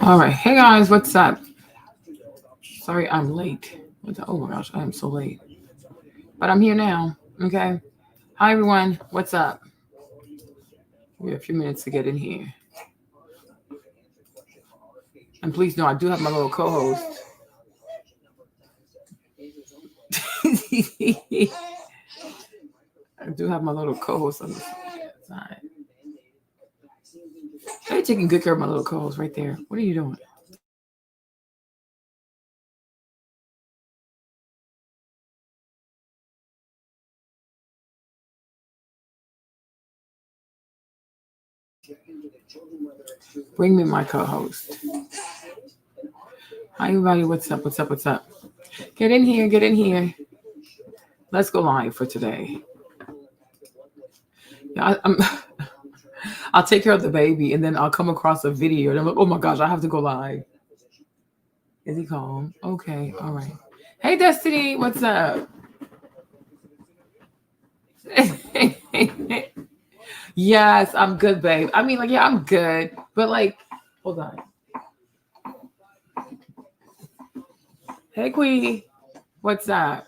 All right. Hey guys, what's up? Sorry, I'm late. Oh my gosh, I am so late. But I'm here now. Okay. Hi everyone. What's up? We have a few minutes to get in here. And please know I do have my little co-host. I do have my little co-host on the side. Are you taking good care of my little co-host right there? What are you doing? Bring me my co-host. Hi everybody, what's up? What's up? What's up? Get in here, get in here. Let's go live for today. Yeah, I'll take care of the baby and then I'll come across a video and I'm like, oh my gosh, I have to go live. Is he calm? Okay, all right. Hey Destiny, what's up? Yes, I'm good, babe. I mean, like, yeah, I'm good. But like, hold on. Hey Queenie, what's up?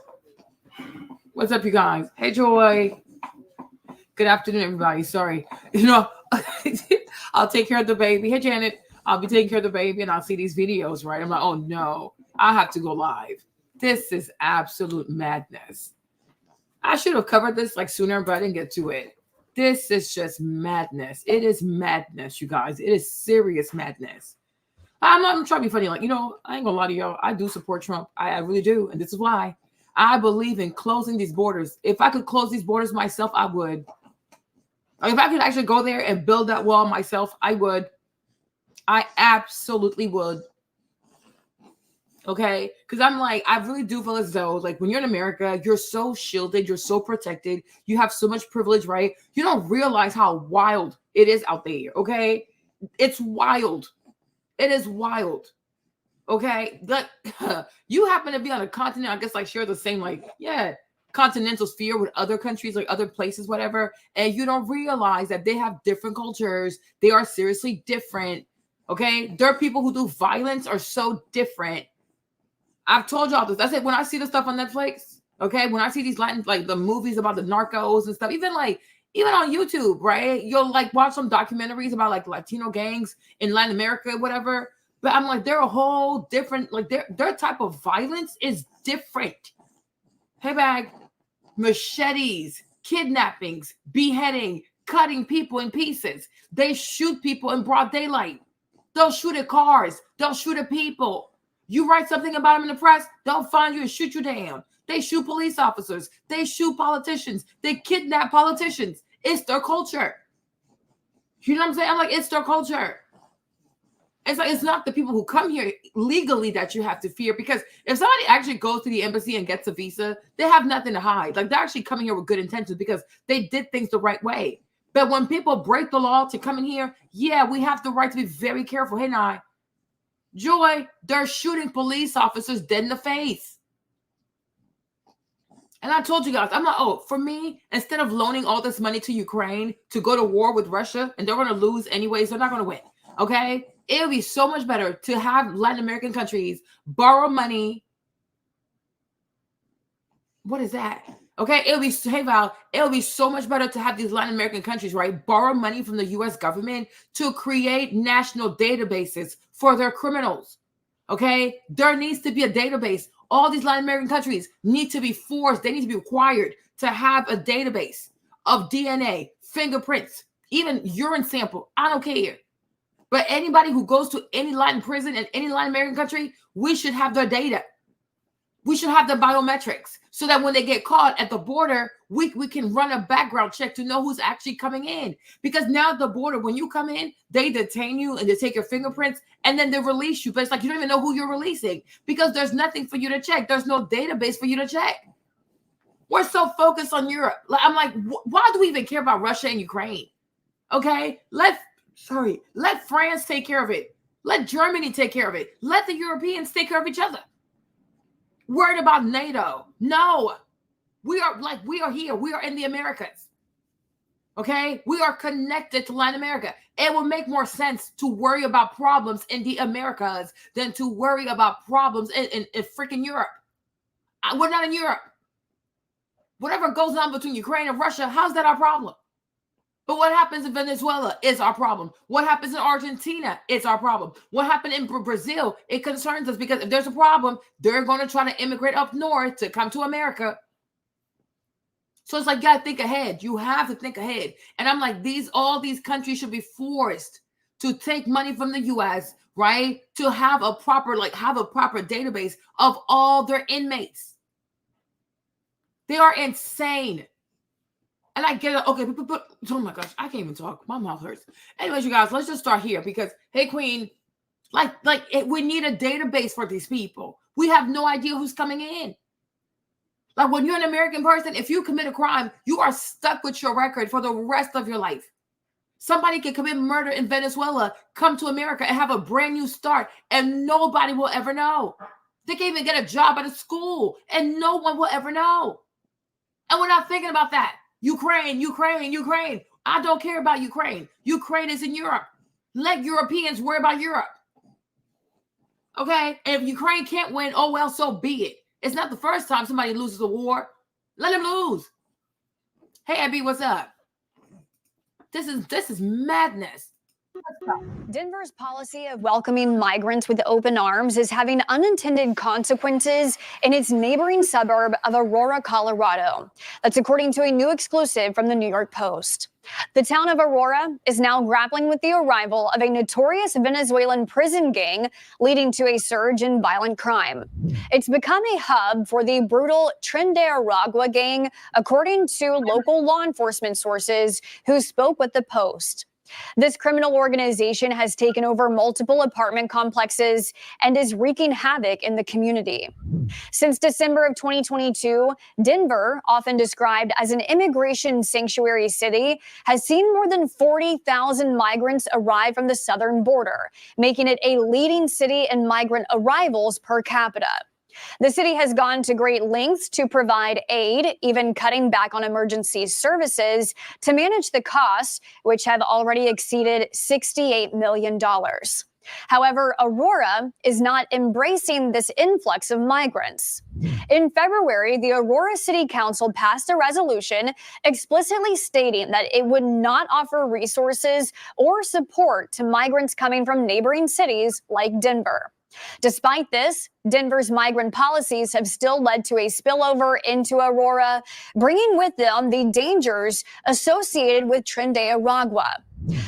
What's up, you guys? Hey Joy. Good afternoon, everybody. Sorry. I'll take care of the baby. Hey Janet, I'll be taking care of the baby and I'll see these videos, right? I'm like, oh no, I have to go live. This is absolute madness. I should have covered this like sooner, but I didn't get to it. This is just madness. It is madness, you guys. It is serious madness. I'm trying to be funny. Like, I ain't gonna lie to y'all. I do support Trump. I really do. And this is why. I believe in closing these borders. If I could close these borders myself, I would. If I could actually go there and build that wall myself, I would. I absolutely would. Okay? Because I'm like, I really do feel as though, like, when you're in America, you're so shielded, you're so protected, you have so much privilege, right? You don't realize how wild it is out there, okay? It's wild. It is wild. Okay? But you happen to be on a continent, I guess, like, share the same, like, continental sphere with other countries, like other places, whatever, and you don't realize that they have different cultures. They are seriously different. Okay? Their people who do violence are so different. I've told y'all this. I said when I see the stuff on Netflix, okay, when I see these Latin, like the movies about the narcos and stuff, even on YouTube, right? You'll like watch some documentaries about like Latino gangs in Latin America, whatever. But I'm like, they're a whole different, like their type of violence is different. Hey, bag, machetes, kidnappings, beheading, cutting people in pieces. They shoot people in broad daylight. They'll shoot at cars. They'll shoot at people. You write something about them in the press, they'll find you and shoot you down. They shoot police officers. They shoot politicians. They kidnap politicians. It's their culture. You know what I'm saying? I'm like, it's their culture. It's like, it's not the people who come here legally that you have to fear, because if somebody actually goes to the embassy and gets a visa, they have nothing to hide. Like, they're actually coming here with good intentions because they did things the right way. But when people break the law to come in here, yeah, we have the right to be very careful. Hey, now, Joy, they're shooting police officers dead in the face. And I told you guys, I'm like, oh, for me, instead of loaning all this money to Ukraine to go to war with Russia, and they're going to lose anyways, they're not going to win, okay? It would be so much better to have Latin American countries borrow money. What is that? Okay, it'll be, hey Val, it'll be so much better to have these Latin American countries, right, borrow money from the U.S. government to create national databases for their criminals. Okay, there needs to be a database. All these Latin American countries need to be forced, they need to be required to have a database of DNA, fingerprints, even urine sample. I don't care. But anybody who goes to any Latin prison in any Latin American country, we should have their data. We should have the biometrics so that when they get caught at the border, we can run a background check to know who's actually coming in. Because now at the border, when you come in, they detain you and they take your fingerprints and then they release you. But it's like you don't even know who you're releasing because there's nothing for you to check. There's no database for you to check. We're so focused on Europe. I'm like, why do we even care about Russia and Ukraine? Okay, let France take care of it. Let Germany take care of it. Let the Europeans take care of each other. Worried about NATO. No, we are here. We are in the Americas. Okay, we are connected to Latin America. It would make more sense to worry about problems in the Americas than to worry about problems in freaking Europe. We're not in Europe. Whatever goes on between Ukraine and Russia, how's that our problem? But what happens in Venezuela is our problem. What happens in Argentina is our problem. What happened in Brazil, it concerns us, because if there's a problem, they're going to try to immigrate up north to come to America. So it's like, you gotta think ahead. You have to think ahead. And I'm like, all these countries should be forced to take money from the US, right? To have a proper database of all their inmates. They are insane. And I get it. Okay, but oh my gosh, I can't even talk. My mouth hurts. Anyways, you guys, let's just start here, because, hey, Queen, we need a database for these people. We have no idea who's coming in. Like, when you're an American person, if you commit a crime, you are stuck with your record for the rest of your life. Somebody can commit murder in Venezuela, come to America, and have a brand new start, and nobody will ever know. They can't even get a job at a school, and no one will ever know. And we're not thinking about that. Ukraine. I don't care about Ukraine. Ukraine is in Europe. Let Europeans worry about Europe. Okay? And if Ukraine can't win, oh well, so be it. It's not the first time somebody loses a war. Let them lose. Hey, Abby, what's up? This is madness. Denver's policy of welcoming migrants with open arms is having unintended consequences in its neighboring suburb of Aurora, Colorado. That's according to a new exclusive from the New York Post. The town of Aurora is now grappling with the arrival of a notorious Venezuelan prison gang, leading to a surge in violent crime. It's become a hub for the brutal Tren de Aragua gang, according to local law enforcement sources who spoke with the Post. This criminal organization has taken over multiple apartment complexes and is wreaking havoc in the community. Since December of 2022, Denver, often described as an immigration sanctuary city, has seen more than 40,000 migrants arrive from the southern border, making it a leading city in migrant arrivals per capita. The city has gone to great lengths to provide aid, even cutting back on emergency services to manage the costs, which have already exceeded $68 million. However, Aurora is not embracing this influx of migrants. In February, the Aurora City Council passed a resolution explicitly stating that it would not offer resources or support to migrants coming from neighboring cities like Denver. Despite this, Denver's migrant policies have still led to a spillover into Aurora, bringing with them the dangers associated with Tren de Aragua.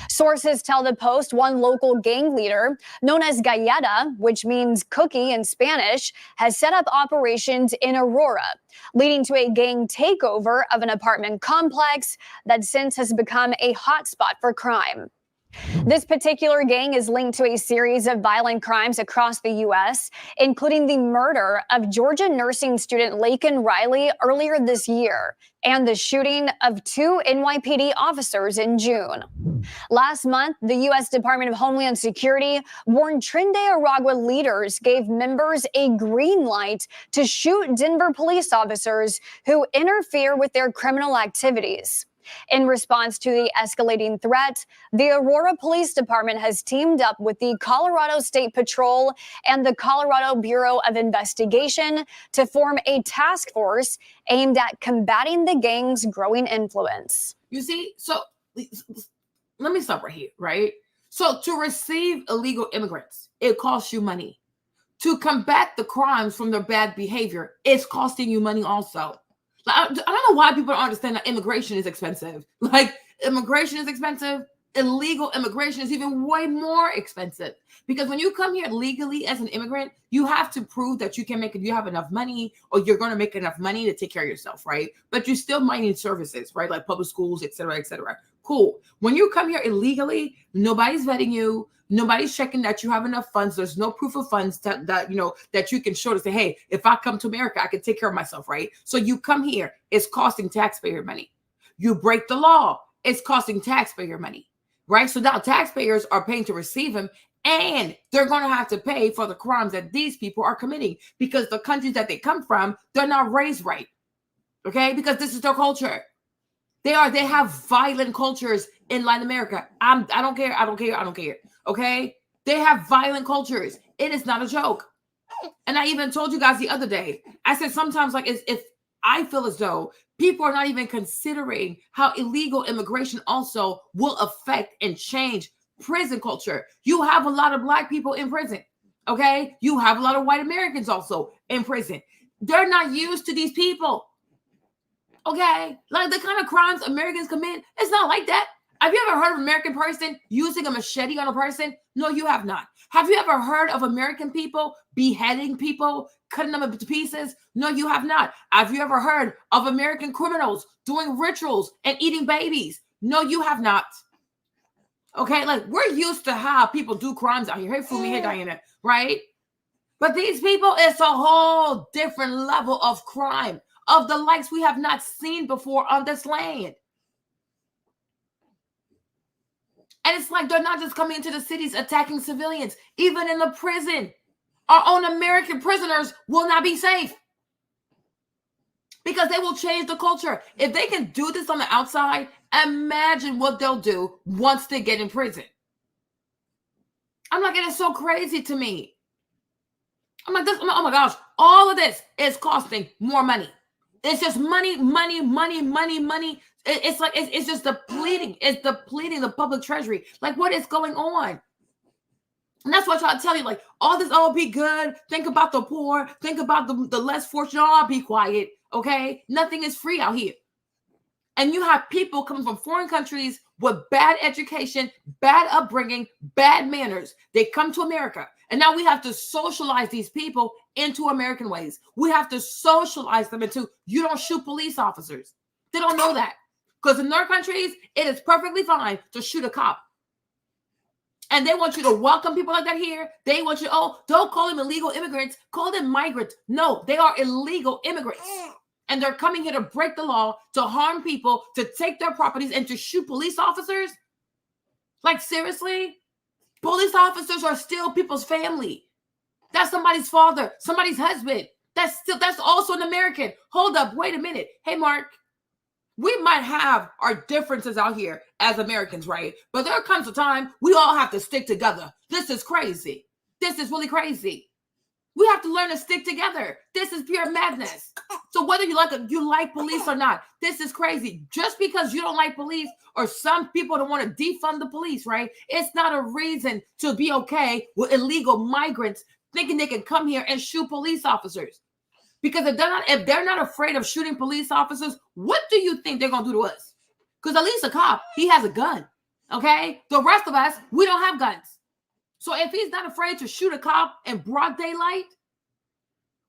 Sources tell the Post one local gang leader, known as Galleta, which means cookie in Spanish, has set up operations in Aurora, leading to a gang takeover of an apartment complex that since has become a hotspot for crime. This particular gang is linked to a series of violent crimes across the U.S., including the murder of Georgia nursing student Laken Riley earlier this year and the shooting of 2 NYPD officers in June. Last month, the U.S. Department of Homeland Security warned Tren de Aragua leaders gave members a green light to shoot Denver police officers who interfere with their criminal activities. In response to the escalating threat, the Aurora Police Department has teamed up with the Colorado State Patrol and the Colorado Bureau of Investigation to form a task force aimed at combating the gang's growing influence. You see, so let me stop right here, right? So to receive illegal immigrants, it costs you money. To combat the crimes from their bad behavior, it's costing you money also. I don't know why people don't understand that immigration is expensive. Like, immigration is expensive. Illegal immigration is even way more expensive, because when you come here legally as an immigrant, you have to prove that you have enough money, or you're going to make enough money to take care of yourself, right? But you still might need services, right? Like public schools, et cetera, et cetera. Cool. When you come here illegally, nobody's vetting you. Nobody's checking that you have enough funds. There's no proof of funds that you can show to say, hey, if I come to America, I can take care of myself, right? So you come here, it's costing taxpayer money. You break the law, it's costing taxpayer money, right? So now taxpayers are paying to receive them, and they're going to have to pay for the crimes that these people are committing, because the countries that they come from, they're not raised right, okay? Because this is their culture. They have violent cultures in Latin America. I don't care. Okay? They have violent cultures. It is not a joke. And I even told you guys the other day, I said sometimes like if I feel as though people are not even considering how illegal immigration also will affect and change prison culture. You have a lot of Black people in prison. Okay? You have a lot of white Americans also in prison. They're not used to these people. Okay? Like the kind of crimes Americans commit, it's not like that. Have you ever heard of an American person using a machete on a person? No, you have not. Have you ever heard of American people beheading people, cutting them into pieces? No, you have not. Have you ever heard of American criminals doing rituals and eating babies? No, you have not. Okay, like we're used to how people do crimes out here. Hey, Fumi, hey, Diana, right? But these people, it's a whole different level of crime, of the likes we have not seen before on this land. And it's like they're not just coming into the cities attacking civilians. Even in the prison, our own American prisoners will not be safe because they will change the culture. If they can do this on the outside, imagine what they'll do once they get in prison. I'm like, it is so crazy to me. I'm like, oh my gosh, all of this is costing more money. It's just money. It's like it's just depleting. It's depleting the public treasury. Like, what is going on? And that's what I try to tell you. Like, all this, oh, be good. Think about the poor. Think about the less fortunate. Oh, be quiet. Okay, nothing is free out here. And you have people coming from foreign countries with bad education, bad upbringing, bad manners. They come to America. And now we have to socialize these people into American ways. We have to socialize them into, you don't shoot police officers. They don't know that. Because in their countries, it is perfectly fine to shoot a cop. And they want you to welcome people like that here. They want you, oh, don't call them illegal immigrants. Call them migrants. No, they are illegal immigrants. And they're coming here to break the law, to harm people, to take their properties, and to shoot police officers? Like, seriously? Police officers are still people's family. That's somebody's father, somebody's husband. That's also an American. Hold up, wait a minute. Hey, Mark, we might have our differences out here as Americans, right? But there comes a time we all have to stick together. This is crazy. This is really crazy. We have to learn to stick together. This is pure madness. So whether you like police or not, this is crazy. Just because you don't like police, or some people don't want to defund the police, right? It's not a reason to be okay with illegal migrants thinking they can come here and shoot police officers. Because if they're not afraid of shooting police officers, what do you think they're gonna do to us? Because at least a cop, he has a gun. Okay? The rest of us, we don't have guns. So if he's not afraid to shoot a cop in broad daylight,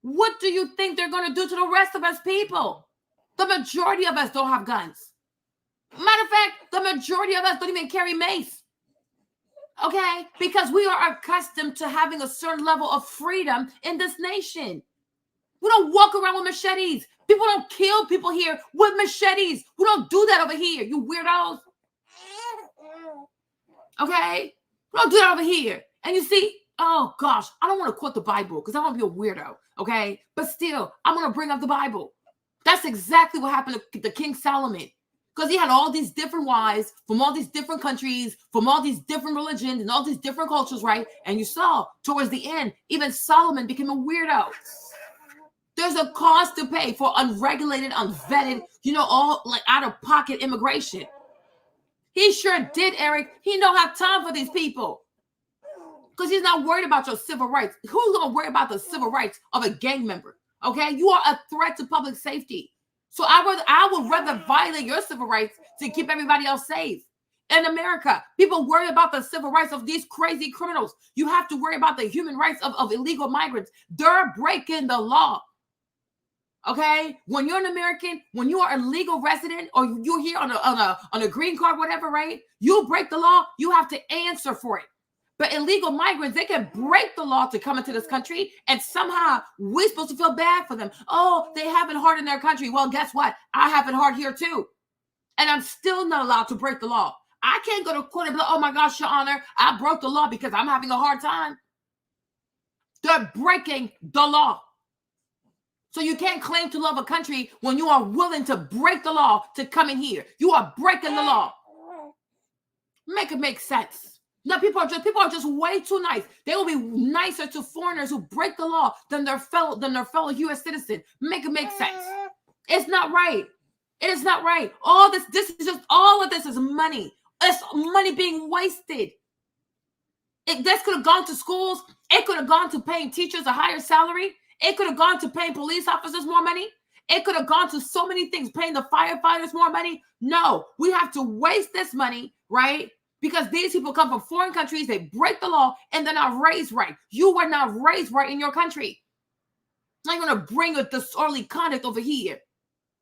what do you think they're going to do to the rest of us people? The majority of us don't have guns. Matter of fact, the majority of us don't even carry mace. Okay? Because we are accustomed to having a certain level of freedom in this nation. We don't walk around with machetes. People don't kill people here with machetes. We don't do that over here, you weirdos. Okay? We don't do that over here. And you see, oh gosh, I don't want to quote the Bible because I don't want to be a weirdo, okay? But still, I'm going to bring up the Bible. That's exactly what happened to the King Solomon, because he had all these different wives from all these different countries, from all these different religions and all these different cultures, right? And you saw towards the end, even Solomon became a weirdo. There's a cost to pay for unregulated, unvetted, all like out-of-pocket immigration. He sure did, Eric. He don't have time for these people because he's not worried about your civil rights. Who's going to worry about the civil rights of a gang member? Okay, you are a threat to public safety. So I would rather violate your civil rights to keep everybody else safe. In America, people worry about the civil rights of these crazy criminals. You have to worry about the human rights of illegal migrants. They're breaking the law. Okay, when you're an American, when you are a legal resident, or you're here on a green card, whatever, right? You break the law, you have to answer for it. But illegal migrants, they can break the law to come into this country, and somehow we're supposed to feel bad for them. Oh, they have it hard in their country. Well, guess what? I have it hard here too, and I'm still not allowed to break the law. I can't go to court and be like, oh my gosh, Your Honor, I broke the law because I'm having a hard time. They're breaking the law. So you can't claim to love a country when you are willing to break the law to come in here. You are breaking the law. Make it make sense. No, people are just way too nice. They will be nicer to foreigners who break the law than their fellow U.S. citizen. Make it make sense. It's not right. It is not right. All of this is money. It's money being wasted. This could have gone to schools. It could have gone to paying teachers a higher salary. It could have gone to paying police officers more money. It could have gone to so many things, paying the firefighters more money. No, we have to waste this money, right? Because these people come from foreign countries, they break the law, and they're not raised right. You were not raised right in your country. I'm not going to bring a disorderly conduct over here.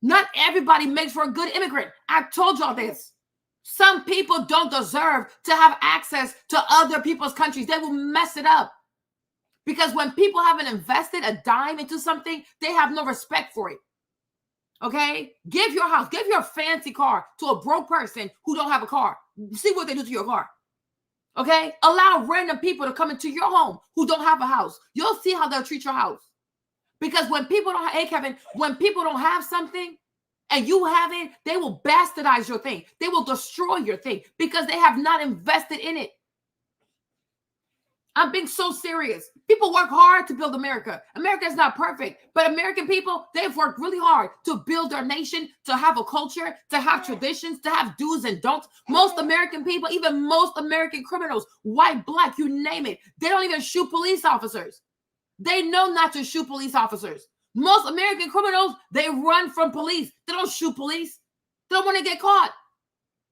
Not everybody makes for a good immigrant. I told y'all this. Some people don't deserve to have access to other people's countries. They will mess it up. Because when people haven't invested a dime into something, they have no respect for it. Okay? Give your house, give your fancy car to a broke person who don't have a car. See what they do to your car. Okay? Allow random people to come into your home who don't have a house. You'll see how they'll treat your house. Because when people don't have, hey Kevin, when people don't have something and you have it, they will bastardize your thing. They will destroy your thing because they have not invested in it. I'm being so serious. People work hard to build America. America is not perfect, but American people, they've worked really hard to build their nation, to have a culture, to have traditions, to have do's and don'ts. Most American people, even most American criminals, white, black, you name it, they don't even shoot police officers. They know not to shoot police officers. Most American criminals, they run from police. They don't shoot police. They don't want to get caught.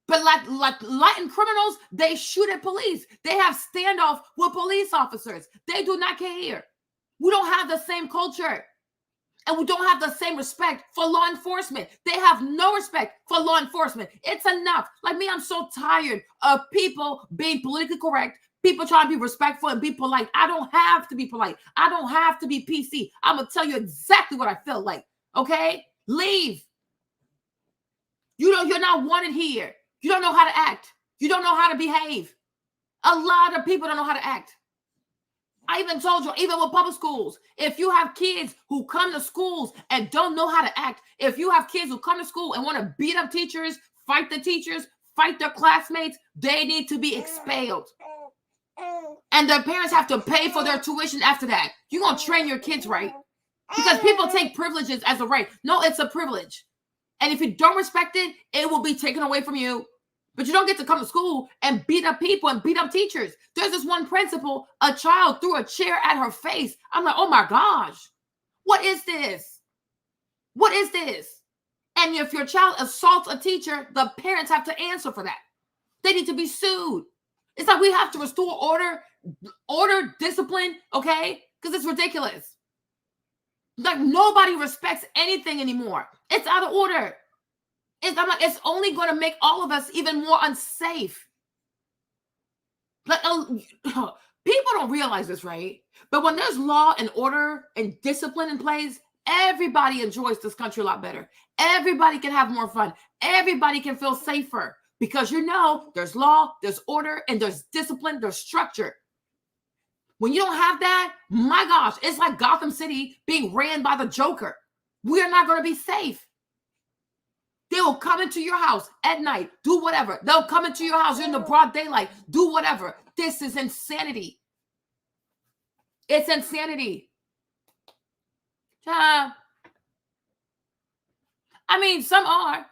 But like Latin criminals, they shoot at police. They have standoff with police officers. They do not care. We don't have the same culture. And we don't have the same respect for law enforcement. They have no respect for law enforcement. It's enough. Like me, I'm so tired of people being politically correct, people trying to be respectful and be polite. I don't have to be polite. I don't have to be PC. I'm going to tell you exactly what I feel like. Okay? Leave. You're not wanted here. You don't know how to act. You don't know how to behave. A lot of people don't know how to act. I even told you, even with public schools, if you have kids who come to schools and don't know how to act, if you have kids who come to school and want to beat up teachers, fight their classmates, they need to be expelled. And their parents have to pay for their tuition after that. You're going to train your kids right. Because people take privileges as a right. No, it's a privilege. And if you don't respect it, it will be taken away from you. But you don't get to come to school and beat up people and beat up teachers. There's this one principal, a child threw a chair at her face. I'm like, oh my gosh, what is this? What is this? And if your child assaults a teacher, the parents have to answer for that. They need to be sued. It's like we have to restore order, discipline, okay? Because it's ridiculous. Like nobody respects anything anymore. It's out of order. It's only going to make all of us even more unsafe. Like people don't realize this, right? But when there's law and order and discipline in place, everybody enjoys this country a lot better. Everybody can have more fun. Everybody can feel safer because there's law, there's order, and there's discipline, there's structure. When you don't have that, my gosh, it's like Gotham City being ran by the Joker. We are not going to be safe. They will come into your house at night, do whatever. They'll come into your house in the broad daylight, do whatever. This is insanity. It's insanity. I mean, some are.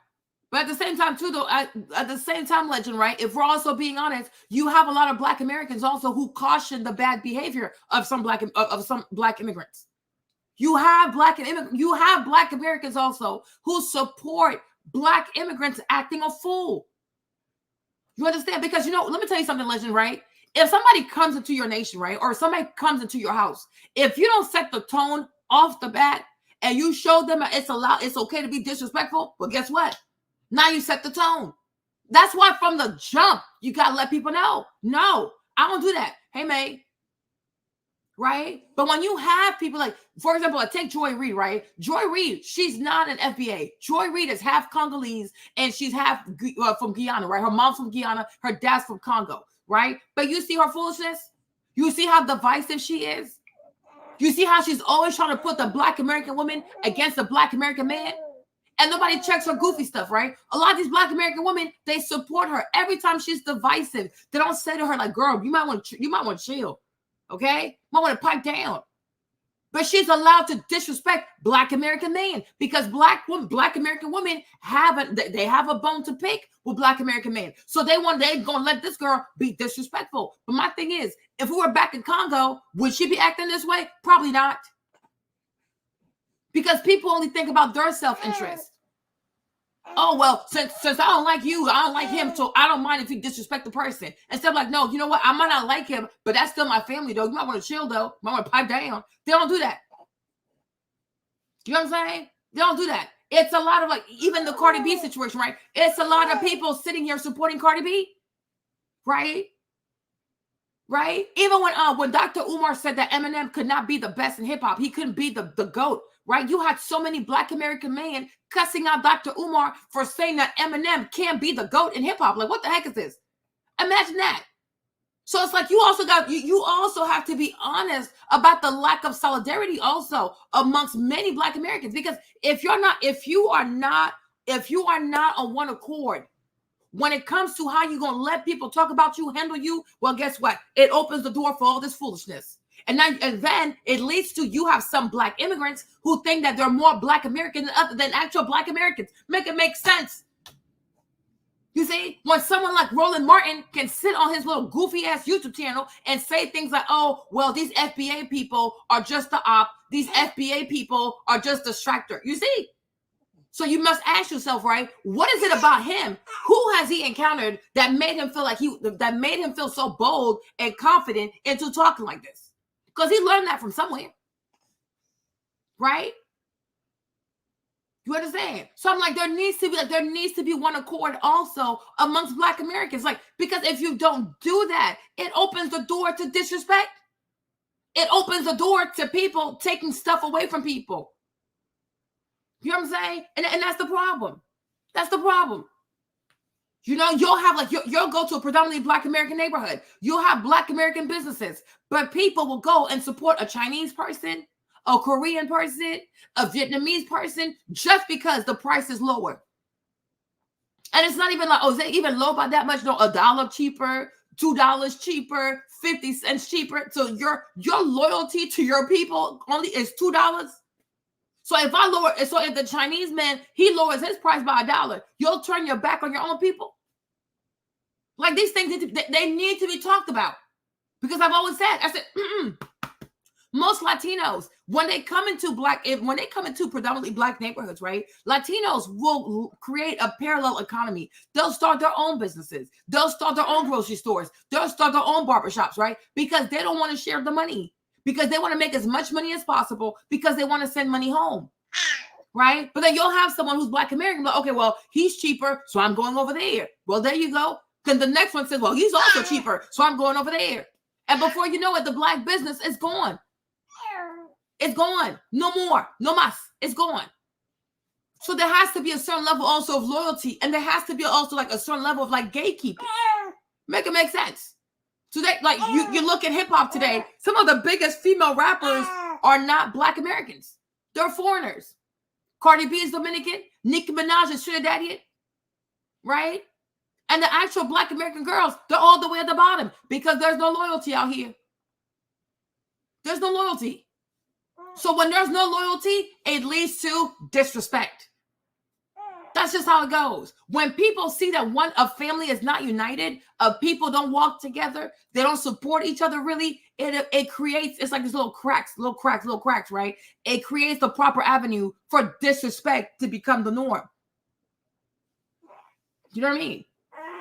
But at the same time, too, though, at the same time, Legend, right? If we're also being honest, you have a lot of Black Americans also who caution the bad behavior of some Black immigrants. You have Black Americans also who support Black immigrants acting a fool. You understand? Because, let me tell you something, Legend, right? If somebody comes into your nation, right, or somebody comes into your house, if you don't set the tone off the bat and you show them it's okay to be disrespectful, well, guess what? Now you set the tone. That's why from the jump, you got to let people know. No, I don't do that. Hey, May. Right? But when you have people like, for example, take Joy Reid, right? Joy Reid, she's not an FBA. Joy Reid is half Congolese and she's half from Guyana, right? Her mom's from Guyana, her dad's from Congo, right? But you see her foolishness? You see how divisive she is? You see how she's always trying to put the Black American woman against the Black American man? And nobody checks her goofy stuff, right? A lot of these Black American women, they support her every time she's divisive. They don't say to her like, "Girl, you might want to chill, okay? You might want to pipe down." But she's allowed to disrespect Black American men because Black American women have a bone to pick with Black American men. So they're gonna let this girl be disrespectful. But my thing is, if we were back in Congo, would she be acting this way? Probably not. Because people only think about their self-interest. Oh, well, since I don't like you, I don't like him, so I don't mind if you disrespect the person. Instead of like, no, you know what? I might not like him, but that's still my family, though. You might want to chill, though. You might want to pipe down. They don't do that. You know what I'm saying? They don't do that. It's a lot of like, even the Cardi B situation, right? It's a lot of people sitting here supporting Cardi B, right? Right? Even when Dr. Umar said that Eminem could not be the best in hip hop, he couldn't be the GOAT, right? You had so many Black American men cussing out Dr. Umar for saying that Eminem can't be the GOAT in hip hop. Like, what the heck is this? Imagine that. So it's like you also have to be honest about the lack of solidarity also amongst many Black Americans, because if you are not on one accord when it comes to how you're going to let people talk about you, handle you, well, guess what? It opens the door for all this foolishness. And then it leads to you have some Black immigrants who think that they're more Black American than actual Black Americans. Make it make sense. You see, when someone like Roland Martin can sit on his little goofy ass YouTube channel and say things like, oh, well, these FBA people are just the op. These FBA people are just distractor. You see? So you must ask yourself, right? What is it about him? Who has he encountered that made him feel so bold and confident into talking like this? Because he learned that from somewhere, right? You understand? So I'm like, there needs to be one accord also amongst Black Americans, like, because if you don't do that, it opens the door to disrespect. It opens the door to people taking stuff away from people. You know what I'm saying? And that's the problem. That's the problem. You know, you'll have you'll go to a predominantly Black American neighborhood. You'll have Black American businesses, but people will go and support a Chinese person, a Korean person, a Vietnamese person, just because the price is lower. And it's not even like, oh, is it even low by that much? No, $1 cheaper, $2 cheaper, 50 cents cheaper. So your loyalty to your people only is $2. So if the Chinese man, he lowers his price by $1, you'll turn your back on your own people. Like, these things, they need to be talked about. Because I've always said, most Latinos, when they come into predominantly Black neighborhoods, right? Latinos will create a parallel economy. They'll start their own businesses. They'll start their own grocery stores. They'll start their own barbershops, right? Because they don't want to share the money. Because they want to make as much money as possible, because they want to send money home, right? But then you'll have someone who's Black American, like, okay, well, he's cheaper, so I'm going over there. Well, there you go. Then the next one says, well, he's also cheaper, so I'm going over there. And before you know it, the Black business is gone. It's gone. No more. No mas. It's gone. So there has to be a certain level also of loyalty, and there has to be also like a certain level of like gatekeeping. Make it make sense. So that, like, you look at hip hop today, some of the biggest female rappers are not Black Americans. They're foreigners. Cardi B is Dominican. Nicki Minaj is Trinidadian. Right? And the actual Black American girls, they're all the way at the bottom because there's no loyalty out here. There's no loyalty. So when there's no loyalty, it leads to disrespect. That's just how it goes. When people see that a family is not united, people don't walk together, they don't support each other really, it creates, it's like these little cracks, right? It creates the proper avenue for disrespect to become the norm. You know what I mean?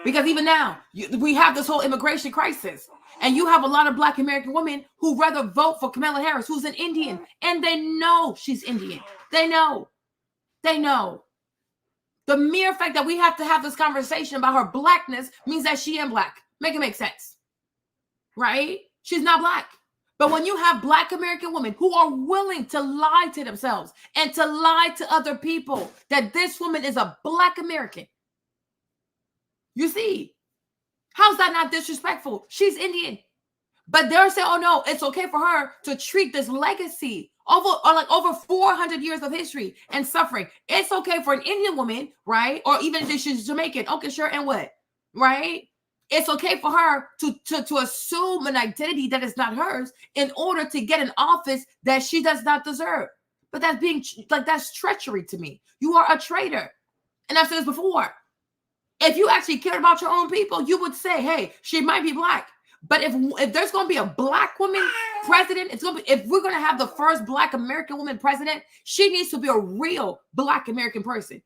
Because even now, we have this whole immigration crisis. And you have a lot of Black American women who rather vote for Kamala Harris, who's an Indian. And they know she's Indian. They know. They know. The mere fact that we have to have this conversation about her Blackness means that she ain't Black. Make it make sense. Right? She's not Black. But when you have Black American women who are willing to lie to themselves and to lie to other people that this woman is a Black American, you see, how's that not disrespectful? She's Indian. But they're saying, oh no, it's okay for her to treat this legacy over 400 years of history and suffering. It's okay for an Indian woman, right? Or even if she's Jamaican, okay, sure, and what, right? It's okay for her to assume an identity that is not hers in order to get an office that she does not deserve. But that's that's treachery to me. You are a traitor. And I've said this before. If you actually cared about your own people, you would say, hey, she might be Black. But if there's going to be a Black woman president, if we're going to have the first Black American woman president, she needs to be a real Black American person.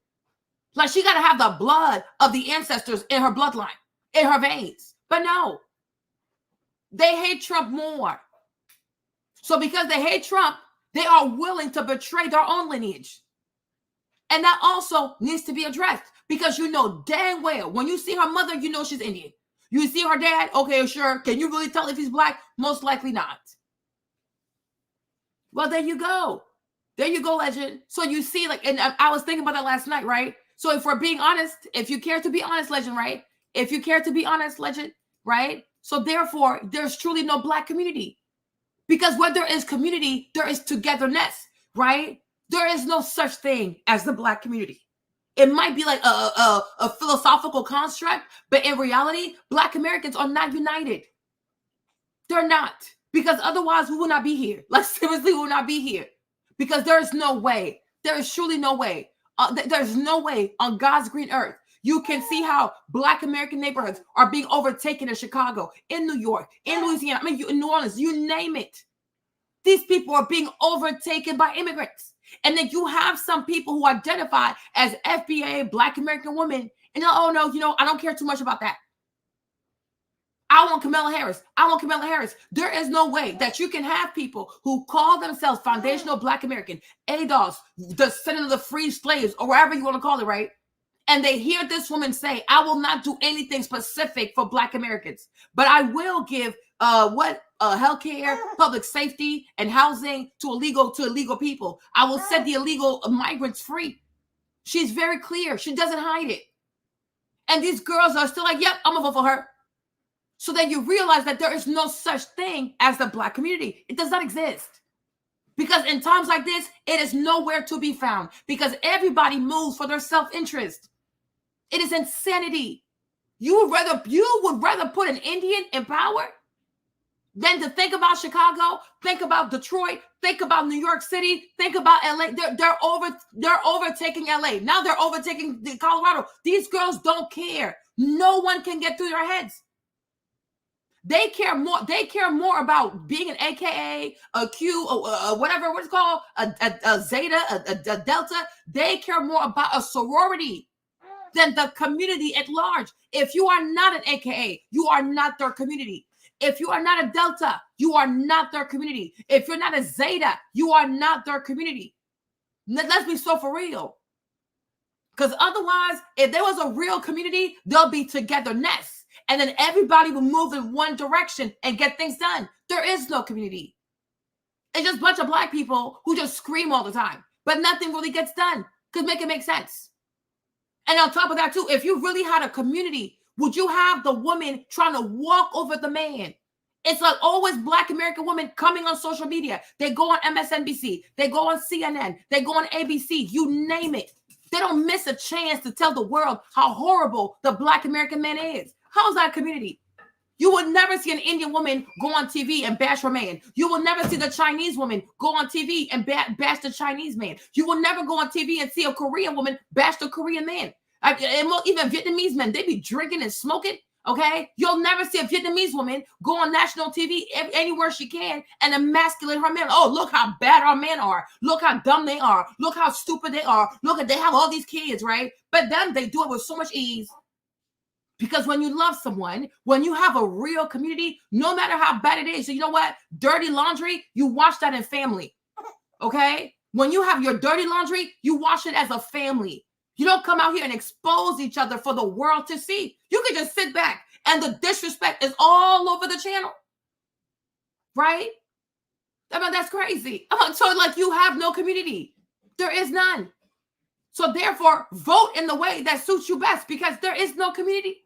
Like, she got to have the blood of the ancestors in her bloodline, in her veins. But no, they hate Trump more. So because they hate Trump, they are willing to betray their own lineage. And that also needs to be addressed, because you know dang well, when you see her mother, you know she's Indian. You see her dad, okay, sure. Can you really tell if he's Black? Most likely not. Well, there you go. There you go, legend. So you see, like, and I was thinking about that last night, right? So if we're being honest, if you care to be honest, legend, right? If you care to be honest, legend, right? So therefore, there's truly no Black community. Because where there is community, there is togetherness, right? There is no such thing as the Black community. It might be like a philosophical construct, but in reality, Black Americans are not united. They're not. Because otherwise, we will not be here. Like, seriously, we will not be here. Because there is no way. There is truly no way. There's no way on God's green earth you can see how Black American neighborhoods are being overtaken in Chicago, in New York, in Louisiana, in New Orleans, you name it. These people are being overtaken by immigrants. And then you have some people who identify as FBA, Black American women, and oh no, I don't care too much about that. I want Kamala Harris. I want Kamala Harris. There is no way that you can have people who call themselves foundational Black American, ADOS, descendant of the free slaves, or whatever you want to call it, right? And they hear this woman say, I will not do anything specific for Black Americans, but I will give healthcare, public safety, and housing to illegal people. I will set the illegal migrants free. She's very clear. She doesn't hide it. And these girls are still like, yep, I'm gonna vote for her. So then you realize that there is no such thing as the Black community. It does not exist. Because in times like this, it is nowhere to be found, because everybody moves for their self-interest. It is insanity. You would rather put an Indian in power than to think about Chicago, think about Detroit, think about New York City, think about LA. They're overtaking LA. Now they're overtaking Colorado. These girls don't care. No one can get through their heads. They care more about being an AKA, a Q, whatever what's called, a Zeta, a Delta. They care more about a sorority than the community at large. If you are not an AKA, you are not their community. If you are not a Delta, you are not their community. If you're not a Zeta, you are not their community. Let's be so for real. Because otherwise, if there was a real community, there'll be togetherness. And then everybody will move in one direction and get things done. There is no community. It's just a bunch of Black people who just scream all the time, but nothing really gets done. Because make it make sense. And on top of that, too, if you really had a community, would you have the woman trying to walk over the man? It's like always Black American women coming on social media. They go on MSNBC. They go on CNN. They go on ABC. You name it. They don't miss a chance to tell the world how horrible the Black American man is. How is that a community? You will never see an Indian woman go on TV and bash her man. You will never see the Chinese woman go on TV and bash the Chinese man. You will never go on TV and see a Korean woman bash the Korean man. Even Vietnamese men, they be drinking and smoking, okay? You'll never see a Vietnamese woman go on national TV anywhere she can and emasculate her man. Oh, look how bad our men are. Look how dumb they are. Look how stupid they are. Look, they have all these kids, right? But then they do it with so much ease. Because when you love someone, when you have a real community, no matter how bad it is, so you know what? Dirty laundry, you wash that in family, okay? When you have your dirty laundry, you wash it as a family. You don't come out here and expose each other for the world to see. You can just sit back and the disrespect is all over the channel, right? I mean, that's crazy. So like you have no community. There is none. So therefore, vote in the way that suits you best because there is no community.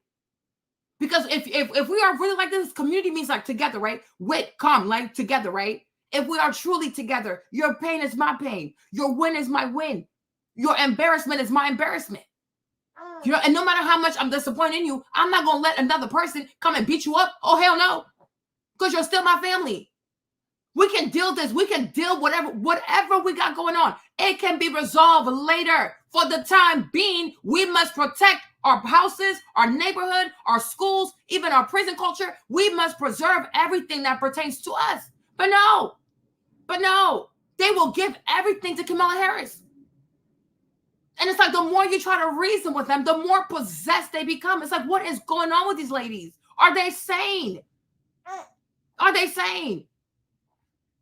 Because if we are really like this, community means like together, right? Wit, calm, like together, right? If we are truly together, your pain is my pain. Your win is my win. Your embarrassment is my embarrassment. You know, and no matter how much I'm disappointed in you, I'm not going to let another person come and beat you up. Oh, hell no. Because you're still my family. We can deal this. We can deal whatever we got going on. It can be resolved later. For the time being, we must protect our houses, our neighborhood, our schools, even our prison culture. We must preserve everything that pertains to us. But no, they will give everything to Kamala Harris. And it's like the more you try to reason with them, the more possessed they become. It's like, what is going on with these ladies? Are they sane? Are they sane?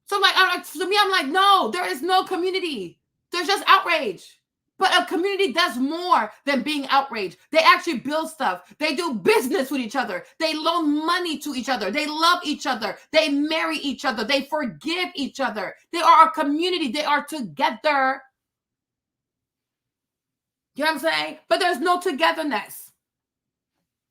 So I'm like, no, there is no community. There's just outrage. But a community does more than being outraged. They actually build stuff. They do business with each other. They loan money to each other. They love each other. They marry each other. They forgive each other. They are a community. They are together. You know what I'm saying? But there's no togetherness.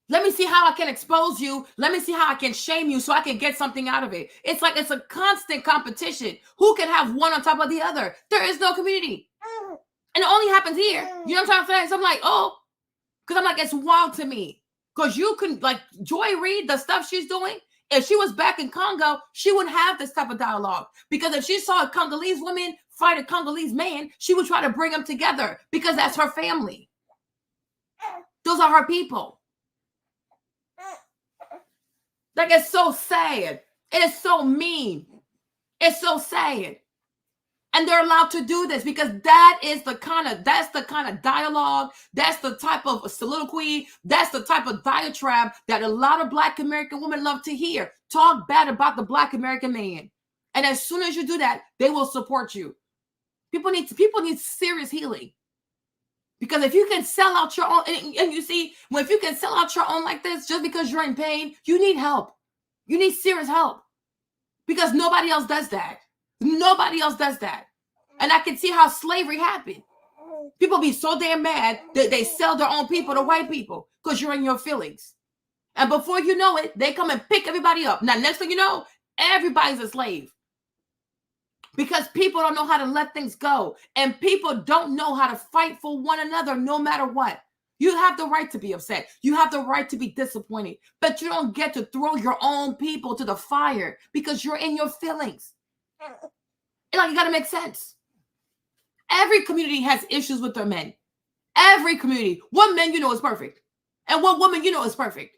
Let me see how I can expose you. Let me see how I can shame you so I can get something out of it. It's like it's a constant competition. Who can have one on top of the other? There is no community. And it only happens here. You know what I'm trying to say? So I'm like, oh, because I'm like, it's wild to me. Because you can, like, Joy Reid, the stuff she's doing, if she was back in Congo, she wouldn't have this type of dialogue. Because if she saw a Congolese woman fight a Congolese man, she would try to bring them together because that's her family. Those are her people. Like, it's so sad. It is so mean. It's so sad. And they're allowed to do this because that's the kind of dialogue, that's the type of soliloquy, that's the type of diatribe that a lot of Black American women love to hear. Talk bad about the Black American man. And as soon as you do that, they will support you. People need serious healing. Because if you can sell out your own, and you see, if you can sell out your own like this, just because you're in pain, you need help. You need serious help. Because nobody else does that. Nobody else does that. And I can see how slavery happened. People be so damn mad that they sell their own people to white people because you're in your feelings. And before you know it, they come and pick everybody up. Now, next thing you know, everybody's a slave. Because people don't know how to let things go. And people don't know how to fight for one another no matter what. You have the right to be upset. You have the right to be disappointed. But you don't get to throw your own people to the fire because you're in your feelings. Like, it got to make sense. Every community has issues with their men. Every community. One man you know is perfect. And one woman you know is perfect.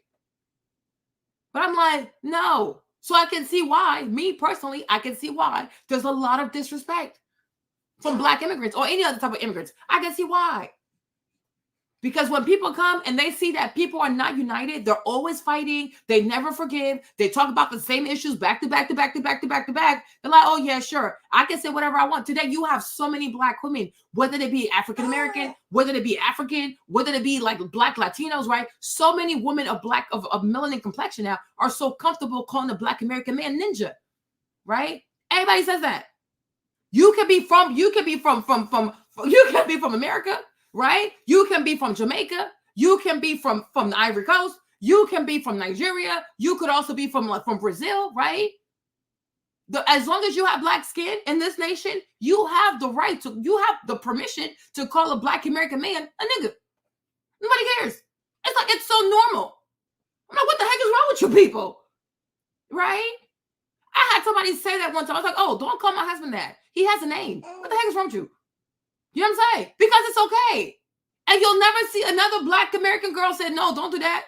But I'm like, no. So I can see why, me personally, I can see why there's a lot of disrespect from Black immigrants or any other type of immigrants. I can see why. Because when people come and they see that people are not united, they're always fighting. They never forgive. They talk about the same issues back to back to back to back to back to back. They're like, oh, yeah, sure. I can say whatever I want. Today, you have so many Black women, whether they be African-American, whether they be African, whether they be like Black Latinos, right? So many women of melanin complexion now are so comfortable calling the Black American man ninja, right? Everybody says that. You can be from America. Right? You can be from Jamaica. You can be from the Ivory Coast. You can be from Nigeria. You could also be from Brazil, right? As long as you have Black skin in this nation, you have the permission to call a Black American man a nigga. Nobody cares. It's like, it's so normal. I'm like, what the heck is wrong with you people? Right? I had somebody say that one time. I was like, oh, don't call my husband that. He has a name. What the heck is wrong with you? You know what I'm saying? Because it's okay. And you'll never see another Black American girl say, no, don't do that.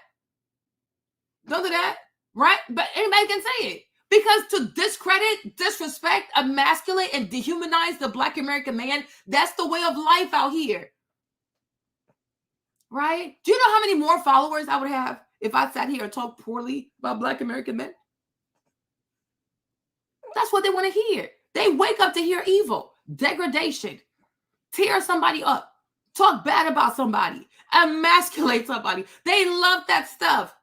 Don't do that. Right? But anybody can say it. Because to discredit, disrespect, emasculate, and dehumanize the Black American man, that's the way of life out here. Right? Do you know how many more followers I would have if I sat here and talked poorly about Black American men? That's what they want to hear. They wake up to hear evil, degradation, tear somebody up, talk bad about somebody, emasculate somebody. They love that stuff.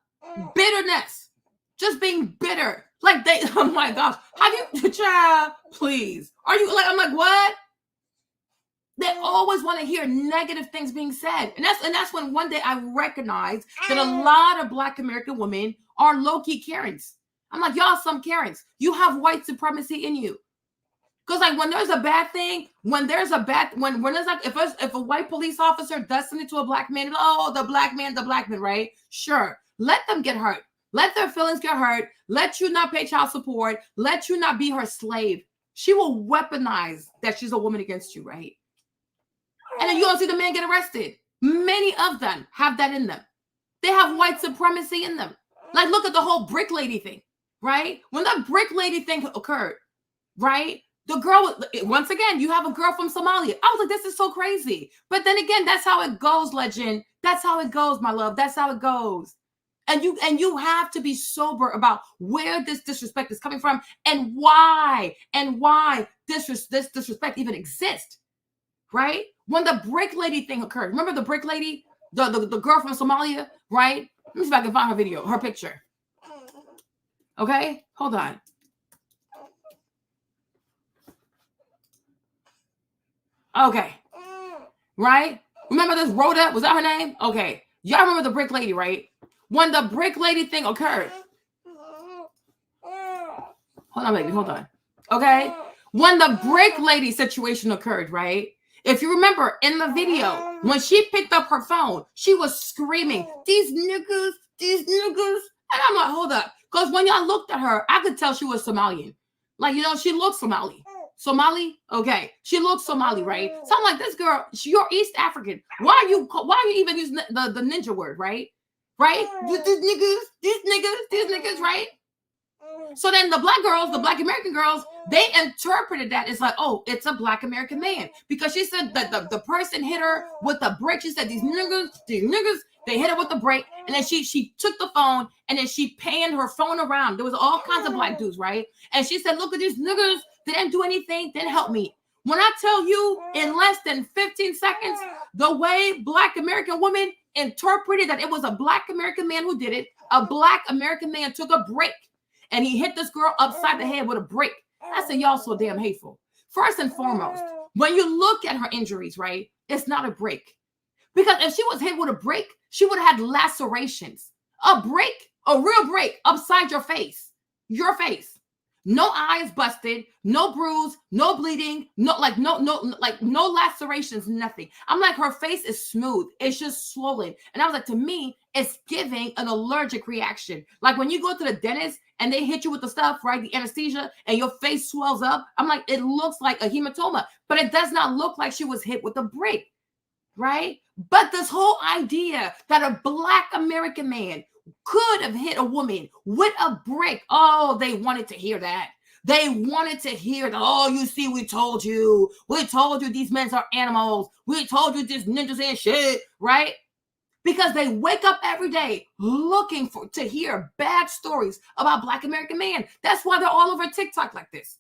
Bitterness, just being bitter. Like oh my gosh, have you, child, please. Are you like, I'm like, what? They always want to hear negative things being said. And that's when one day I recognized that a lot of Black American women are low-key Karens. I'm like, y'all some Karens. You have white supremacy in you. Because like when there's a bad thing, when there's like if a white police officer does something to a Black man, oh, the black man, right? Sure. Let them get hurt. Let their feelings get hurt. Let you not pay child support. Let you not be her slave. She will weaponize that she's a woman against you, right? And then you don't see the man get arrested. Many of them have that in them. They have white supremacy in them. Like, look at the whole brick lady thing, right? When that brick lady thing occurred, right? The girl, once again, you have a girl from Somalia. I was like, this is so crazy. But then again, that's how it goes, legend. That's how it goes, my love. That's how it goes. And you have to be sober about where this disrespect is coming from and why this disrespect even exists, right? When the brick lady thing occurred, remember the brick lady, the girl from Somalia, right? Let me see if I can find her video, her picture. Okay, hold on. Okay, right? Remember this Rhoda? Was that her name? Okay, y'all remember the brick lady, right? When the brick lady thing occurred. Hold on, baby, hold on. Okay, when the brick lady situation occurred, right? If you remember in the video, when she picked up her phone, she was screaming, these niggas. And I'm like, hold up. Because when y'all looked at her, I could tell she was Somalian. Like, you know, she looked Somali. Somali? Okay. She looks Somali, right? So I'm like, this girl, you're East African. Why are you even using the ninja word, right? Right? These niggas, right? So then the Black girls, the Black American girls, they interpreted that as like, oh, it's a Black American man. Because she said that the person hit her with a brick. She said, these niggas, they hit her with the brick. And then she took the phone and then she panned her phone around. There was all kinds of Black dudes, right? And she said, look at these niggas. They didn't do anything. Didn't help me. When I tell you in less than 15 seconds, the way Black American women interpreted that it was a Black American man who did it, a Black American man took a brick and he hit this girl upside the head with a brick. I said, y'all so damn hateful. First and foremost, when you look at her injuries, right, it's not a break. Because if she was hit with a brick, she would have had lacerations. A break, a real break upside your face. Your face. No eyes busted, no bruise, no bleeding, no lacerations, nothing. I'm like, her face is smooth. It's just swollen. And I was like, to me, it's giving an allergic reaction. Like when you go to the dentist and they hit you with the stuff, right? The anesthesia, and your face swells up. I'm like, it looks like a hematoma, but it does not look like she was hit with a brick, right? But this whole idea that a Black American man could have hit a woman with a brick. Oh, they wanted to hear that. They wanted to hear that. Oh, you see, we told you. We told you these men are animals. We told you these ninjas ain't shit, right? Because they wake up every day looking to hear bad stories about Black American men. That's why they're all over TikTok like this.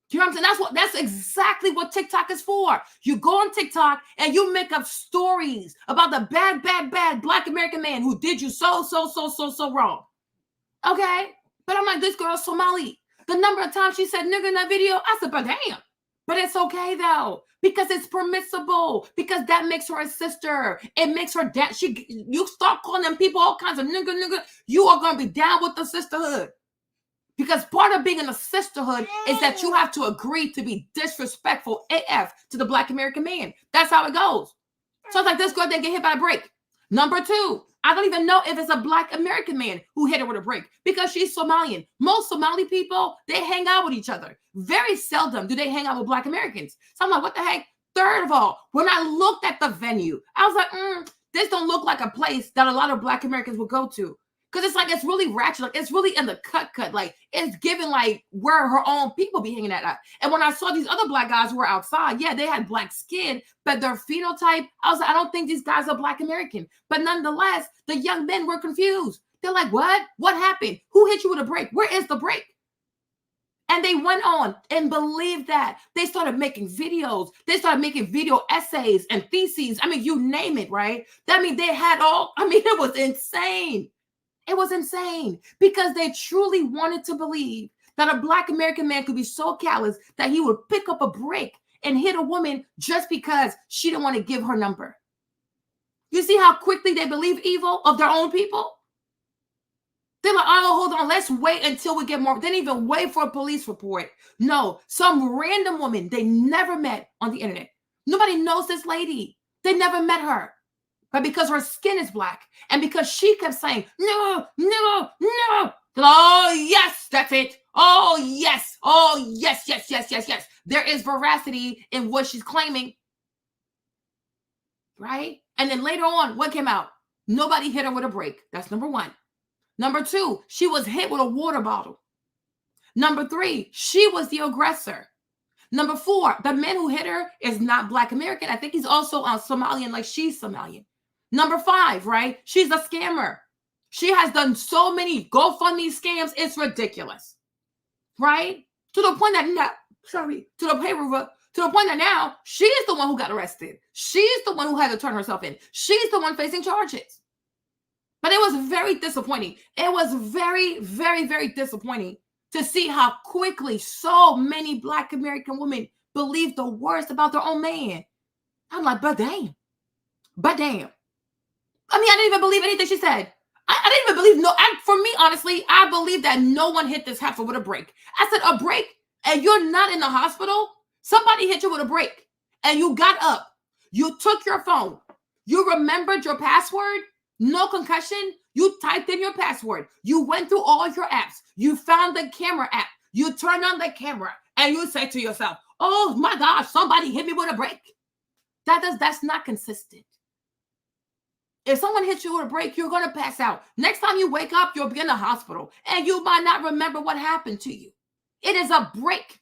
You know what I'm saying? That's exactly what TikTok is for. You go on TikTok and you make up stories about the bad Black American man who did you so wrong. Okay? But I'm like, this girl's Somali. The number of times she said nigga in that video, I said, but damn. But it's okay though, because it's permissible, because that makes her a sister. It makes her dad. You start calling them people all kinds of nigga, you are gonna be down with the sisterhood. Because part of being in a sisterhood is that you have to agree to be disrespectful AF to the Black American man. That's how it goes. So it's like, this girl didn't get hit by a brick. Number two, I don't even know if it's a Black American man who hit her with a brick because she's Somalian. Most Somali people, they hang out with each other. Very seldom do they hang out with Black Americans. So I'm like, what the heck? Third of all, when I looked at the venue, I was like, this don't look like a place that a lot of Black Americans would go to. Because it's like, it's really ratchet. Like, it's really in the cut. Like, it's given like where her own people be hanging at. And when I saw these other Black guys who were outside, yeah, they had Black skin, but their phenotype, I was like, I don't think these guys are Black American. But nonetheless, the young men were confused. They're like, what? What happened? Who hit you with a brick? Where is the brick? And they went on and believed that. They started making videos. They started making video essays and theses. I mean, you name it, right? That mean, they had it was insane. It was insane because they truly wanted to believe that a Black American man could be so callous that he would pick up a brick and hit a woman just because she didn't want to give her number. You see how quickly they believe evil of their own people? They're like, oh, hold on, let's wait until we get more. They didn't even wait for a police report. No, some random woman they never met on the internet. Nobody knows this lady. They never met her. But because her skin is black and because she kept saying, no, no, no. Oh, yes, that's it. Oh, yes. Oh, yes, yes, yes, yes, yes. There is veracity in what she's claiming. Right? And then later on, what came out? Nobody hit her with a break. That's number one. Number two, she was hit with a water bottle. Number three, she was the aggressor. Number four, the man who hit her is not Black American. I think he's also Somalian, like she's Somalian. Number five, right? She's a scammer. She has done so many GoFundMe scams. It's ridiculous, right? To the point that now, to the point that now she is the one who got arrested. She's the one who had to turn herself in. She's the one facing charges. But it was very disappointing. It was very, very, very disappointing to see how quickly so many Black American women believe the worst about their own man. I'm like, but damn. But damn. I mean, I didn't even believe anything she said. I didn't even believe, for me, honestly, I believe that no one hit this heifer with a break. I said, a break, and you're not in the hospital? Somebody hit you with a break, and you got up. You took your phone. You remembered your password? No concussion? You typed in your password. You went through all your apps. You found the camera app. You turned on the camera, and you say to yourself, oh my gosh, somebody hit me with a break. That's not consistent. If someone hits you with a break, you're going to pass out. Next time you wake up, you'll be in the hospital, and you might not remember what happened to you. It is a break.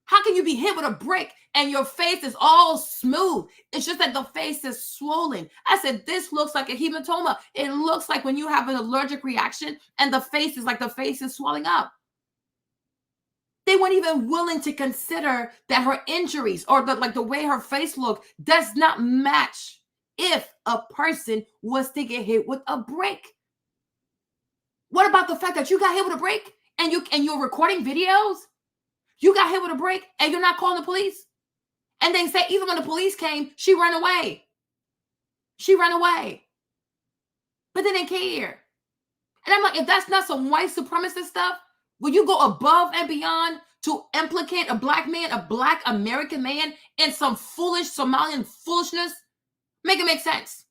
How can you be hit with a break and your face is all smooth? It's just that the face is swollen. I said, this looks like a hematoma. It looks like when you have an allergic reaction and the face is swelling up. They weren't even willing to consider that her injuries or the way her face looked does not match if a person was to get hit with a break. What about the fact that you got hit with a break and you're recording videos? You got hit with a break and you're not calling the police? And they say even when the police came, she ran away. She ran away. But they didn't care. And I'm like, if that's not some white supremacist stuff, will you go above and beyond to implicate a Black man, a Black American man, in some foolish Somalian foolishness? Make it make sense.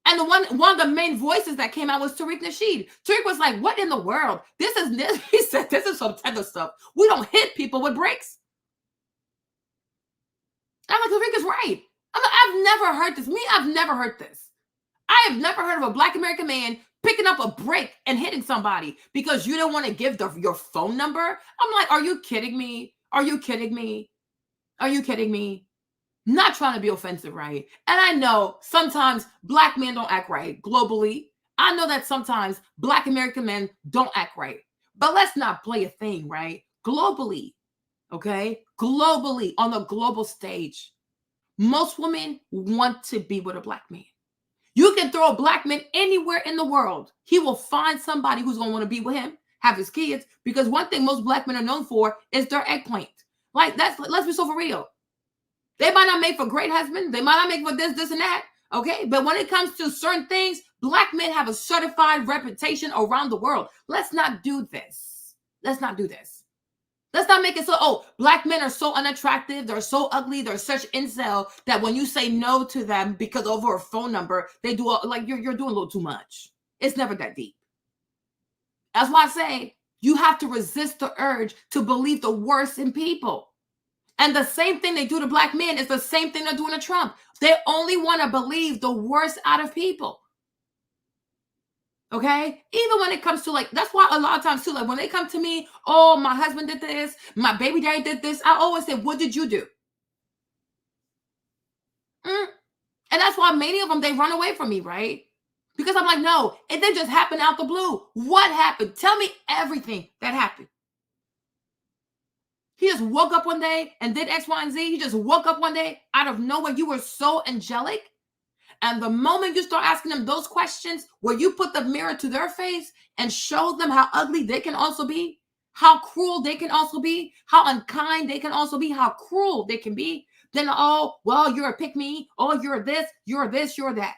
And one of the main voices that came out was Tariq Nasheed. Tariq was like, what in the world? He said, this is some tender stuff. We don't hit people with breaks. I'm like, Tariq is right. I've never heard this. I've never heard this. I have never heard of a Black American man picking up a break and hitting somebody because you don't want to give your phone number. I'm like, are you kidding me? Are you kidding me? Are you kidding me? Not trying to be offensive, right? And I know sometimes Black men don't act right globally. I know that sometimes Black American men don't act right. But let's not play a thing, right? Globally, okay? Globally, on the global stage, most women want to be with a Black man. You can throw a Black man anywhere in the world. He will find somebody who's going to want to be with him, have his kids, because one thing most Black men are known for is their eggplant. Like, let's be so for real. They might not make for great husbands. They might not make for this, and that. Okay. But when it comes to certain things, Black men have a certified reputation around the world. Let's not do this. Let's not do this. Let's not make it so, Black men are so unattractive. They're so ugly. They're such incel that when you say no to them because over a phone number, they do you're doing a little too much. It's never that deep. That's why I say you have to resist the urge to believe the worst in people. And the same thing they do to Black men is the same thing they're doing to Trump. They only want to believe the worst out of people. Okay? Even when it comes to that's why a lot of times too, when they come to me, oh, my husband did this, my baby daddy did this, I always say, what did you do? And that's why many of them, they run away from me, right? Because I'm like, no, it didn't just happen out the blue. What happened? Tell me everything that happened. He just woke up one day and did X, Y, and Z. He just woke up one day out of nowhere. You were so angelic. And the moment you start asking them those questions, where you put the mirror to their face and show them how ugly they can also be, how cruel they can also be, how unkind they can also be, how cruel they can be, then, oh, well, you're a pick-me, oh, you're this, you're that.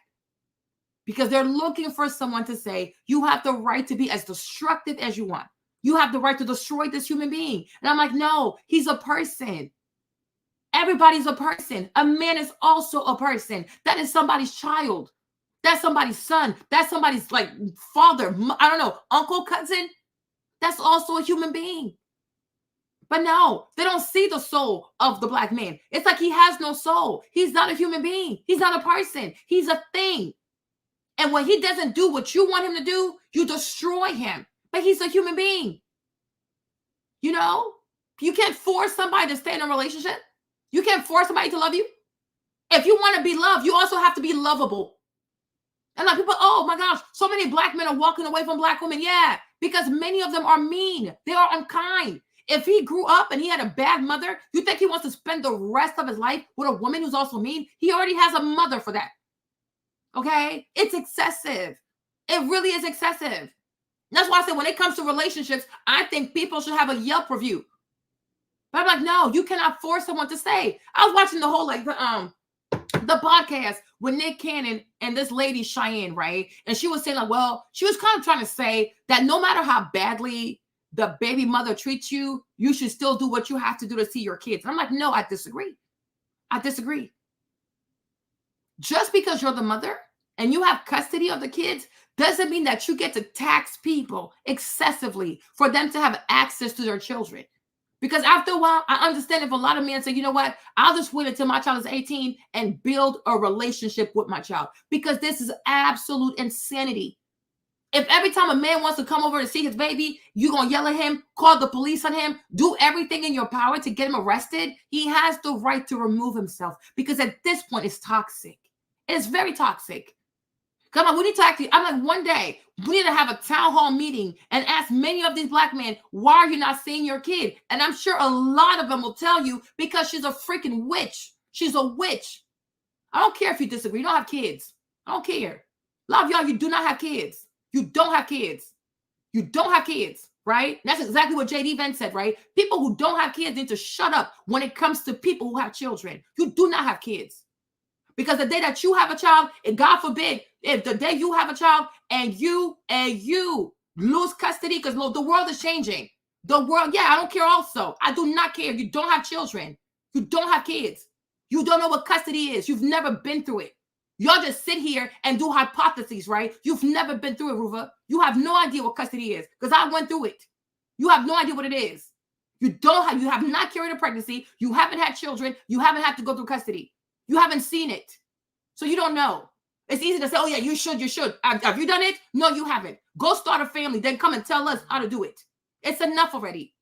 Because they're looking for someone to say, you have the right to be as destructive as you want. You have the right to destroy this human being. And I'm like, no, he's a person. Everybody's a person. A man is also a person. That is somebody's child. That's somebody's son. That's somebody's like father. I don't know, uncle, cousin. That's also a human being. But no, they don't see the soul of the black man. It's like he has no soul. He's not a human being. He's not a person. He's a thing. And when he doesn't do what you want him to do, you destroy him. But he's a human being. You know, you can't force somebody to stay in a relationship. You can't force somebody to love you. If you want to be loved, you also have to be lovable. And like people, oh my gosh, so many black men are walking away from black women. Yeah, because many of them are mean. They are unkind. If he grew up and he had a bad mother, you think he wants to spend the rest of his life with a woman who's also mean? He already has a mother for that. Okay? It's excessive. It really is excessive. That's why I said when it comes to relationships, I think people should have a Yelp review. But I'm like, no, you cannot force someone to stay. I was watching the whole the podcast with Nick Cannon and this lady Cheyenne, right? And she was saying like, well, she was kind of trying to say that no matter how badly the baby mother treats you, you should still do what you have to do to see your kids. And I'm like, no, I disagree. I disagree. Just because you're the mother and you have custody of the kids doesn't mean that you get to tax people excessively for them to have access to their children. Because after a while, I understand if a lot of men say, you know what, I'll just wait until my child is 18 and build a relationship with my child. Because this is absolute insanity. If every time a man wants to come over to see his baby, you're going to yell at him, call the police on him, do everything in your power to get him arrested, he has the right to remove himself. Because at this point, it's toxic. It's very toxic. Come on, we need to actually, I'm like, one day, we need to have a town hall meeting and ask many of these black men, why are you not seeing your kid? And I'm sure a lot of them will tell you, because she's a freaking witch. She's a witch. I don't care if you disagree. You don't have kids. I don't care. A lot of y'all, you do not have kids. You don't have kids. You don't have kids, right? That's exactly what JD Vance said, right? People who don't have kids need to shut up when it comes to people who have children. You do not have kids. Because the day that you have a child, and God forbid, if the day you have a child and you lose custody, because the world is changing. The world, yeah, I don't care also. I do not care. You don't have children. You don't have kids. You don't know what custody is. You've never been through it. Y'all just sit here and do hypotheses, right? You've never been through it, Ruva. You have no idea what custody is, because I went through it. You have no idea what it is. You have not carried a pregnancy. You haven't had children. You haven't had to go through custody. You haven't seen it. So you don't know. It's easy to say, oh yeah, you should. Have you done it? No, you haven't. Go start a family, then come and tell us how to do it. It's enough already.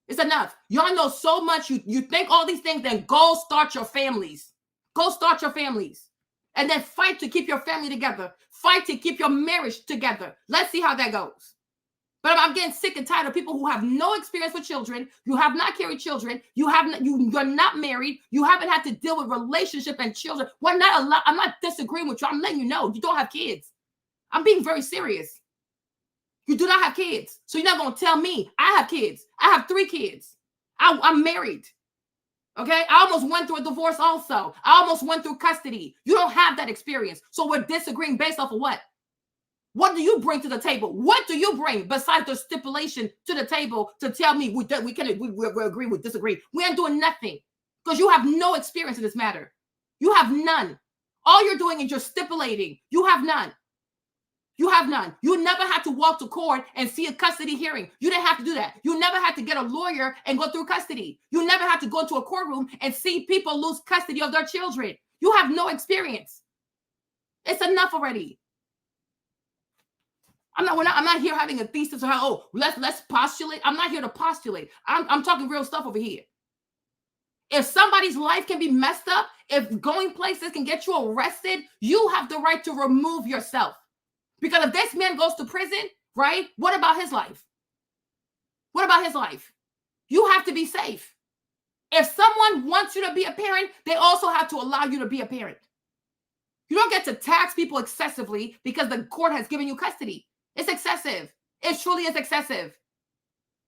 It's enough. Y'all know so much. You think all these things, then go start your families. Go start your families. And then fight to keep your family together. Fight to keep your marriage together. Let's see how that goes. But I'm getting sick and tired of people who have no experience with children. You have not carried children. You're not married. You haven't had to deal with relationship and children. I'm not disagreeing with you. I'm letting you know you don't have kids. I'm being very serious. You do not have kids. So you're not going to tell me I have kids. I have 3 kids. I'm married. Okay? I almost went through a divorce also. I almost went through custody. You don't have that experience. So we're disagreeing based off of what? What do you bring to the table? What do you bring besides the stipulation to the table to tell me we agree, we disagree? We ain't doing nothing because you have no experience in this matter. You have none. All you're doing is you're stipulating. You have none. You have none. You never had to walk to court and see a custody hearing. You didn't have to do that. You never had to get a lawyer and go through custody. You never had to go into a courtroom and see people lose custody of their children. You have no experience. It's enough already. I'm not here having a thesis or how, let's postulate. I'm not here to postulate. I'm talking real stuff over here. If somebody's life can be messed up, if going places can get you arrested, you have the right to remove yourself. Because if this man goes to prison, right? What about his life? What about his life? You have to be safe. If someone wants you to be a parent, they also have to allow you to be a parent. You don't get to tax people excessively because the court has given you custody. It's excessive. It truly is excessive.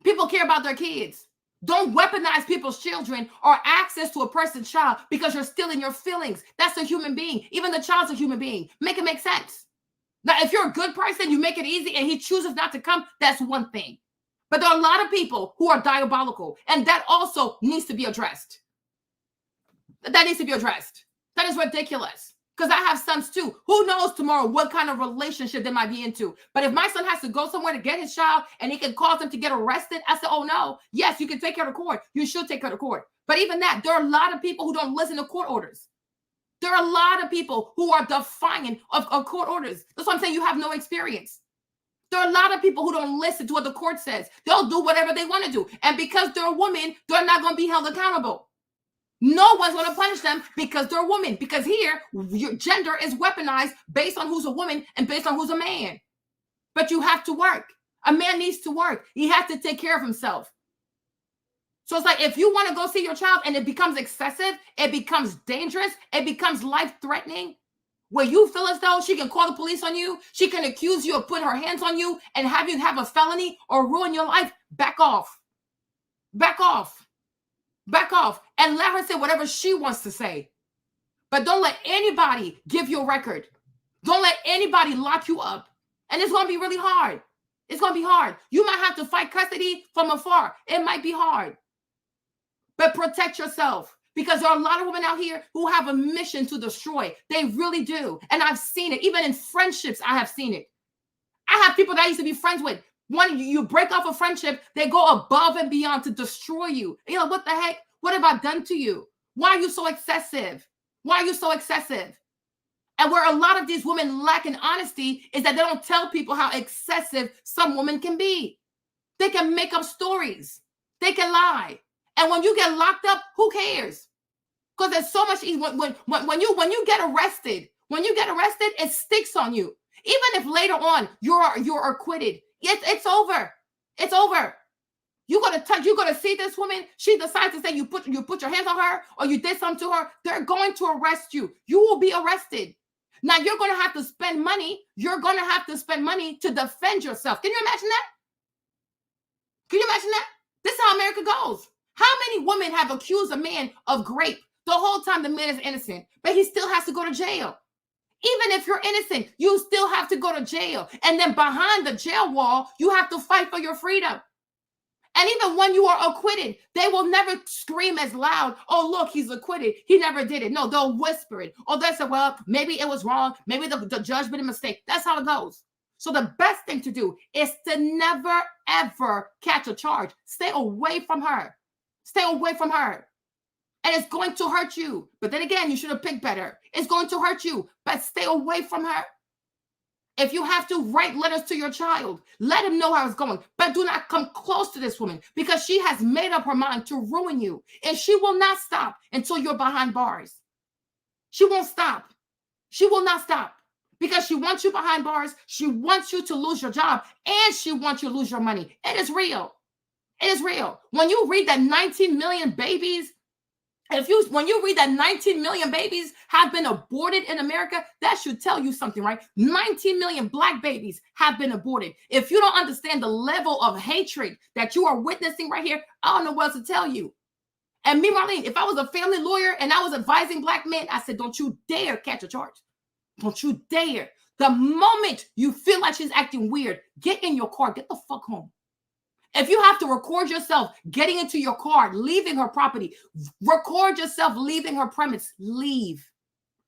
People care about their kids. Don't weaponize people's children or access to a person's child because you're stealing your feelings. That's a human being. Even the child's a human being. Make it make sense. Now, if you're a good person, you make it easy and he chooses not to come, that's one thing. But there are a lot of people who are diabolical, and that also needs to be addressed. That needs to be addressed. That is ridiculous. Because I have sons too. Who knows tomorrow what kind of relationship they might be into? But if my son has to go somewhere to get his child and he can cause them to get arrested, I said, oh no, yes, you can take her to court. You should take her to court. But even that, there are a lot of people who don't listen to court orders. There are a lot of people who are defiant of court orders. That's why I'm saying you have no experience. There are a lot of people who don't listen to what the court says. They'll do whatever they want to do. And because they're a woman, they're not going to be held accountable. No one's going to punish them because they're a woman. Because here, your gender is weaponized based on who's a woman and based on who's a man. But you have to work. A man needs to work. He has to take care of himself. So it's like if you want to go see your child and it becomes excessive, it becomes dangerous, it becomes life-threatening, where you feel as though she can call the police on you, she can accuse you of putting her hands on you and have you have a felony or ruin your life, back off. Back off. Back off and let her say whatever she wants to say. But don't let anybody give you a record. Don't let anybody lock you up. And it's going to be really hard. It's going to be hard. You might have to fight custody from afar. It might be hard. But protect yourself, because there are a lot of women out here who have a mission to destroy. They really do. And I've seen it. Even in friendships, I have seen it. I have people that I used to be friends with. When you break off a friendship, they go above and beyond to destroy you. You know, what the heck? What have I done to you? Why are you so excessive? Why are you so excessive? And where a lot of these women lack in honesty is that they don't tell people how excessive some women can be. They can make up stories. They can lie. And when you get locked up, who cares? Because there's so much easy. When you get arrested, it sticks on you. Even if later on you're acquitted, it's over. It's over. You're gonna see this woman. She decides to say you put your hands on her or you did something to her. They're going to arrest you. You will be arrested. Now you're gonna have to spend money. You're gonna have to spend money to defend yourself. Can you imagine that? Can you imagine that? This is how America goes. How many women have accused a man of rape the whole time the man is innocent, but he still has to go to jail? Even if you're innocent, you still have to go to jail. And then behind the jail wall, you have to fight for your freedom. And even when you are acquitted, they will never scream as loud, oh, look, he's acquitted. He never did it. No, they'll whisper it. Or they'll say, well, maybe it was wrong. Maybe the judge made a mistake. That's how it goes. So the best thing to do is to never, ever catch a charge. Stay away from her. Stay away from her. And it's going to hurt you. But then again, you should have picked better. It's going to hurt you, but stay away from her. If you have to write letters to your child, let him know how it's going. But do not come close to this woman because she has made up her mind to ruin you. And she will not stop until you're behind bars. She won't stop. She will not stop because she wants you behind bars. She wants you to lose your job and she wants you to lose your money. It is real. It is real. When you read that 19 million babies, when you read that 19 million babies have been aborted in America, that should tell you something, right? 19 million Black babies have been aborted. If you don't understand the level of hatred that you are witnessing right here, I don't know what else to tell you. And me, Marlene, if I was a family lawyer and I was advising Black men, I said, don't you dare catch a charge. Don't you dare. The moment you feel like she's acting weird, get in your car, get the fuck home. If you have to record yourself getting into your car, leaving her property, record yourself leaving her premise, leave.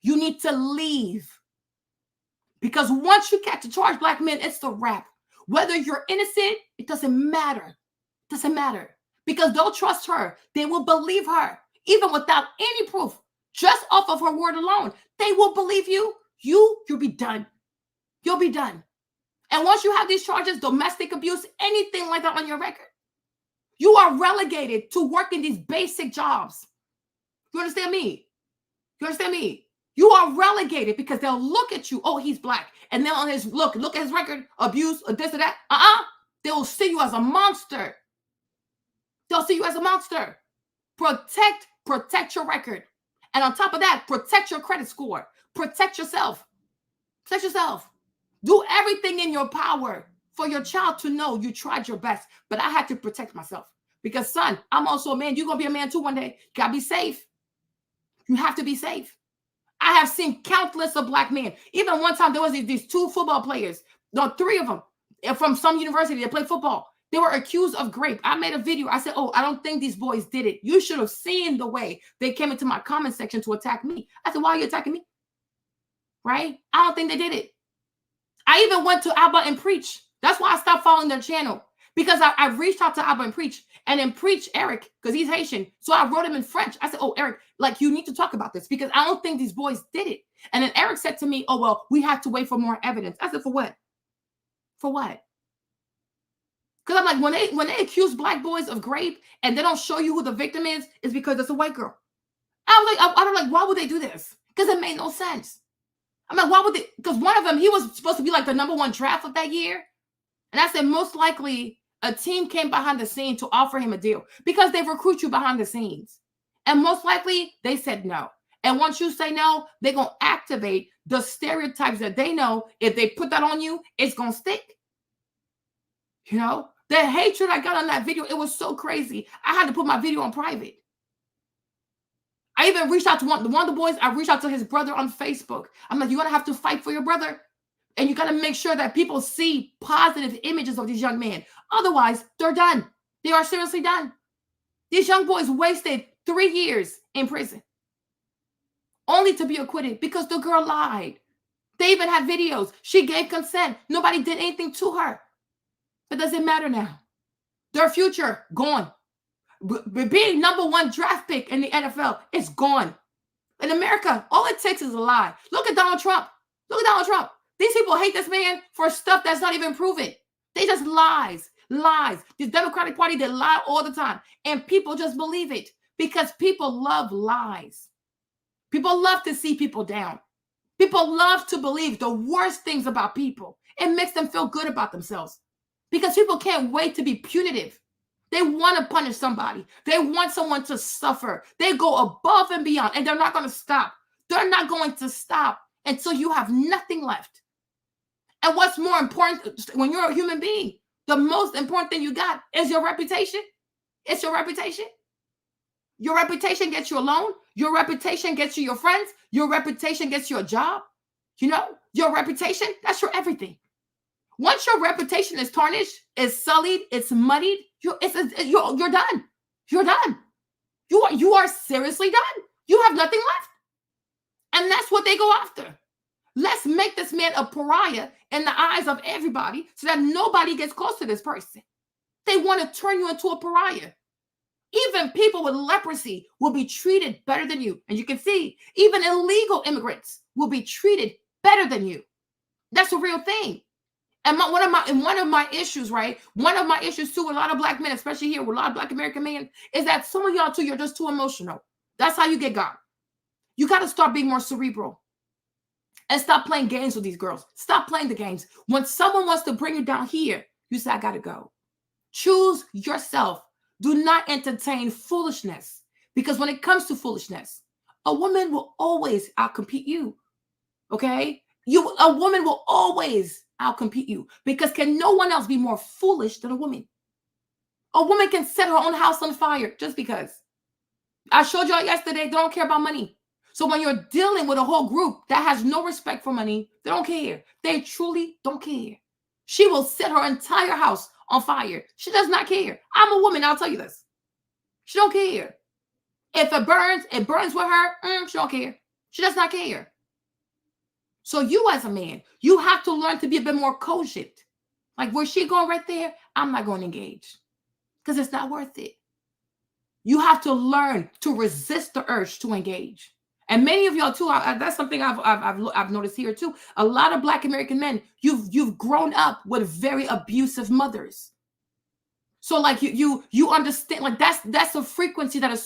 You need to leave. Because once you catch a charge, Black men, it's the wrap. Whether you're innocent, it doesn't matter. It doesn't matter. Because they'll trust her. They will believe her. Even without any proof, just off of her word alone, they will believe you. You'll be done. You'll be done. And once you have these charges, domestic abuse, anything like that on your record, you are relegated to working these basic jobs. You understand me? You understand me? You are relegated because they'll look at you. Oh, he's Black. And then on his look at his record, abuse or this or that. They will see you as a monster. They'll see you as a monster. Protect your record. And on top of that, protect your credit score. Protect yourself. Protect yourself. Do everything in your power for your child to know you tried your best, but I had to protect myself. Because, son, I'm also a man. You're going to be a man too one day. You got to be safe. You have to be safe. I have seen countless of black men. Even one time, there was these 2 football players, no, 3 of them, from some university that played football. They were accused of rape. I made a video. I said, oh, I don't think these boys did it. You should have seen the way they came into my comment section to attack me. I said, why are you attacking me? Right? I don't think they did it. I even went to Abba and Preach. That's why I stopped following their channel. Because I reached out to Abba and Preach. And then Preach Eric, because he's Haitian. So I wrote him in French. I said, oh, Eric, like, you need to talk about this. Because I don't think these boys did it. And then Eric said to me, oh, well, we have to wait for more evidence. I said, for what? For what? Because I'm like, when they accuse black boys of rape and they don't show you who the victim is, it's because it's a white girl. I'm like, why would they do this? Because it made no sense. I'm like, why would they? Because one of them, he was supposed to be like the #1 draft of that year. And I said, most likely a team came behind the scene to offer him a deal because they recruit you behind the scenes. And most likely they said no. And once you say no, they're going to activate the stereotypes that they know if they put that on you, it's going to stick. You know, the hatred I got on that video, it was so crazy. I had to put my video on private. I even reached out to one of the boys. I reached out to his brother on Facebook. I'm like, you're going to have to fight for your brother. And you got to make sure that people see positive images of these young men. Otherwise, they're done. They are seriously done. These young boys wasted 3 years in prison only to be acquitted because the girl lied. They even had videos. She gave consent. Nobody did anything to her. It doesn't matter now. Their future, gone. Being #1 draft pick in the NFL is gone. In America, all it takes is a lie. Look at Donald Trump. Look at Donald Trump. These people hate this man for stuff that's not even proven. They just lies. The Democratic Party, they lie all the time. And people just believe it because people love lies. People love to see people down. People love to believe the worst things about people. It makes them feel good about themselves because people can't wait to be punitive. They want to punish somebody. They want someone to suffer. They go above and beyond, and they're not going to stop. They're not going to stop until you have nothing left. And what's more important when you're a human being, the most important thing you got is your reputation. It's your reputation. Your reputation gets you a loan. Your reputation gets you your friends. Your reputation gets you a job. You know, your reputation, that's your everything. Once your reputation is tarnished, it's sullied, it's muddied, you're done. You're done. You are seriously done. You have nothing left. And that's what they go after. Let's make this man a pariah in the eyes of everybody so that nobody gets close to this person. They want to turn you into a pariah. Even people with leprosy will be treated better than you. And you can see, even illegal immigrants will be treated better than you. That's a real thing. And one of my issues, right? One of my issues too with a lot of black men, especially here with a lot of black American men, is that some of y'all too, you're just too emotional. That's how you get got. You got to start being more cerebral. And stop playing games with these girls. Stop playing the games. When someone wants to bring you down here, you say, I got to go. Choose yourself. Do not entertain foolishness. Because when it comes to foolishness, a woman will always outcompete you. Okay? A woman will always outcompete you. Because can no one else be more foolish than a woman? A woman can set her own house on fire just because. I showed y'all yesterday, they don't care about money. So when you're dealing with a whole group that has no respect for money, they don't care. They truly don't care. She will set her entire house on fire. She does not care. I'm a woman, I'll tell you this. She don't care. If it burns with her, she don't care. She does not care. So you as a man, you have to learn to be a bit more cogent. Like where she going right there, I'm not going to engage because it's not worth it. You have to learn to resist the urge to engage. And many of y'all too, that's something I've noticed here too. A lot of Black American men, you've grown up with very abusive mothers. So like you understand, like that's a frequency that is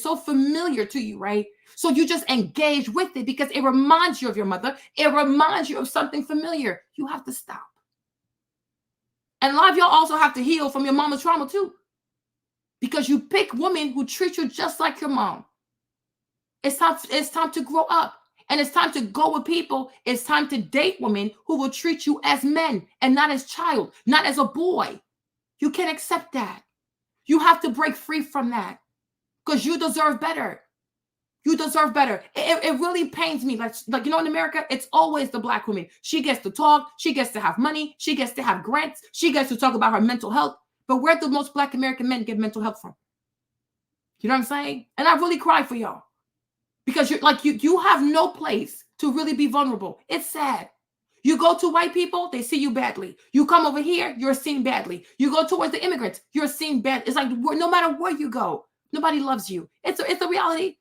so familiar to you, right? So you just engage with it because it reminds you of your mother. It reminds you of something familiar. You have to stop. And a lot of y'all also have to heal from your mama's trauma too, because you pick women who treat you just like your mom. It's time to grow up. And it's time to go with people. It's time to date women who will treat you as men and not as child, not as a boy. You can't accept that. You have to break free from that because you deserve better. You deserve better. It really pains me. Like, you know, in America, it's always the Black woman. She gets to talk. She gets to have money. She gets to have grants. She gets to talk about her mental health. But where do most Black American men get mental health from? You know what I'm saying? And I really cry for y'all because you have no place to really be vulnerable. It's sad. You go to white people, they see you badly. You come over here, you're seen badly. You go towards the immigrants, you're seen bad. It's like no matter where you go, nobody loves you. It's a reality.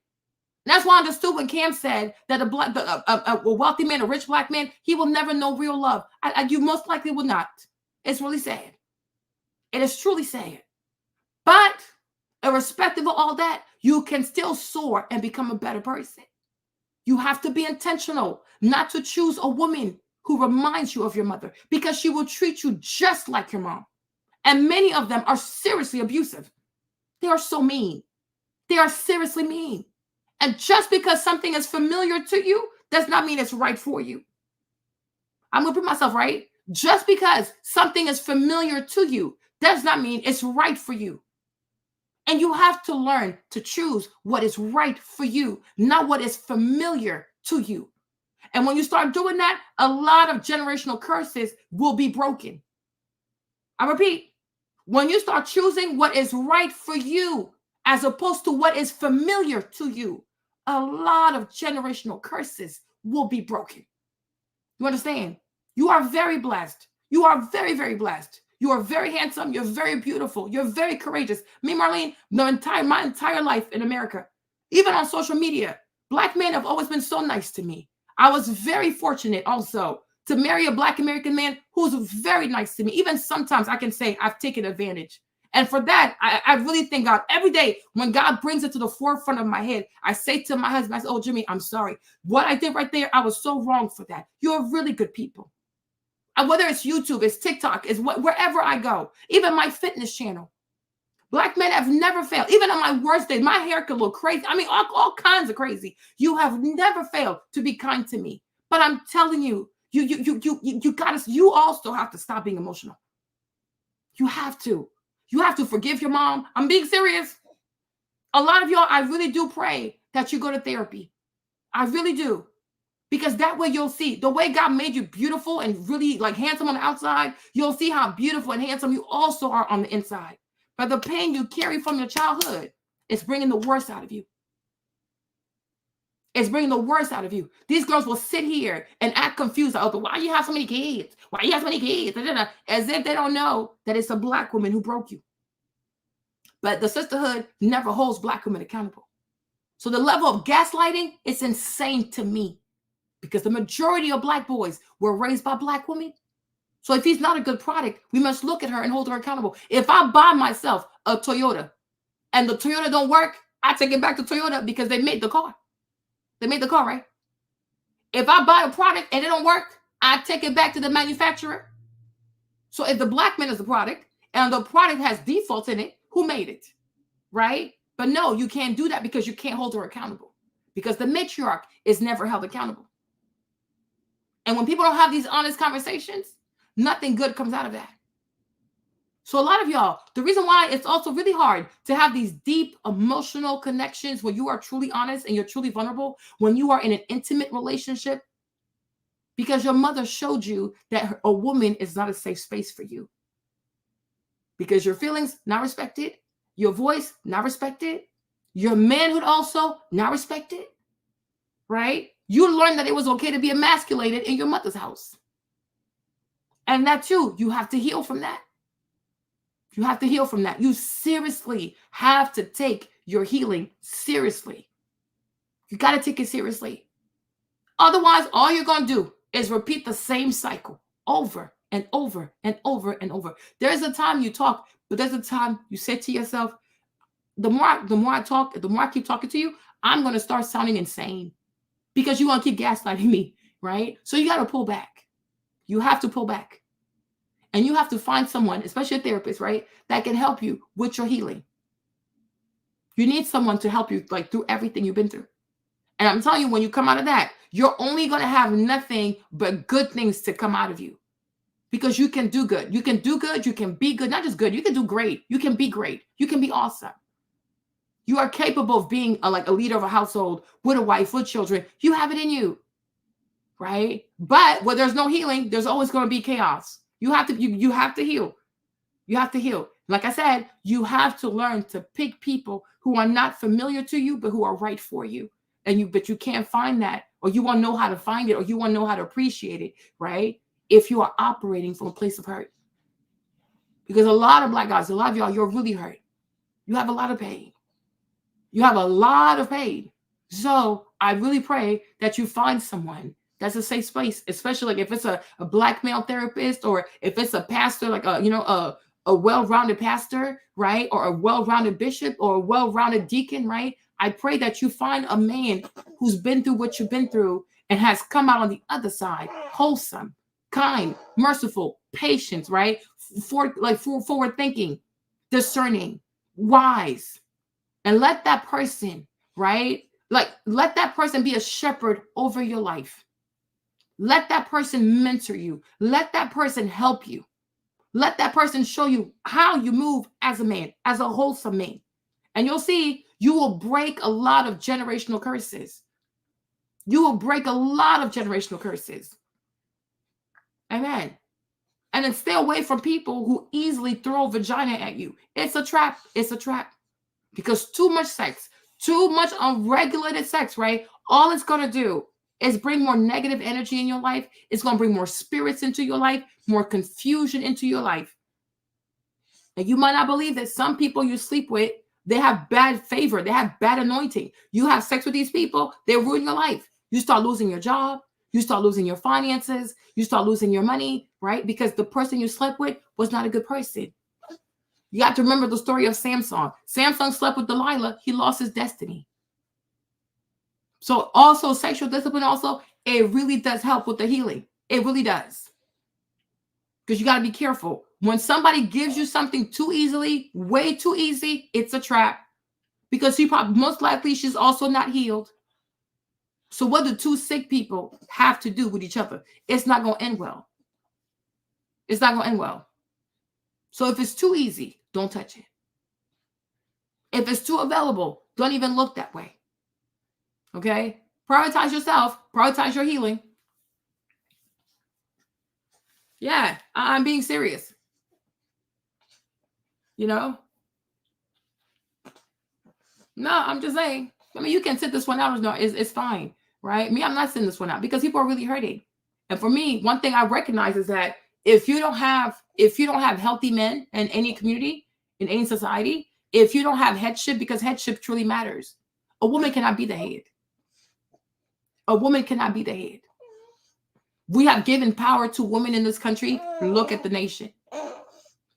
And that's why I understood when Cam said that a wealthy man, a rich Black man, he will never know real love. You most likely will not. It's really sad. It is truly sad. But irrespective of all that, you can still soar and become a better person. You have to be intentional not to choose a woman who reminds you of your mother because she will treat you just like your mom. And many of them are seriously abusive. They are so mean. They are seriously mean. And just because something is familiar to you does not mean it's right for you. I'm going to put myself right. Just because something is familiar to you does not mean it's right for you. And you have to learn to choose what is right for you, not what is familiar to you. And when you start doing that, a lot of generational curses will be broken. I repeat, when you start choosing what is right for you, as opposed to what is familiar to you, a lot of generational curses will be broken. You understand? You are very blessed. You are very, very blessed. You are very handsome. You're very beautiful. You're very courageous. Me, Marlene, my entire life in America, even on social media, Black men have always been so nice to me. I was very fortunate also to marry a Black American man who's very nice to me. Even sometimes I can say I've taken advantage. And for that, I really thank God. Every day when God brings it to the forefront of my head, I say to my husband, I say, oh, Jimmy, I'm sorry. What I did right there, I was so wrong for that. You're really good people. And whether it's YouTube, it's TikTok, it's wherever I go, even my fitness channel. Black men have never failed. Even on my worst day, my hair could look crazy. I mean, all kinds of crazy. You have never failed to be kind to me. But I'm telling you, you also have to stop being emotional. You have to. You have to forgive your mom. I'm being serious. A lot of y'all, I really do pray that you go to therapy. I really do. Because that way you'll see the way God made you beautiful and really like handsome on the outside. You'll see how beautiful and handsome you also are on the inside. But the pain you carry from your childhood is bringing the worst out of you. It's bringing the worst out of you. These girls will sit here and act confused. Like, oh, why you have so many kids? Why you have so many kids? As if they don't know that it's a Black woman who broke you. But the sisterhood never holds Black women accountable. So the level of gaslighting, it's insane to me. Because the majority of Black boys were raised by Black women. So if he's not a good product, we must look at her and hold her accountable. If I buy myself a Toyota and the Toyota don't work, I take it back to Toyota because they made the car. They made the car, right? If I buy a product and it don't work, I take it back to the manufacturer. So if the Black man is the product and the product has defaults in it, who made it, right? But no, you can't do that because you can't hold her accountable because the matriarch is never held accountable. And when people don't have these honest conversations, nothing good comes out of that. So a lot of y'all, the reason why it's also really hard to have these deep emotional connections where you are truly honest and you're truly vulnerable when you are in an intimate relationship, because your mother showed you that a woman is not a safe space for you. Because your feelings not respected, your voice not respected, your manhood also not respected, right? You learned that it was okay to be emasculated in your mother's house. And that too, you have to heal from that. You have to heal from that. You seriously have to take your healing seriously. You got to take it seriously. Otherwise, all you're going to do is repeat the same cycle over and over and over and over. There's a time you talk, but there's a time you say to yourself, the more I talk, the more I keep talking to you, I'm going to start sounding insane because you want to keep gaslighting me, right? So you got to pull back. You have to pull back. And you have to find someone, especially a therapist, right, that can help you with your healing. You need someone to help you like through everything you've been through. And I'm telling you, when you come out of that, you're only going to have nothing but good things to come out of you. Because you can do good. You can do good. You can be good. Not just good. You can do great. You can be great. You can be awesome. You are capable of being like a leader of a household with a wife, with children. You have it in you, right? But where there's no healing, there's always going to be chaos. You have to heal. You have to heal. Like I said, you have to learn to pick people who are not familiar to you, but who are right for you. But you can't find that, or you won't know how to find it, or you won't know how to appreciate it, right? If you are operating from a place of hurt. Because a lot of Black guys, a lot of y'all, you're really hurt. You have a lot of pain. You have a lot of pain. So I really pray that you find someone that's a safe space, especially like if it's a Black male therapist, or if it's a pastor, like a well-rounded pastor, right? Or a well-rounded bishop, or a well-rounded deacon, right? I pray that you find a man who's been through what you've been through and has come out on the other side, wholesome, kind, merciful, patient, right? Forward thinking, discerning, wise. And let that person, right? Let that person be a shepherd over your life. Let that person mentor you. Let that person help you. Let that person show you how you move as a man, as a wholesome man. And you'll see you will break a lot of generational curses. You will break a lot of generational curses. Amen. And then stay away from people who easily throw vagina at you. It's a trap. It's a trap. Because too much sex, too much unregulated sex, right? All it's going to do is bring more negative energy in your life. It's going to bring more spirits into your life, more confusion into your life. And you might not believe that some people you sleep with, they have bad favor. They have bad anointing. You have sex with these people, they ruin your life. You start losing your job. You start losing your finances. You start losing your money, right? Because the person you slept with was not a good person. You have to remember the story of Samson. Samson slept with Delilah. He lost his destiny. So also sexual discipline also, it really does help with the healing. It really does. Because you got to be careful. When somebody gives you something too easily, way too easy, it's a trap. Because most likely she's also not healed. So what do two sick people have to do with each other? It's not going to end well. It's not going to end well. So if it's too easy, don't touch it. If it's too available, don't even look that way. Okay? Prioritize yourself. Prioritize your healing. Yeah, I'm being serious. You know? No, I'm just saying. I mean, you can sit this one out. No, it's fine, right? Me, I'm not sitting this one out because people are really hurting. And for me, one thing I recognize is that if you don't have healthy men in any community, in any society, if you don't have headship, because headship truly matters, a woman cannot be the head. A woman cannot be the head. We have given power to women in this country. Look at the nation.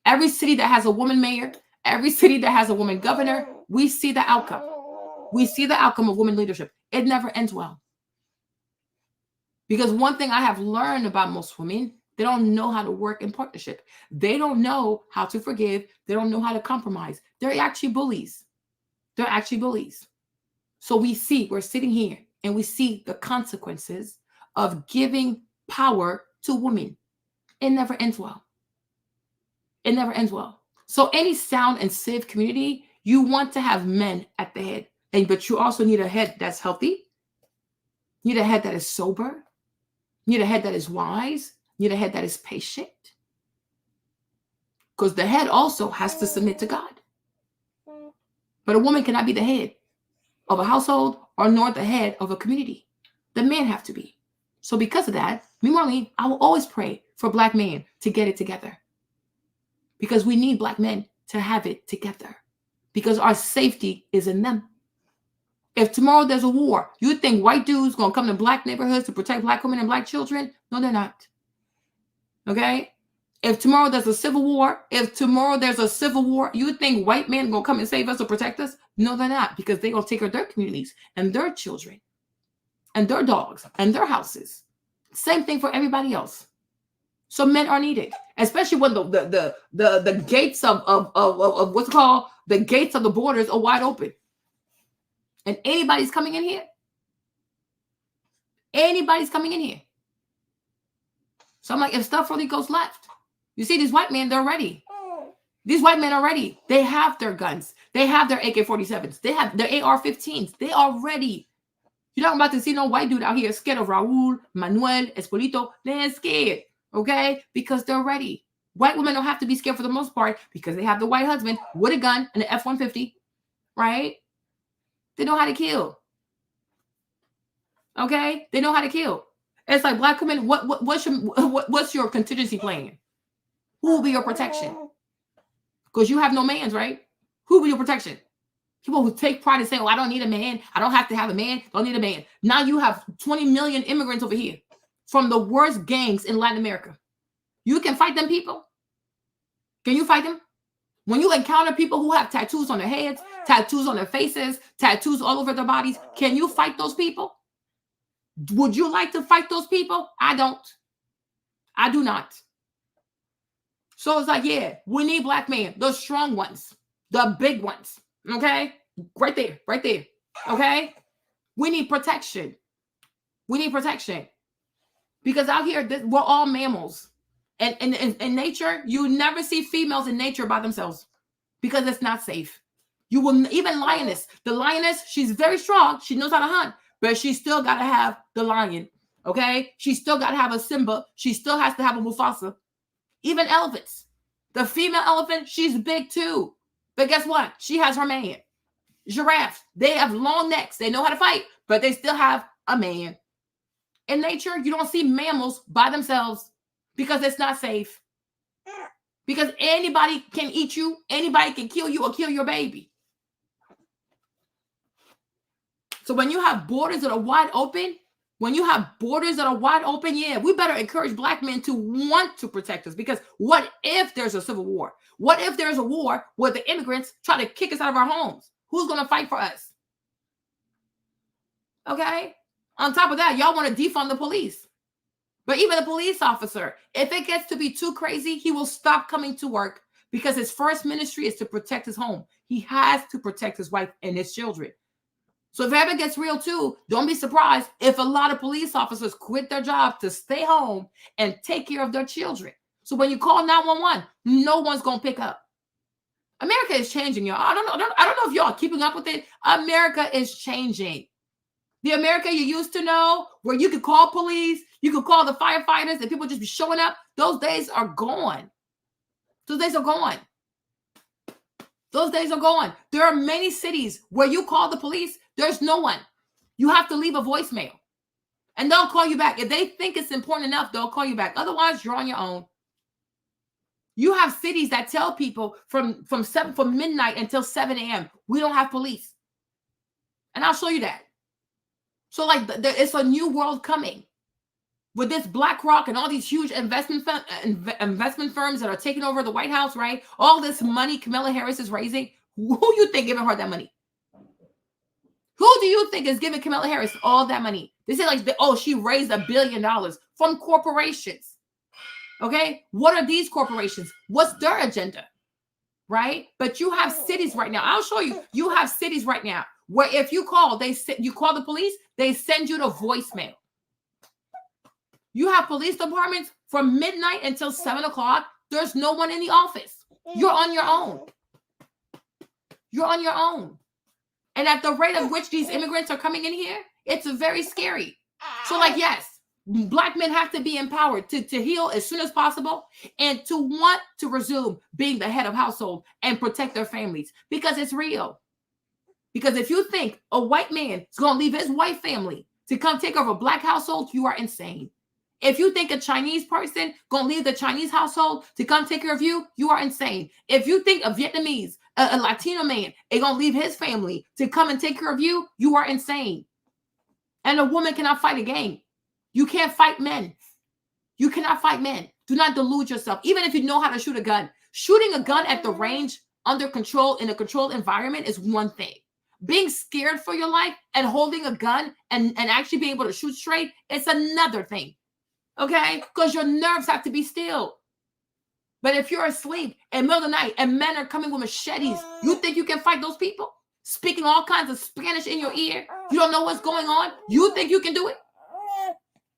Every city that has a woman mayor, every city that has a woman governor, we see the outcome. We see the outcome of women leadership. It never ends well. Because one thing I have learned about most women, they don't know how to work in partnership. They don't know how to forgive. They don't know how to compromise. They're actually bullies. They're actually bullies. So we're sitting here and we see the consequences of giving power to women. It never ends well. It never ends well. So any sound and safe community, you want to have men at the head. But you also need a head that's healthy. You need a head that is sober. You need a head that is wise. You need a head that is patient. Because the head also has to submit to God. But a woman cannot be the head of a household or nor the head of a community. The men have to be. So because of that, me, Marlene, I will always pray for Black men to get it together. Because we need Black men to have it together. Because our safety is in them. If tomorrow there's a war, you think white dudes going to come to Black neighborhoods to protect Black women and Black children? No, they're not. Okay? If tomorrow there's a civil war, you think white men going to come and save us or protect us? No, they're not. Because they're going to take care of their communities and their children and their dogs and their houses. Same thing for everybody else. So men are needed, especially when the gates of what's it called, the gates of the borders are wide open. And anybody's coming in here, Anybody's coming in here. So I'm like, if stuff really goes left, you see these white men, they're ready. These white men are ready. They have their guns. They have their AK-47s. They have their AR-15s. They are ready. You're not about to see no white dude out here scared of Raul, Manuel, Espolito. They're scared, okay? Because they're ready. White women don't have to be scared for the most part because they have the white husband with a gun and an F-150, right? They know how to kill. Okay? They know how to kill. It's like black women, what's your contingency plan? Who will be your protection? Because you have no mans, right? Who will be your protection? People who take pride in saying, oh, I don't need a man. I don't have to have a man. Don't need a man. Now you have 20 million immigrants over here from the worst gangs in Latin America. You can fight them people? Can you fight them? When you encounter people who have tattoos on their heads, tattoos on their faces, tattoos all over their bodies, can you fight those people? Would you like to fight those people? I don't. I do not. So it's like, yeah, we need black men, the strong ones, the big ones, okay? Right there, okay? We need protection. We need protection. Because out here, we're all mammals. And in nature, you never see females in nature by themselves because it's not safe. You will, even lioness, the lioness, she's very strong. She knows how to hunt, but she still got to have the lion, okay? She still got to have a Simba. She still has to have a Mufasa. Even elephants. The female elephant, she's big too. But guess what? She has her man. Giraffes, they have long necks. They know how to fight, but they still have a man. In nature, you don't see mammals by themselves because it's not safe. Because anybody can eat you. Anybody can kill you or kill your baby. So when you have borders that are wide open, yeah, we better encourage black men to want to protect us. Because what if there's a civil war? What if there's a war where the immigrants try to kick us out of our homes? Who's going to fight for us? Okay? On top of that, y'all want to defund the police. But even the police officer, if it gets to be too crazy, he will stop coming to work because his first ministry is to protect his home. He has to protect his wife and his children. So if it ever gets real too, don't be surprised if a lot of police officers quit their job to stay home and take care of their children. So when you call 911, no one's going to pick up. America is changing, y'all. I don't know if y'all are keeping up with it. America is changing. The America you used to know, where you could call police, you could call the firefighters, and people just be showing up, those days are gone. Those days are gone. Those days are gone. There are many cities where you call the police, there's no one. You have to leave a voicemail. And they'll call you back. If they think it's important enough, they'll call you back. Otherwise, you're on your own. You have cities that tell people from midnight until 7 a.m., we don't have police. And I'll show you that. So like it's a new world coming with this BlackRock and all these huge investment firms that are taking over the White House, right? All this money Kamala Harris is raising. Who you think giving her that money? Who do you think is giving Kamala Harris all that money? They say like, she raised $1 billion from corporations. Okay, what are these corporations? What's their agenda, right? But you have cities right now. I'll show you. You have cities right now where if you call, you call the police, they send you to voicemail. You have police departments from midnight until 7 o'clock. There's no one in the office. You're on your own. You're on your own. And at the rate of which these immigrants are coming in here, it's very scary. So like, yes, Black men have to be empowered to heal as soon as possible and to want to resume being the head of household and protect their families because it's real. Because if you think a white man is going to leave his white family to come take over a Black household, you are insane. If you think a Chinese person going to leave the Chinese household to come take care of you, you are insane. If you think a Vietnamese, a Latino man is going to leave his family to come and take care of you, you are insane. And a woman cannot fight a gang. You can't fight men. You cannot fight men. Do not delude yourself. Even if you know how to shoot a gun, shooting a gun at the range under control in a controlled environment is one thing. Being scared for your life and holding a gun and actually being able to shoot straight, it's another thing. Okay? Because your nerves have to be still. But if you're asleep in the middle of the night and men are coming with machetes, you think you can fight those people? Speaking all kinds of Spanish in your ear. You don't know what's going on. You think you can do it?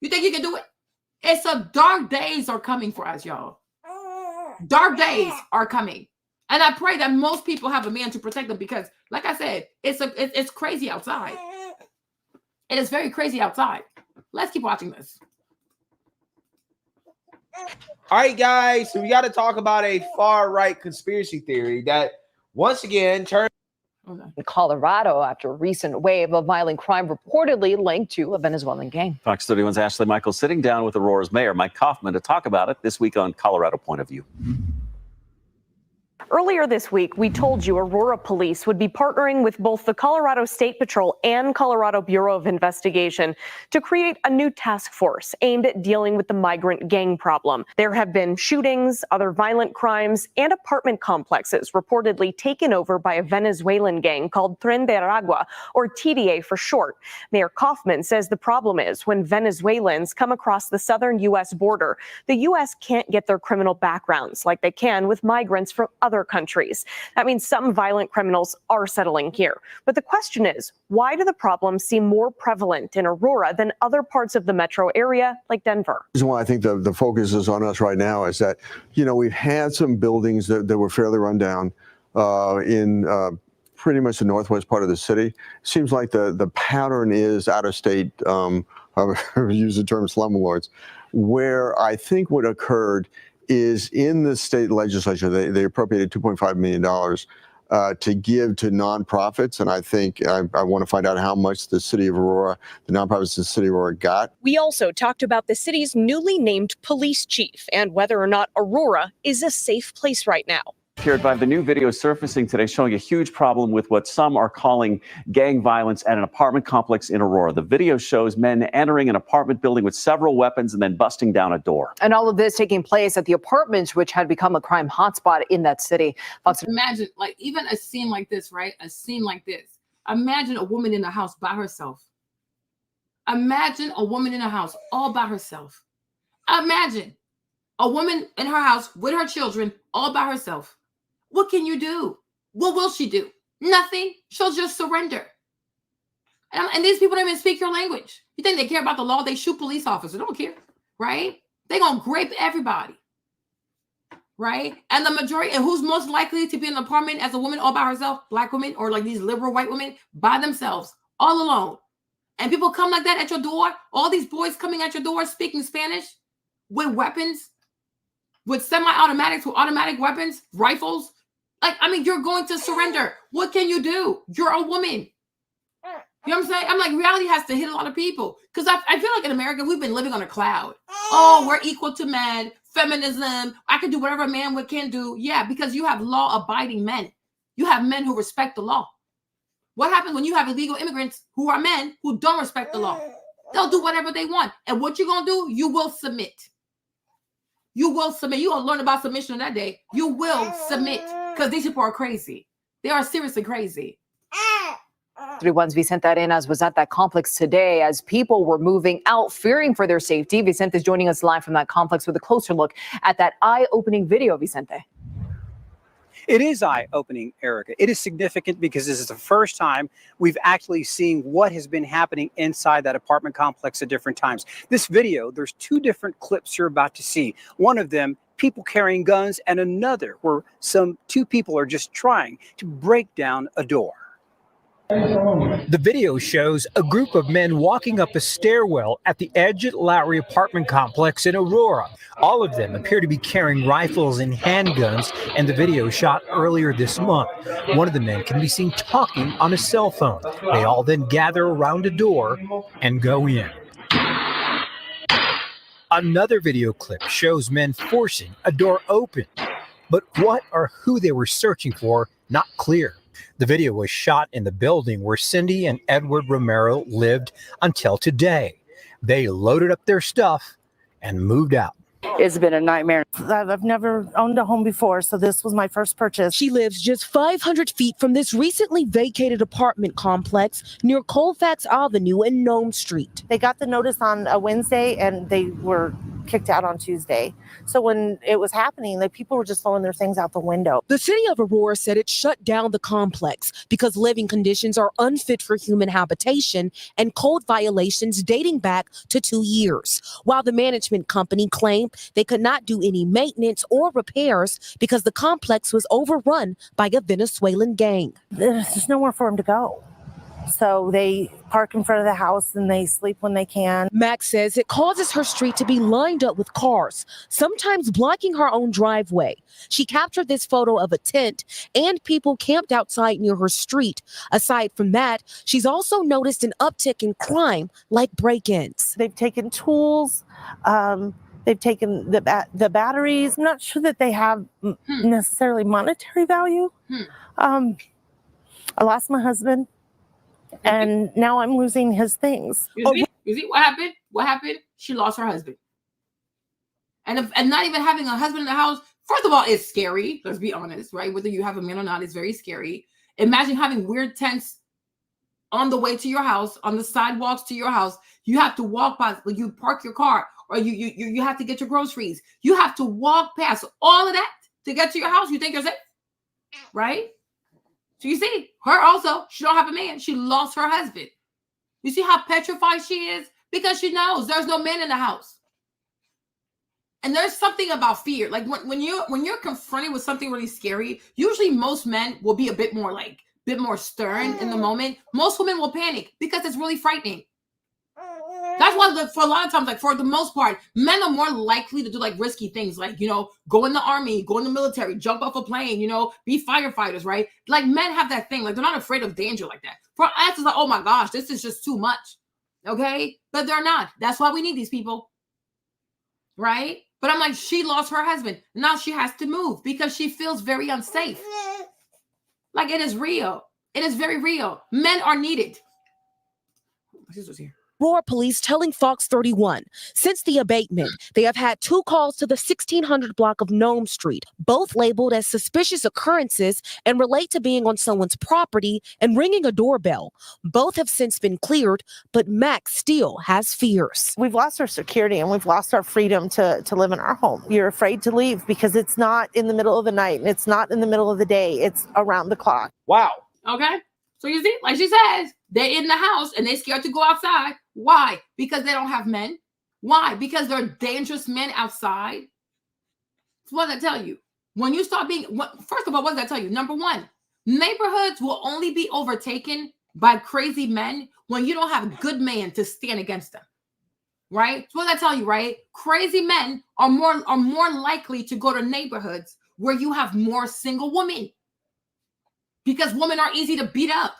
You think you can do it? It's a dark days are coming for us, y'all. Dark days are coming. And I pray that most people have a man to protect them because, like I said, it's crazy outside. It is very crazy outside. Let's keep watching this. All right, guys. So we got to talk about a far-right conspiracy theory that, once again, turned in Colorado after a recent wave of violent crime reportedly linked to a Venezuelan gang. Fox 31's Ashley Michael sitting down with Aurora's mayor, Mike Kaufman, to talk about it this week on Colorado Point of View. Earlier this week, we told you Aurora police would be partnering with both the Colorado State Patrol and Colorado Bureau of Investigation to create a new task force aimed at dealing with the migrant gang problem. There have been shootings, other violent crimes, and apartment complexes reportedly taken over by a Venezuelan gang called Tren de Aragua, or TDA for short. Mayor Kaufman says the problem is when Venezuelans come across the southern U.S. border, the U.S. can't get their criminal backgrounds like they can with migrants from other countries. That means some violent criminals are settling here. But the question is, why do the problems seem more prevalent in Aurora than other parts of the metro area like Denver? The reason why I think the focus is on us right now is that, we've had some buildings that were fairly run down in pretty much the northwest part of the city. Seems like the pattern is out of state, I use the term slumlords, where I think what occurred is in the state legislature, they appropriated $2.5 million to give to nonprofits. And I think I want to find out how much the city of Aurora, the nonprofits in the city of Aurora got. We also talked about the city's newly named police chief and whether or not Aurora is a safe place right now. Here at 5, the new video surfacing today showing a huge problem with what some are calling gang violence at an apartment complex in Aurora. The video shows men entering an apartment building with several weapons and then busting down a door. And all of this taking place at the apartments, which had become a crime hotspot in that city. Imagine, like, even a scene like this, right? A scene like this. Imagine a woman in a house by herself. Imagine a woman in a house all by herself. Imagine a woman in her house with her children all by herself. What can you do? What will she do? Nothing. She'll just surrender. And these people don't even speak your language. You think they care about the law? They shoot police officers. They don't care, right? They're going to grape everybody, right? And the majority, and who's most likely to be in an apartment as a woman all by herself? Black women or like these liberal white women by themselves, all alone. And people come like that at your door. All these boys coming at your door speaking Spanish with weapons, with semi-automatics, with automatic weapons, rifles. Like, I mean, you're going to surrender. What can you do? You're a woman. You know what I'm saying? I'm like, reality has to hit a lot of people. Because I feel like in America, we've been living on a cloud. Oh, we're equal to men, feminism. I can do whatever a man can do. Yeah, because you have law-abiding men. You have men who respect the law. What happens when you have illegal immigrants who are men who don't respect the law? They'll do whatever they want. And what you're going to do, you will submit. You will submit. You will learn about submission on that day. You will submit. Because these people are crazy. They are seriously crazy. 31's Vicente Arenas was at that complex today as people were moving out, fearing for their safety. Vicente is joining us live from that complex with a closer look at that eye-opening video, Vicente. It is eye-opening, Erica. It is significant because this is the first time we've actually seen what has been happening inside that apartment complex at different times. This video, there's 2 different clips you're about to see. One of them, people carrying guns, and another where 2 people are just trying to break down a door. The video shows a group of men walking up a stairwell at the Edge Lowry apartment complex in Aurora. All of them appear to be carrying rifles and handguns, and the video shot earlier this month. One of the men can be seen talking on a cell phone. They all then gather around a door and go in. Another video clip shows men forcing a door open, but what or who they were searching for, not clear. The video was shot in the building where Cindy and Edward Romero lived until today. They loaded up their stuff and moved out. It's been a nightmare. I've never owned a home before, so this was my first purchase. She lives just 500 feet from this recently vacated apartment complex near Colfax Avenue and Nome Street. They got the notice on a Wednesday, and they were kicked out on Tuesday. So when it was happening, like people were just throwing their things out the window. The city of Aurora said it shut down the complex because living conditions are unfit for human habitation and code violations dating back to 2 years. While the management company claimed they could not do any maintenance or repairs because the complex was overrun by a Venezuelan gang. There's nowhere for them to go. So they park in front of the house and they sleep when they can. Max says it causes her street to be lined up with cars, sometimes blocking her own driveway. She captured this photo of a tent and people camped outside near her street. Aside from that, she's also noticed an uptick in crime like break-ins. They've taken tools. They've taken the batteries. I'm not sure that they have necessarily monetary value. I lost my husband. And now I'm losing his things. You see what happened? What happened? She lost her husband. And not even having a husband in the house, first of all, it's scary. Let's be honest, right? Whether you have a man or not, it's very scary. Imagine having weird tents on the way to your house, on the sidewalks to your house. You have to walk by, like you park your car, or you have to get your groceries. You have to walk past all of that to get to your house. You think you're safe, right? So you see, her also, she don't have a man. She lost her husband. You see how petrified she is? Because she knows there's no man in the house. And there's something about fear. Like when you're confronted with something really scary, usually most men will be a bit more stern in the moment. Most women will panic because it's really frightening. That's why for a lot of times, like for the most part, men are more likely to do like risky things, like, go in the army, go in the military, jump off a plane, be firefighters, right? Like men have that thing, like they're not afraid of danger like that. For us, it's like, oh my gosh, this is just too much, okay? But they're not. That's why we need these people, right? But I'm like, she lost her husband. Now she has to move because she feels very unsafe. Like it is real. It is very real. Men are needed. My sister's here. Aurora police telling Fox 31, since the abatement, they have had 2 calls to the 1600 block of Nome Street, both labeled as suspicious occurrences and relate to being on someone's property and ringing a doorbell. Both have since been cleared, but Max still has fears. We've lost our security and we've lost our freedom to live in our home. You're afraid to leave because it's not in the middle of the night and it's not in the middle of the day. It's around the clock. Wow. Okay. So you see, like she says, they're in the house and they're scared to go outside. Why? Because they don't have men. Why? Because there are dangerous men outside. So what does that tell you? When you start being, first of all, what does that tell you? Number one, neighborhoods will only be overtaken by crazy men when you don't have a good man to stand against them. Right? So what does that tell you, right? Crazy men are more likely to go to neighborhoods where you have more single women. Because women are easy to beat up.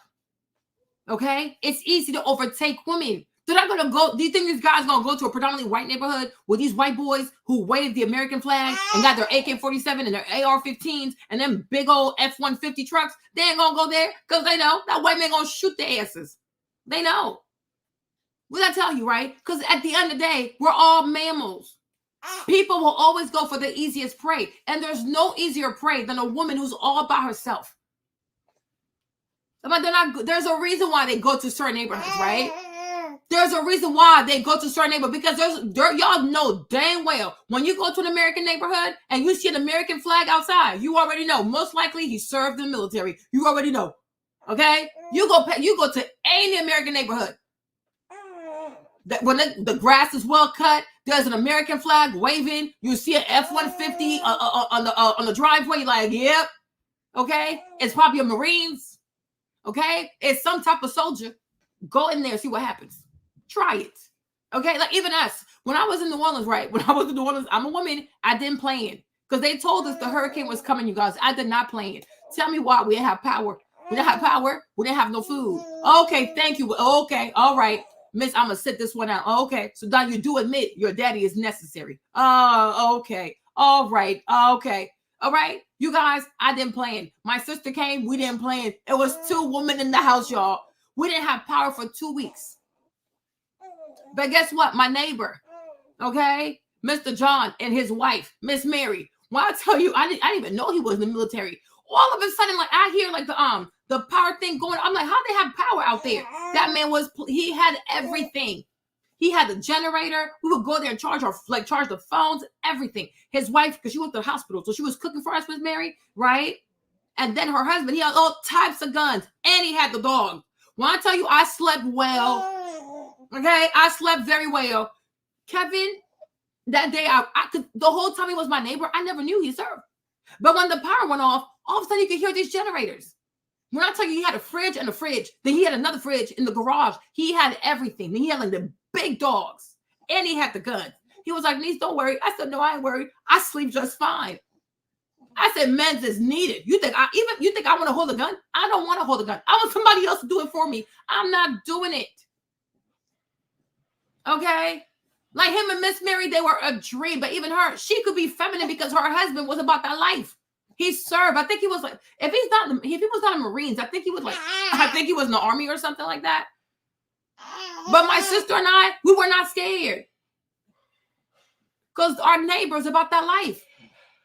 Okay? It's easy to overtake women. They're not going to go. Do you think these guys going to go to a predominantly white neighborhood with these white boys who waved the American flag and got their AK-47 and their AR-15s and them big old F-150 trucks? They ain't going to go there because they know that white man going to shoot their asses. They know. What I tell you, right? Because at the end of the day, we're all mammals. People will always go for the easiest prey. And there's no easier prey than a woman who's all by herself. But there's a reason why they go to certain neighborhoods, right? There's a reason why they go to certain neighborhoods because y'all know dang well when you go to an American neighborhood and you see an American flag outside, you already know most likely he served in the military. You already know, okay? You go to any American neighborhood. When the grass is well cut, there's an American flag waving. You see an F-150 on the driveway. You're like, yep, okay. It's probably a Marines. Okay, it's some type of soldier. Go in there, see what happens. Try it. Okay, like even us. When I was in New Orleans, right? When I was in New Orleans, I'm a woman. I didn't plan because they told us the hurricane was coming, you guys. I did not plan. Tell me why. We didn't have power. We didn't have power. We didn't have no food. Okay, thank you. Okay, all right. Miss, I'm going to sit this one out. Okay, so now you do admit your daddy is necessary. Okay. All right. Okay. All right, you guys, I didn't plan. My sister came, we didn't plan. It was 2 women in the house, y'all. We didn't have power for 2 weeks. But guess what? My neighbor, okay, Mr. John and his wife, Miss Mary. Well, I tell you, I didn't even know he was in the military. All of a sudden, like I hear like the power thing going. I'm like, how they have power out there? That man he had everything. He had the generator. We would go there and charge the phones, everything. His wife, because she went to the hospital, so she was cooking for us with Mary, right? And then her husband, he had all types of guns, and he had the dog. When I tell you I slept well, okay, I slept very well. Kevin, that day, I could, the whole time he was my neighbor, I never knew he served. But when the power went off, all of a sudden you could hear these generators. When I tell you he had a fridge and a fridge, then he had another fridge in the garage. He had everything. Then he had like the big dogs, and he had the guns. He was like, "Niece, don't worry." I said, "No, I ain't worried. I sleep just fine." I said, "Men's is needed. You think I want to hold a gun? I don't want to hold a gun. I want somebody else to do it for me. I'm not doing it." Okay? Like him and Miss Mary, they were a dream. But even her, she could be feminine because her husband was about that life. He served. I think he was like, if he was not a Marines, I think he was in the army or something like that. But my sister and I, we were not scared. Because our neighbors about that life.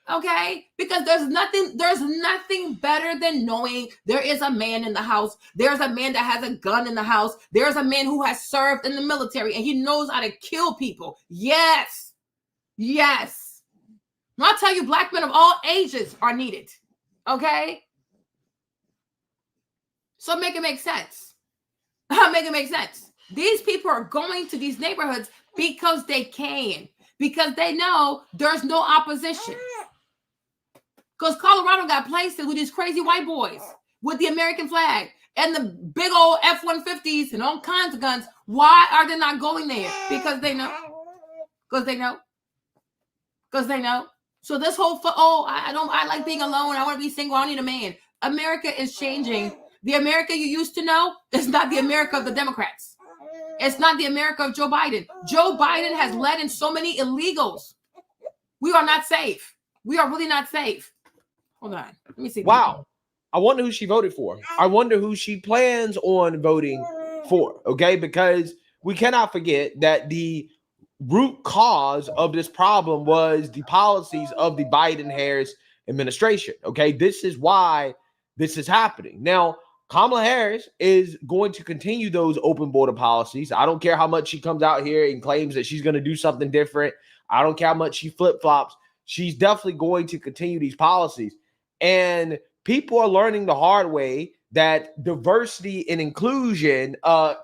Okay? Because there's nothing better than knowing there is a man in the house. There's a man that has a gun in the house. There's a man who has served in the military and he knows how to kill people. Yes. Yes. And I'll tell you, black men of all ages are needed. Okay? So make it make sense. Make it make sense. These people are going to these neighborhoods because they can. Because they know there's no opposition. Because Colorado got places with these crazy white boys with the American flag and the big old F-150s and all kinds of guns. Why are they not going there? Because they know. Because they know. Because they know. So this whole, I like being alone. I want to be single. I need a man. America is changing. The America you used to know is not the America of the Democrats. It's not the America of Joe Biden. Joe Biden has led in so many illegals. We are not safe. We are really not safe. Hold on. Let me see. Wow. I wonder who she voted for. I wonder who she plans on voting for. Okay. Because we cannot forget that the root cause of this problem was the policies of the Biden-Harris administration. Okay. This is why this is happening. Now, Kamala Harris is going to continue those open border policies. I don't care how much she comes out here and claims that she's going to do something different. I don't care how much she flip-flops. She's definitely going to continue these policies. And people are learning the hard way that diversity and inclusion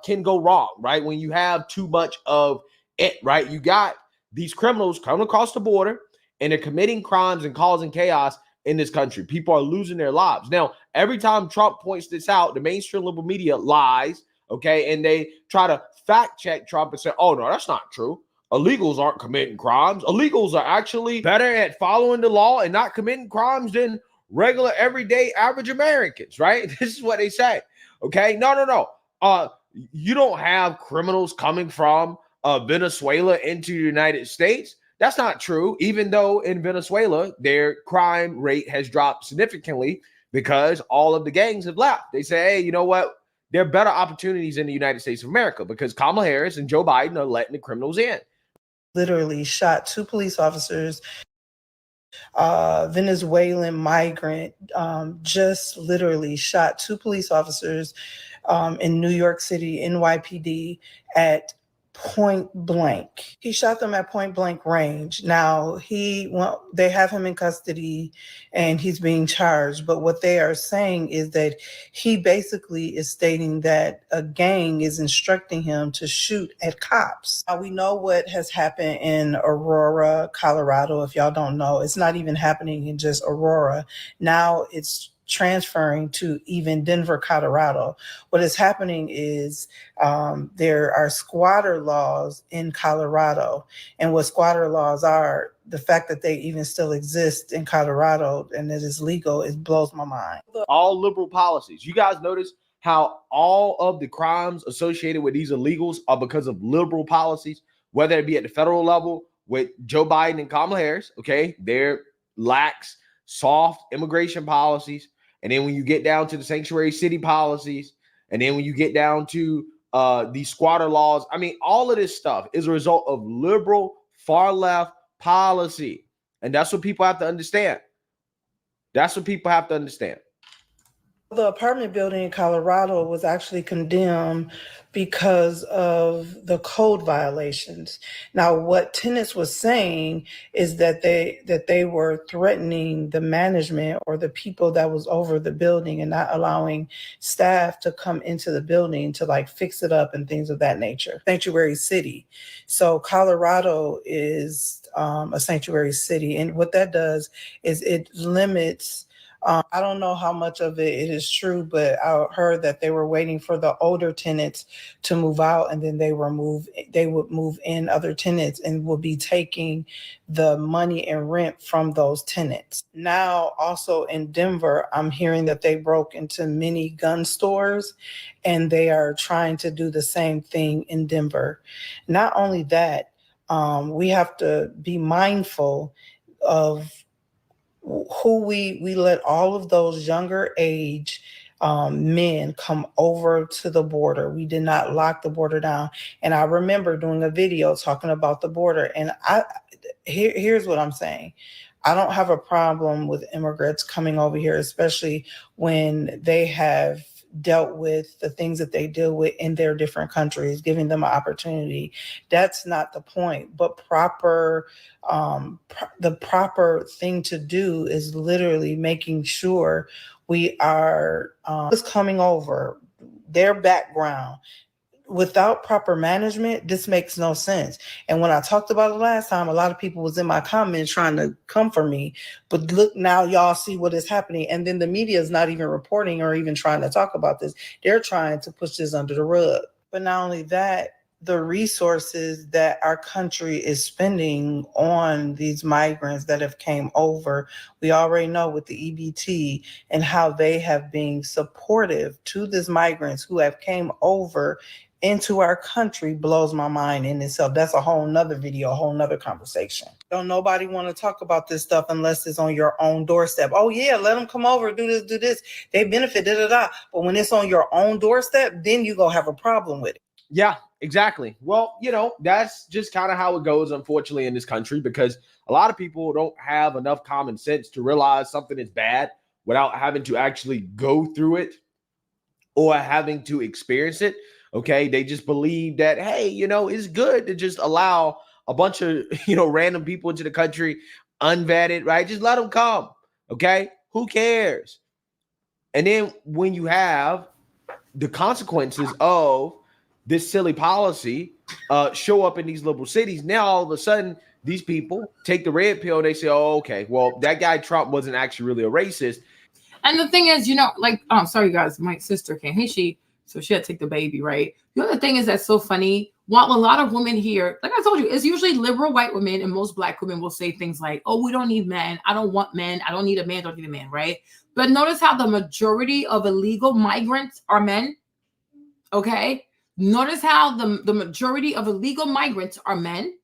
can go wrong, right? When you have too much of it, right? You got these criminals coming across the border and they're committing crimes and causing chaos in this country. People are losing their lives. Now, every time Trump points this out, the mainstream liberal media lies, okay? And they try to fact check Trump and say, "Oh, no, that's not true. Illegals aren't committing crimes. Illegals are actually better at following the law and not committing crimes than regular, everyday, average Americans," right? This is what they say, okay? No. You don't have criminals coming from Venezuela into the United States. That's not true, even though in Venezuela, their crime rate has dropped significantly because all of the gangs have left. They say, hey, you know what? There are better opportunities in the United States of America because Kamala Harris and Joe Biden are letting the criminals in. Literally shot 2 police officers. Venezuelan migrant just literally shot 2 police officers in New York City, NYPD, at point blank. He shot them at point blank range. Now they have him in custody and he's being charged. But what they are saying is that he basically is stating that a gang is instructing him to shoot at cops. Now we know what has happened in Aurora, Colorado. If y'all don't know, it's not even happening in just Aurora. Now it's transferring to even Denver, Colorado. What is happening is there are squatter laws in Colorado. And what squatter laws are, the fact that they even still exist in Colorado and it is legal, it blows my mind. All liberal policies. You guys notice how all of the crimes associated with these illegals are because of liberal policies, whether it be at the federal level with Joe Biden and Kamala Harris, okay? They're lax, soft immigration policies. And then when you get down to the sanctuary city policies, and then when you get down to the squatter laws, I mean, all of this stuff is a result of liberal, far left policy. And that's what people have to understand. That's what people have to understand. The apartment building in Colorado was actually condemned because of the code violations. Now, what tenants was saying is that they were threatening the management or the people that was over the building and not allowing staff to come into the building to like fix it up and things of that nature. Sanctuary city. So Colorado is a sanctuary city, and what that does is it limits. I don't know how much of it is true, but I heard that they were waiting for the older tenants to move out, and then they would move in other tenants and will be taking the money and rent from those tenants. Now, also in Denver, I'm hearing that they broke into many gun stores, and they are trying to do the same thing in Denver. Not only that, we have to be mindful of who we let all of those younger age men come over to the border. We did not lock the border down. And I remember doing a video talking about the border. And here's what I'm saying. I don't have a problem with immigrants coming over here, especially when they have dealt with the things that they deal with in their different countries, giving them an opportunity. That's not the point. But the proper thing to do is literally making sure we are coming over their background. Without proper management, this makes no sense. And when I talked about it last time, a lot of people was in my comments trying to come for me. But look, now y'all see what is happening. And then the media is not even reporting or even trying to talk about this. They're trying to push this under the rug. But not only that, the resources that our country is spending on these migrants that have came over, we already know with the EBT and how they have been supportive to these migrants who have came over into our country blows my mind in itself. That's a whole nother video, a whole nother conversation. Don't nobody want to talk about this stuff unless it's on your own doorstep. Oh yeah, let them come over, do this. They benefit, da. But when it's on your own doorstep, then you gonna have a problem with it. Yeah, exactly. Well, that's just kind of how it goes, unfortunately, in this country, because a lot of people don't have enough common sense to realize something is bad without having to actually go through it or having to experience it. Okay, they just believe that, hey, it's good to just allow a bunch of, random people into the country unvetted, right? Just let them come. Okay, who cares? And then when you have the consequences of this silly policy show up in these little cities, now all of a sudden these people take the red pill and they say, oh, okay, well, that guy Trump wasn't actually really a racist. And the thing is, sorry guys, my sister came. So she had to take the baby, right? The other thing is that's so funny. While a lot of women here, like I told you, it's usually liberal white women, and most black women will say things like, oh, we don't need men. I don't want men. I don't need a man. Don't need a man, right? But notice how the majority of illegal migrants are men, okay? Notice how the majority of illegal migrants are men.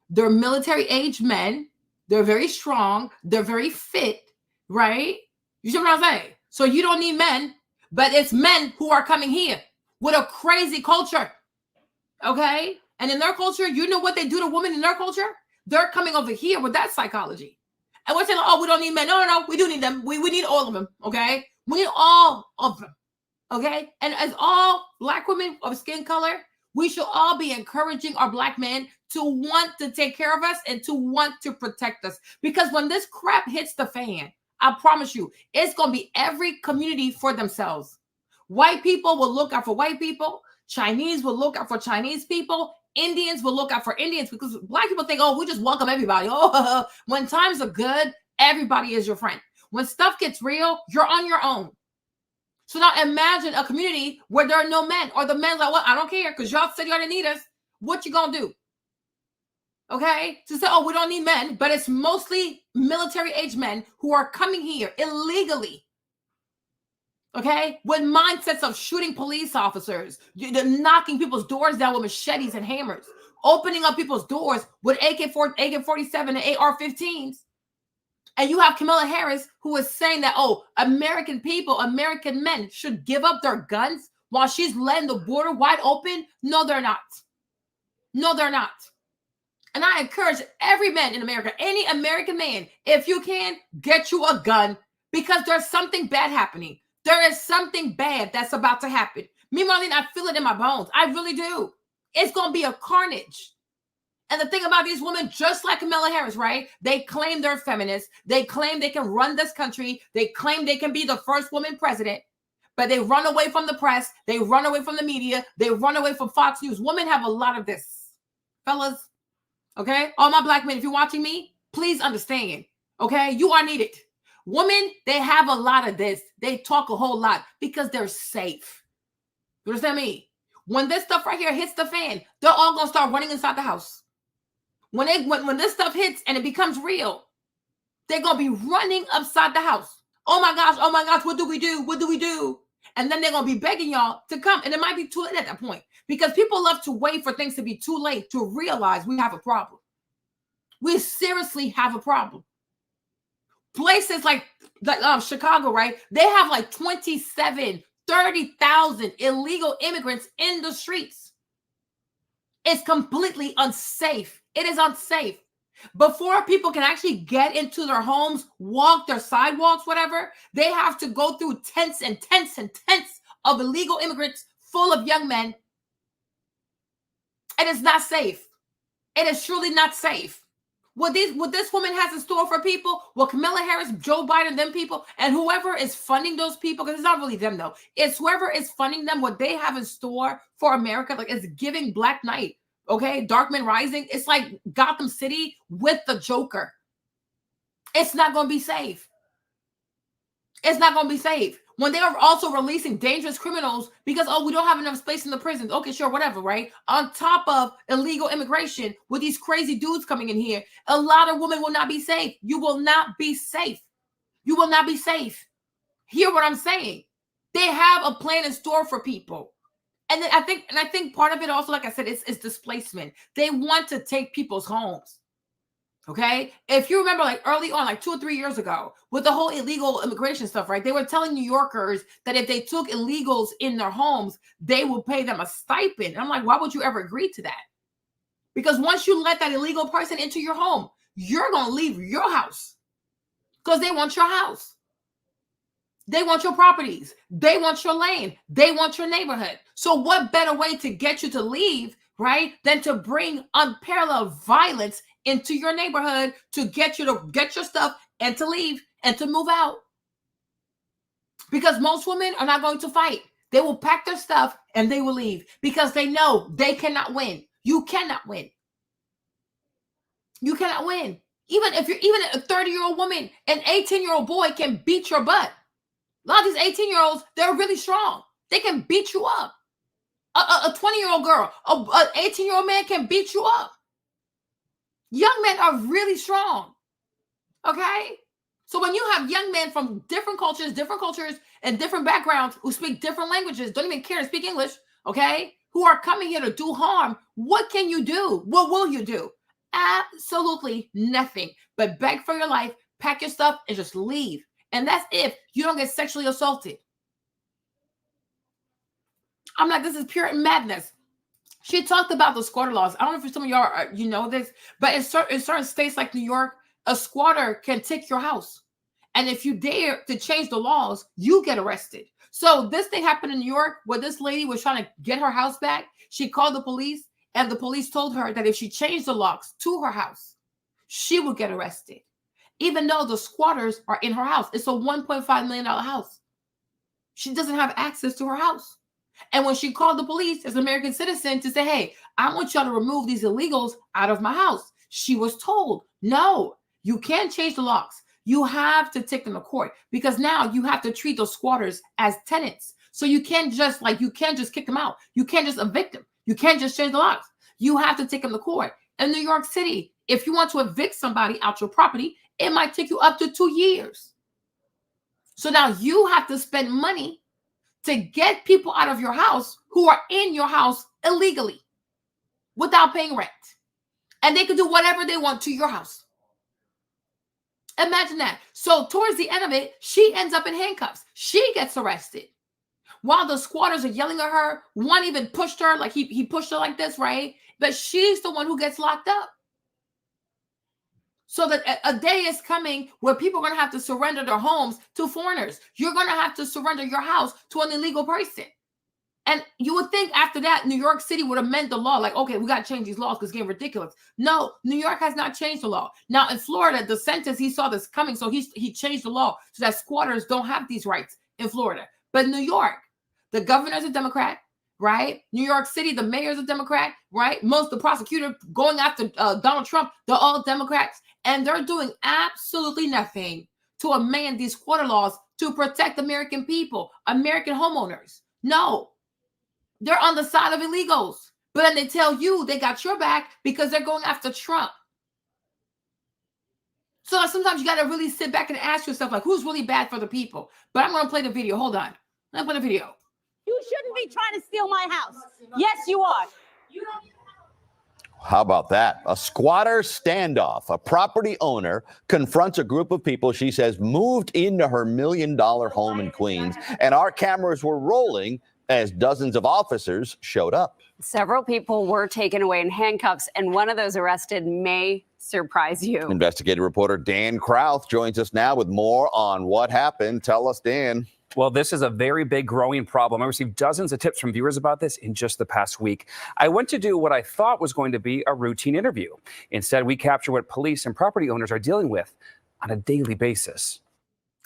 They're military age men. They're very strong. They're very fit, right? You see what I'm saying? So you don't need men. But it's men who are coming here with a crazy culture, okay? And in their culture, you know what they do to women in their culture? They're coming over here with that psychology. And we're saying, oh, we don't need men. No, we do need them. We need all of them, okay? We need all of them, okay? And as all black women of skin color, we should all be encouraging our black men to want to take care of us and to want to protect us. Because when this crap hits the fan, I promise you, it's going to be every community for themselves. White people will look out for white people. Chinese will look out for Chinese people. Indians will look out for Indians, because black people think, oh, we just welcome everybody. Oh, when times are good, everybody is your friend. When stuff gets real, you're on your own. So now imagine a community where there are no men, or the men's like, well, I don't care because y'all said y'all didn't need us. What you going to do? Okay, to say, oh, we don't need men, but it's mostly military age men who are coming here illegally. Okay, with mindsets of shooting police officers, knocking people's doors down with machetes and hammers, opening up people's doors with AK-47 and AR-15s. And you have Kamala Harris, who is saying that, oh, American people, American men should give up their guns while she's letting the border wide open. No, they're not. No, they're not. And I encourage every man in America, any American man, if you can, get you a gun, because there's something bad happening. There is something bad that's about to happen. Me, Marlene, I feel it in my bones. I really do. It's going to be a carnage. And the thing about these women, just like Kamala Harris, right? They claim they're feminists. They claim they can run this country. They claim they can be the first woman president. But they run away from the press. They run away from the media. They run away from Fox News. Women have a lot of this. Fellas, okay? All my black men, if you're watching me, please understand, okay? You are needed. Women, they have a lot of this. They talk a whole lot because they're safe. You understand me? When this stuff right here hits the fan, they're all going to start running inside the house. When this stuff hits and it becomes real, they're going to be running upside the house. Oh my gosh, what do we do? What do we do? And then they're going to be begging y'all to come. And it might be too late at that point because people love to wait for things to be too late to realize we have a problem. We seriously have a problem. Places like Chicago, right? They have like 30,000 illegal immigrants in the streets. It's completely unsafe. It is unsafe. Before people can actually get into their homes, walk their sidewalks, whatever, they have to go through tents and tents and tents of illegal immigrants full of young men. And it's not safe. It is truly not safe. What this woman has in store for people, what Kamala Harris, Joe Biden, them people, and whoever is funding those people, because it's not really them though, it's whoever is funding them, what they have in store for America, like it's giving Black Knight. Okay, Darkman Rising. It's like Gotham City with the Joker. It's not going to be safe. It's not going to be safe. When they are also releasing dangerous criminals because, oh, we don't have enough space in the prisons. Okay, sure, whatever, right? On top of illegal immigration with these crazy dudes coming in here, a lot of women will not be safe. You will not be safe. You will not be safe. Hear what I'm saying? They have a plan in store for people. And then I think part of it also, like I said, is displacement. They want to take people's homes. Okay. If you remember, like early on, like 2 or 3 years ago, with the whole illegal immigration stuff, right? They were telling New Yorkers that if they took illegals in their homes, they would pay them a stipend. And I'm like, why would you ever agree to that? Because once you let that illegal person into your home, you're going to leave your house because they want your house. They want your properties. They want your land. They want your neighborhood. So what better way to get you to leave, right, than to bring unparalleled violence into your neighborhood to get you to get your stuff and to leave and to move out? Because most women are not going to fight. They will pack their stuff and they will leave because they know they cannot win. You cannot win. You cannot win. Even if you're a 30-year-old woman, an 18-year-old boy can beat your butt. A lot of these 18-year-olds, they're really strong. They can beat you up. A 20-year-old girl, an 18-year-old man can beat you up. Young men are really strong. Okay? So when you have young men from different cultures and different backgrounds who speak different languages, don't even care to speak English, okay, who are coming here to do harm, what can you do? What will you do? Absolutely nothing but beg for your life, pack your stuff, and just leave. And that's if you don't get sexually assaulted. I'm like, this is pure madness. She talked about the squatter laws. I don't know if some of y'all you know this, but in certain states like New York, a squatter can take your house. And if you dare to change the laws, you get arrested. So this thing happened in New York where this lady was trying to get her house back. She called the police and the police told her that if she changed the locks to her house, she would get arrested. Even though the squatters are in her house. It's a $1.5 million house. She doesn't have access to her house. And when she called the police as an American citizen to say, hey, I want y'all to remove these illegals out of my house, she was told, no, you can't change the locks. You have to take them to court because now you have to treat those squatters as tenants. So you can't just kick them out. You can't just evict them. You can't just change the locks. You have to take them to court. In New York City, if you want to evict somebody out your property, it might take you up to 2 years. So now you have to spend money to get people out of your house who are in your house illegally without paying rent. And they can do whatever they want to your house. Imagine that. So towards the end of it, she ends up in handcuffs. She gets arrested. While the squatters are yelling at her, one even pushed her, like he pushed her like this, right? But she's the one who gets locked up. So that a day is coming where people are going to have to surrender their homes to foreigners. You're going to have to surrender your house to an illegal person. And you would think after that, New York City would amend the law. Like, okay, we got to change these laws because it's getting ridiculous. No, New York has not changed the law. Now, in Florida, DeSantis, he saw this coming. So he changed the law so that squatters don't have these rights in Florida. But New York, the governor's a Democrat, right? New York City, the mayor's a Democrat, right? Most of the prosecutors going after Donald Trump, they're all Democrats. And they're doing absolutely nothing to amend these squatter laws to protect American people, American homeowners. No. They're on the side of illegals. But then they tell you they got your back because they're going after Trump. So sometimes you got to really sit back and ask yourself, like, who's really bad for the people? But I'm going to play the video. Hold on. Let me play the video. You shouldn't be trying to steal my house. Yes, you are. You don't. How about that? A squatter standoff. A property owner confronts a group of people she says moved into her $1 million home in Queens, and our cameras were rolling as dozens of officers showed up. Several people were taken away in handcuffs, and one of those arrested may surprise you. Investigative reporter Dan Krauth joins us now with more on what happened. Tell us, Dan. Well, this is a very big growing problem. I received dozens of tips from viewers about this in just the past week. I went to do what I thought was going to be a routine interview. Instead, we capture what police and property owners are dealing with on a daily basis.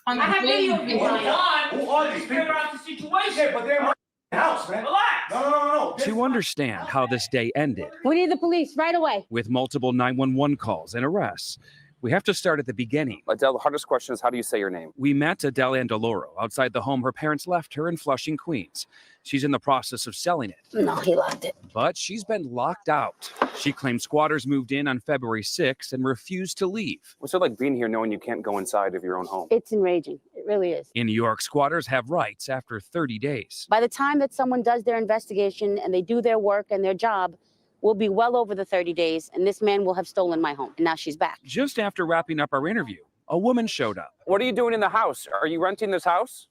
I have video of you. Who are these people? The situation. But they're in my house, man. Relax. No. To understand how this day ended, We need the police right away. with multiple 911 calls and arrests, we have to start at the beginning. Adele, the hardest question is, how do you say your name? We met Adele Andaloro outside the home her parents left her in Flushing, Queens. She's in the process of selling it. No, he locked it. But she's been locked out. She claims squatters moved in on February 6th and refused to leave. What's it like being here knowing you can't go inside of your own home? It's enraging. It really is. In New York, squatters have rights after 30 days. By the time that someone does their investigation and they do their work and their job, we'll be well over the 30 days, and this man will have stolen my home. And now she's back. Just after wrapping up our interview, a woman showed up. What are you doing in the house? Are you renting this house?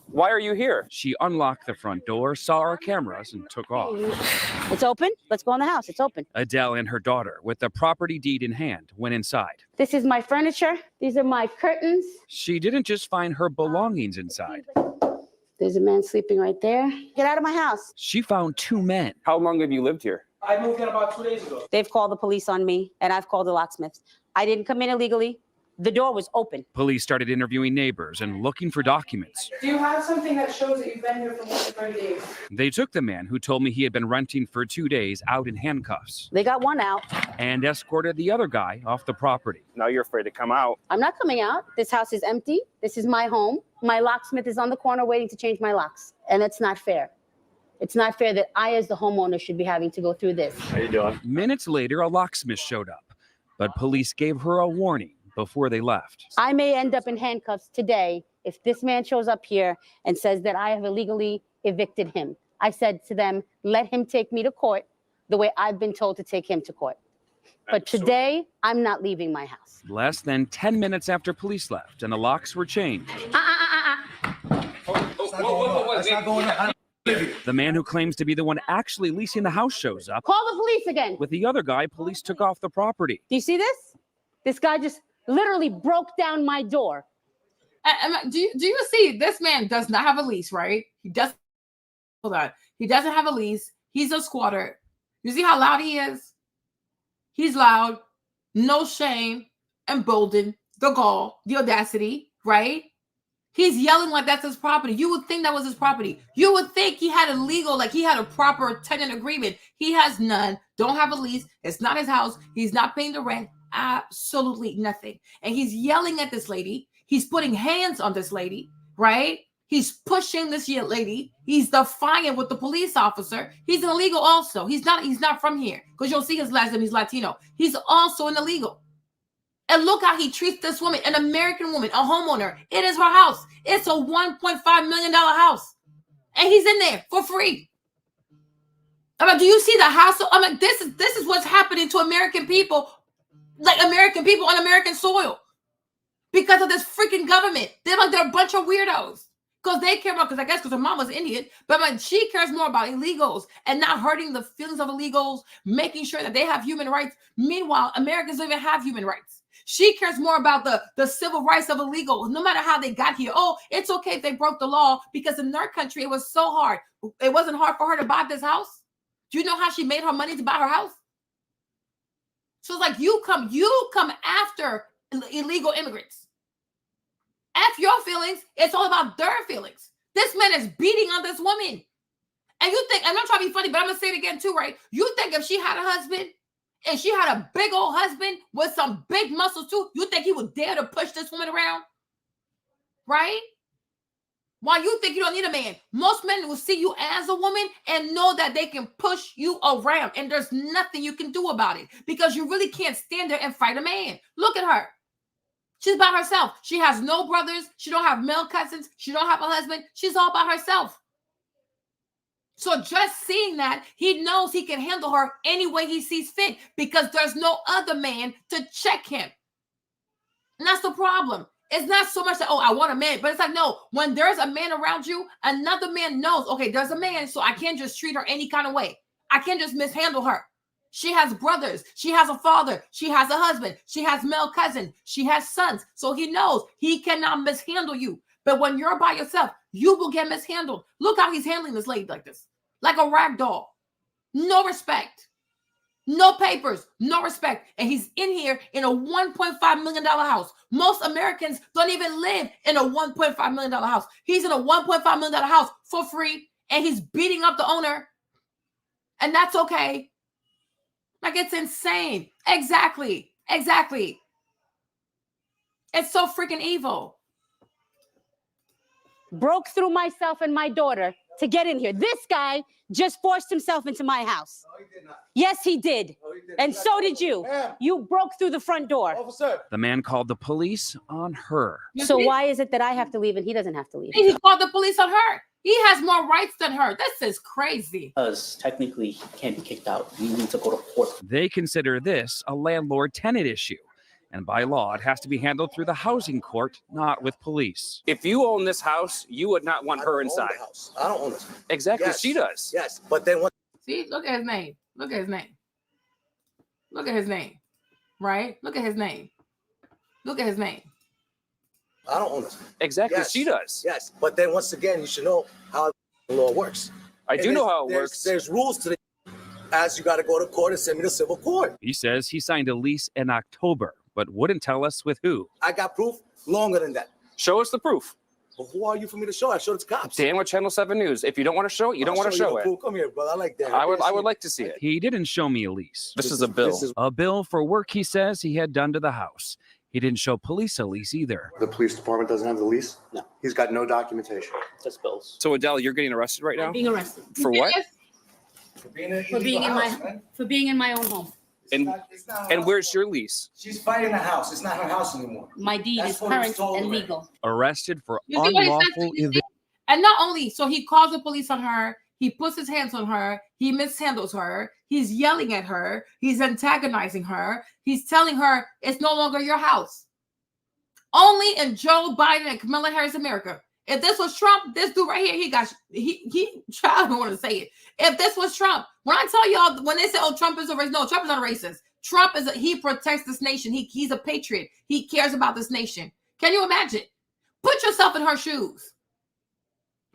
Why are you here? She unlocked the front door, saw our cameras, and took off. It's open. Let's go in the house. It's open. Adele and her daughter, with the property deed in hand, went inside. This is my furniture. These are my curtains. She didn't just find her belongings inside. There's a man sleeping right there. Get out of my house. She found two men. How long have you lived here? I moved in about 2 days ago. They've called the police on me, and I've called the locksmiths. I didn't come in illegally. The door was open. Police started interviewing neighbors and looking for documents. Do you have something that shows that you've been here for more than 30 days? They took the man who told me he had been renting for 2 days out in handcuffs They got one out. and escorted the other guy off the property. Now you're afraid to come out. I'm not coming out. This house is empty. This is my home. My locksmith is on the corner waiting to change my locks. And it's not fair. It's not fair that I, as the homeowner, should be having to go through this. How you doing? Minutes later, a locksmith showed up, but police gave her a warning before they left. I may end up in handcuffs today if this man shows up here and says that I have illegally evicted him. I said to them, let him take me to court the way I've been told to take him to court. But today, I'm not leaving my house. Less than 10 minutes after police left and the locks were changed, That's not going on. the man who claims to be the one actually leasing the house shows up. Call the police again. With the other guy, police took off the property. Do you see this? This guy just literally broke down my door. Do you see this man does not have a lease, right? He doesn't. Hold on. He doesn't have a lease. He's a squatter. You see how loud he is? He's loud, no shame, emboldened, the gall, the audacity, right? He's yelling like that's his property. You would think that was his property. You would think he had a legal, like he had a proper tenant agreement. He has none, don't have a lease. It's not his house. He's not paying the rent. Absolutely nothing. And he's yelling at this lady. He's putting hands on this lady, right? He's pushing this lady. He's defiant with the police officer. He's an illegal also. He's not from here because you'll see his last name. He's Latino. He's also an illegal. And look how he treats this woman, an American woman, a homeowner. It is her house. It's a $1.5 million house. And he's in there for free. I mean, do you see the hassle? I mean, this is what's happening to American people, like American people on American soil. Because of this freaking government. They're a bunch of weirdos. Because they care more, because I guess because her mama's Indian, but she cares more about illegals and not hurting the feelings of illegals, making sure that they have human rights. Meanwhile, Americans don't even have human rights. She cares more about the civil rights of illegals, no matter how they got here. Oh, it's okay if they broke the law, because in their country, it was so hard. It wasn't hard for her to buy this house. Do you know how she made her money to buy her house? So it's like you come after illegal immigrants. F your feelings. It's all about their feelings. This man is beating on this woman. And you think, I'm not trying to be funny, but I'm going to say it again too, right? You think if she had a husband and she had a big old husband with some big muscles too, you think he would dare to push this woman around? Right? Why you think you don't need a man? Most men will see you as a woman and know that they can push you around, and there's nothing you can do about it because you really can't stand there and fight a man. Look at her. She's by herself. She has no brothers. She don't have male cousins. She don't have a husband. She's all by herself. So just seeing that, he knows he can handle her any way he sees fit because there's no other man to check him. And that's the problem. It's not so much that, oh, I want a man, but it's like, no, when there's a man around you, another man knows, okay, there's a man, so I can't just treat her any kind of way. I can't just mishandle her. She has brothers. She has a father. She has a husband. She has male cousins. She has sons. So he knows he cannot mishandle you. But when you're by yourself, you will get mishandled. Look how he's handling this lady like this. Like a rag doll. No respect. No papers. No respect. And he's in here in a $1.5 million house. Most Americans don't even live in a $1.5 million house. He's in a $1.5 million house for free. And he's beating up the owner. And that's okay. Like, it's insane. Exactly. Exactly. It's so freaking evil. Broke through myself and my daughter to get in here. This guy just forced himself into my house. No, he did not. Yes, he did. No, he did. And so did you. Yeah. You broke through the front door. Officer. The man called the police on her. So why is it that I have to leave and he doesn't have to leave? He called the police on her. He has more rights than her. This is crazy. Because technically he can't be kicked out. We need to go to court. They consider this a landlord-tenant issue. And by law, it has to be handled through the housing court, not with police. If you own this house, you would not want her inside. I don't own it. Exactly, Yes. she does. Yes, but then what? See, look at his name. Look at his name. Look at his name. Right? Look at his name. Look at his name. I don't own it. Exactly, Yes. she does. Yes, but then once again, you should know how the law works. I do know how it works. There's rules to the. As you got to go to court and send me to civil court. He says he signed a lease in October, but wouldn't tell us with who. I got proof longer than that. Show us the proof. But who are you for me to show? I showed it to cops. Dan with Channel 7 News. If you don't want to show it, you don't want to show it. Proof. Come here, brother. I like that. I would like to see it. He didn't show me a lease. This is a bill. A bill for work he says he had done to the house. He didn't show police a lease either. The police department doesn't have the lease? No. He's got no documentation. Just bills. So Adele, you're getting arrested right now? I'm being arrested. For what? For being in For being in my own home. And where's your lease? She's fighting the house. It's not her house anymore. My deed That's is what it's current told and already. legal. Arrested for You see what he says? unlawful You see? eviction. And not only, so he calls the police on her, he puts his hands on her, he mishandles her, he's yelling at her, he's antagonizing her, he's telling her it's no longer your house. Only in Joe Biden and Kamala Harris America. If this was Trump, this dude right here, I don't want to say it. If this was Trump, when I tell y'all, when they say, oh, Trump is a racist, no, Trump is not a racist. Trump he protects this nation. He's a patriot. He cares about this nation. Can you imagine? Put yourself in her shoes.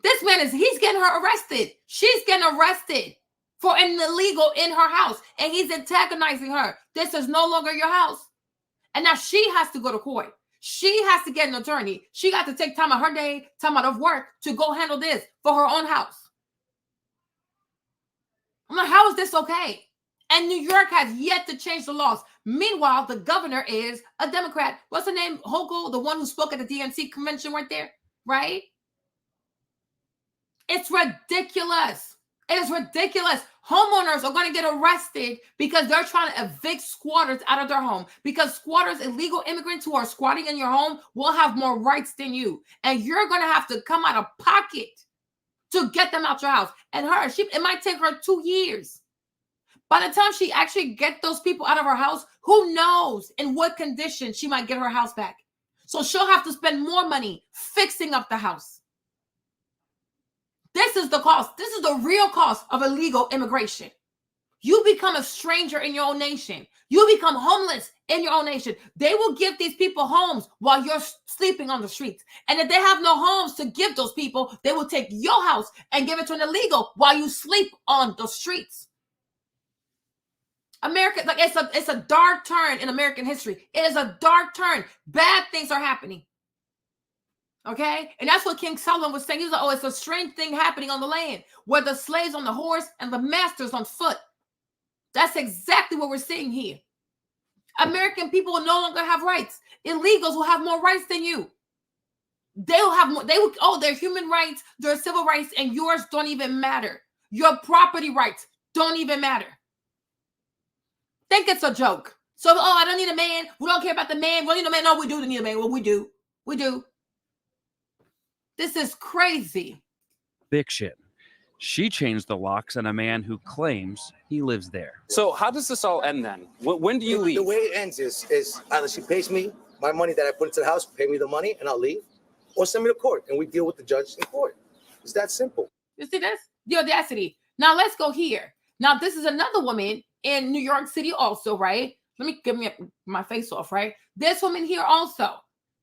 This man he's getting her arrested. She's getting arrested for an illegal in her house. And he's antagonizing her. This is no longer your house. And now she has to go to court. She has to get an attorney. She got to take time out of her day, time out of work to go handle this for her own house. I'm like, how is this okay? And New York has yet to change the laws. Meanwhile, the governor is a Democrat. What's her name? Hochul, the one who spoke at the DNC convention right there, right? It's ridiculous. It is ridiculous. Homeowners are going to get arrested because they're trying to evict squatters out of their home. Because squatters, illegal immigrants who are squatting in your home, will have more rights than you. And you're going to have to come out of pocket to get them out your house. And it might take her 2 years. By the time she actually gets those people out of her house, who knows in what condition she might get her house back. So she'll have to spend more money fixing up the house. This is the cost. This is the real cost of illegal immigration. You become a stranger in your own nation. You become homeless in your own nation. They will give these people homes while you're sleeping on the streets. And if they have no homes to give those people, they will take your house and give it to an illegal while you sleep on the streets. America, like it's a dark turn in American history. It is a dark turn. Bad things are happening. Okay? And that's what King Solomon was saying. He was like, oh, it's a strange thing happening on the land where the slaves on the horse and the masters on foot. That's exactly what we're seeing here. American people will no longer have rights. Illegals will have more rights than you. They will have more, their human rights, their civil rights, and yours don't even matter. Your property rights don't even matter. Think it's a joke. So, oh, I don't need a man. We don't care about the man. We don't need a man. No, we do need a man. Well, we do. We do. This is crazy. Eviction. She changed the locks on a man who claims he lives there. So how does this all end then? When do you leave? The way it ends is either she pays me my money that I put into the house, pay me the money, and I'll leave, or send me to court, and we deal with the judge in court. It's that simple. You see this? The audacity. Now let's go here. Now this is another woman in New York City also, right? Let me get my face off, right? This woman here also.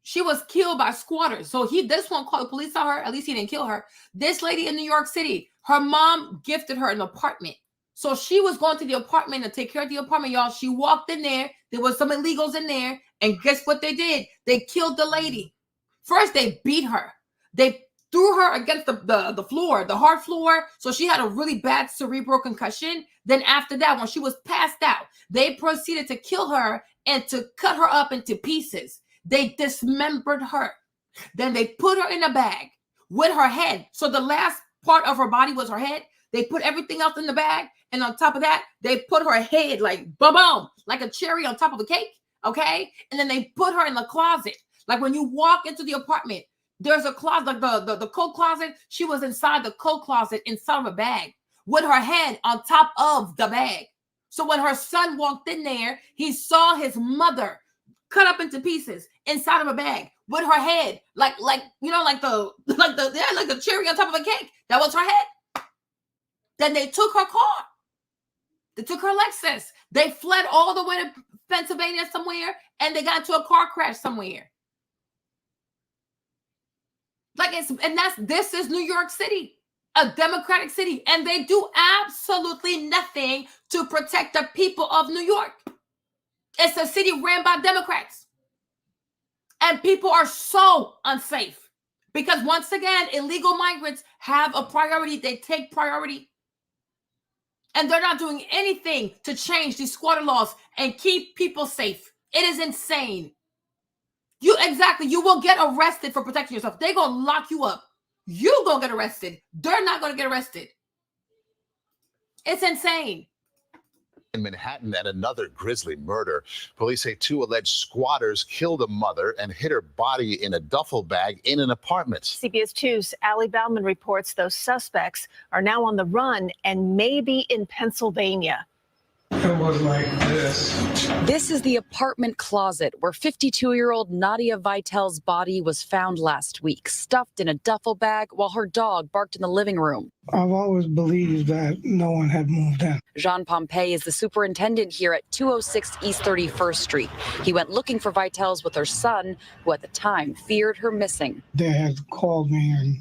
She was killed by squatters. So this one called the police on her. At least he didn't kill her. This lady in New York City, her mom gifted her an apartment. So she was going to the apartment to take care of the apartment, y'all. She walked in there. There was some illegals in there. And guess what they did? They killed the lady. First, they beat her. They threw her against the floor, the hard floor. So she had a really bad cerebral concussion. Then after that, when she was passed out, they proceeded to kill her and to cut her up into pieces. They dismembered her. Then they put her in a bag with her head. So the last part of her body was her head. They put everything else in the bag. And on top of that, they put her head like boom, like a cherry on top of a cake. Okay. And then they put her in the closet. Like when you walk into the apartment, there's a closet, like the coat closet. She was inside the coat closet inside of a bag with her head on top of the bag. So when her son walked in there, he saw his mother cut up into pieces inside of a bag with her head, like the cherry on top of a cake. That was her head. Then they took her car. They took her Lexus. They fled all the way to Pennsylvania somewhere, and they got into a car crash somewhere. This is New York City, a democratic city, and they do absolutely nothing to protect the people of New York. It's a city ran by Democrats. And people are so unsafe because, once again, illegal migrants have a priority. They take priority. And they're not doing anything to change these squatter laws and keep people safe. It is insane. You will get arrested for protecting yourself. They're going to lock you up. You're going to get arrested. They're not going to get arrested. It's insane. In Manhattan, and another grisly murder. Police say 2 alleged squatters killed a mother and hid her body in a duffel bag in an apartment. CBS 2's Ali Bauman reports those suspects are now on the run and may be in Pennsylvania. It was like this. This is the apartment closet where 52-year-old Nadia Vitel's body was found last week, stuffed in a duffel bag while her dog barked in the living room. I've always believed that no one had moved in. Jean Pompey is the superintendent here at 206 East 31st Street. He went looking for Vitel's with her son, who at the time feared her missing. They had called me and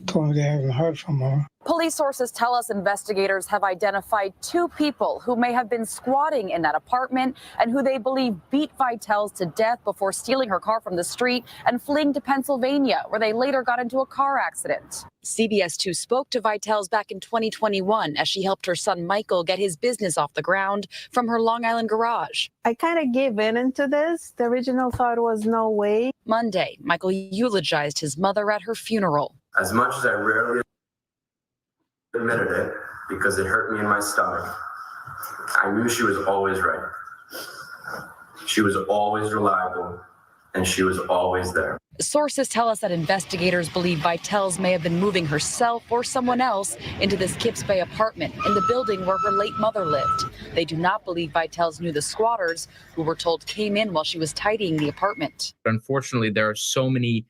told me they haven't heard from her. Police sources tell us investigators have identified 2 people who may have been squatting in that apartment and who they believe beat Vitel's to death before stealing her car from the street and fleeing to Pennsylvania, where they later got into a car accident. CBS 2 spoke to Vitel's back in 2021 as she helped her son Michael get his business off the ground from her Long Island garage. I kind of gave in into this. The original thought was no way. Monday, Michael eulogized his mother at her funeral. As much as I rarely admitted it because it hurt me in my stomach, I knew she was always right. She was always reliable, and she was always there. Sources tell us that investigators believe Vitel's may have been moving herself or someone else into this Kips Bay apartment in the building where her late mother lived. They do not believe Vitel's knew the squatters, who were told came in while she was tidying the apartment. Unfortunately, there are so many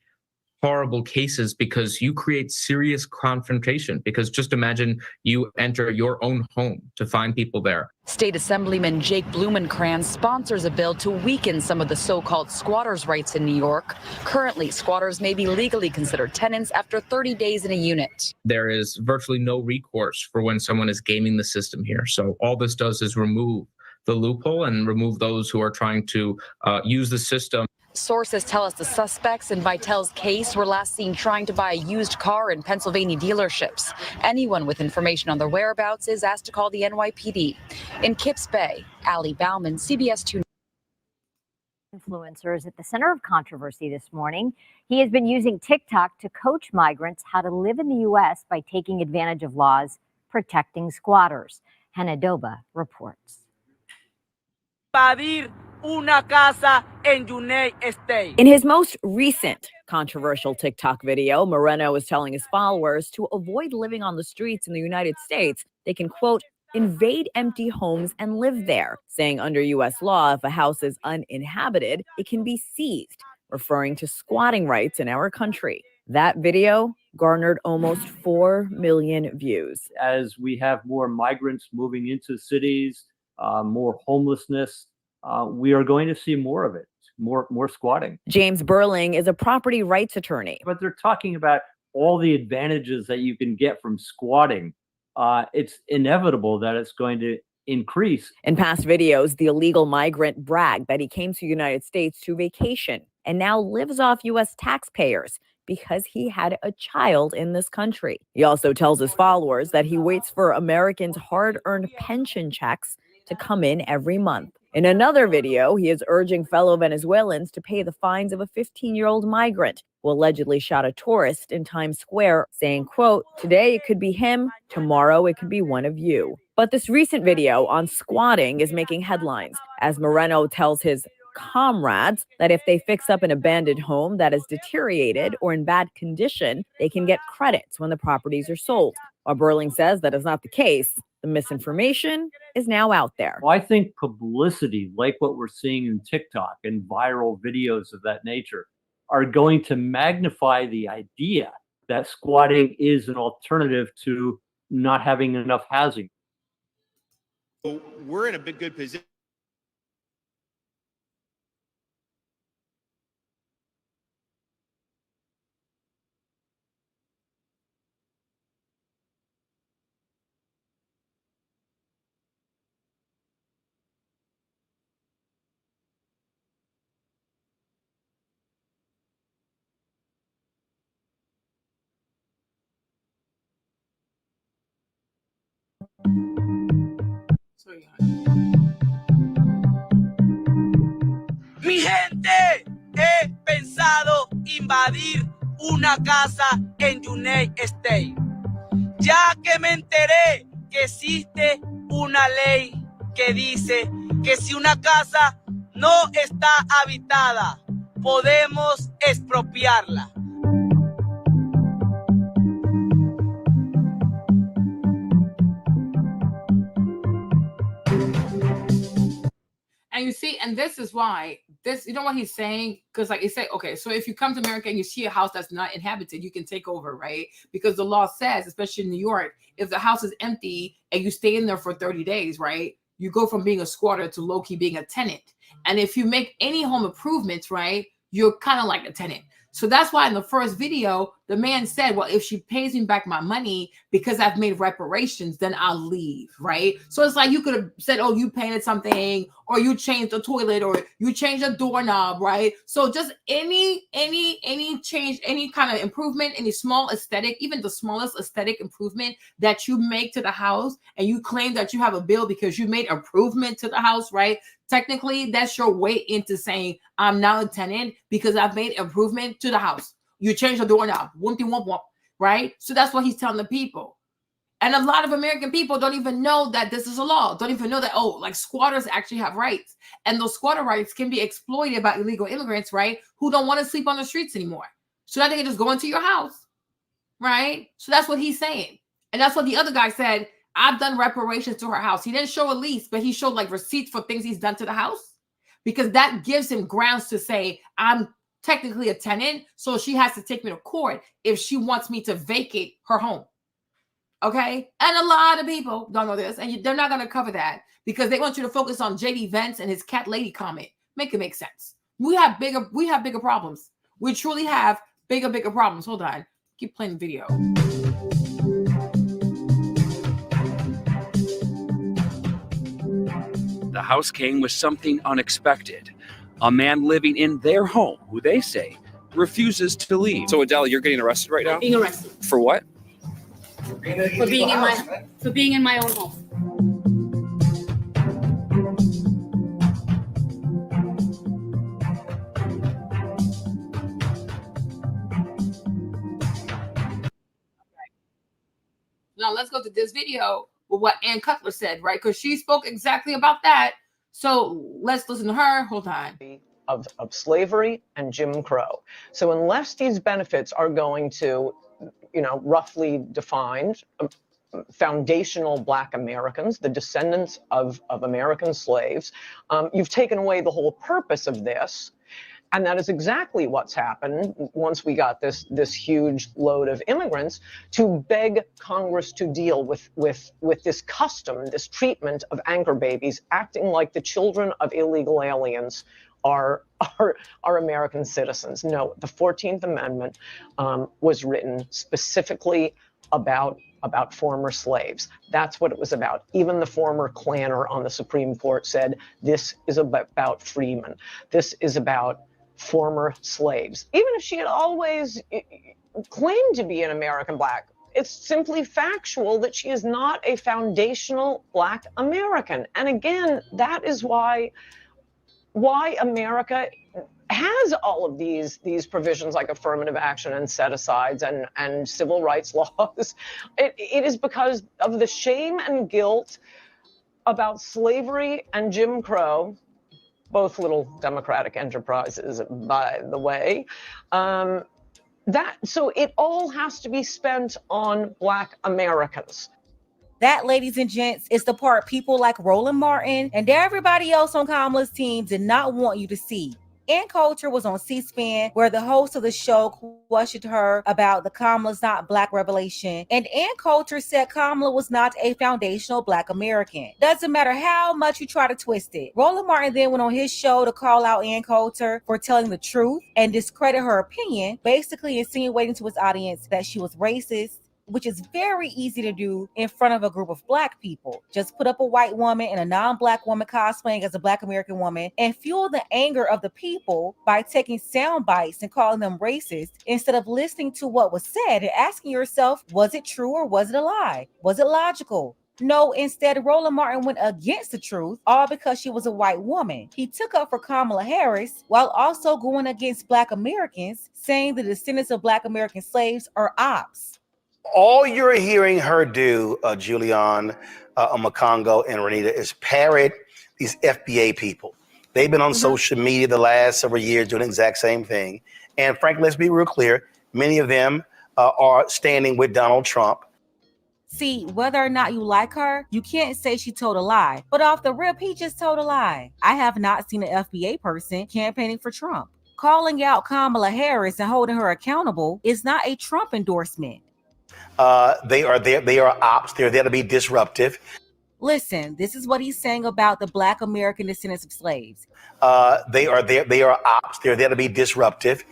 horrible cases because you create serious confrontation. Because just imagine you enter your own home to find people there. State Assemblyman Jake Blumenkrantz sponsors a bill to weaken some of the so-called squatters' rights in New York. Currently, squatters may be legally considered tenants after 30 days in a unit. There is virtually no recourse for when someone is gaming the system here. So all this does is remove the loophole and remove those who are trying to use the system. Sources tell us the suspects in Vitel's case were last seen trying to buy a used car in Pennsylvania dealerships. Anyone with information on their whereabouts is asked to call the NYPD. In Kips Bay, Allie Bauman, CBS 2. Influencer is at the center of controversy this morning. He has been using TikTok to coach migrants how to live in the U.S. by taking advantage of laws protecting squatters. Hannah Doba reports. In his most recent controversial TikTok video, Moreno is telling his followers to avoid living on the streets in the United States. They can, quote, invade empty homes and live there, saying under U.S. law, if a house is uninhabited, it can be seized, referring to squatting rights in our country. That video garnered almost 4 million views. As we have more migrants moving into cities, more homelessness, we are going to see more of it, more squatting. James Burling is a property rights attorney. But they're talking about all the advantages that you can get from squatting. It's inevitable that it's going to increase. In past videos, the illegal migrant bragged that he came to the United States to vacation and now lives off U.S. taxpayers because he had a child in this country. He also tells his followers that he waits for Americans' hard-earned pension checks to come in every month. In another video, he is urging fellow Venezuelans to pay the fines of a 15-year-old migrant who allegedly shot a tourist in Times Square, saying, quote, today it could be him, tomorrow it could be one of you. But this recent video on squatting is making headlines as Moreno tells his comrades that if they fix up an abandoned home that is deteriorated or in bad condition, they can get credits when the properties are sold. While Burling says that is not the case, the misinformation is now out there. Well, I think publicity, like what we're seeing in TikTok and viral videos of that nature, are going to magnify the idea that squatting is an alternative to not having enough housing. We're in a good position. Mi gente, he pensado invadir una casa en United States, ya que me enteré que existe una ley que dice que si una casa no está habitada, podemos expropiarla. And you see, and this is why this, you know what he's saying? Because like you say, okay, so if you come to America and you see a house that's not inhabited, you can take over, right? Because the law says, especially in New York, if the house is empty and you stay in there for 30 days, right? You go from being a squatter to low-key being a tenant. And if you make any home improvements, right, you're kind of like a tenant. So that's why in the first video, the man said, well, if she pays me back my money because I've made reparations, then I'll leave, right? So it's like you could have said, oh, you painted something or you changed the toilet or you changed a doorknob, right? So just any change, any kind of improvement, any small aesthetic, even the smallest aesthetic improvement that you make to the house and you claim that you have a bill because you made improvement to the house, right? Technically, that's your way into saying I'm now a tenant because I've made improvement to the house. You change the doorknob, whoopty whoop whoop, right? So that's what he's telling the people. And a lot of American people don't even know that this is a law. Don't even know that, oh, like squatters actually have rights. And those squatter rights can be exploited by illegal immigrants, right? Who don't want to sleep on the streets anymore. So now they can just go into your house, right? So that's what he's saying. And that's what the other guy said. I've done reparations to her house. He didn't show a lease, but he showed like receipts for things he's done to the house because that gives him grounds to say, I'm technically a tenant, so she has to take me to court if she wants me to vacate her home. Okay? And a lot of people don't know this, and they're not going to cover that because they want you to focus on JD Vance and his cat lady comment. Make it make sense. We have bigger problems. We truly have bigger problems. Hold on. Keep playing video. The house came with something unexpected. A man living in their home who they say refuses to leave. So Adele, you're getting arrested right now? Being arrested. For what? For being in my own home. Now let's go to this video with what Ann Cutler said, right? Because she spoke exactly about that. So let's listen to her. Hold on. Of slavery and Jim Crow. So unless these benefits are going to, roughly defined, foundational Black Americans, the descendants of American slaves, you've taken away the whole purpose of this. And that is exactly what's happened once we got this huge load of immigrants, to beg Congress to deal with this custom, this treatment of anchor babies, acting like the children of illegal aliens are American citizens. No, the 14th Amendment was written specifically about former slaves. That's what it was about. Even the former Klanner on the Supreme Court said, this is about freemen. This is about former slaves. Even if she had always claimed to be an American Black, it's simply factual that she is not a foundational Black American. And again, that is why America has all of these provisions like affirmative action and set-asides and civil rights laws. It is because of the shame and guilt about slavery and Jim Crow, both little democratic enterprises, by the way. So it all has to be spent on Black Americans. That, ladies and gents, is the part people like Roland Martin and everybody else on Kamala's team did not want you to see. Ann Coulter was on C-SPAN, where the host of the show questioned her about the Kamala's Not Black revelation. And Ann Coulter said Kamala was not a foundational Black American. Doesn't matter how much you try to twist it. Roland Martin then went on his show to call out Ann Coulter for telling the truth and discredit her opinion, basically insinuating to his audience that she was racist, which is very easy to do in front of a group of Black people. Just put up a white woman and a non-Black woman cosplaying as a Black American woman and fuel the anger of the people by taking sound bites and calling them racist instead of listening to what was said and asking yourself, was it true or was it a lie? Was it logical? No, instead, Roland Martin went against the truth, all because she was a white woman. He took up for Kamala Harris while also going against Black Americans, saying the descendants of Black American slaves are ops. All you're hearing her do, Julian, Makongo, and Renita, is parrot these FBA people. They've been on social media the last several years doing the exact same thing. And frankly, let's be real clear, many of them are standing with Donald Trump. See, whether or not you like her, you can't say she told a lie. But off the rip, he just told a lie. I have not seen an FBA person campaigning for Trump. Calling out Kamala Harris and holding her accountable is not a Trump endorsement. They are there. They are ops. They're there to be disruptive. Listen, this is what he's saying about the Black American descendants of slaves. They are there. They are ops. They're there to be disruptive.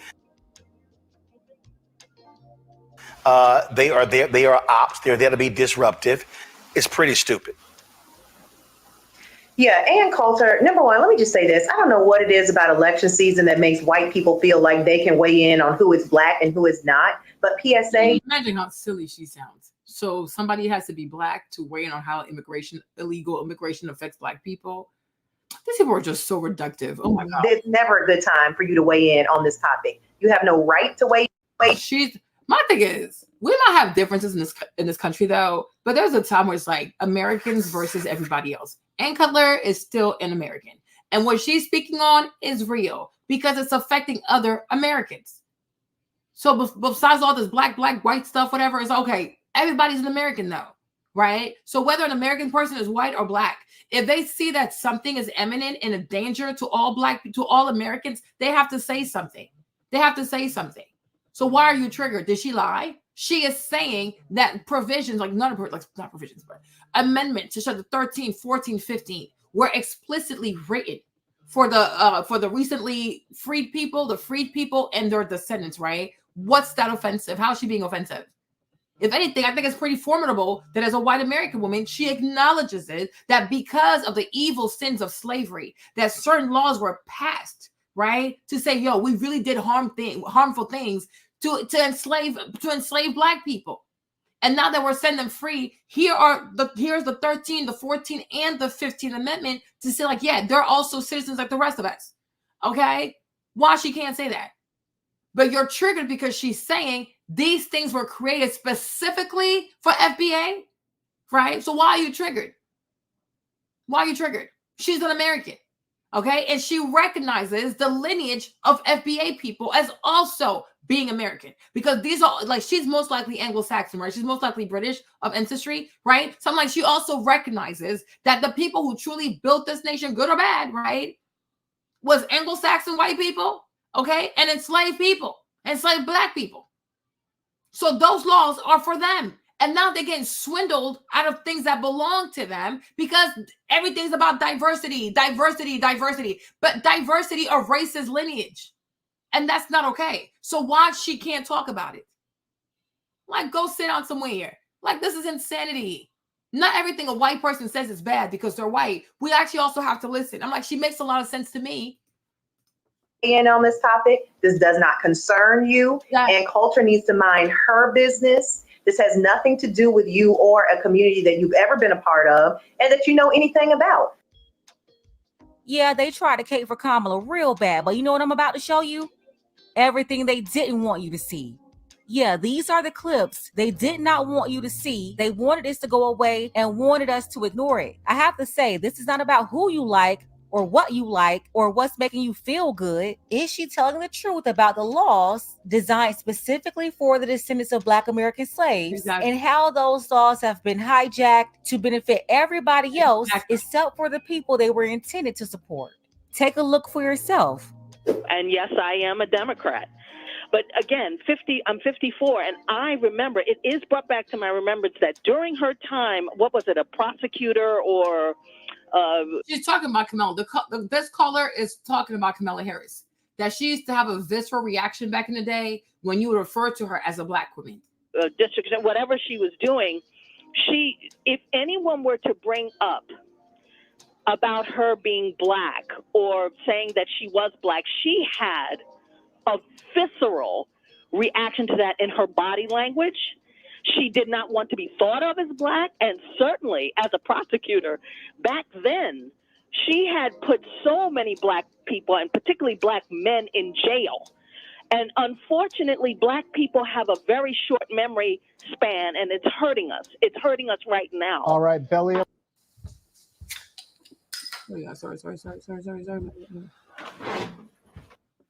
They are there. They are ops. They're there to be disruptive. It's pretty stupid. Yeah, Ann Coulter, number one, let me just say this. I don't know what it is about election season that makes white people feel like they can weigh in on who is Black and who is not. But PSA. Imagine how silly she sounds. So somebody has to be Black to weigh in on how illegal immigration affects Black people. These people are just so reductive. Oh my God. There's never a good time for you to weigh in on this topic. You have no right to weigh in. My thing is, we might have differences in this country though, but there's a time where it's like Americans versus everybody else. Ann Cutler is still an American. And what she's speaking on is real because it's affecting other Americans. So besides all this black, white stuff, whatever, it's okay. Everybody's an American though, right? So whether an American person is white or Black, if they see that something is imminent and a danger to all Black, to all Americans, they have to say something. They have to say something. So why are you triggered? Did she lie? She is saying that provisions, like not provisions, but amendments to the 13, 14, 15 were explicitly written for the recently freed people and their descendants, right? What's that offensive? How is she being offensive? If anything, I think it's pretty formidable that as a white American woman, she acknowledges it, that because of the evil sins of slavery, that certain laws were passed, right? To say, yo, we really did harmful things to enslave Black people. And now that we're setting them free, here's the 13, the 14, and the 15th Amendment to say, like, yeah, they're also citizens like the rest of us. Okay? Why she can't say that? But you're triggered because she's saying these things were created specifically for FBA, right? So why are you triggered? Why are you triggered? She's an American, okay? And she recognizes the lineage of FBA people as also being American, because these are, like, she's most likely Anglo-Saxon, right? She's most likely British of ancestry, right? So I'm like, she also recognizes that the people who truly built this nation, good or bad, right, was Anglo-Saxon white people, okay? And enslaved people, enslaved Black people. So those laws are for them. And now they're getting swindled out of things that belong to them because everything's about diversity. But diversity of racist lineage. And that's not okay. So why she can't talk about it? Like, go sit down somewhere. Like, this is insanity. Not everything a white person says is bad because they're white. We actually also have to listen. I'm like, she makes a lot of sense to me. And on this topic, this does not concern you, and culture needs to mind her business. This has nothing to do with you or a community that you've ever been a part of and that you know anything about. Yeah, they tried to cape for Kamala real bad, but you know what I'm about to show you? Everything they didn't want you to see. Yeah, these are the clips they did not want you to see. They wanted this to go away and wanted us to ignore it. I have to say, this is not about who you like or what you like or what's making you feel good. Is she telling the truth about the laws designed specifically for the descendants of Black American slaves and how those laws have been hijacked to benefit everybody else except for the people they were intended to support? Take a look for yourself. And yes, I am a Democrat. But again, I'm 54, and I remember, it is brought back to my remembrance that during her time, what was it, a prosecutor or... She's talking about Kamala. This caller is talking about Kamala Harris. That she used to have a visceral reaction back in the day when you would refer to her as a Black woman. District, whatever she was doing, if anyone were to bring up about her being Black or saying that she was Black, she had a visceral reaction to that in her body language. She did not want to be thought of as Black, and certainly as a prosecutor back then, she had put so many Black people, and particularly Black men, in jail. And unfortunately, Black people have a very short memory span, and it's hurting us. It's hurting us right now. All right, Belly. Oh, yeah, sorry.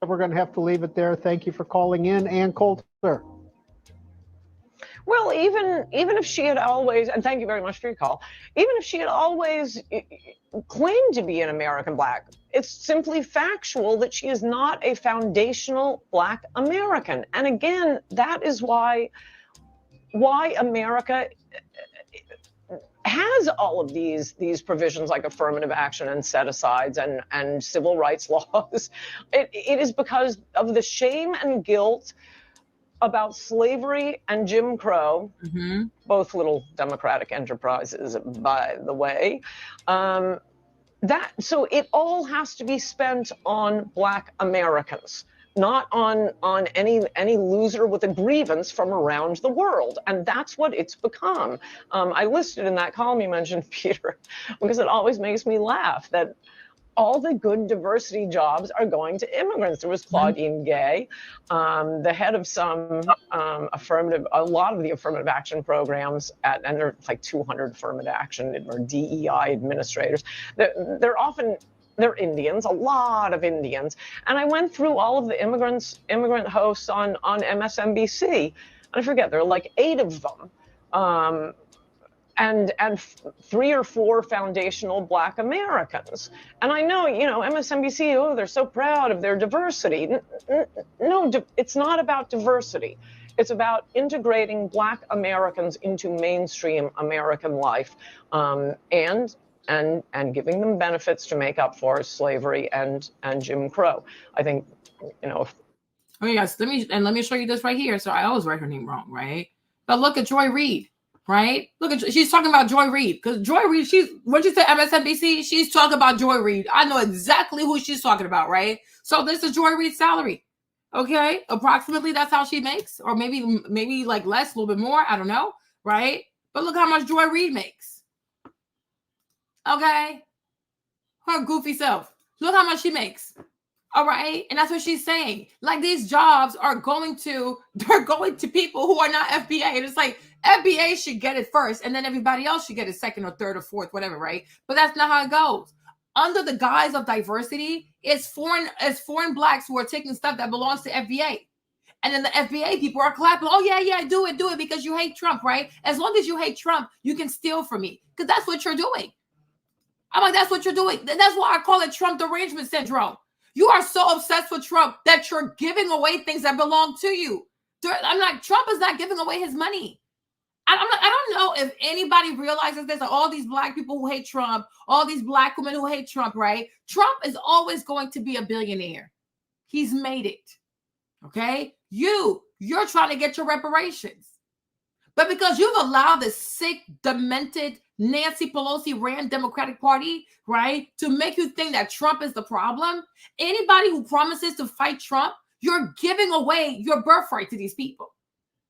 We're going to have to leave it there. Thank you for calling in, Ann Coulter. Well, even if she had always, and thank you very much for your call, even if she had always claimed to be an American Black, it's simply factual that she is not a foundational Black American. And again, that is why America has all of these provisions like affirmative action and set-asides and civil rights laws. It is because of the shame and guilt about slavery and Jim Crow, both little democratic enterprises, by the way. So it all has to be spent on Black Americans, not on any loser with a grievance from around the world. And that's what it's become. I listed in that column you mentioned, Peter, because it always makes me laugh that all the good diversity jobs are going to immigrants. There was Claudine Gay, the head of some a lot of the affirmative action programs and there are like 200 affirmative action or DEI administrators. They're Indians, a lot of Indians. And I went through all of the immigrant hosts on MSNBC. I forget, there are like 8 of them. and 3 or 4 foundational Black Americans. And I know, MSNBC, oh, they're so proud of their diversity. No, it's not about diversity. It's about integrating Black Americans into mainstream American life, and giving them benefits to make up for slavery and Jim Crow. I think, Oh yes, let me show you this right here. So I always write her name wrong, right? But look at Joy Reid. Right? Look at, she's talking about Joy Reid, because Joy Reid, when she said MSNBC, she's talking about Joy Reid. I know exactly who she's talking about, right? So this is Joy Reid's salary. Okay, approximately that's how she makes, or maybe like less, a little bit more. I don't know, right? But look how much Joy Reid makes. Okay, her goofy self. Look how much she makes. All right, and that's what she's saying. Like, these jobs are going to people who are not FBA, and it's like FBA should get it first, and then everybody else should get it second or third or fourth, whatever, right? But that's not how it goes. Under the guise of diversity, it's foreign Blacks who are taking stuff that belongs to FBA. And then the FBA people are clapping. Oh, yeah, do it because you hate Trump, right? As long as you hate Trump, you can steal from me, because that's what you're doing. I'm like, that's what you're doing. That's why I call it Trump derangement syndrome. You are so obsessed with Trump that you're giving away things that belong to you. I'm like, Trump is not giving away his money. I don't know if anybody realizes this. All these Black people who hate Trump, all these Black women who hate Trump, right? Trump is always going to be a billionaire. He's made it. Okay? You're trying to get your reparations. But because you've allowed this sick, demented Nancy Pelosi ran Democratic Party, right, to make you think that Trump is the problem, anybody who promises to fight Trump, you're giving away your birthright to these people.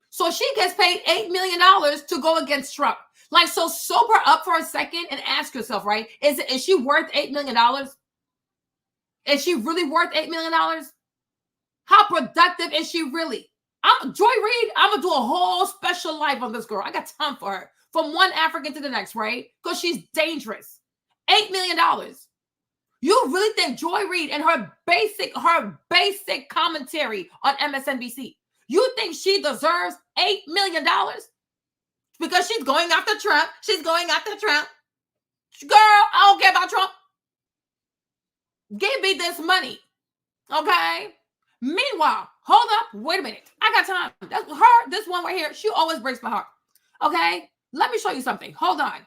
So she gets paid $8 million to go against Trump. Like, so sober up for a second and ask yourself, right, is she worth $8 million? Is she really worth $8 million? How productive is she really? Joy Reid, I'm gonna do a whole special live on this girl. I got time for her. From one African to the next, right? Because she's dangerous. $8 million. You really think Joy Reid and her basic commentary on MSNBC, you think she deserves $8 million? Because she's going after Trump. She's going after Trump. Girl, I don't care about Trump. Give me this money. Okay? Meanwhile, hold up, wait a minute. I got time. That's her, this one right here. She always breaks my heart. Okay? Let me show you something. Hold on.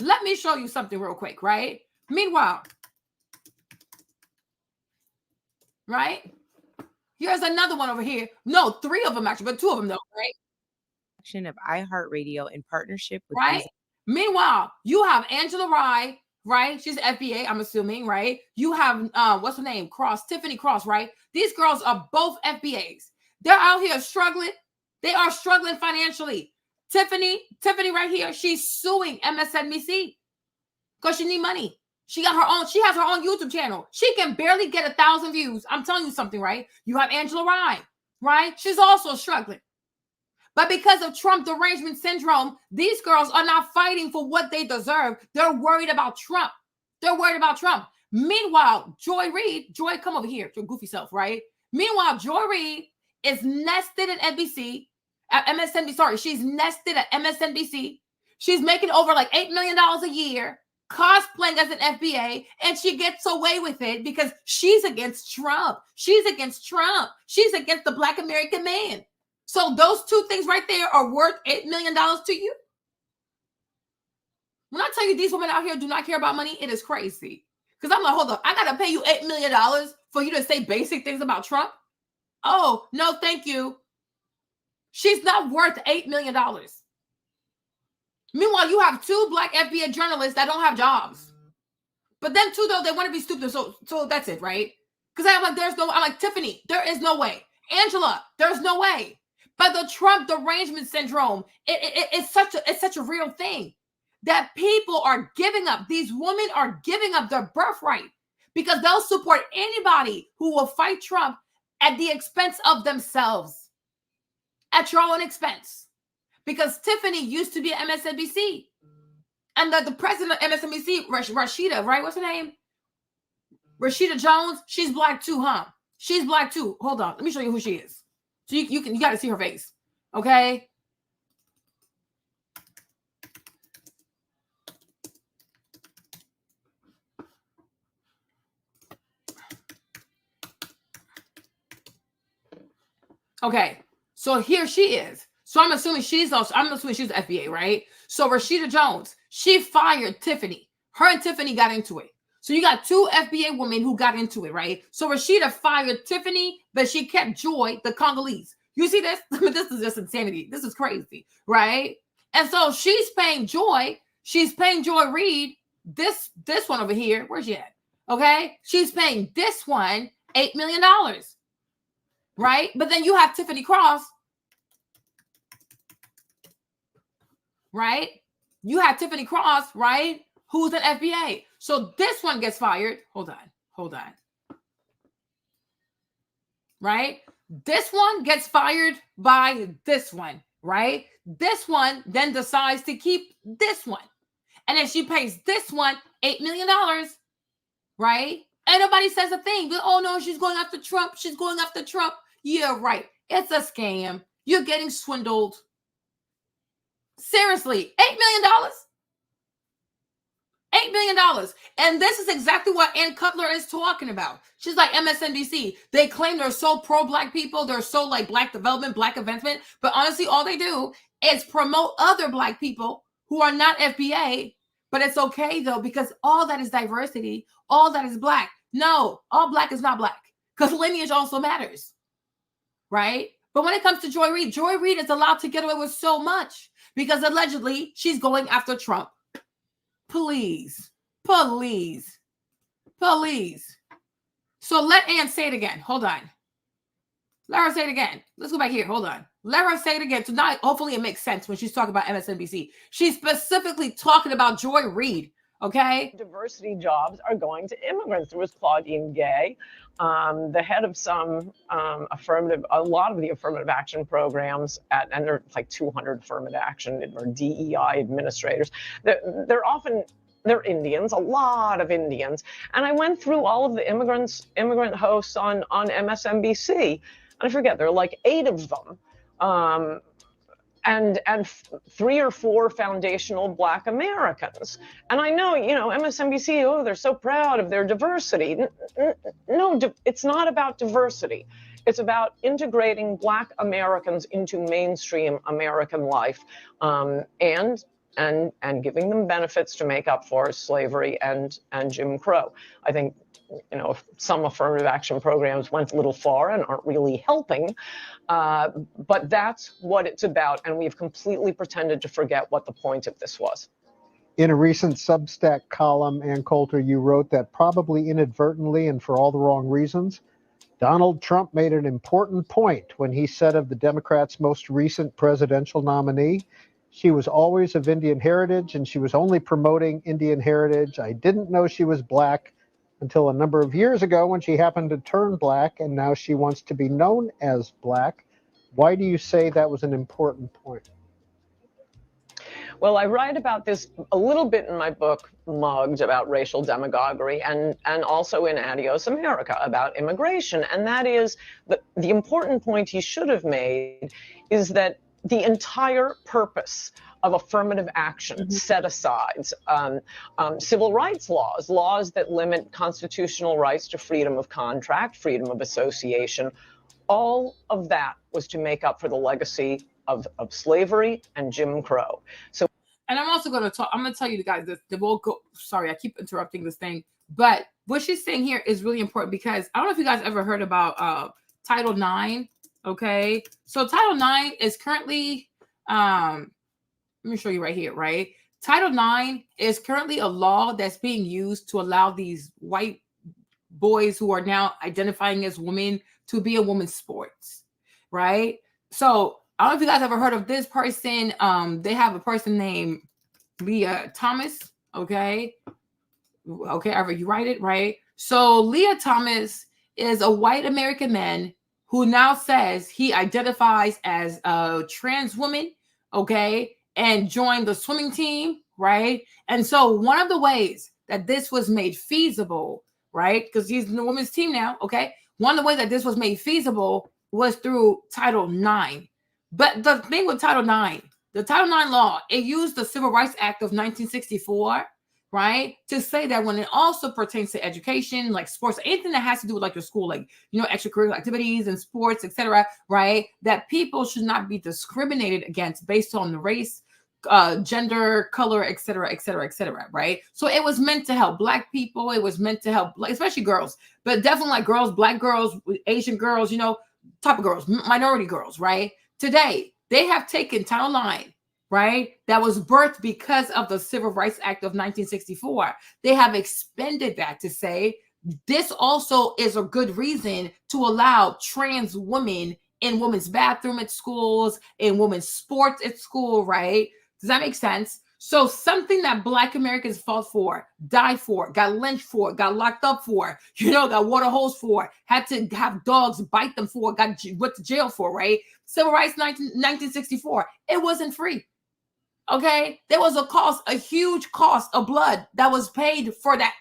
Let me show you something real quick, right? Meanwhile, right? Here's another one over here. No, 3 of them actually, but 2 of them though, right? Of iHeartRadio in partnership with right. Meanwhile, you have Angela Rye, right? She's FBA, I'm assuming, right? You have what's her name? Tiffany Cross, right? These girls are both FBAs. They're out here struggling. They are struggling financially. Tiffany right here, she's suing MSNBC because she need money. She has her own YouTube channel. She can barely get 1,000 views. I'm telling you something, right? You have Angela Rye, right? She's also struggling. But because of Trump derangement syndrome, these girls are not fighting for what they deserve. They're worried about Trump. Meanwhile, Joy Reid, come over here, your goofy self, right? Meanwhile, Joy Reid is nested at MSNBC. Sorry, she's nested at MSNBC. She's making over like $8 million a year, cosplaying as an FBA, and she gets away with it because she's against Trump. She's against the Black American man. So those 2 things right there are worth $8 million to you. When I tell you these women out here do not care about money, it is crazy. Because I'm like, hold up, I got to pay you $8 million for you to say basic things about Trump? Oh, no, thank you. She's not worth $8 million. Meanwhile, you have 2 Black FBA journalists that don't have jobs. But them 2, though, they want to be stupid. So that's it, right? Because I'm like, Tiffany, there is no way. Angela, there's no way. But the Trump derangement syndrome, it's such a real thing that people are giving up. These women are giving up their birthright because they'll support anybody who will fight Trump at the expense of themselves, at your own expense. Because Tiffany used to be at MSNBC, and the president of MSNBC, Rashida, right? What's her name? Rashida Jones. She's Black too, huh? She's Black too. Hold on, let me show you who she is. So you got to see her face, okay? Okay, so here she is. So I'm assuming she's the FBA, right? So Rashida Jones, she fired Tiffany. Her and Tiffany got into it. So you got two FBA women who got into it, right? So Rashida fired Tiffany, but she kept Joy, the Congolese. You see this? I mean, this is just insanity. This is crazy, right? And so she's paying Joy. She's paying Joy Reid. This one over here. Where's she at? Okay, she's paying this one $8 million, right? But then you have Tiffany Cross, right? You have Tiffany Cross, right? Who's an FBA. So this one gets fired. Hold on. Right? This one gets fired by this one, right? This one then decides to keep this one. And then she pays this one $8 million, right? And nobody says a thing. But, oh, no, she's going after Trump. She's going after Trump. Yeah, right. It's a scam. You're getting swindled. Seriously, $8 million? $8 million. And this is exactly what Ann Cutler is talking about. She's like MSNBC. They claim they're so pro-Black people. They're so like Black development, Black advancement. But honestly, all they do is promote other Black people who are not FBA. But it's okay, though, because all that is diversity. All that is Black. No, all Black is not Black. Because lineage also matters. Right? But when it comes to Joy Reid is allowed to get away with so much. Because allegedly, she's going after Trump. Please. So let Ann say it again. Hold on. Let her say it again. Let's go back here. Hold on. Let her say it again. Tonight, hopefully it makes sense when she's talking about MSNBC. She's specifically talking about Joy Reid. Okay. Diversity jobs are going to immigrants. There was Claudine Gay, the head of a lot of the affirmative action programs and there are like 200 affirmative action or DEI administrators. They're Indians, a lot of Indians. And I went through all of the immigrant hosts on MSNBC. And I forget, there are like 8 of them. And 3 or 4 foundational Black Americans. And I know, MSNBC, oh, they're so proud of their diversity. No, it's not about diversity. It's about integrating Black Americans into mainstream American life and giving them benefits to make up for slavery and Jim Crow. I think, some affirmative action programs went a little far and aren't really helping, but that's what it's about. And we've completely pretended to forget what the point of this was. In a recent Substack column, Ann Coulter, you wrote that probably inadvertently and for all the wrong reasons, Donald Trump made an important point when he said of the Democrats' most recent presidential nominee, she was always of Indian heritage and she was only promoting Indian heritage. I didn't know she was Black until a number of years ago when she happened to turn Black, and now she wants to be known as Black. Why do you say that was an important point? Well, I write about this a little bit in my book, Mugged, about racial demagoguery, and also in Adios America about immigration. And that is the important point he should have made is that the entire purpose of affirmative action set-asides, civil rights laws that limit constitutional rights to freedom of contract, freedom of association, all of that was to make up for the legacy of slavery and Jim Crow. So, and I'm also going to tell you guys this. Sorry, I keep interrupting this thing, but what she's saying here is really important because I don't know if you guys ever heard about Title IX. Okay, so Title IX is currently, let me show you right here, right? Title IX is currently a law that's being used to allow these white boys who are now identifying as women to be in women's sports, right? So I don't know if you guys ever heard of this person. They have a person named Leah Thomas, okay? Okay, you write it, right? So Leah Thomas is a white American man who now says he identifies as a trans woman, okay, and joined the swimming team, right? And so one of the ways that this was made feasible, right, because he's in the women's team now, okay, one of the ways that this was made feasible was through Title IX. But the thing with Title IX, the Title IX law, it used the Civil Rights Act of 1964 right? To say that when it also pertains to education, like sports, anything that has to do with like your school, like, you know, extracurricular activities and sports, etc., right? That people should not be discriminated against based on the race, gender, color, etc., etc., etc., right? So it was meant to help Black people. It was meant to help, like, especially girls, but definitely like girls, Black girls, Asian girls, you know, type of girls, minority girls, right? Today, they have taken Title IX, right? That was birthed because of the Civil Rights Act of 1964. They have expanded that to say this also is a good reason to allow trans women in women's bathroom at schools, in women's sports at school, right? Does that make sense? So something that Black Americans fought for, died for, got lynched for, got locked up for, you know, got water hose for, had to have dogs bite them for, went to jail for, right? Civil Rights 1964. It wasn't free. Okay, there was a cost, a huge cost of blood that was paid for that,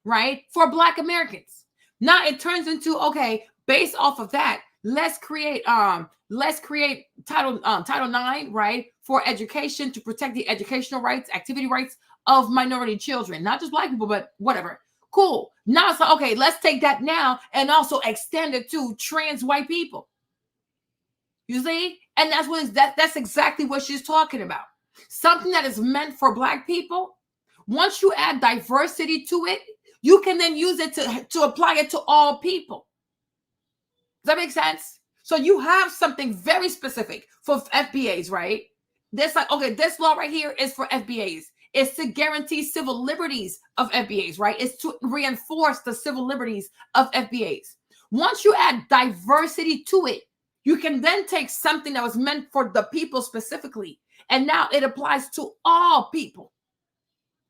right? For Black Americans. Now it turns into, okay, based off of that, let's create Title IX, right, for education to protect the educational rights, activity rights of minority children, not just Black people, but whatever. Cool. Now it's like, okay, let's take that now and also extend it to trans white people. You see, and that's exactly what she's talking about. Something that is meant for Black people, once you add diversity to it, you can then use it to apply it to all people. Does that make sense? So you have something very specific for FBAs, right? This like, okay, this law right here is for FBAs. It's to guarantee civil liberties of FBAs, right? It's to reinforce the civil liberties of FBAs. Once you add diversity to it, you can then take something that was meant for the people specifically, and now it applies to all people,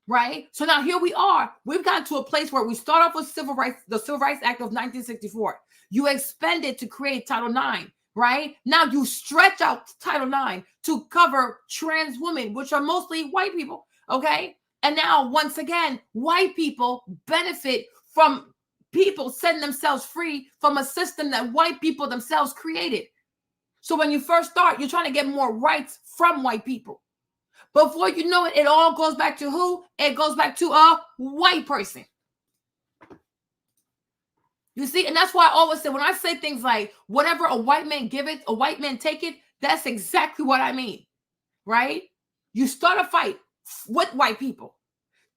right? So now here we are. We've gotten to a place where we start off with civil rights, the Civil Rights Act of 1964. You expand it to create Title IX, right? Now you stretch out Title IX to cover trans women, which are mostly white people, okay? And now, once again, white people benefit from people setting themselves free from a system that white people themselves created. So when you first start, you're trying to get more rights from white people. Before you know it, it all goes back to who? It goes back to a white person. You see, and that's why I always say, when I say things like, whatever a white man give it, a white man take it, that's exactly what I mean, right? You start a fight with white people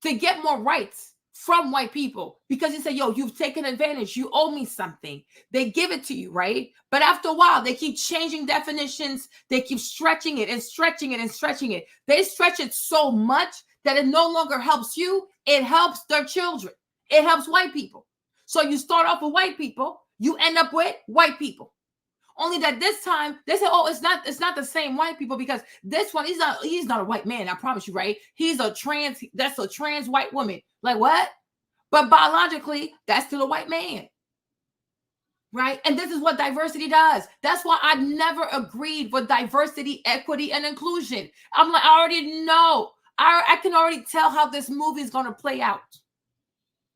to get more rights from white people because you say, yo, you've taken advantage. You owe me something. They give it to you, right? But after a while, they keep changing definitions. They keep stretching it and stretching it and stretching it. They stretch it so much that it no longer helps you. It helps their children. It helps white people. So you start off with white people. You end up with white people. Only that this time they say, oh, it's not the same white people because this one, he's not a white man. I promise you, right? That's a trans white woman. Like what? But biologically, that's still a white man. Right? And this is what diversity does. That's why I never agreed with diversity, equity, and inclusion. I'm like, I already know. I can already tell how this movie is going to play out.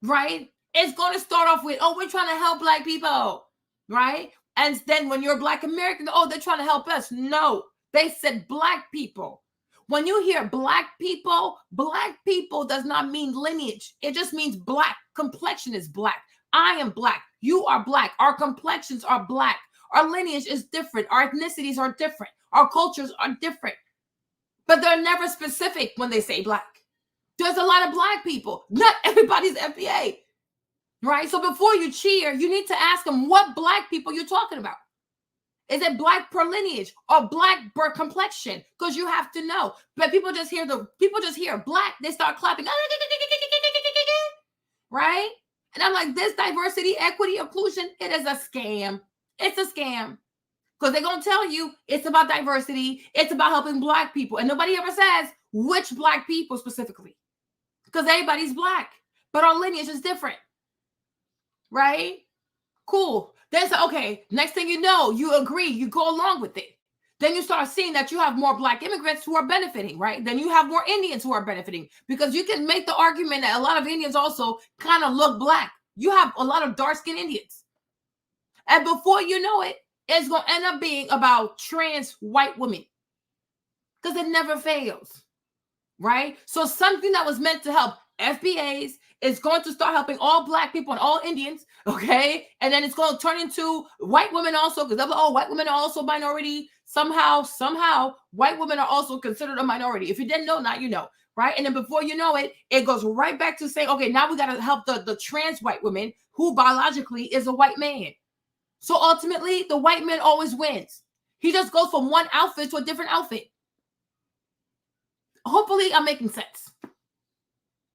Right? It's going to start off with, oh, we're trying to help Black people. Right? And then when you're Black American, oh, they're trying to help us. No, they said Black people. When you hear Black people does not mean lineage. It just means Black. Complexion is Black. I am Black. You are Black. Our complexions are Black. Our lineage is different. Our ethnicities are different. Our cultures are different. But they're never specific when they say Black. There's a lot of Black people. Not everybody's FBA. Right? So before you cheer, you need to ask them what Black people you're talking about. Is it Black per lineage or Black per complexion? Because you have to know. But people just hear Black, they start clapping. Right? And I'm like, this diversity, equity, inclusion, it is a scam. It's a scam. Because they're going to tell you it's about diversity. It's about helping Black people. And nobody ever says which Black people specifically. Because everybody's Black. But our lineage is different. Right? Cool. Then say, okay, next thing you know, you agree, you go along with it. Then you start seeing that you have more Black immigrants who are benefiting, right? Then you have more Indians who are benefiting because you can make the argument that a lot of Indians also kind of look Black. You have a lot of dark-skinned Indians. And before you know it, it's going to end up being about trans white women because it never fails, right? So something that was meant to help FBAs. It's going to start helping all black people and all Indians, okay? And then it's going to turn into white women also, because they're like, oh, white women are also minority. Somehow, white women are also considered a minority. If you didn't know, now you know, right? And then before you know it, it goes right back to saying, okay, now we got to help the trans white woman who biologically is a white man. So ultimately, the white man always wins. He just goes from one outfit to a different outfit. Hopefully, I'm making sense.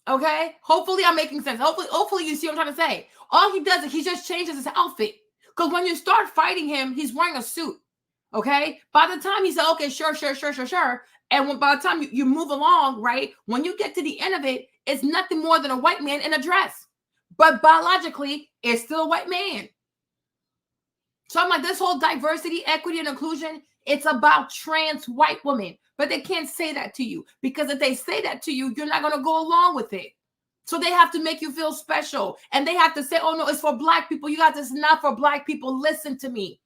Okay? Hopefully, I'm making sense. Hopefully, you see what I'm trying to say. All he does is he just changes his outfit. Because when you start fighting him, he's wearing a suit. Okay? By the time he said, okay, sure. And by the time you move along, right? When you get to the end of it, it's nothing more than a white man in a dress. But biologically, it's still a white man. So I'm like, this whole diversity, equity, and inclusion, it's about trans white women. But they can't say that to you, because if they say that to you, you're not going to go along with it. So they have to make you feel special. And they have to say, oh, no, it's for black people. You guys, it's not for black people. Listen to me.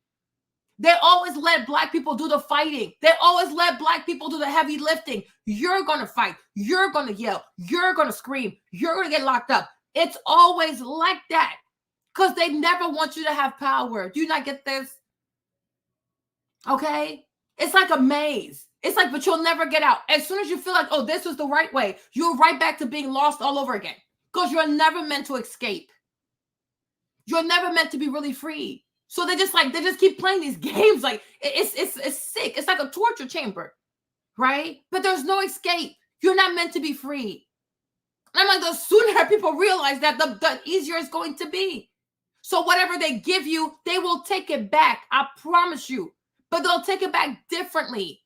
They always let black people do the fighting. They always let black people do the heavy lifting. You're going to fight. You're going to yell. You're going to scream. You're going to get locked up. It's always like that. Because they never want you to have power. Do you not get this? Okay? It's like a maze. It's like, but you'll never get out. As soon as you feel like, oh, this was the right way, you're right back to being lost all over again. Because you're never meant to escape. You're never meant to be really free. So they just keep playing these games. Like, it's sick. It's like a torture chamber, right? But there's no escape. You're not meant to be free. And I'm like, the sooner people realize that, the easier it's going to be. So whatever they give you, they will take it back. I promise you. But they'll take it back differently.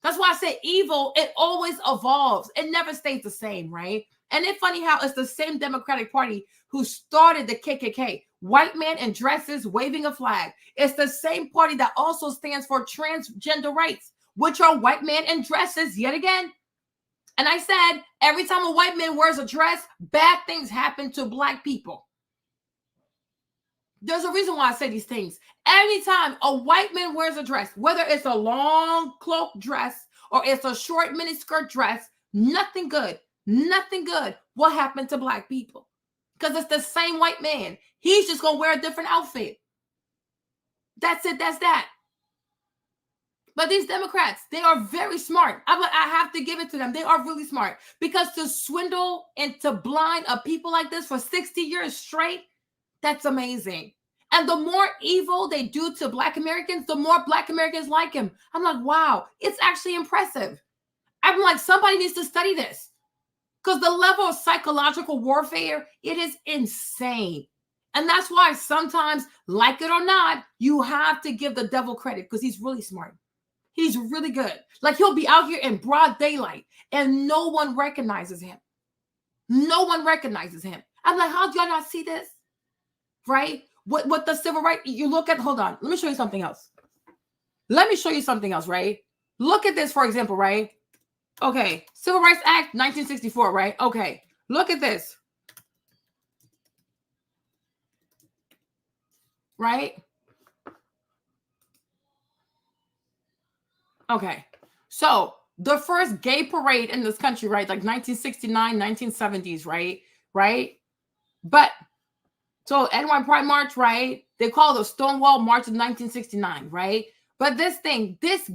That's why I say evil, it always evolves. It never stays the same, right? And it's funny how it's the same Democratic Party who started the KKK. White man in dresses waving a flag. It's the same party that also stands for transgender rights, which are white men in dresses yet again. And I said, every time a white man wears a dress, bad things happen to black people. There's a reason why I say these things. Anytime a white man wears a dress, whether it's a long cloak dress or it's a short miniskirt dress, nothing good will happen to black people. Because it's the same white man. He's just going to wear a different outfit. That's it. That's that. But these Democrats, they are very smart. I have to give it to them. They are really smart. Because to swindle and to blind a people like this for 60 years straight, that's amazing. And the more evil they do to black Americans, the more black Americans like him. I'm like, wow, it's actually impressive. I'm like, somebody needs to study this. Because the level of psychological warfare, it is insane. And that's why sometimes, like it or not, you have to give the devil credit because he's really smart. He's really good. Like, he'll be out here in broad daylight and no one recognizes him. No one recognizes him. I'm like, how do y'all not see this? Right? What the civil rights, you look at, hold on. Let me show you something else. Right? Look at this, for example, right? Okay. Civil Rights Act, 1964, right? Okay. Look at this. Right? Okay. So the first gay parade in this country, right? Like 1969, 1970s, right? Right? But so NY Pride March, right? They call it the Stonewall March of 1969, right? But this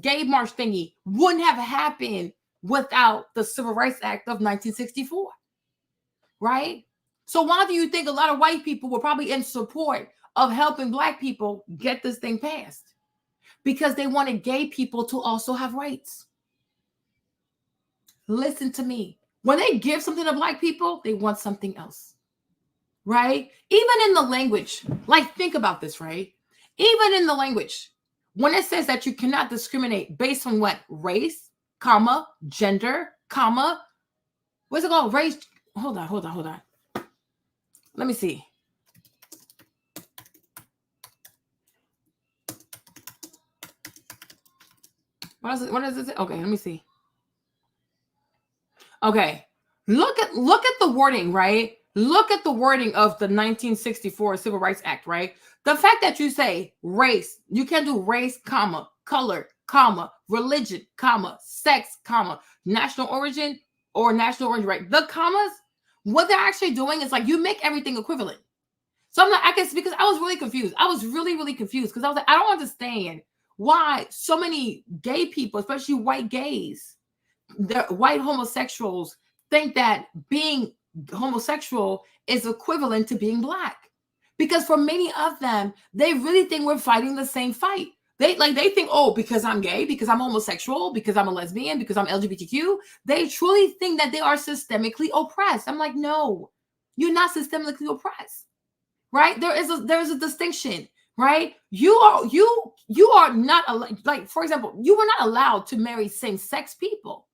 gay march thingy wouldn't have happened without the Civil Rights Act of 1964, right? So why do you think a lot of white people were probably in support of helping black people get this thing passed? Because they wanted gay people to also have rights. Listen to me. When they give something to black people, they want something else. Right? Even in the language, like, think about this, right? Even in the language, when it says that you cannot discriminate based on what? Race, comma, gender, comma, what's it called? Race. Hold on. Let me see. What is it? Okay, let me see. Okay. Look at the wording, right? Look at the wording of the 1964 Civil Rights Act, right? The fact that you say race, you can do race, comma, color, comma, religion, comma, sex, comma, national origin, right? The commas, What they're actually doing is like you make everything equivalent. So I'm like, I guess because I was really confused. I was really, really confused because I was like, I don't understand why so many gay people, especially white gays, the white homosexuals, think that being homosexual is equivalent to being black. Because for many of them, they really think we're fighting the same fight. They think, oh, because I'm gay, because I'm homosexual, because I'm a lesbian, because I'm LGBTQ, they truly think that they are systemically oppressed. I'm like, no, you're not systemically oppressed, right? There's a distinction, right? You are not like, for example, you were not allowed to marry same-sex people,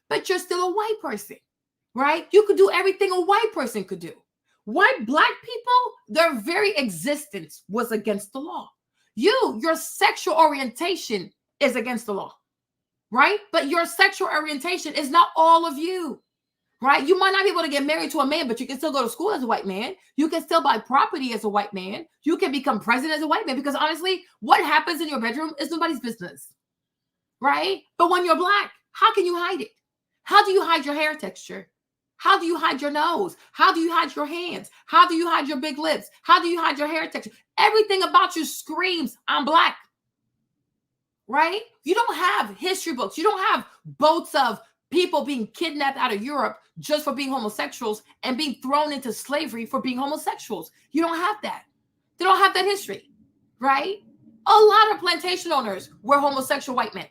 but you're still a white person, right? You could do everything a white person could do. White black people, their very existence was against the law. Your sexual orientation is against the law, right? But your sexual orientation is not all of you, right? You might not be able to get married to a man, but you can still go to school as a white man. You can still buy property as a white man. You can become president as a white man, because honestly, what happens in your bedroom is nobody's business, right? But when you're black, how can you hide it? How do you hide your hair texture? How do you hide your nose? How do you hide your hands? How do you hide your big lips? How do you hide your hair texture? Everything about you screams, I'm black, right? You don't have history books. You don't have boats of people being kidnapped out of Europe just for being homosexuals and being thrown into slavery for being homosexuals. You don't have that. They don't have that history, right? A lot of plantation owners were homosexual white men,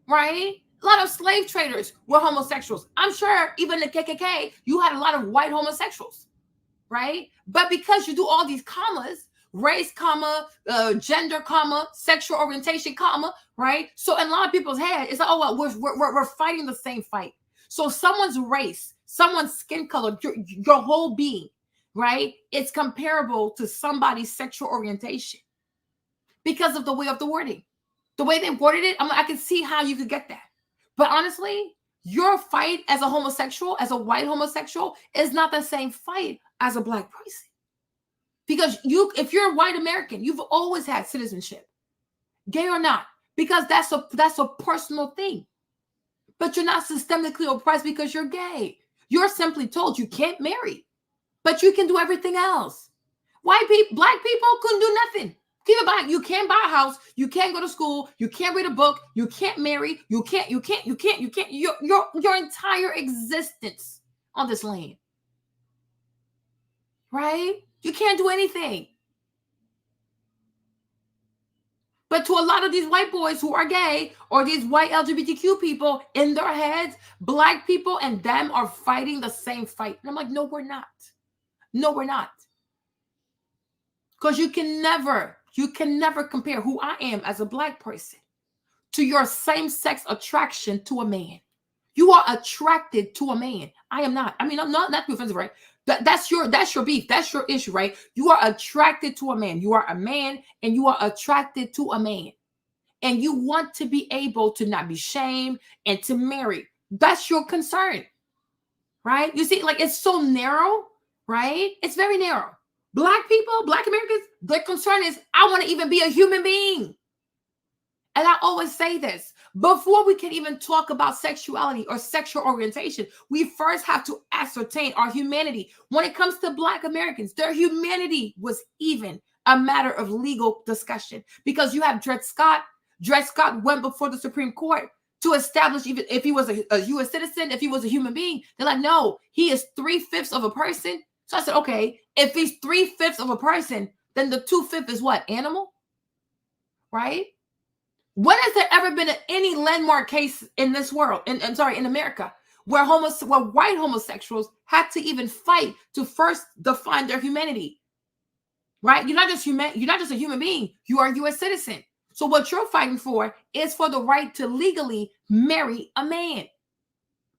right? A lot of slave traders were homosexuals. I'm sure even the KKK, you had a lot of white homosexuals, right? But because you do all these commas, race, comma, gender, comma, sexual orientation, comma, right? So in a lot of people's head, it's like, oh, well, we're fighting the same fight. So someone's race, someone's skin color, your whole being, right? It's comparable to somebody's sexual orientation because of the way of the wording. The way they worded it, I can see how you could get that. But honestly, your fight as a homosexual, as a white homosexual, is not the same fight as a black person. Because if you're a white American, you've always had citizenship, gay or not, because that's a personal thing. But you're not systemically oppressed because you're gay. You're simply told you can't marry, but you can do everything else. White people, black people couldn't do nothing. Keep it back. You can't buy a house. You can't go to school. You can't read a book. You can't marry. You can't. Your entire existence on this land, right? You can't do anything. But to a lot of these white boys who are gay or these white LGBTQ people, in their heads, black people and them are fighting the same fight. And I'm like, no, we're not. No, we're not. Because you can never compare who I am as a black person to your same-sex attraction to a man. You are attracted to a man. I am not. I mean, I'm not to be offensive, right? That's your beef. That's your issue, right? You are attracted to a man. You are a man and you are attracted to a man. And you want to be able to not be shamed and to marry. That's your concern, right? You see, like, it's so narrow, right? It's very narrow. Black people, black Americans, their concern is, I want to even be a human being. And I always say this, before we can even talk about sexuality or sexual orientation, we first have to ascertain our humanity. When it comes to black Americans, their humanity was even a matter of legal discussion, because you have Dred Scott. Dred Scott went before the Supreme Court to establish even if he was a U.S. citizen, if he was a human being. They're like, no, he is 3/5 of a person. So I said, okay, if he's 3/5 of a person, then the 2/5 is what? Animal? Right? When has there ever been any landmark case in this world, in America, where white homosexuals had to even fight to first define their humanity? Right? You're not just a human being, you are a U.S. citizen. So what you're fighting for is for the right to legally marry a man.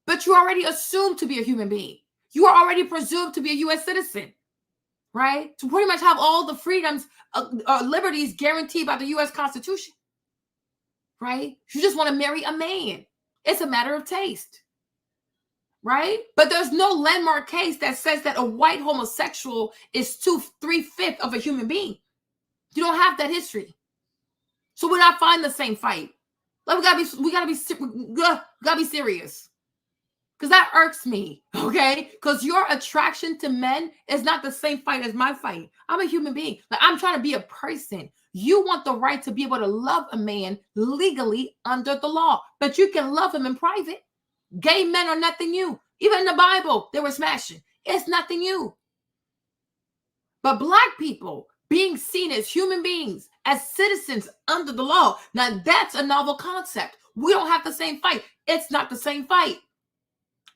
But you already assumed to be a human being. You are already presumed to be a U.S. citizen, right? To pretty much have all the freedoms, liberties guaranteed by the U.S. Constitution, right? You just want to marry a man. It's a matter of taste, right? But there's no landmark case that says that a white homosexual is 3/5 of a human being. You don't have that history. So we're not fighting the same fight. Like we gotta be serious. because that irks me, okay? Because your attraction to men is not the same fight as my fight. I'm a human being. Like, I'm trying to be a person. You want the right to be able to love a man legally under the law, but you can love him in private. Gay men are nothing new. Even in the Bible, they were smashing. It's nothing new. But black people being seen as human beings, as citizens under the law, now that's a novel concept. We don't have the same fight. It's not the same fight.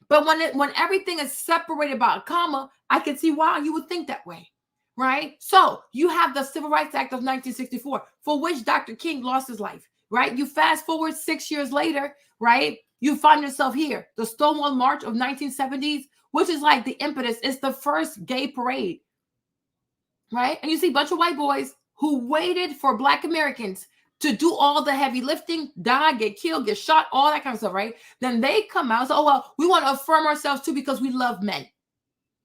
But when everything is separated by a comma, I can see why you would think that way, right? So you have the Civil Rights Act of 1964, for which Dr. King lost his life, right? You fast forward 6 years later, right? You find yourself here, the Stonewall March of 1970s, which is like the impetus. It's the first gay parade, right? And you see a bunch of white boys who waited for Black Americans to do all the heavy lifting, die, get killed, get shot, all that kind of stuff, right? Then they come out and say, oh, well, we want to affirm ourselves too because we love men,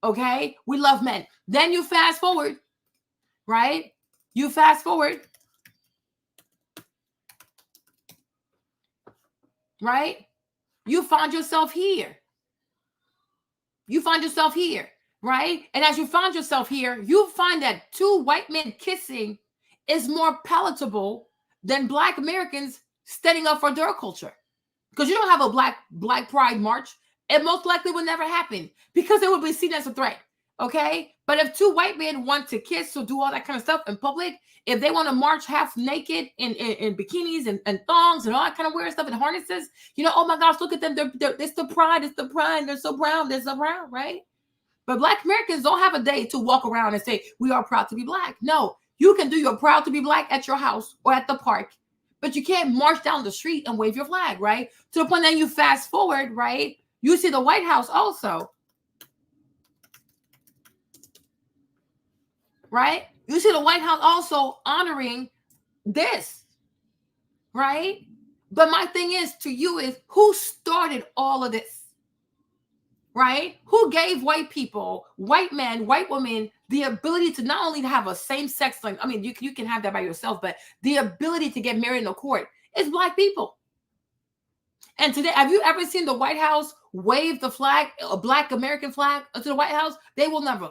okay? We love men. Then you fast forward, right? You fast forward, right? You find yourself here. You find yourself here, right? And as you find yourself here, you find that two white men kissing is more palatable than Black Americans standing up for their culture. Because you don't have a black pride march. It most likely would never happen because it would be seen as a threat, okay? But if two white men want to kiss or do all that kind of stuff in public, if they want to march half naked in bikinis and thongs and all that kind of weird stuff and harnesses, you know, oh my gosh, look at them. It's the pride. It's the pride. They're so proud. They're so proud, right? But Black Americans don't have a day to walk around and say, we are proud to be Black. No, you can do your proud to be Black at your house or at the park, but you can't march down the street and wave your flag, right? To the point that you fast forward, right? You see the White House also, right? You see the White House also honoring this, right? But my thing is to you is who started all of this? Right? Who gave white people, white men, white women, the ability to not only have a same-sex, like, I mean, you can have that by yourself, but the ability to get married in a court is Black people. And today, have you ever seen the White House wave the flag, a Black American flag, to the White House? They will never.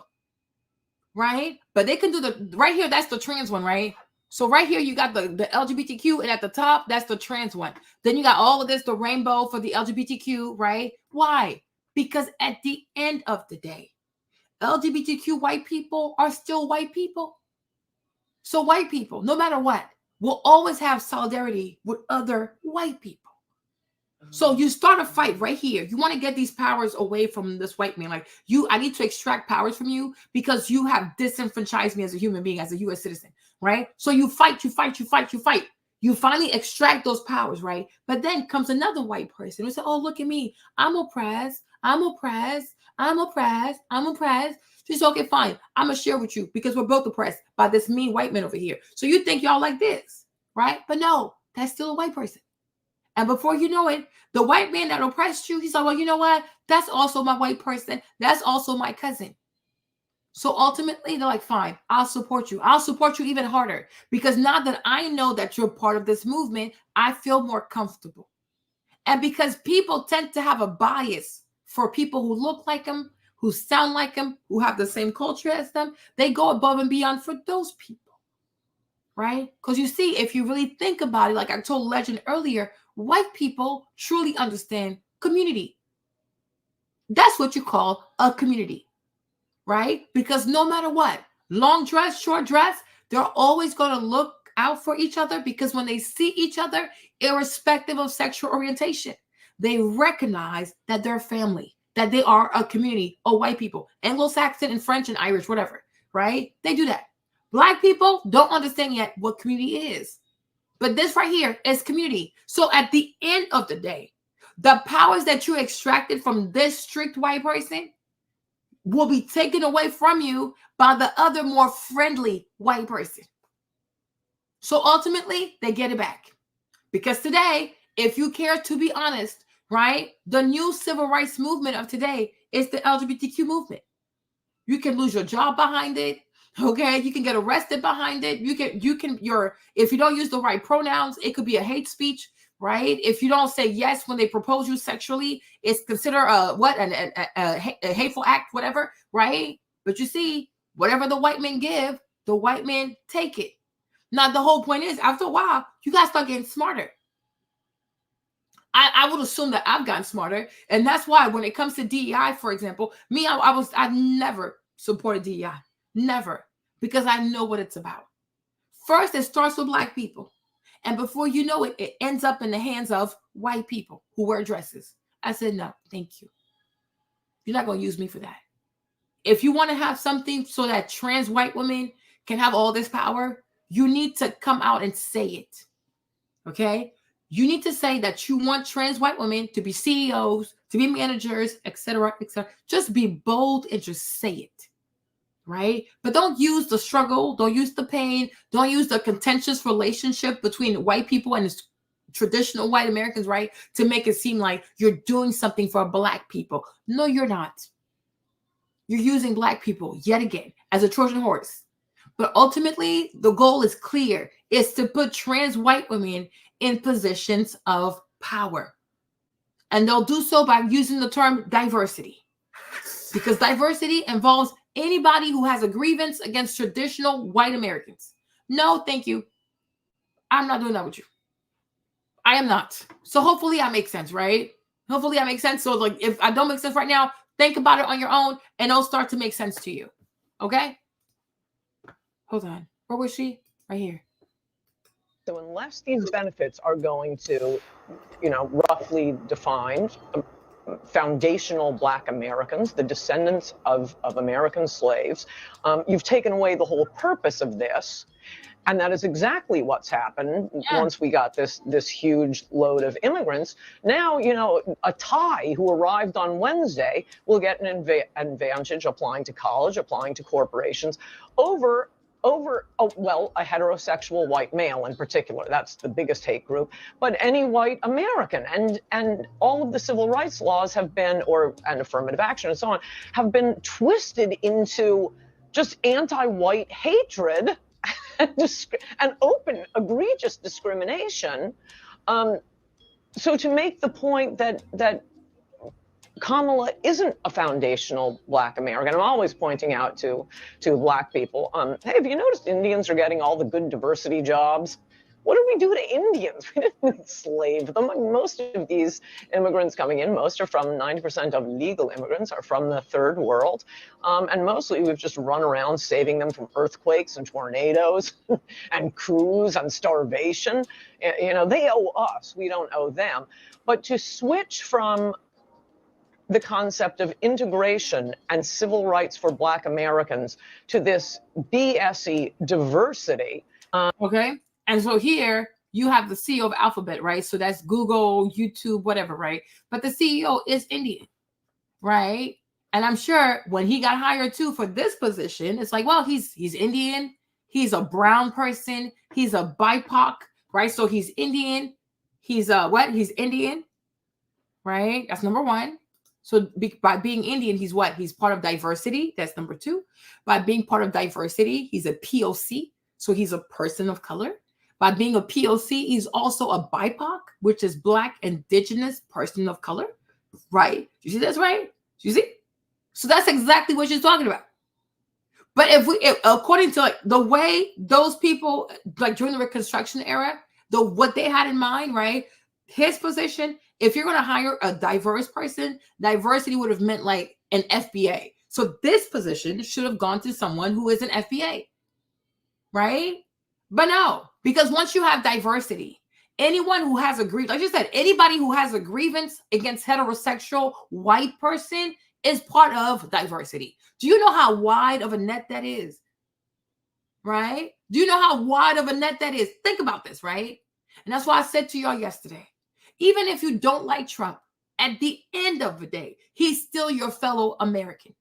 Right? But they can do the, right here, that's the trans one, right? So right here, you got the LGBTQ, and at the top, that's the trans one. Then you got all of this, the rainbow for the LGBTQ, right? Why? Because at the end of the day, LGBTQ white people are still white people. So white people, no matter what, will always have solidarity with other white people. So you start a fight right here. You want to get these powers away from this white man. Like, I need to extract powers from you because you have disenfranchised me as a human being, as a U.S. citizen, right? So you fight. You finally extract those powers, right? But then comes another white person who says, oh, look at me. I'm oppressed. She said, okay, fine. I'm going to share with you because we're both oppressed by this mean white man over here. So you think y'all like this, right? But no, that's still a white person. And before you know it, the white man that oppressed you, he's like, well, you know what? That's also my white person. That's also my cousin. So ultimately, they're like, fine, I'll support you. I'll support you even harder because now that I know that you're part of this movement, I feel more comfortable. And because people tend to have a bias for people who look like them, who sound like them, who have the same culture as them, they go above and beyond for those people, right? Because you see, if you really think about it, like I told Legend earlier, white people truly understand community. That's what you call a community, right? Because no matter what, long dress, short dress, they're always going to look out for each other because when they see each other, irrespective of sexual orientation, they recognize that they're family, that they are a community of white people, Anglo-Saxon and French and Irish, whatever, right? They do that. Black people don't understand yet what community is. But this right here is community. So at the end of the day, the powers that you extracted from this strict white person will be taken away from you by the other more friendly white person. So ultimately, they get it back. Because today, if you care to be honest, right, the new civil rights movement of today is the LGBTQ movement. You can lose your job behind it. Okay, you can get arrested behind it. If you don't use the right pronouns, it could be a hate speech, right? If you don't say yes when they propose you sexually, it's considered a hateful act, whatever, right? But you see, whatever the white men give, the white men take it. Now, the whole point is, after a while, you guys start getting smarter. I would assume that I've gotten smarter. And that's why when it comes to DEI, for example, me, I never supported DEI. Never. Because I know what it's about. First, it starts with Black people. And before you know it, it ends up in the hands of white people who wear dresses. I said, no, thank you. You're not going to use me for that. If you want to have something so that trans white women can have all this power, you need to come out and say it. Okay? You need to say that you want trans white women to be CEOs, to be managers, etc., etc. Just be bold and just say it, right? But don't use the struggle, don't use the pain, don't use the contentious relationship between white people and traditional white Americans, right, to make it seem like you're doing something for Black people. No, you're not. You're using Black people yet again as a Trojan horse. But ultimately, the goal is clear. It's to put trans white women in positions of power. And they'll do so by using the term diversity. Because diversity involves anybody who has a grievance against traditional white Americans. No, thank you. I'm not doing that with you. I am not. So hopefully I make sense, right? Hopefully I make sense. So like if I don't make sense right now, think about it on your own and it'll start to make sense to you. Okay? Hold on. Where was she? Right here. So unless these benefits are going to, roughly defined foundational Black Americans, the descendants of American slaves, you've taken away the whole purpose of this. And that is exactly what's happened once we got this huge load of immigrants. Now, a Thai who arrived on Wednesday will get an advantage applying to college, applying to corporations over a heterosexual white male in particular. That's the biggest hate group, but any white American. And all of the civil rights laws have been, and affirmative action and so on, have been twisted into just anti-white hatred and open, egregious discrimination. So to make the point that Kamala isn't a foundational Black American. I'm always pointing out to Black people, hey, have you noticed Indians are getting all the good diversity jobs? What did we do to Indians? We didn't enslave them. I mean, most of these immigrants coming in, 90% of legal immigrants are from the third world. And mostly we've just run around saving them from earthquakes and tornadoes and coups and starvation. They owe us, we don't owe them. But to switch from the concept of integration and civil rights for Black Americans to this BS-y diversity. Okay. And so here you have the CEO of Alphabet, right? So that's Google, YouTube, whatever, right? But the CEO is Indian, right? And I'm sure when he got hired too for this position, it's like, well, he's Indian. He's a brown person. He's a BIPOC, right? So he's Indian. He's He's Indian, right? That's number one. So by being Indian, he's what? He's part of diversity. That's number two. By being part of diversity, he's a POC. So he's a person of color. By being a POC, he's also a BIPOC, which is Black Indigenous person of color. Right? You see that's right? You see? So that's exactly what she's talking about. But if according to like the way those people, like during the Reconstruction era, what they had in mind, right? His position, if you're going to hire a diverse person, diversity would have meant like an FBA. So this position should have gone to someone who is an FBA, right? But no, because once you have diversity, anyone who has a grievance, like you said, anybody who has a grievance against heterosexual white person is part of diversity. Do you know how wide of a net that is? Right? Do you know how wide of a net that is? Think about this, right? And that's why I said to y'all yesterday, even if you don't like Trump, at the end of the day, he's still your fellow American.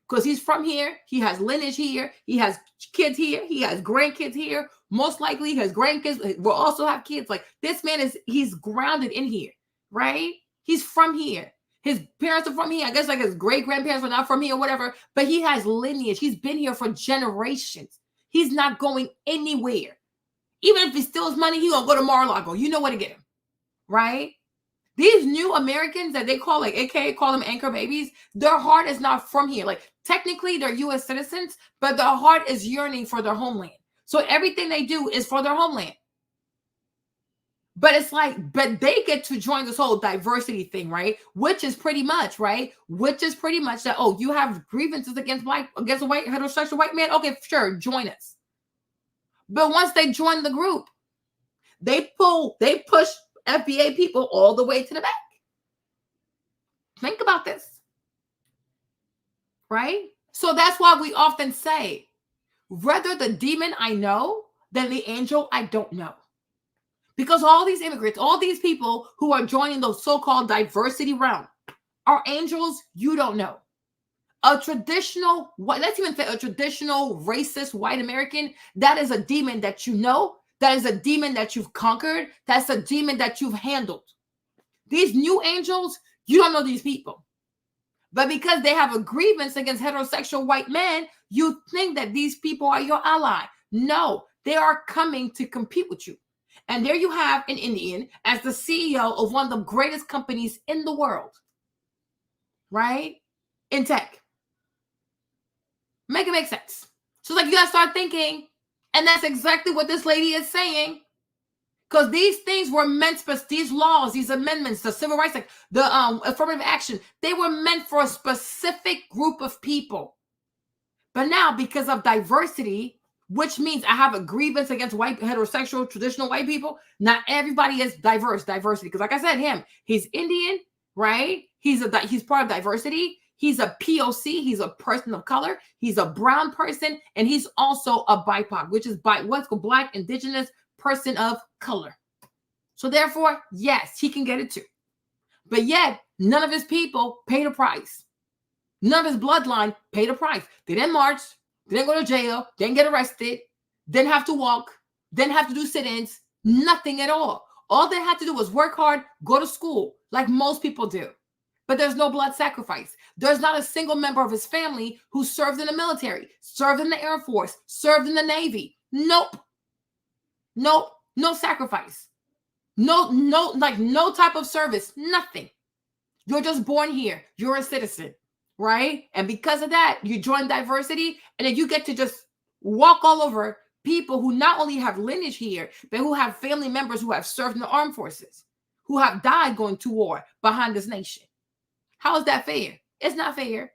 Because he's from here, he has lineage here, he has kids here, he has grandkids here, most likely his grandkids will also have kids. Like this man he's grounded in here, right? He's from here. His parents are from here. I guess like his great-grandparents were not from here or whatever, but he has lineage. He's been here for generations. He's not going anywhere. Even if he steals money, he's going to go to Mar-a-Lago. You know where to get him. right? These new Americans that they call, like, AKA call them anchor babies, their heart is not from here. Like, technically they're U.S. citizens, but their heart is yearning for their homeland. So everything they do is for their homeland. But it's like, but they get to join this whole diversity thing, right? Which is pretty much, right? Which is pretty much that, oh, you have grievances against a white heterosexual white man? Okay, sure, join us. But once they join the group, they push FBA people all the way to the back. Think about this, right? So that's why we often say, rather the demon I know than the angel I don't know. Because all these immigrants, all these people who are joining the so-called diversity realm are angels you don't know. A traditional, let's even say a traditional racist white American, that is a demon that you know, that is a demon that you've conquered, that's a demon that you've handled. These new angels, you don't know these people. But because they have a grievance against heterosexual white men, you think that these people are your ally. No, they are coming to compete with you. And there you have an Indian as the CEO of one of the greatest companies in the world, right? In tech. Make it make sense. So like you gotta start thinking, and that's exactly what this lady is saying. Because these things were meant for these laws, these amendments, the Civil Rights Act, the affirmative action, they were meant for a specific group of people. But now, because of diversity, which means I have a grievance against white, heterosexual, traditional white people, not everybody is diversity. Because like I said, he's Indian, right? He's part of diversity. He's a POC. He's a person of color. He's a brown person. And he's also a BIPOC, which is what's called Black, Indigenous, person of color. So therefore, yes, he can get it too. But yet, none of his people paid a price. None of his bloodline paid a price. They didn't march, they didn't go to jail, didn't get arrested, didn't have to walk, didn't have to do sit-ins, nothing at all. All they had to do was work hard, go to school, like most people do. But there's no blood sacrifice. There's not a single member of his family who served in the military, served in the Air Force, served in the Navy. Nope. No sacrifice. No type of service, nothing. You're just born here. You're a citizen, right? And because of that, you join diversity, and then you get to just walk all over people who not only have lineage here, but who have family members who have served in the armed forces, who have died going to war behind this nation. How is that fair? It's not fair.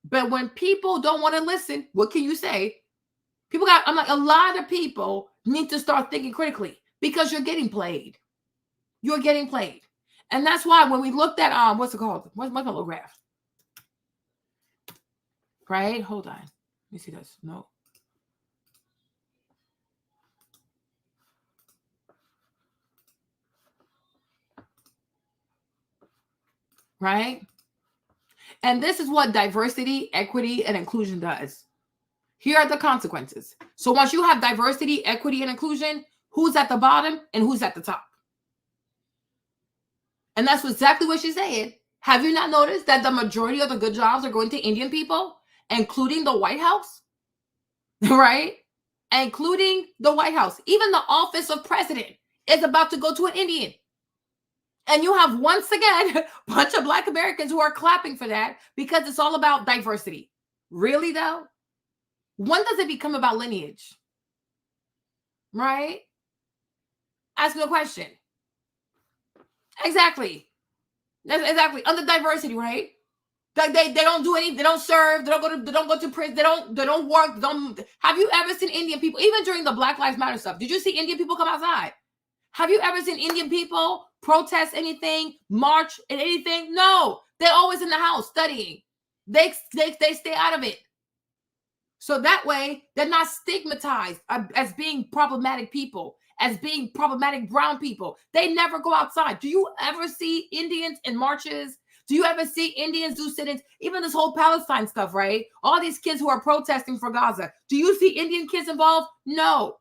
But when people don't want to listen, what can you say? I'm like, a lot of people need to start thinking critically because you're getting played. You're getting played. And that's why when we looked at, what's it called? What's my little graph? Right? Hold on. Let me see this. No. Right? And this is what diversity, equity, and inclusion does. Here are the consequences. So once you have diversity, equity, and inclusion, who's at the bottom and who's at the top? And that's exactly what she said. Have you not noticed that the majority of the good jobs are going to Indian people, including the White House? Right? Including the White House. Even the office of president is about to go to an Indian. And you have, once again, a bunch of Black Americans who are clapping for that because it's all about diversity. Really, though? When does it become about lineage? Right? Ask me a question. Exactly. That's exactly under diversity, right? They don't do anything. They don't serve. They don't go to prison. They don't work. Have you ever seen Indian people, even during the Black Lives Matter stuff? Did you see Indian people come outside? Have you ever seen Indian people protest anything, march and anything? No, they're always in the house studying. They stay out of it. So that way, they're not stigmatized as being problematic people, as being problematic brown people. They never go outside. Do you ever see Indians in marches? Do you ever see Indians do sit-ins? Even this whole Palestine stuff, right? All these kids who are protesting for Gaza. Do you see Indian kids involved? No,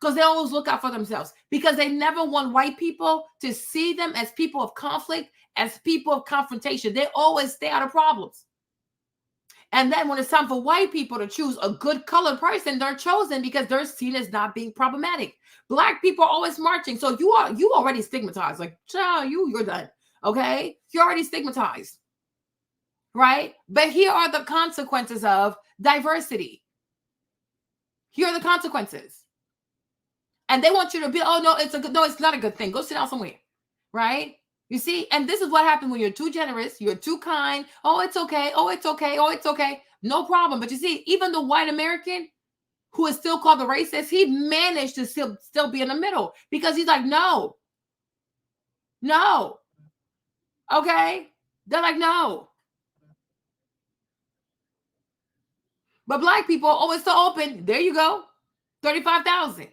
because they always look out for themselves, because they never want white people to see them as people of conflict, as people of confrontation. They always stay out of problems. And then when it's time for white people to choose a good colored person, they're chosen because they're seen as not being problematic. Black people are always marching. So you already stigmatized. Like, child, you're done. Okay? You're already stigmatized. Right? But here are the consequences of diversity. Here are the consequences. And they want you to be, oh no, it's not a good thing. Go sit down somewhere. Right? You see, and this is what happens when you're too generous, you're too kind. Oh, it's okay. Oh, it's okay. Oh, it's okay. No problem. But you see, even the white American who is still called the racist, he managed to still be in the middle because he's like, no. Okay? They're like, no. But black people, oh, it's still open. There you go. 35,000.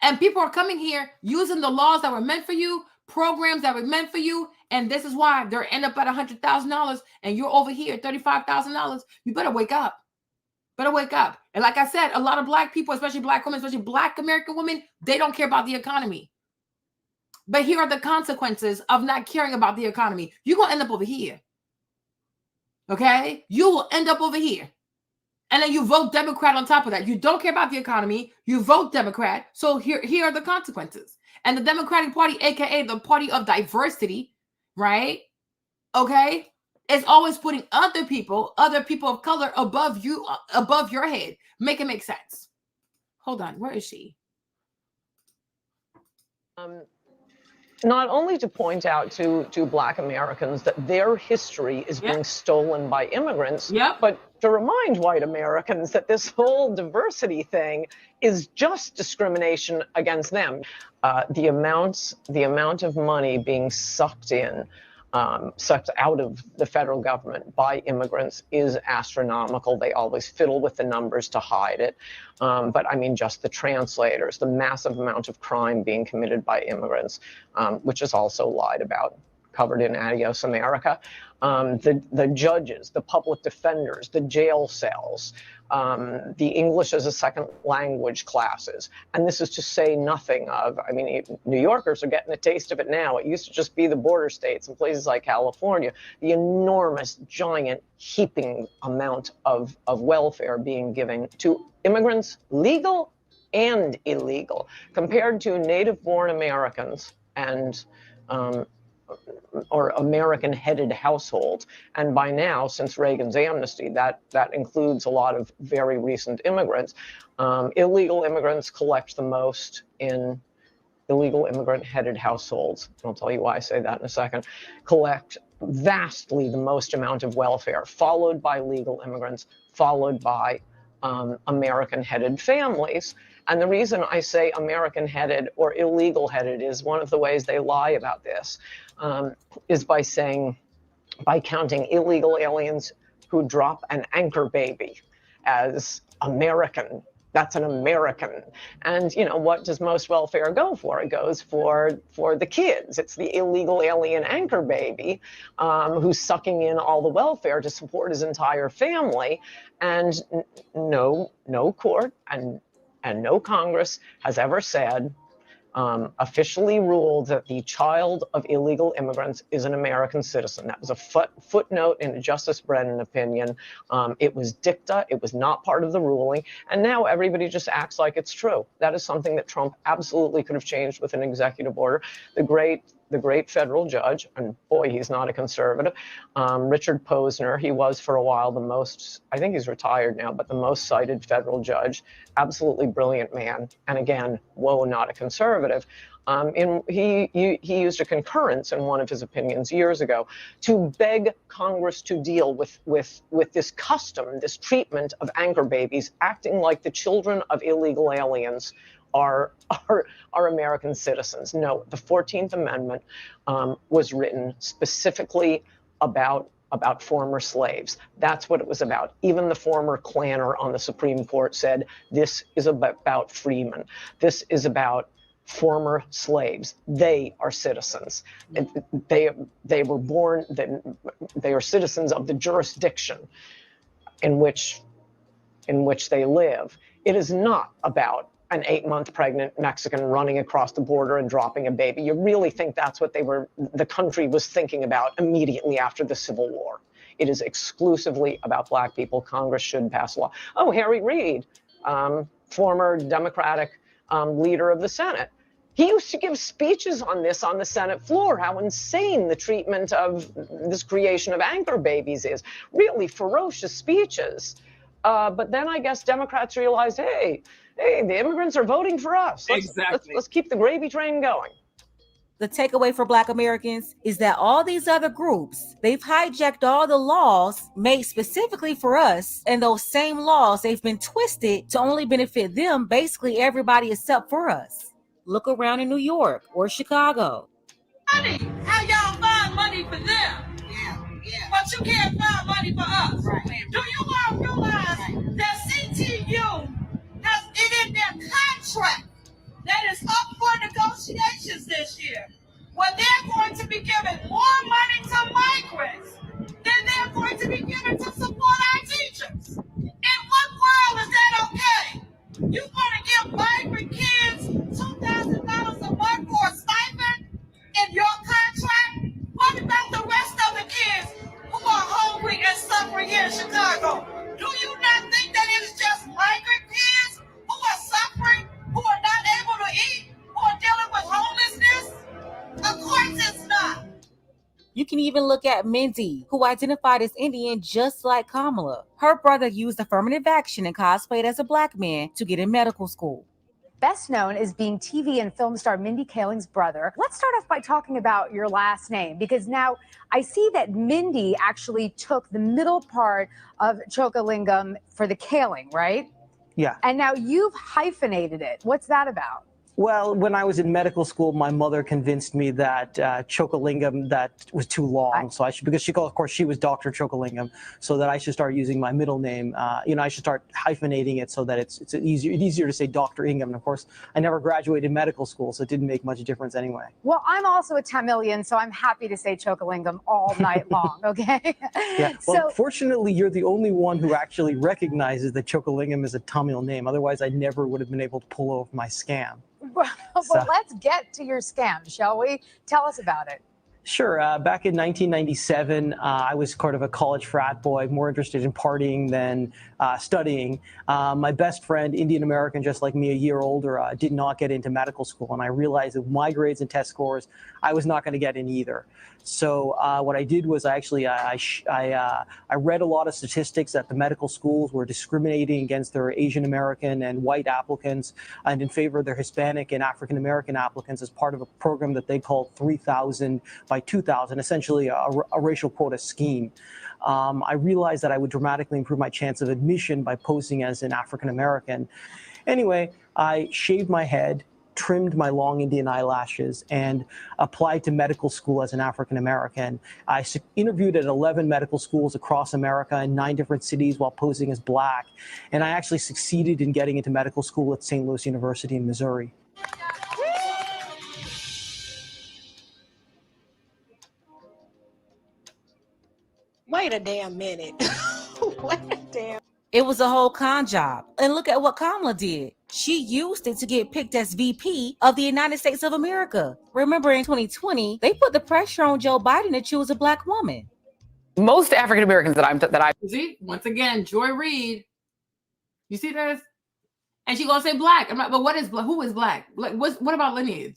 And people are coming here using the laws that were meant for you, programs that were meant for you, and this is why they're end up at $100,000 and you're over here $35,000. You better wake up. Better wake up. And like I said, a lot of black people, especially black women, especially black American women, they don't care about the economy. But here are the consequences of not caring about the economy. You're going to end up over here. Okay? You will end up over here. And then you vote Democrat on top of that. You don't care about the economy. You vote Democrat. So here are the consequences. And the Democratic Party, aka the party of diversity, right? Okay, is always putting other people of color above you, above your head. Make it make sense. Hold on, where is she? Not only to point out to Black Americans that their history is being stolen by immigrants, but to remind white Americans that this whole diversity thing is just discrimination against them. The amount of money being sucked out of the federal government by immigrants is astronomical. They always fiddle with the numbers to hide it. But I mean, just the translators, the massive amount of crime being committed by immigrants, which is also lied about, covered in Adios America. The judges, the public defenders, the jail cells, the English as a second language classes. And this is to say nothing of, I mean, New Yorkers are getting a taste of it now. It used to just be the border states and places like California, the enormous, giant, heaping amount of welfare being given to immigrants, legal and illegal, compared to native-born Americans and or American-headed households. And by now, since Reagan's amnesty, that includes a lot of very recent immigrants. Illegal immigrants collect the most in illegal immigrant-headed households. I'll tell you why I say that in a second. Collect vastly the most amount of welfare, followed by legal immigrants, followed by American-headed families. And the reason I say American-headed or illegal-headed is one of the ways they lie about this is by counting illegal aliens who drop an anchor baby as American. That's an American. And, you know, what does most welfare go for? It goes for the kids. It's the illegal alien anchor baby who's sucking in all the welfare to support his entire family. And no court and no Congress has ever said, officially ruled that the child of illegal immigrants is an American citizen. That was a footnote in a Justice Brennan opinion. It was dicta. It was not part of the ruling. And now everybody just acts like it's true. That is something that Trump absolutely could have changed with an executive order. The great federal judge, and boy, he's not a conservative, Richard Posner, he was for a while the most, I think he's retired now, but the most cited federal judge, absolutely brilliant man. And again, whoa, not a conservative. He used a concurrence in one of his opinions years ago to beg Congress to deal with this custom, this treatment of anchor babies, acting like the children of illegal aliens are American citizens. No, the 14th Amendment was written specifically about former slaves. That's what it was about. Even the former Klanner on the Supreme Court said, this is about freemen. This is about former slaves. They are citizens. They were born, they are citizens of the jurisdiction in which they live. It is not about an 8-month pregnant Mexican running across the border and dropping a baby. You really think that's what the country was thinking about immediately after the Civil War? It is exclusively about black people. Congress should pass a law. Oh, Harry Reid, former Democratic leader of the Senate. He used to give speeches on this on the Senate floor, how insane the treatment of this creation of anchor babies is. Really ferocious speeches. But then I guess Democrats realized, hey, the immigrants are voting for us. Let's keep the gravy train going. The takeaway for Black Americans is that all these other groups, they've hijacked all the laws made specifically for us, and those same laws, they've been twisted to only benefit them, basically everybody except for us. Look around in New York or Chicago. Money. How y'all find money for them? Yeah. But you can't find money for us. Right. Do you all realize that CTU has it in their contract that is up for negotiations this year, where they're going to be giving more money to migrants than they're going to be giving to support our teachers? In what world is that okay? You're going to give migrant kids $2,000 a month for a stipend in your contract? What about the rest of the kids who are hungry and suffering here in Chicago? Do you not think that it is just migrant kids who are suffering, who are not able to eat, who are dealing with homelessness? Of course it's not. You can even look at Mindy, who identified as Indian just like Kamala. Her brother used affirmative action and cosplayed as a black man to get in medical school. Best known as being TV and film star Mindy Kaling's brother. Let's start off by talking about your last name, because now I see that Mindy actually took the middle part of Chokalingam for the Kaling, right? Yeah. And now you've hyphenated it. What's that about? Well, when I was in medical school, my mother convinced me that Chokalingam, that was too long. So I should, because of course, she was Dr. Chokalingam, so that I should start using my middle name. I should start hyphenating it so that it's easier to say Dr. Ingham. And of course, I never graduated medical school, so it didn't make much difference anyway. Well, I'm also a Tamilian, so I'm happy to say Chokalingam all night long, okay? Yeah. Well, fortunately, you're the only one who actually recognizes that Chokalingam is a Tamil name. Otherwise, I never would have been able to pull off my scam. Well, let's get to your scam, shall we? Tell us about it. Sure. Back in 1997, I was kind of a college frat boy, more interested in partying than studying. My best friend, Indian American, just like me, a year older, did not get into medical school. And I realized that with my grades and test scores, I was not going to get in either. So what I did was I read a lot of statistics that the medical schools were discriminating against their Asian American and white applicants and in favor of their Hispanic and African American applicants as part of a program that they called 3,000 by 2,000, essentially a racial quota scheme. I realized that I would dramatically improve my chance of admission by posing as an African American. Anyway, I shaved my head, trimmed my long Indian eyelashes, and applied to medical school as an African American. I interviewed at 11 medical schools across America in 9 different cities while posing as black. And I actually succeeded in getting into medical school at St. Louis University in Missouri. Wait a damn minute. Wait a damn. It was a whole con job. And look at what Kamala did. She used it to get picked as VP of the United States of America. Remember in 2020, they put the pressure on Joe Biden to choose a black woman. Most African Americans that I see, once again, Joy Reid. You see this? And she gonna say black. I'm like, but what is black? Who is black? What about lineage?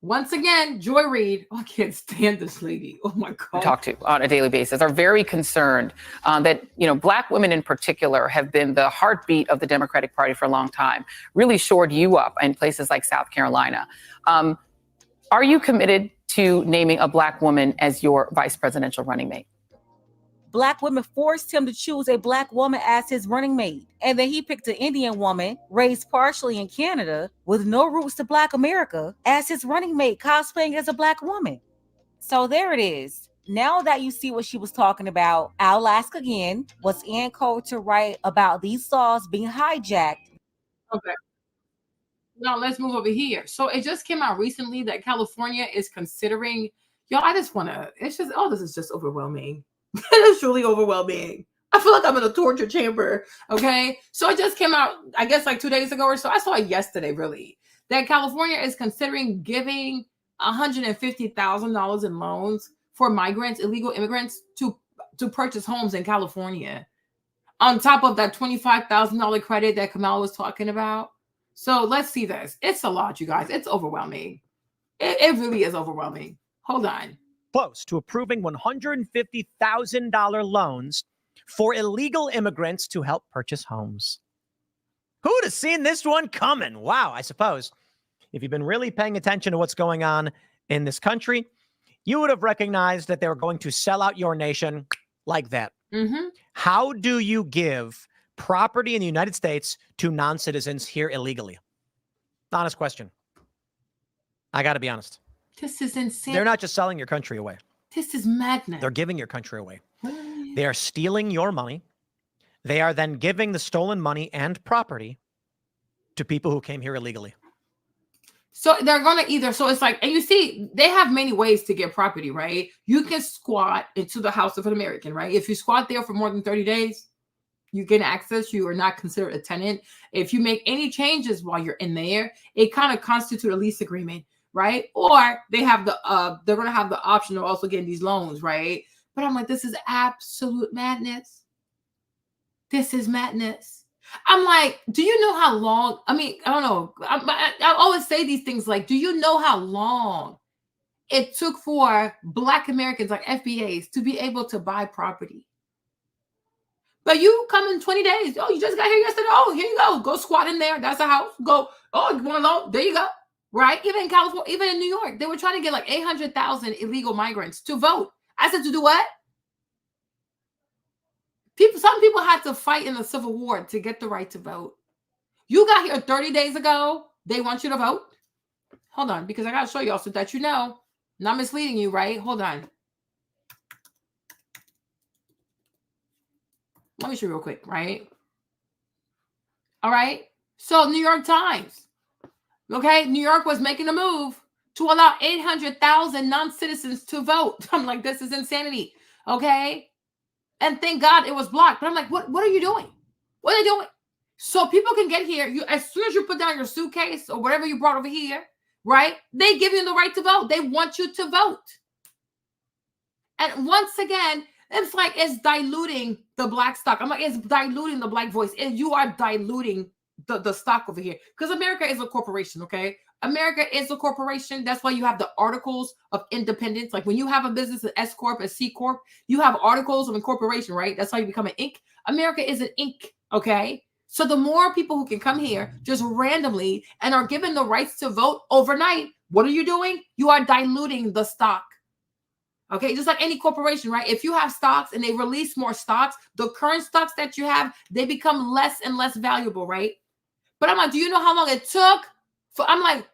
Once again, Joy Reid. Oh, I can't stand this lady. Oh my God. talk to on a daily basis are very concerned that, black women in particular have been the heartbeat of the Democratic Party for a long time, really shored you up in places like South Carolina. Are you committed to naming a black woman as your vice presidential running mate? Black women forced him to choose a black woman as his running mate. And then he picked an Indian woman raised partially in Canada with no roots to black America as his running mate, cosplaying as a black woman. So there it is. Now that you see what she was talking about, I'll ask again, was Ann Coulter right about these laws being hijacked? Okay. Now let's move over here. So it just came out recently that California is considering, this is just overwhelming. It is truly overwhelming. I feel like I'm in a torture chamber. Okay. So it just came out, I guess like 2 days ago or so. I saw it yesterday, really, that California is considering giving $150,000 in loans for migrants, illegal immigrants, to to purchase homes in California, on top of that $25,000 credit that Kamala was talking about. So let's see this. It's a lot, you guys. It's overwhelming. It really is overwhelming. Hold on. Close to approving $150,000 loans for illegal immigrants to help purchase homes. Who'd have seen this one coming? Wow, I suppose. If you've been really paying attention to what's going on in this country, you would have recognized that they were going to sell out your nation like that. Mm-hmm. How do you give property in the United States to non-citizens here illegally? Honest question. I got to be honest. This is insane. They're not just selling your country away. This is madness. They're giving your country away. They are stealing your money. They are then giving the stolen money and property to people who came here illegally. So they're going to either, so it's like, and you see, they have many ways to get property, right? You can squat into the house of an American, right? If you squat there for more than 30 days, you gain access. You are not considered a tenant. If you make any changes while you're in there, it kind of constitutes a lease agreement, right? Or they have the, they're going to have the option of also getting these loans, right? But I'm like, this is absolute madness. This is madness. I'm like, do you know how long? I mean, I don't know. I always say these things like, do you know how long it took for Black Americans like FBAs to be able to buy property? But you come in 20 days. Oh, you just got here yesterday. Oh, here you go. Go squat in there. That's a house. Go. Oh, you want a loan? There you go. Right? Even in California, even in New York, they were trying to get like 800,000 illegal migrants to vote. I said, to do what? Some people had to fight in the Civil War to get the right to vote. You got here 30 days ago. They want you to vote. Hold on, because I got to show y'all so that you know. Not misleading you, right? Hold on. Let me show you real quick, right? All right. So New York Times. Okay. New York was making a move to allow 800,000 non-citizens to vote. I'm like, this is insanity. Okay. And thank God it was blocked. But I'm like, what are you doing? What are they doing? So people can get here. As soon as you put down your suitcase or whatever you brought over here, right? They give you the right to vote. They want you to vote. And once again, it's like it's diluting the Black stock. I'm like, it's diluting the Black voice. And you are diluting the stock over here. Because America is a corporation, okay? America is a corporation. That's why you have the articles of independence. Like when you have a business, an S Corp, a C Corp, you have articles of incorporation, right? That's how you become an Inc. America is an Inc., okay? So the more people who can come here just randomly and are given the rights to vote overnight, what are you doing? You are diluting the stock. Okay, just like any corporation, right? If you have stocks and they release more stocks, the current stocks that you have, they become less and less valuable, right? But I'm like, do you know how long it took? I'm like,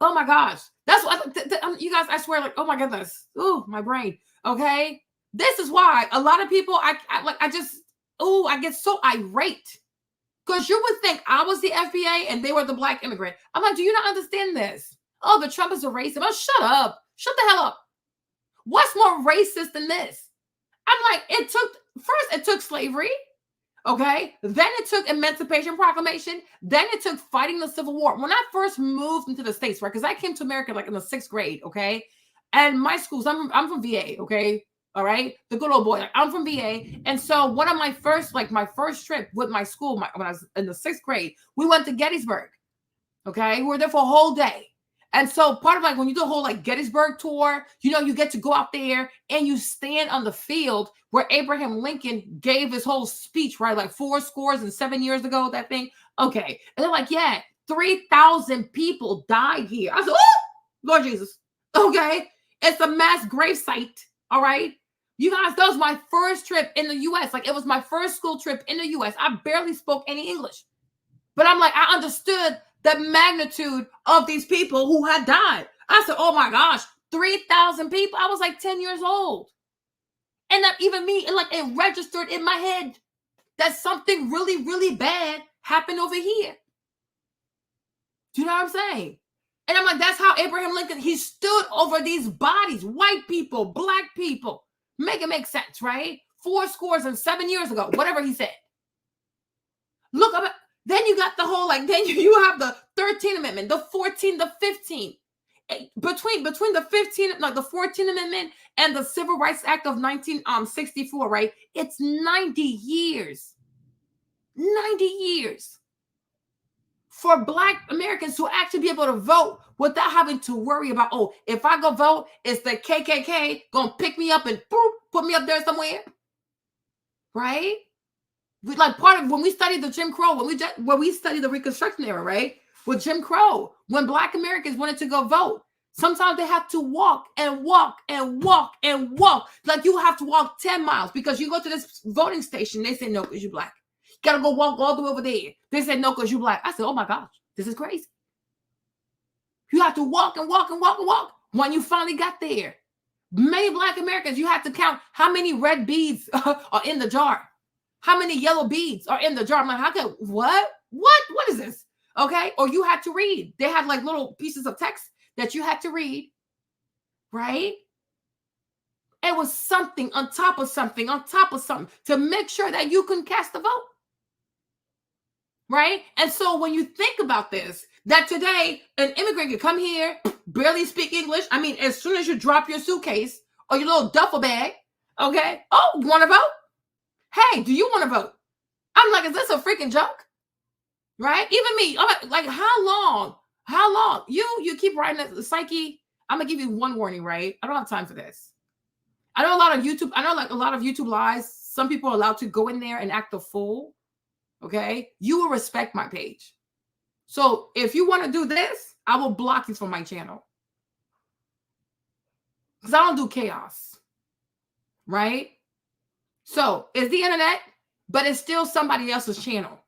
oh my gosh. That's what you guys, I swear, like, oh my goodness. Ooh, my brain. Okay. This is why a lot of people, I get so irate. Because you would think I was the FBA and they were the Black immigrant. I'm like, do you not understand this? Oh, but Trump is a racist. Oh, shut up. Shut the hell up. What's more racist than this? I'm like, it took slavery. Okay. Then it took Emancipation Proclamation. Then it took fighting the Civil War. When I first moved into the States, right? Because I came to America like in the 6th grade. Okay. And my schools, I'm from VA. Okay. All right. The good old boy. Like, I'm from VA. And so one of my first trip with my school, when I was in the 6th grade, we went to Gettysburg. Okay. We were there for a whole day. And so part of like when you do a whole like Gettysburg tour, you know, you get to go out there and you stand on the field where Abraham Lincoln gave his whole speech, right? Like 7 years ago, that thing. Okay. And they're like, yeah, 3,000 people died here. I said, oh, Lord Jesus. Okay. It's a mass grave site. All right. You guys, that was my first trip in the U.S. Like it was my first school trip in the U.S. I barely spoke any English, but I'm like, I understood the magnitude of these people who had died. I said, oh my gosh, 3,000 people. I was like 10 years old. And not even me, it registered in my head that something really, really bad happened over here. Do you know what I'm saying? And I'm like, that's how Abraham Lincoln, he stood over these bodies, white people, Black people. Make it make sense, right? 7 years ago, whatever he said. Look up. Then you got the whole, then you have the 13th Amendment, the 14th, the 15th. between the 14th Amendment and the Civil Rights Act of 1964, right? It's 90 years. 90 years for Black Americans to actually be able to vote without having to worry about, oh, if I go vote, is the KKK gonna pick me up and boop, put me up there somewhere, right? Like part of when we studied the Jim Crow, when we studied the Reconstruction era, right? With Jim Crow, when Black Americans wanted to go vote, sometimes they have to walk and walk and walk and walk. Like you have to walk 10 miles because you go to this voting station, they say no because you're Black. You gotta go walk all the way over there. They said no because you're Black. I said, oh my gosh, this is crazy. You have to walk and walk and walk and walk. When you finally got there, many Black Americans, you have to count how many red beads are in the jar. How many yellow beads are in the jar? I'm like, how can, what is this? Okay. Or you had to read. They had like little pieces of text that you had to read, right? It was something on top of something on top of something to make sure that you can cast the vote. Right? And so when you think about this, that today an immigrant can come here, barely speak English. I mean, as soon as you drop your suitcase or your little duffel bag, okay, oh, you want to vote? Hey, do you want to vote? I'm like, is this a freaking joke? Right? Even me, I'm like, how long? How long? You keep writing that, Psyche. I'm gonna give you one warning, right? I don't have time for this. I know like a lot of YouTube lives. Some people are allowed to go in there and act a fool. Okay, you will respect my page. So if you want to do this, I will block you from my channel because I don't do chaos. Right? So it's the internet, but it's still somebody else's channel.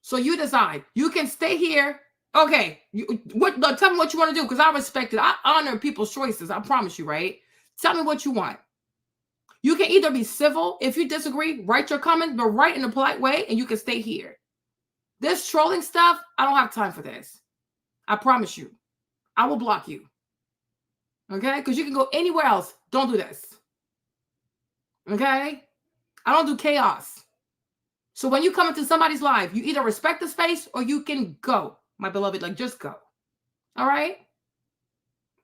So you decide. You can stay here. Okay, tell me what you want to do because I respect it. I honor people's choices. I promise you, right? Tell me what you want. You can either be civil. If you disagree, write your comment, but write in a polite way, and you can stay here. This trolling stuff, I don't have time for this. I promise you. I will block you. Okay? Because you can go anywhere else. Don't do this. Okay? I don't do chaos. So when you come into somebody's life, you either respect the space or you can go, my beloved. Like, just go. All right?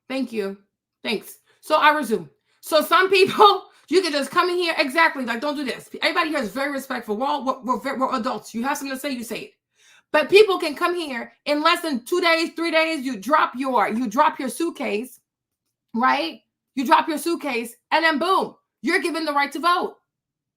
Thank you. Thanks. So I resume. So some people, you can just come in here. Exactly. Like, don't do this. Everybody here is very respectful. We're adults. You have something to say, you say it. But people can come here in less than 2 days, 3 days. You drop your suitcase, right? You drop your suitcase, and then boom, you're given the right to vote.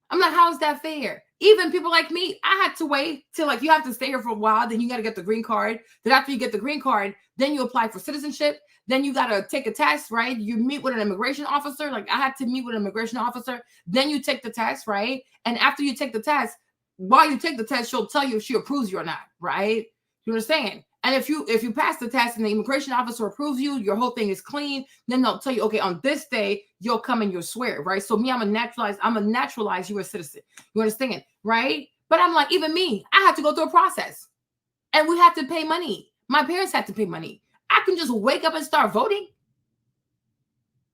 I'm like, how is that fair? Even people like me, I had to wait till like you have to stay here for a while. Then you got to get the green card. Then after you get the green card, then you apply for citizenship. Then you got to take a test, right? You meet with an immigration officer. Like I had to meet with an immigration officer. Then you take the test, right? And after you take the test, while you take the test, she'll tell you if she approves you or not, right? You understand? And if you pass the test and the immigration officer approves you, your whole thing is clean. Then they'll tell you, okay, on this day, you'll come and you'll swear, right? So me, I'm a naturalized U.S. citizen. You understand, right? But I'm like, even me, I had to go through a process. And we had to pay money. My parents had to pay money. I can just wake up and start voting.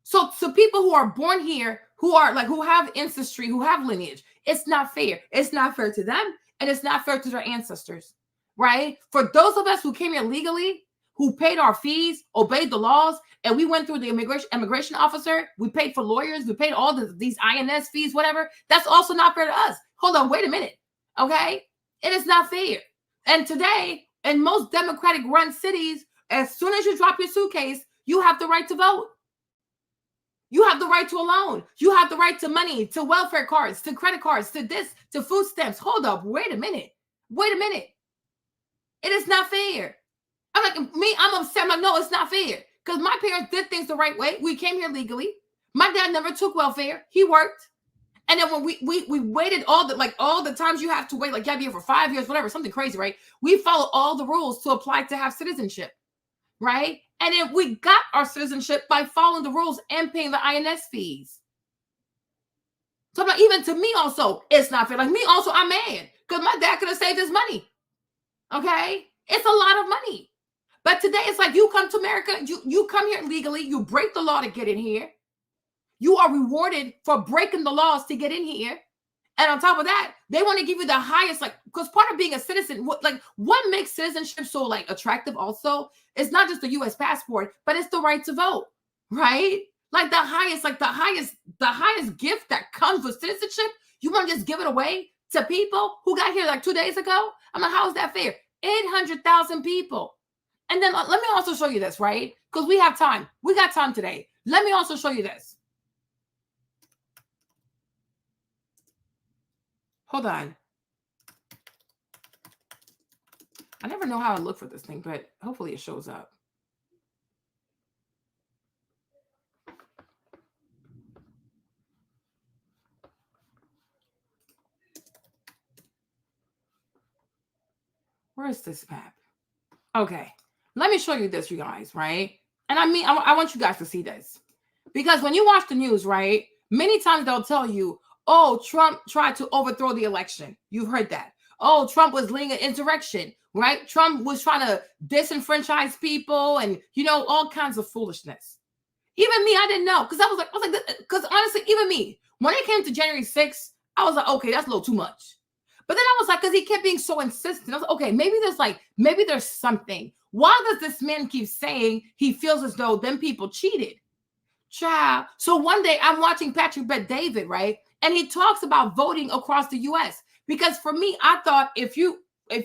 So people who are born here, who have ancestry, who have lineage, it's not fair. It's not fair to them, and it's not fair to their ancestors. Right? For those of us who came here legally, who paid our fees, obeyed the laws, and we went through the immigration officer, we paid for lawyers, we paid all these INS fees, whatever. That's also not fair to us. Hold on, wait a minute. Okay? It is not fair. And today, in most democratic run cities, as soon as you drop your suitcase, you have the right to vote. You have the right to a loan. You have the right to money, to welfare cards, to credit cards, to this, to food stamps. Hold up, wait a minute. Wait a minute. It is not fair. I'm like, me, I'm upset. I'm like, no, it's not fair. Because my parents did things the right way. We came here legally. My dad never took welfare. He worked. And then when we waited all the times you have to wait, like you have to be here for 5 years, whatever, something crazy, right? We followed all the rules to apply to have citizenship, right? And then we got our citizenship by following the rules and paying the INS fees. So I'm like, even to me also, it's not fair. Like me also, I'm mad because my dad could have saved his money. Okay, it's a lot of money. But today it's like you come to America, you come here legally, you break the law to get in here. You are rewarded for breaking the laws to get in here. And on top of that, they want to give you the highest, like, because part of being a citizen, what makes citizenship so like attractive also is not just the U.S. passport, but it's the right to vote, right? Like the highest gift that comes with citizenship. You want to just give it away to people who got here like 2 days ago? I'm like, how is that fair? 800,000 people. And then let me also show you this, right? Because we have time. We got time today. Let me also show you this. Hold on. I never know how to look for this thing, but hopefully it shows up. Where is this map? Okay. Let me show you this, you guys, right? And I mean, I want you guys to see this. Because when you watch the news, right, many times they'll tell you, oh, Trump tried to overthrow the election. You've heard that. Oh, Trump was leading an insurrection, right? Trump was trying to disenfranchise people and, you know, all kinds of foolishness. Even me, I didn't know. Because I was like, because honestly, even me, when it came to January 6th, I was like, okay, that's a little too much. But then I was like, because he kept being so insistent. I was like, okay, maybe there's something. Why does this man keep saying he feels as though them people cheated? Child. So one day I'm watching Patrick Bet-David, right? And he talks about voting across the US. Because for me, I thought if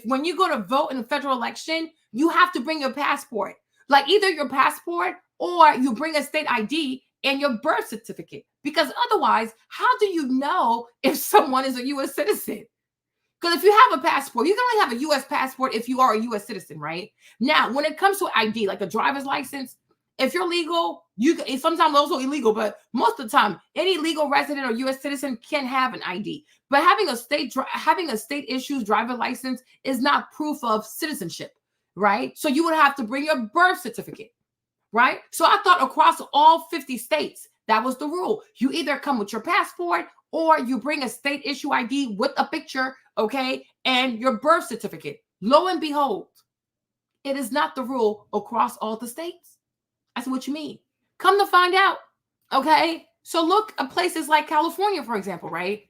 when you go to vote in a federal election, you have to bring your passport. Like either your passport or you bring a state ID and your birth certificate. Because otherwise, how do you know if someone is a US citizen? Because if you have a passport, you can only have a US passport if you are a US citizen, right? Now, when it comes to ID, like a driver's license, if you're legal, it's sometimes also illegal, but most of the time, any legal resident or U.S. citizen can have an ID. But having a state issued driver license is not proof of citizenship, right? So you would have to bring your birth certificate, right? So I thought across all 50 states, that was the rule. You either come with your passport or you bring a state issue ID with a picture, okay, and your birth certificate. Lo and behold, it is not the rule across all the states. I said, what you mean? Come to find out, okay? So look at places like California, for example, right?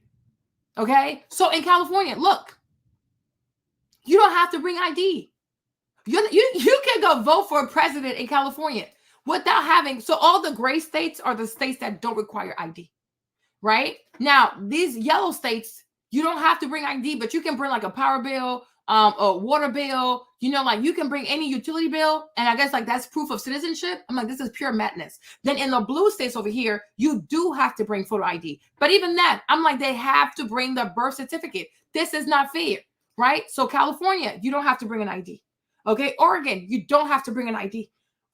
Okay? So in California, look, you don't have to bring ID. You can go vote for a president in California without having, so all the gray states are the states that don't require ID, right? Now, these yellow states, you don't have to bring ID, but you can bring like a power bill, a water bill, you know, like you can bring any utility bill. And I guess like that's proof of citizenship. I'm like, this is pure madness. Then in the blue states over here, you do have to bring photo ID. But even that, I'm like, they have to bring the birth certificate. This is not fair, right? So California, you don't have to bring an ID. Okay, Oregon, you don't have to bring an ID.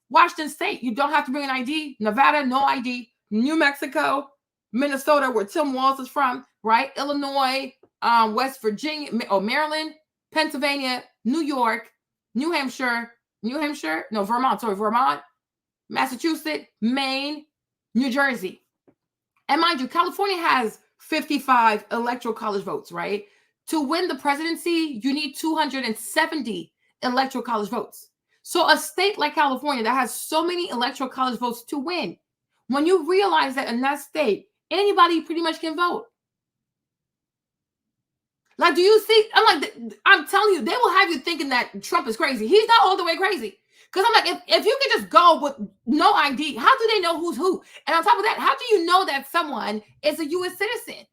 Washington State, you don't have to bring an ID. Nevada, no ID. New Mexico, Minnesota, where Tim Walz is from, right? Illinois, West Virginia, or Maryland, Pennsylvania, New York, Vermont, Massachusetts, Maine, New Jersey. And mind you, California has 55 electoral college votes, right? To win the presidency, you need 270 electoral college votes. So a state like California that has so many electoral college votes to win, when you realize that in that state, anybody pretty much can vote. Like, do you see? I'm telling you, they will have you thinking that Trump is crazy. He's not all the way crazy. Because I'm like, if you can just go with no ID, how do they know who's who? And on top of that, how do you know that someone is a U.S. citizen?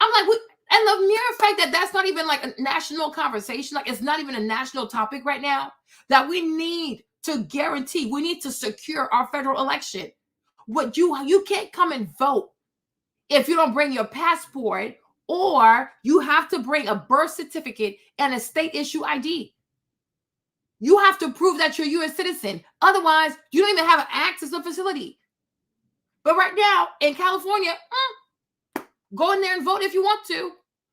I'm like, and the mere fact that that's not even like a national conversation, like it's not even a national topic right now, that we need to guarantee, we need to secure our federal election. What you can't come and vote if you don't bring your passport, or you have to bring a birth certificate and a state issue ID. You have to prove that you're a U.S. citizen. Otherwise, you don't even have access to the facility. But right now in California, go in there and vote if you want to.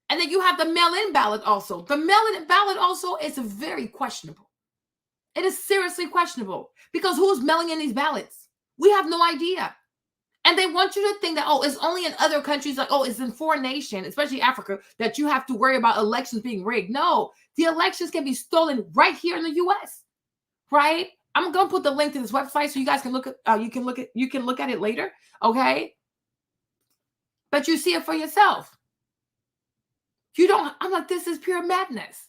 And then you have the mail-in ballot also. The mail-in ballot also is very questionable. It is seriously questionable because who's mailing in these ballots? We have no idea. And they want you to think that, oh, it's only in other countries, like, oh, it's in foreign nations, especially Africa, that you have to worry about elections being rigged. No, the elections can be stolen right here in the U.S., right? I'm going to put the link to this website so you guys can look at, you can look at it later, okay? But you see it for yourself. I'm like, this is pure madness.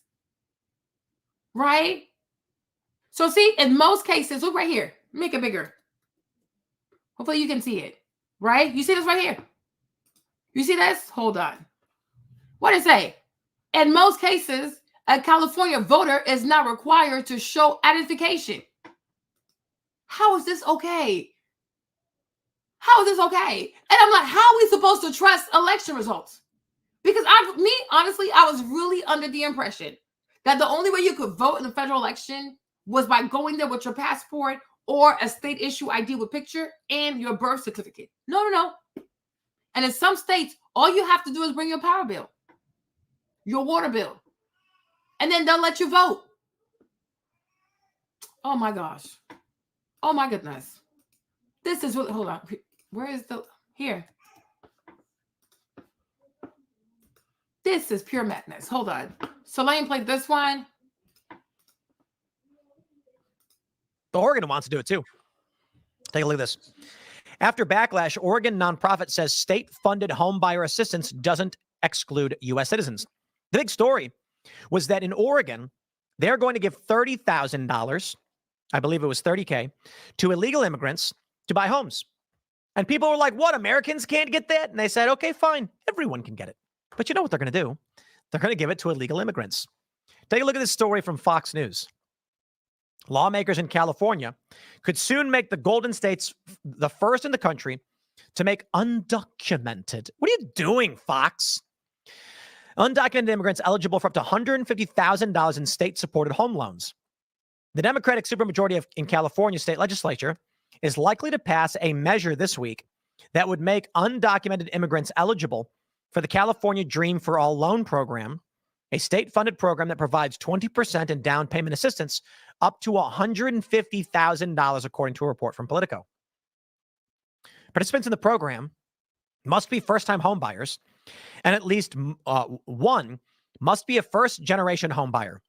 Right? So see, in most cases, look right here. Make it bigger. Hopefully you can see it. Right? You see this right here? You see this? Hold on. What did it say? In most cases, a California voter is not required to show identification. How is this okay? How is this okay? And I'm like, how are we supposed to trust election results? Because honestly, I was really under the impression that the only way you could vote in the federal election was by going there with your passport or a state issue ID with picture and your birth certificate. No. And in some states, all you have to do is bring your power bill, your water bill, and then they'll let you vote. Oh my gosh. Oh my goodness. This is what, hold on. Where is here? This is pure madness. Hold on. So let me play this one. Oregon wants to do it too. Take a look at this. After backlash, Oregon nonprofit says state-funded homebuyer assistance doesn't exclude U.S. citizens. The big story was that in Oregon, they're going to give $30,000, I believe it was $30K, to illegal immigrants to buy homes. And people were like, what, Americans can't get that? And they said, okay, fine, everyone can get it. But you know what they're going to do? They're going to give it to illegal immigrants. Take a look at this story from Fox News. Lawmakers in California could soon make the Golden States the first in the country to make undocumented. What are you doing, Fox? Undocumented immigrants eligible for up to $150,000 in state-supported home loans. The Democratic supermajority in California state legislature is likely to pass a measure this week that would make undocumented immigrants eligible for the California Dream for All loan program, a state-funded program that provides 20% in down payment assistance up to $150,000, according to a report from Politico. Participants in the program must be first-time home buyers, and at least one must be a first-generation home buyer,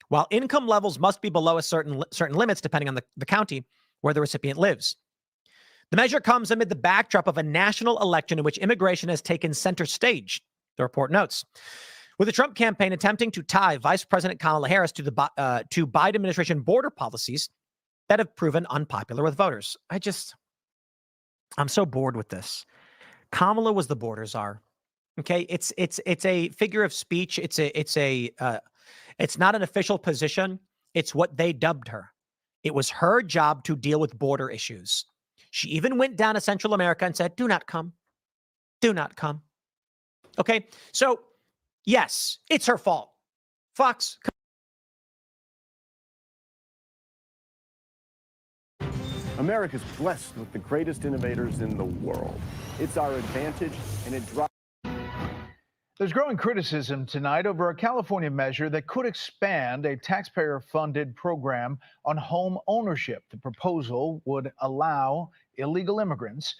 while income levels must be below a certain limits depending on the county where the recipient lives. The measure comes amid the backdrop of a national election in which immigration has taken center stage, the report notes, with the Trump campaign attempting to tie Vice President Kamala Harris to Biden administration border policies that have proven unpopular with voters. I'm so bored with this. Kamala was the border czar. Okay, it's a figure of speech. It's not an official position. It's what they dubbed her. It was her job to deal with border issues. She even went down to Central America and said, "Do not come, do not come." Okay, so yes, it's her fault. Fox. America's blessed with the greatest innovators in the world. It's our advantage, and it drives. There's growing criticism tonight over a California measure that could expand a taxpayer-funded program on home ownership. The proposal would allow illegal immigrants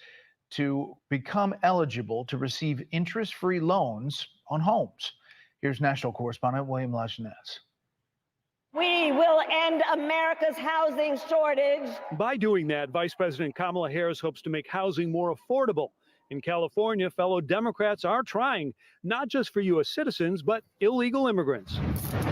to become eligible to receive interest-free loans on homes. Here's national correspondent William Lajeunesse. We will end America's housing shortage. By doing that, Vice President Kamala Harris hopes to make housing more affordable. In California, fellow Democrats are trying, not just for U.S. citizens, but illegal immigrants.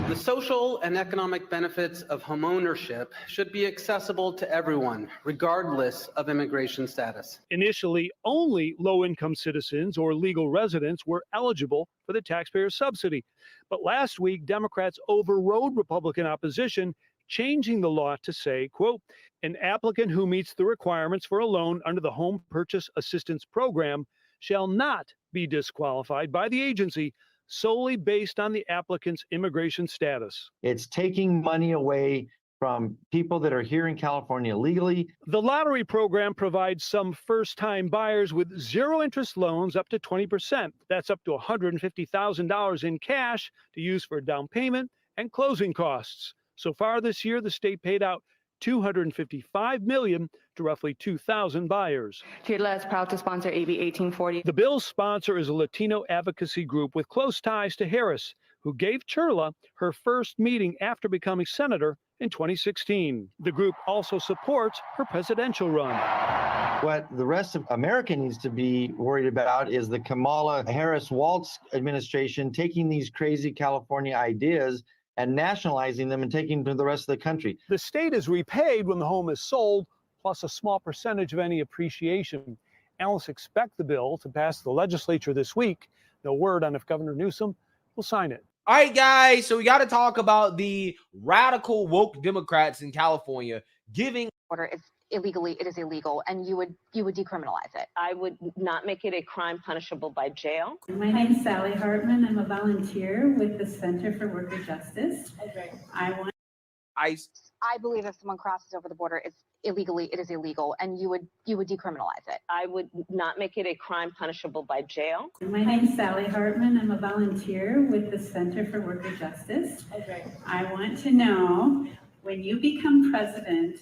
The social and economic benefits of homeownership should be accessible to everyone, regardless of immigration status. Initially, only low-income citizens or legal residents were eligible for the taxpayer subsidy. But last week, Democrats overrode Republican opposition, changing the law to say, quote, an applicant who meets the requirements for a loan under the Home Purchase Assistance Program shall not be disqualified by the agency solely based on the applicant's immigration status. It's taking money away from people that are here in California legally. The lottery program provides some first-time buyers with zero-interest loans up to 20%. That's up to $150,000 in cash to use for down payment and closing costs. So far this year, the state paid out $255 million to roughly 2,000 buyers. TLA is proud to sponsor AB 1840. The bill's sponsor is a Latino advocacy group with close ties to Harris, who gave Chirla her first meeting after becoming senator in 2016. The group also supports her presidential run. What the rest of America needs to be worried about is the Kamala Harris-Walz administration taking these crazy California ideas and nationalizing them and taking them to the rest of the country. The state is repaid when the home is sold, plus a small percentage of any appreciation. Analysts expect the bill to pass the legislature this week. No word on if Governor Newsom will sign it. All right, guys, so we got to talk about the radical woke Democrats in California giving order. It is illegal, and you would decriminalize it. I would not make it a crime punishable by jail. My name is Sally Hartman. I'm a volunteer with the Center for Worker Justice. Okay. I believe if someone crosses over the border, it is illegal, and you would decriminalize it. I would not make it a crime punishable by jail. My name is Sally Hartman. I'm a volunteer with the Center for Worker Justice. Okay. I want to know, when you become president,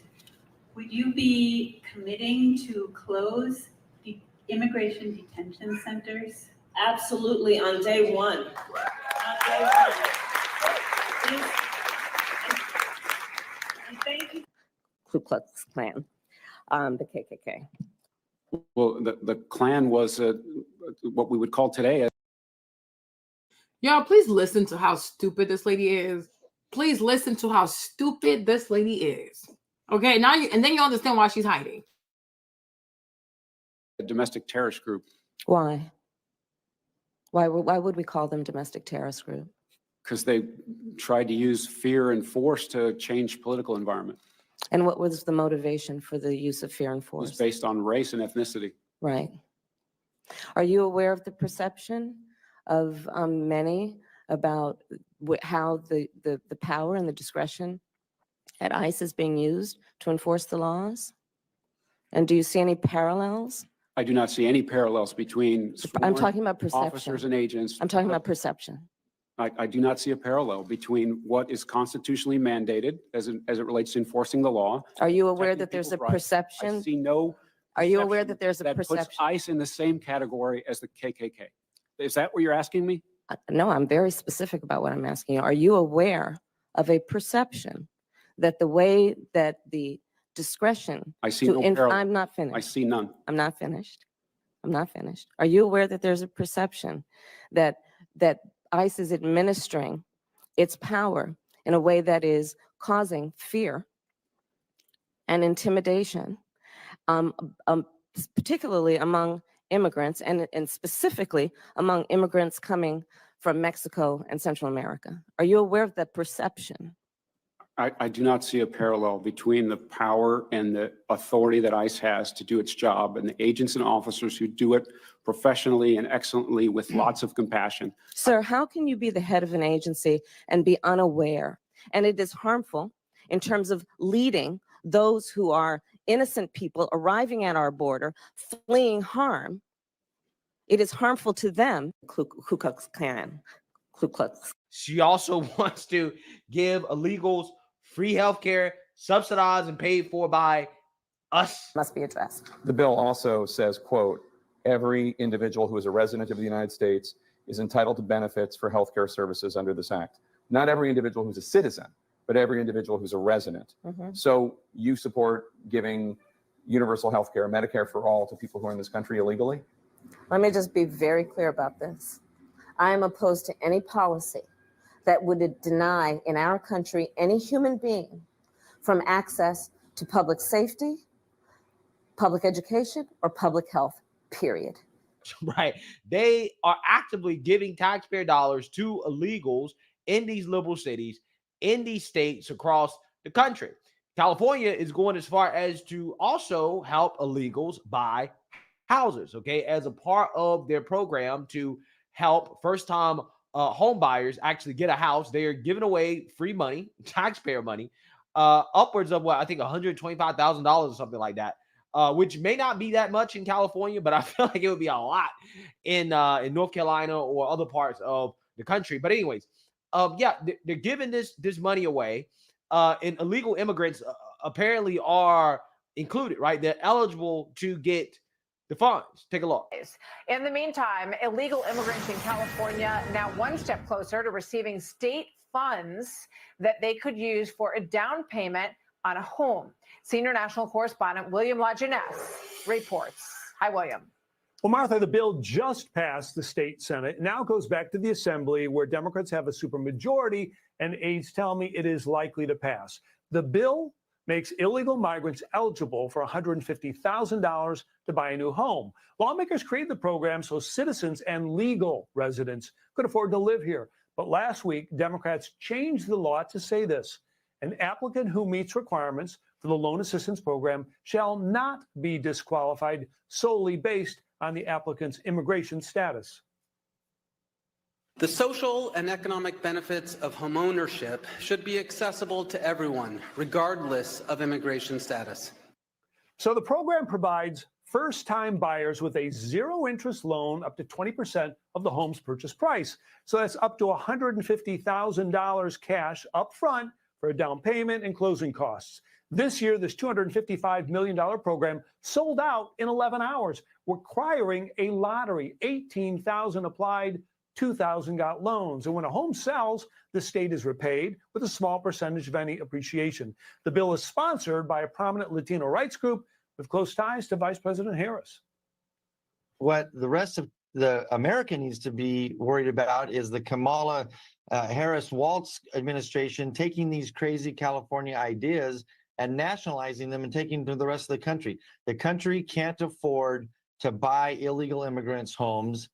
would you be committing to close the immigration detention centers? Absolutely, on day one. On day one. And thank you. Ku Klux Klan, the KKK. Well, the Klan was what we would call today. Y'all, please listen to how stupid this lady is. Please listen to how stupid this lady is. Okay, now and then you understand why she's hiding. A domestic terrorist group. Why? Why would we call them domestic terrorist group? Because they tried to use fear and force to change political environment. And what was the motivation for the use of fear and It was force? based on race and ethnicity. Right. Are you aware of the perception of many about how the power and the discretion at ICE is being used to enforce the laws? And do you see any parallels? I do not see any parallels between I'm sworn talking about perception. officers and agents. I'm talking about perception. I do not see a parallel between what is constitutionally mandated as it relates to enforcing the law. Are you aware protecting that there's a people's rights. perception? I see no. Are you aware that there's a that perception? puts ICE in the same category as the KKK? Is that what you're asking me? No, I'm very specific about what I'm asking you. Are you aware of a perception that the way that the discretion I see no parallel. I'm not finished. I see none. I'm not finished. I'm not finished. Are you aware that there's a perception that ICE is administering its power in a way that is causing fear and intimidation, particularly among immigrants and specifically among immigrants coming from Mexico and Central America? Are you aware of that perception? I do not see a parallel between the power and the authority that ICE has to do its job and the agents and officers who do it professionally and excellently with lots of compassion. Sir, how can you be the head of an agency and be unaware? And it is harmful in terms of leading those who are innocent people arriving at our border, fleeing harm. It is harmful to them. Ku Klux Klan. Ku Klux. She also wants to give illegals free health care, subsidized and paid for by us. Must be addressed. The bill also says, quote, every individual who is a resident of the United States is entitled to benefits for healthcare services under this act. Not every individual who's a citizen, but every individual who's a resident. Mhm. So you support giving universal healthcare, Medicare for all, to people who are in this country illegally? Let me just be very clear about this. I am opposed to any policy that would deny in our country any human being from access to public safety, public education, or public health, period. Right. They are actively giving taxpayer dollars to illegals in these liberal cities, in these states across the country. California is going as far as to also help illegals buy houses, okay, as a part of their program to help first-time home buyers actually get a house. They are giving away free money, taxpayer money, upwards of what I think $125,000 or something like that, which may not be that much in California, but I feel like it would be a lot in North Carolina or other parts of the country. But anyways, yeah, they're giving this money away, and illegal immigrants apparently are included, right? They're eligible to get the funds. Take a look. In the meantime, illegal immigrants in California now one step closer to receiving state funds that they could use for a down payment on a home. Senior national correspondent William LaJeunesse reports. Hi, William. Well, Martha, the bill just passed the state Senate. Now goes back to the Assembly, where Democrats have a supermajority, and aides tell me it is likely to pass. The bill makes illegal migrants eligible for $150,000 to buy a new home. Lawmakers created the program so citizens and legal residents could afford to live here. But last week, Democrats changed the law to say this: an applicant who meets requirements for the loan assistance program shall not be disqualified solely based on the applicant's immigration status. The social and economic benefits of homeownership should be accessible to everyone, regardless of immigration status. So the program provides first-time buyers with a zero-interest loan up to 20% of the home's purchase price. So that's up to $150,000 cash up front for a down payment and closing costs. This year, this $255 million program sold out in 11 hours, requiring a lottery. 18,000 applied, 2,000 got loans. And when a home sells, the state is repaid with a small percentage of any appreciation. The bill is sponsored by a prominent Latino rights group with close ties to Vice President Harris. What the rest of the America needs to be worried about is the Kamala Harris-Walz administration taking these crazy California ideas and nationalizing them and taking them to the rest of the country. The country can't afford to buy illegal immigrants' homes.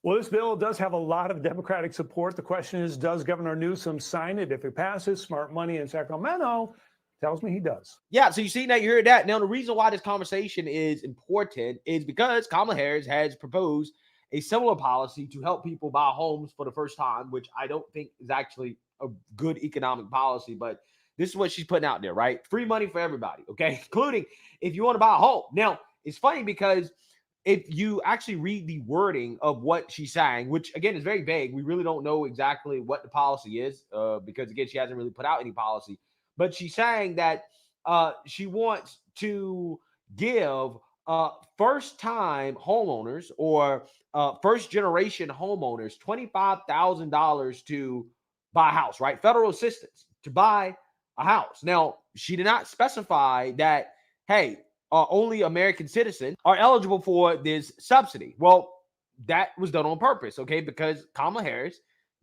Well, this bill does have a lot of Democratic support. The question is, does Governor Newsom sign it? If it passes, smart money in Sacramento tells me he does. Yeah, so you see that, you heard that. Now, the reason why this conversation is important is because Kamala Harris has proposed a similar policy to help people buy homes for the first time, which I don't think is actually a good economic policy, but this is what she's putting out there, right? Free money for everybody, okay? Including if you want to buy a home. Now, it's funny because if you actually read the wording of what she's saying, which again is very vague, we really don't know exactly what the policy is because again, she hasn't really put out any policy, but she's saying that she wants to give first-time homeowners or first-generation homeowners $25,000 to buy a house, right? Federal assistance to buy a house. Now, she did not specify that, hey, only American citizens are eligible for this subsidy. Well, that was done on purpose, okay? Because Kamala Harris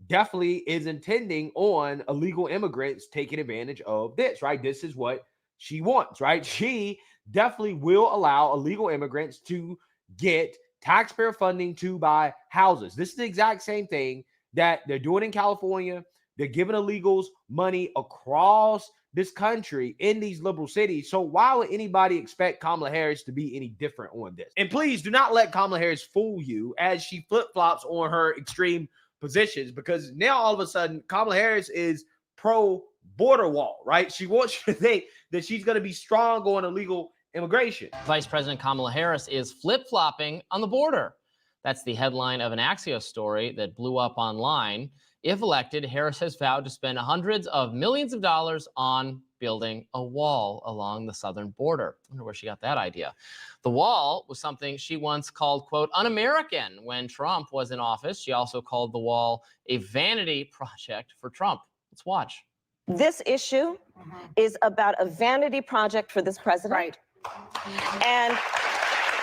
definitely is intending on illegal immigrants taking advantage of this, right? This is what she wants, right? She definitely will allow illegal immigrants to get taxpayer funding to buy houses. This is the exact same thing that they're doing in California. They're giving illegals money across this country in these liberal cities. So why would anybody expect Kamala Harris to be any different on this? And please do not let Kamala Harris fool you as she flip-flops on her extreme positions, because now all of a sudden Kamala Harris is pro border wall, right? She wants you to think that she's going to be strong on illegal immigration. Vice President Kamala Harris is flip-flopping on the border. That's the headline of an Axios story that blew up online. If elected, Harris has vowed to spend hundreds of millions of dollars on building a wall along the southern border. I wonder where she got that idea. The wall was something she once called, quote, un-American when Trump was in office. She also called the wall a vanity project for Trump. Let's watch. This issue is about a vanity project for this president. Right. And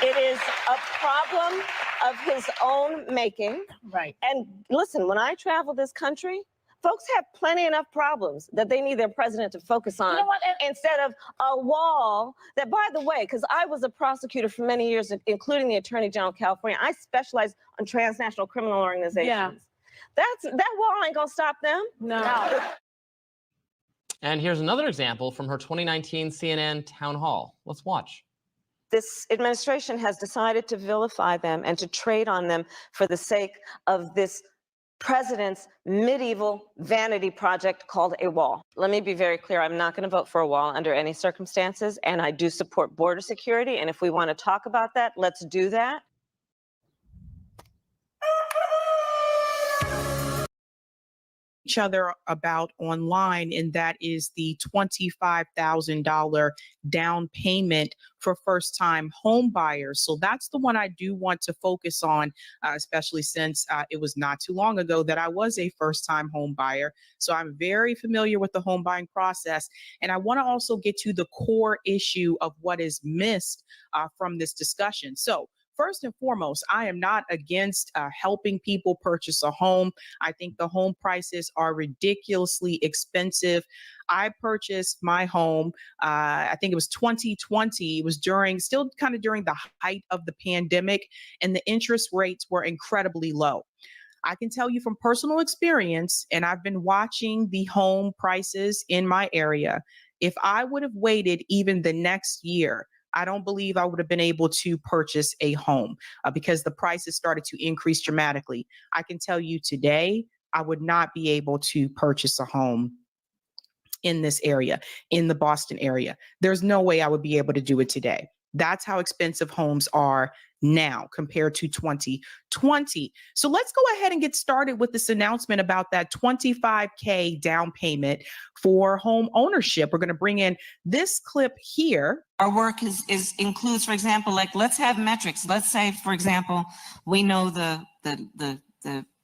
it is a problem of his own making. Right. And listen, when I travel this country, folks have plenty enough problems that they need their president to focus on, You know what? instead of a wall that, by the way, because I was a prosecutor for many years, including the Attorney General of California, I specialize on transnational criminal organizations. Yeah. That wall ain't gonna stop them. No. And here's another example from her 2019 CNN town hall. Let's watch. This administration has decided to vilify them and to trade on them for the sake of this president's medieval vanity project called a wall. Let me be very clear. I'm not going to vote for a wall under any circumstances, and I do support border security. And if we want to talk about that, let's do that. each other about online, and that is the $25,000 down payment for first-time home buyers. So that's the one I do want to focus on, especially since it was not too long ago that I was a first-time home buyer. So I'm very familiar with the home buying process, and I want to also get to the core issue of what is missed from this discussion. So first and foremost, I am not against helping people purchase a home. I think the home prices are ridiculously expensive. I purchased my home, I think it was 2020. It was still kind of during the height of the pandemic, and the interest rates were incredibly low. I can tell you from personal experience, and I've been watching the home prices in my area. If I would have waited even the next year, I don't believe I would have been able to purchase a home because the prices started to increase dramatically. I can tell you today, I would not be able to purchase a home in this area, in the Boston area. There's no way I would be able to do it today. That's how expensive homes are now compared to 2020. So let's go ahead and get started with this announcement about that $25K down payment for home ownership. We're going to bring in this clip here. Our work includes, for example, like let's have metrics. Let's say, for example, we know the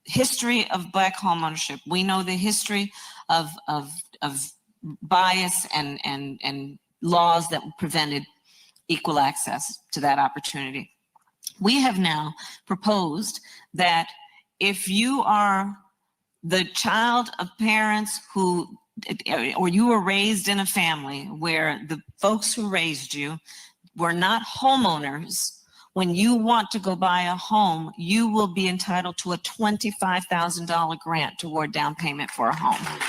history of Black home ownership. We know the history of bias and laws that prevented equal access to that opportunity. We have now proposed that if you are the child of parents who, or you were raised in a family where the folks who raised you were not homeowners, when you want to go buy a home, you will be entitled to a $25,000 grant toward down payment for a home.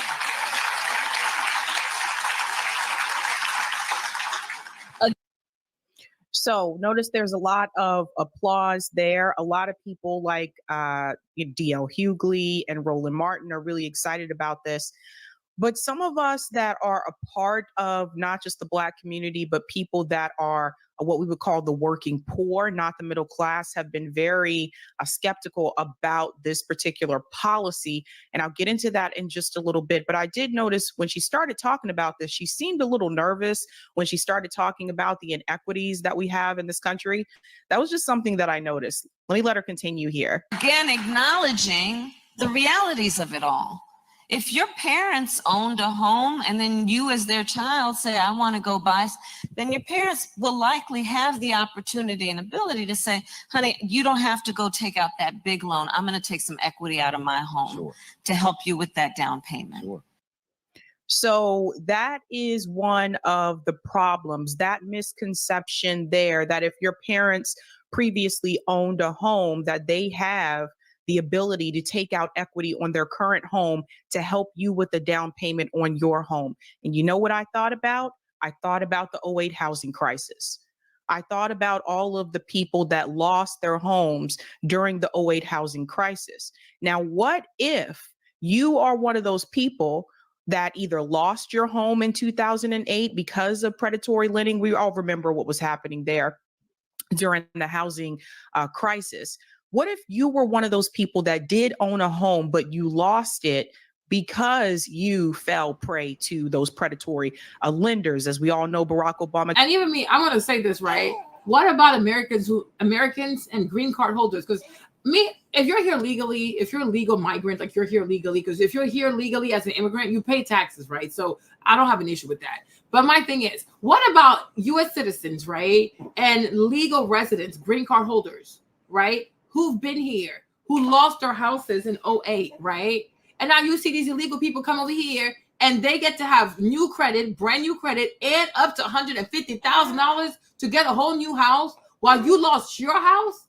So notice there's a lot of applause there. A lot of people like D.L. Hughley and Roland Martin are really excited about this. But some of us that are a part of not just the Black community, but people that are what we would call the working poor, not the middle class, have been very skeptical about this particular policy. And I'll get into that in just a little bit. But I did notice when she started talking about this, she seemed a little nervous when she started talking about the inequities that we have in this country. That was just something that I noticed. Let me let her continue here. Again, acknowledging the realities of it all. If your parents owned a home and then you as their child say, I want to go buy, then your parents will likely have the opportunity and ability to say, honey, you don't have to go take out that big loan. I'm going to take some equity out of my home to help you with that down payment. So that is one of the problems, that misconception there, that if your parents previously owned a home, that they have the ability to take out equity on their current home to help you with the down payment on your home. And you know what I thought about? I thought about the 2008 housing crisis. I thought about all of the people that lost their homes during the 2008 housing crisis. Now, what if you are one of those people that either lost your home in 2008 because of predatory lending? We all remember what was happening there during the housing crisis. What if you were one of those people that did own a home, but you lost it because you fell prey to those predatory lenders? As we all know, Barack Obama. And even me, I'm going to say this, right? What about Americans and green card holders? Because if you're here legally, if you're a legal migrant, like you're here legally, because if you're here legally as an immigrant, you pay taxes, right? So I don't have an issue with that. But my thing is, what about U.S. citizens, right? And legal residents, green card holders, right? Who've been here, who lost their houses in 2008, right? And now you see these illegal people come over here and they get to have new credit, brand new credit, and up to $150,000 to get a whole new house while you lost your house?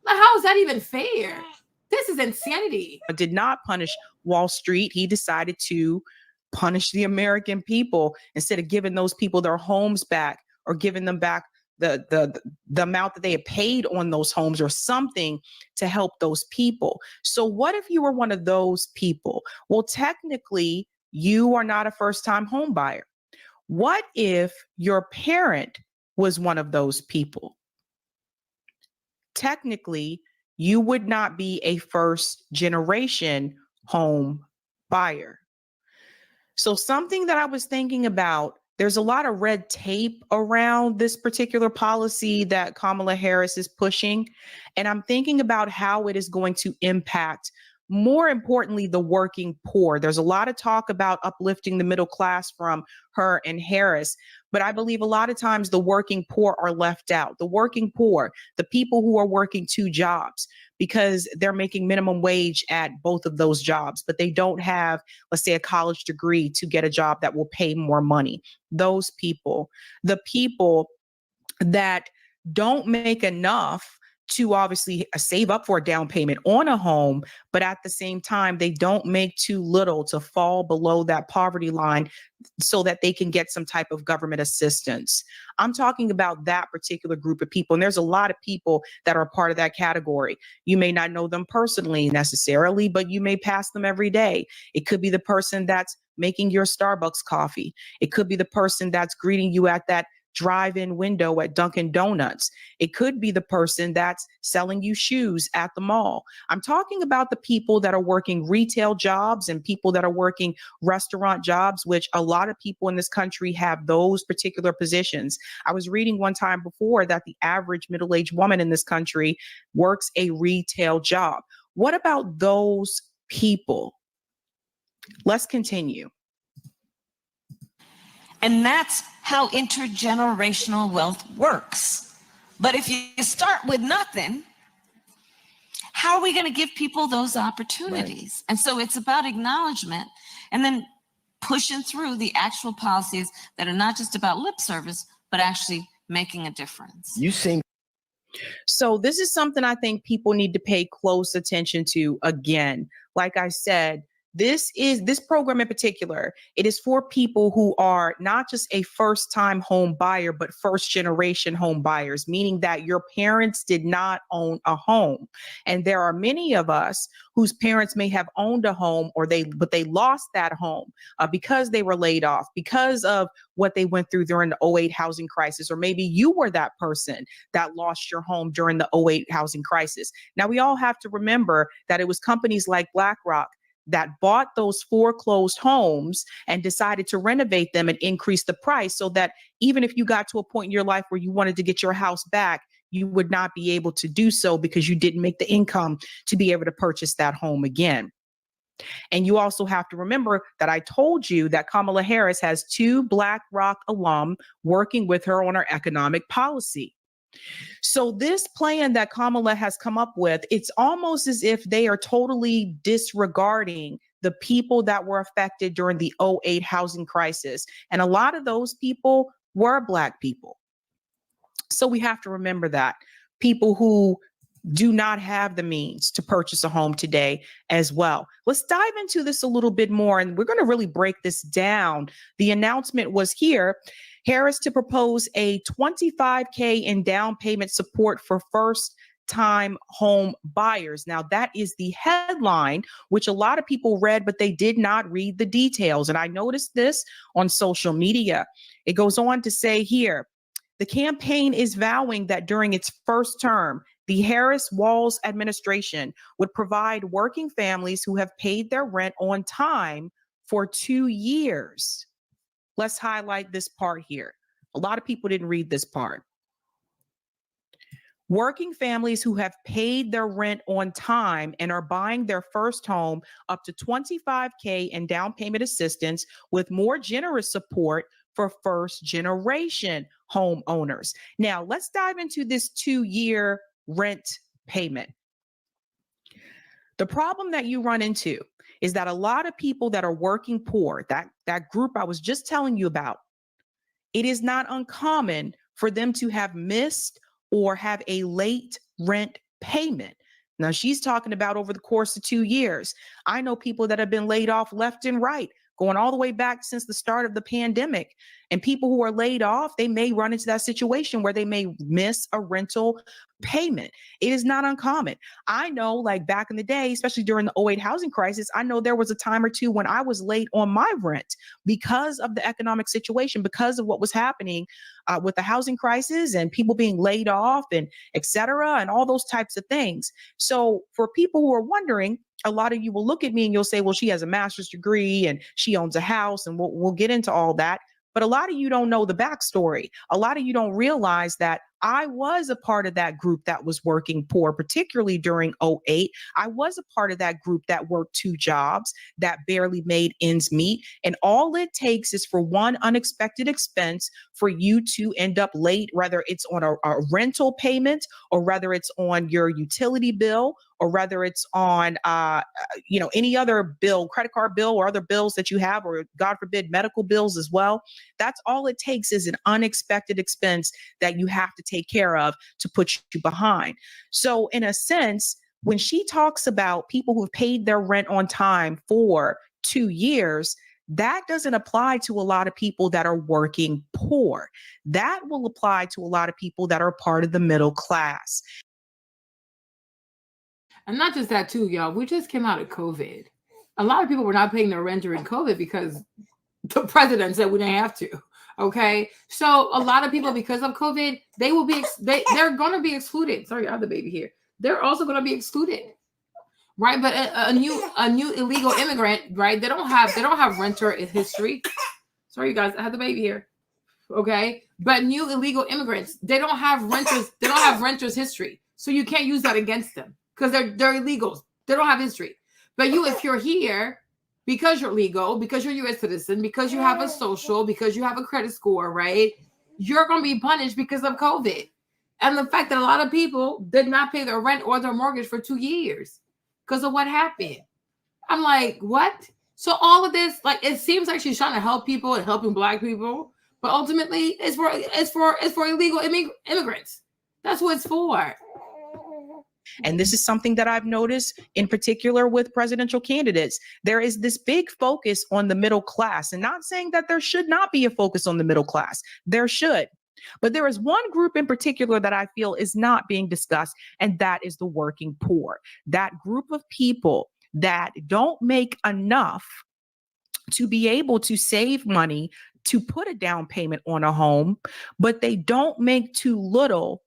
Like, how is that even fair? This is insanity. Did not punish Wall Street. He decided to punish the American people instead of giving those people their homes back or giving them back the amount that they had paid on those homes or something to help those people. So what if you were one of those people? Well, technically, you are not a first-time home buyer. What if your parent was one of those people? Technically, you would not be a first-generation home buyer. So something that I was thinking about, there's a lot of red tape around this particular policy that Kamala Harris is pushing. And I'm thinking about how it is going to impact, more importantly, the working poor. There's a lot of talk about uplifting the middle class from her and Harris, but I believe a lot of times the working poor are left out. The working poor, the people who are working 2 jobs because they're making minimum wage at both of those jobs, but they don't have, let's say, a college degree to get a job that will pay more money. Those people, the people that don't make enough to obviously save up for a down payment on a home, but at the same time, they don't make too little to fall below that poverty line so that they can get some type of government assistance. I'm talking about that particular group of people. And there's a lot of people that are part of that category. You may not know them personally necessarily, but you may pass them every day. It could be the person that's making your Starbucks coffee. It could be the person that's greeting you at that drive-in window at Dunkin' Donuts. It could be the person that's selling you shoes at the mall. I'm talking about the people that are working retail jobs and people that are working restaurant jobs, which a lot of people in this country have those particular positions. I was reading one time before that the average middle-aged woman in this country works a retail job. What about those people? Let's continue. And that's how intergenerational wealth works. But if you start with nothing, how are we going to give people those opportunities? Right. And so it's about acknowledgement and then pushing through the actual policies that are not just about lip service, but actually making a difference. So this is something I think people need to pay close attention to. Again, like I said, this program in particular, it is for people who are not just a first-time home buyer, but first-generation home buyers, meaning that your parents did not own a home. And there are many of us whose parents may have owned a home but they lost that home because they were laid off, because of what they went through during the 2008 housing crisis, or maybe you were that person that lost your home during the 2008 housing crisis. Now, we all have to remember that it was companies like BlackRock that bought those foreclosed homes and decided to renovate them and increase the price so that even if you got to a point in your life where you wanted to get your house back, you would not be able to do so because you didn't make the income to be able to purchase that home again. And you also have to remember that I told you that Kamala Harris has 2 BlackRock alum working with her on her economic policy. So this plan that Kamala has come up with, it's almost as if they are totally disregarding the people that were affected during the 2008 housing crisis. And a lot of those people were Black people. So we have to remember that. People who do not have the means to purchase a home today as well. Let's dive into this a little bit more, and we're going to really break this down. The announcement was here. Harris to propose a $25K in down payment support for first-time home buyers. Now, that is the headline, which a lot of people read, but they did not read the details. And I noticed this on social media. It goes on to say here, the campaign is vowing that during its first term, the Harris-Walz administration would provide working families who have paid their rent on time for 2 years. Let's highlight this part here. A lot of people didn't read this part. Working families who have paid their rent on time and are buying their first home up to $25K in down payment assistance with more generous support for first generation homeowners. Now, let's dive into this 2-year rent payment. The problem that you run into is that a lot of people that are working poor, that group I was just telling you about, it is not uncommon for them to have missed or have a late rent payment. Now, she's talking about over the course of 2 years. I know people that have been laid off left and right, going all the way back since the start of the pandemic. And people who are laid off, they may run into that situation where they may miss a rental payment. It is not uncommon. I know, like back in the day, especially during the 2008 housing crisis, I know there was a time or two when I was late on my rent because of the economic situation, because of what was happening with the housing crisis and people being laid off and et cetera, and all those types of things. So for people who are wondering, a lot of you will look at me and you'll say, well, she has a master's degree and she owns a house, and we'll get into all that. But a lot of you don't know the backstory. A lot of you don't realize that I was a part of that group that was working poor, particularly during 2008. I was a part of that group that worked 2 jobs, that barely made ends meet. And all it takes is for one unexpected expense for you to end up late, whether it's on a rental payment, or whether it's on your utility bill, or whether it's on any other bill, credit card bill, or other bills that you have, or God forbid, medical bills as well. That's all it takes is an unexpected expense that you have to take care of to put you behind. So in a sense, when she talks about people who have paid their rent on time for 2 years, that doesn't apply to a lot of people that are working poor. That will apply to a lot of people that are part of the middle class. And not just that too, y'all. We just came out of COVID. A lot of people were not paying their rent during COVID because the president said we didn't have to. Okay, so a lot of people, because of COVID, they will be they're going to be excluded. Sorry, I have the baby here. They're also going to be excluded, right? But a new illegal immigrant, right? They don't have renter history. Sorry, you guys, I have the baby here. Okay, but new illegal immigrants, they don't have renters. They don't have renters history, so you can't use that against them because they're illegals. They don't have history. But if you're here, because you're legal, because you're a U.S. citizen, because you have a social, because you have a credit score, right? You're going to be punished because of COVID. And the fact that a lot of people did not pay their rent or their mortgage for 2 years because of what happened. I'm like, what? So all of this, like, it seems like she's trying to help people and helping Black people, but ultimately it's for illegal immigrants. That's what it's for. And this is something that I've noticed in particular with presidential candidates. There is this big focus on the middle class, and not saying that there should not be a focus on the middle class. There should. But there is one group in particular that I feel is not being discussed, and that is the working poor. That group of people that don't make enough to be able to save money to put a down payment on a home, but they don't make too little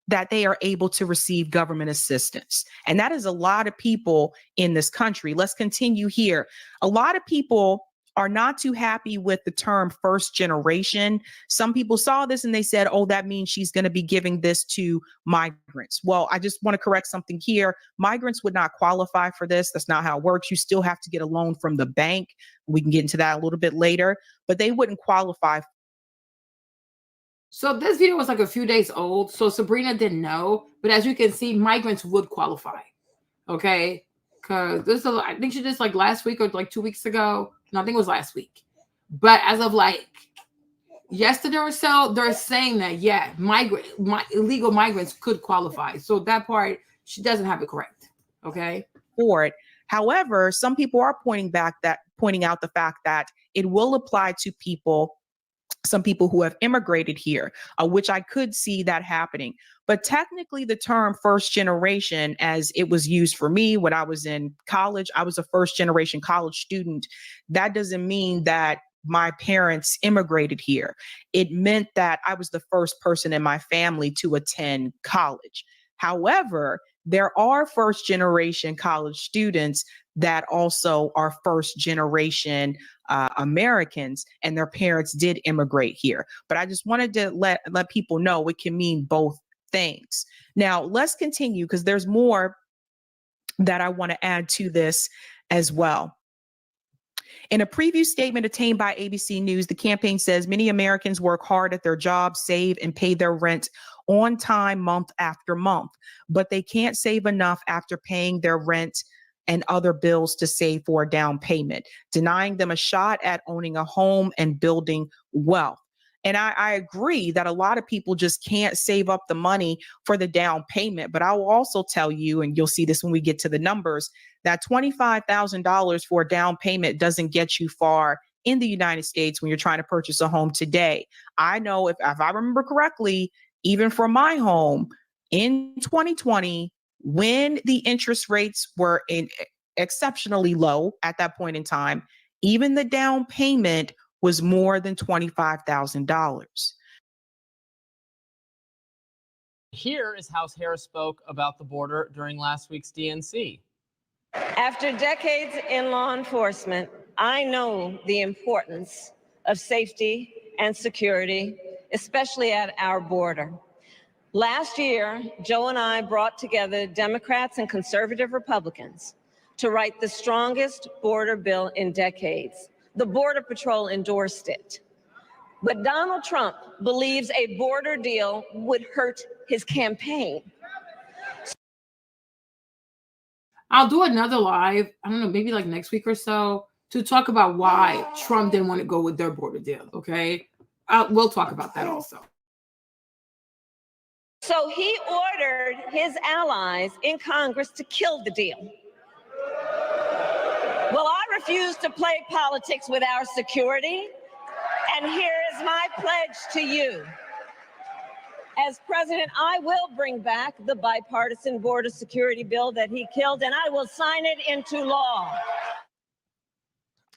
that they are able to receive government assistance. And that is a lot of people in this country. Let's continue here. A lot of people are not too happy with the term first generation. Some people saw this and they said, oh, that means she's going to be giving this to migrants. Well, I just want to correct something here. Migrants would not qualify for this. That's not how it works. You still have to get a loan from the bank. We can get into that a little bit later, but they wouldn't qualify. So this video was like a few days old. So Sabrina didn't know, but as you can see, migrants would qualify. Okay. Because I think she did like last week or like 2 weeks ago. No, I think it was last week. But as of like yesterday or so, they're saying that, yeah, illegal migrants could qualify. So that part, she doesn't have it correct. Okay. For it. However, some people are pointing out the fact that it will apply to some people who have immigrated here, which I could see that happening. But technically the term first generation, as it was used for me when I was in college, I was a first generation college student. That doesn't mean that my parents immigrated here. It meant that I was the first person in my family to attend college. However, there are first generation college students that also are first generation Americans, and their parents did immigrate here. But I just wanted to let people know it can mean both things. Now, let's continue because there's more that I want to add to this as well. In a preview statement obtained by ABC News, the campaign says many Americans work hard at their jobs, save, and pay their rent on time month after month, but they can't save enough after paying their rent and other bills to save for a down payment, denying them a shot at owning a home and building wealth. And I agree that a lot of people just can't save up the money for the down payment. But I will also tell you, and you'll see this when we get to the numbers, that $25,000 for a down payment doesn't get you far in the United States when you're trying to purchase a home today. I know if I remember correctly, even for my home in 2020, when the interest rates were exceptionally low at that point in time, even the down payment was more than $25,000. Here is how Harris spoke about the border during last week's DNC. After decades in law enforcement, I know the importance of safety and security, especially at our border. Last year, Joe and I brought together Democrats and conservative Republicans to write the strongest border bill in decades. The Border Patrol endorsed it. But Donald Trump believes a border deal would hurt his campaign. I'll do another live, I don't know, maybe like next week or so, to talk about why Trump didn't want to go with their border deal, okay? We'll talk about that also. So he ordered his allies in Congress to kill the deal. Well, I refuse to play politics with our security, and here is my pledge to you. As president, I will bring back the bipartisan border security bill that he killed, and I will sign it into law.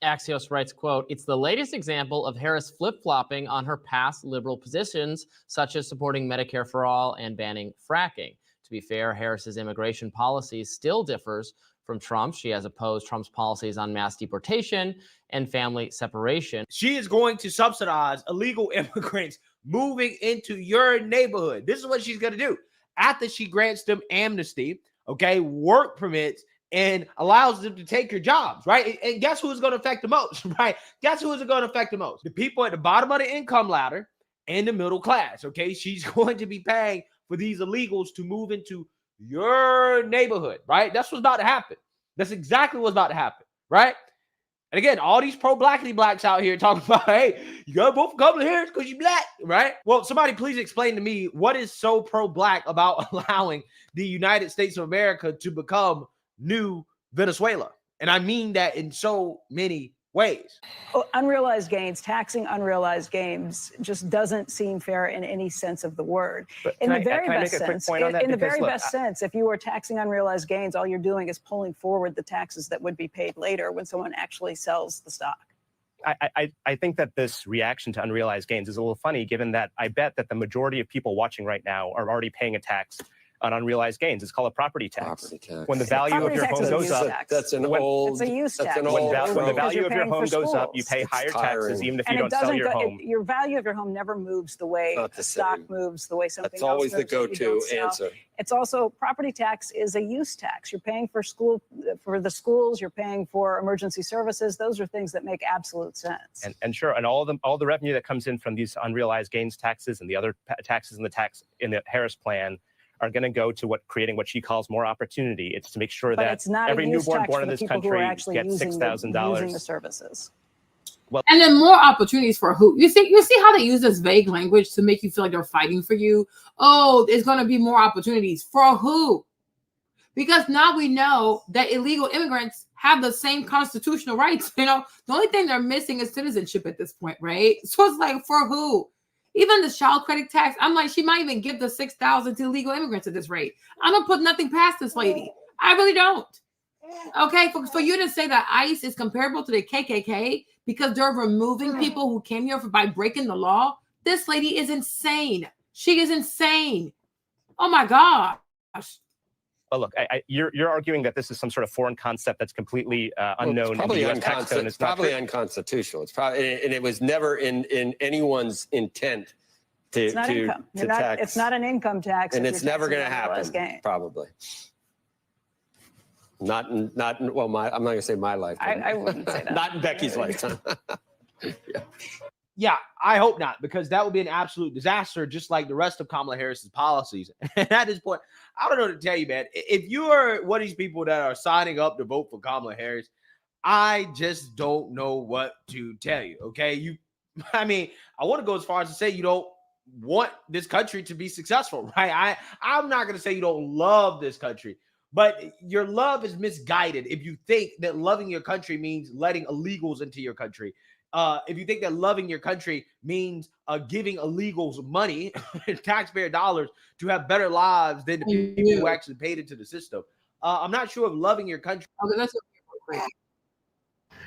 Axios writes, quote, "It's the latest example of Harris flip-flopping on her past liberal positions, such as supporting Medicare for all and banning fracking. To be fair, Harris's immigration policy still differs from Trump. She has opposed Trump's policies on mass deportation and family separation." She is going to subsidize illegal immigrants moving into your neighborhood. This is what she's going to do. After she grants them amnesty, okay, work permits, and allows them to take your jobs, right? And guess who's going to affect the most, right? Guess who is going to affect the most? The people at the bottom of the income ladder and the middle class, okay? She's going to be paying for these illegals to move into your neighborhood, right? That's what's about to happen. That's exactly what's about to happen, right? And again, all these pro-blackity blacks out here talking about, hey, you got to vote for Kamala Harris because you're black, right? Well, somebody please explain to me what is so pro-black about allowing the United States of America to become new Venezuela. And I mean that in so many ways. Unrealized gains, taxing unrealized gains just doesn't seem fair in any sense of the word. In the very best sense, in the very best sense, if you are taxing unrealized gains, all you're doing is pulling forward the taxes that would be paid later when someone actually sells the stock. I think that this reaction to unrealized gains is a little funny, given that I bet that the majority of people watching right now are already paying a tax on unrealized gains. It's called a property tax. When the value of your home goes up, it's a use tax. When the value of your home goes up, you pay higher taxes, even if you don't sell your home. Your value of your home never moves the way the stock moves, the way something else moves. That's always the go-to answer. It's also, property tax is a use tax. You're paying for the schools, you're paying for emergency services. Those are things that make absolute sense. And sure, and all the revenue that comes in from these unrealized gains taxes and the other taxes in the Harris plan are going to go to creating what she calls more opportunity. It's to make sure that every newborn born in this country gets $6,000. Using the services. Well, and then more opportunities for who? You see how they use this vague language to make you feel like they're fighting for you? Oh, there's going to be more opportunities for who? Because now we know that illegal immigrants have the same constitutional rights. You know, the only thing they're missing is citizenship at this point, right? So it's like, for who? Even the child credit tax, I'm like, she might even give the $6,000 to illegal immigrants at this rate. I don't put nothing past this lady. I really don't. Okay, for you to say that ICE is comparable to the KKK because they're removing people who came here by breaking the law, this lady is insane. She is insane. Oh my gosh. Well, look, you're arguing that this is some sort of foreign concept that's completely unknown. It's probably unconstitutional. It's probably, and it was never in anyone's intent to tax. It's not an income tax, and it's never going to happen. Probably not. I'm not going to say my lifetime. I wouldn't say that. Not in Becky's lifetime. Yeah, I hope not, because that would be an absolute disaster, just like the rest of Kamala Harris's policies. And at this point, I don't know what to tell you, man. If you are one of these people that are signing up to vote for Kamala Harris, I just don't know what to tell you, okay? I want to go as far as to say you don't want this country to be successful, right? I'm not going to say you don't love this country, but your love is misguided if you think that loving your country means letting illegals into your country. If you think that loving your country means giving illegals money, taxpayer dollars, to have better lives than the people who actually paid into the system, I'm not sure if loving your country.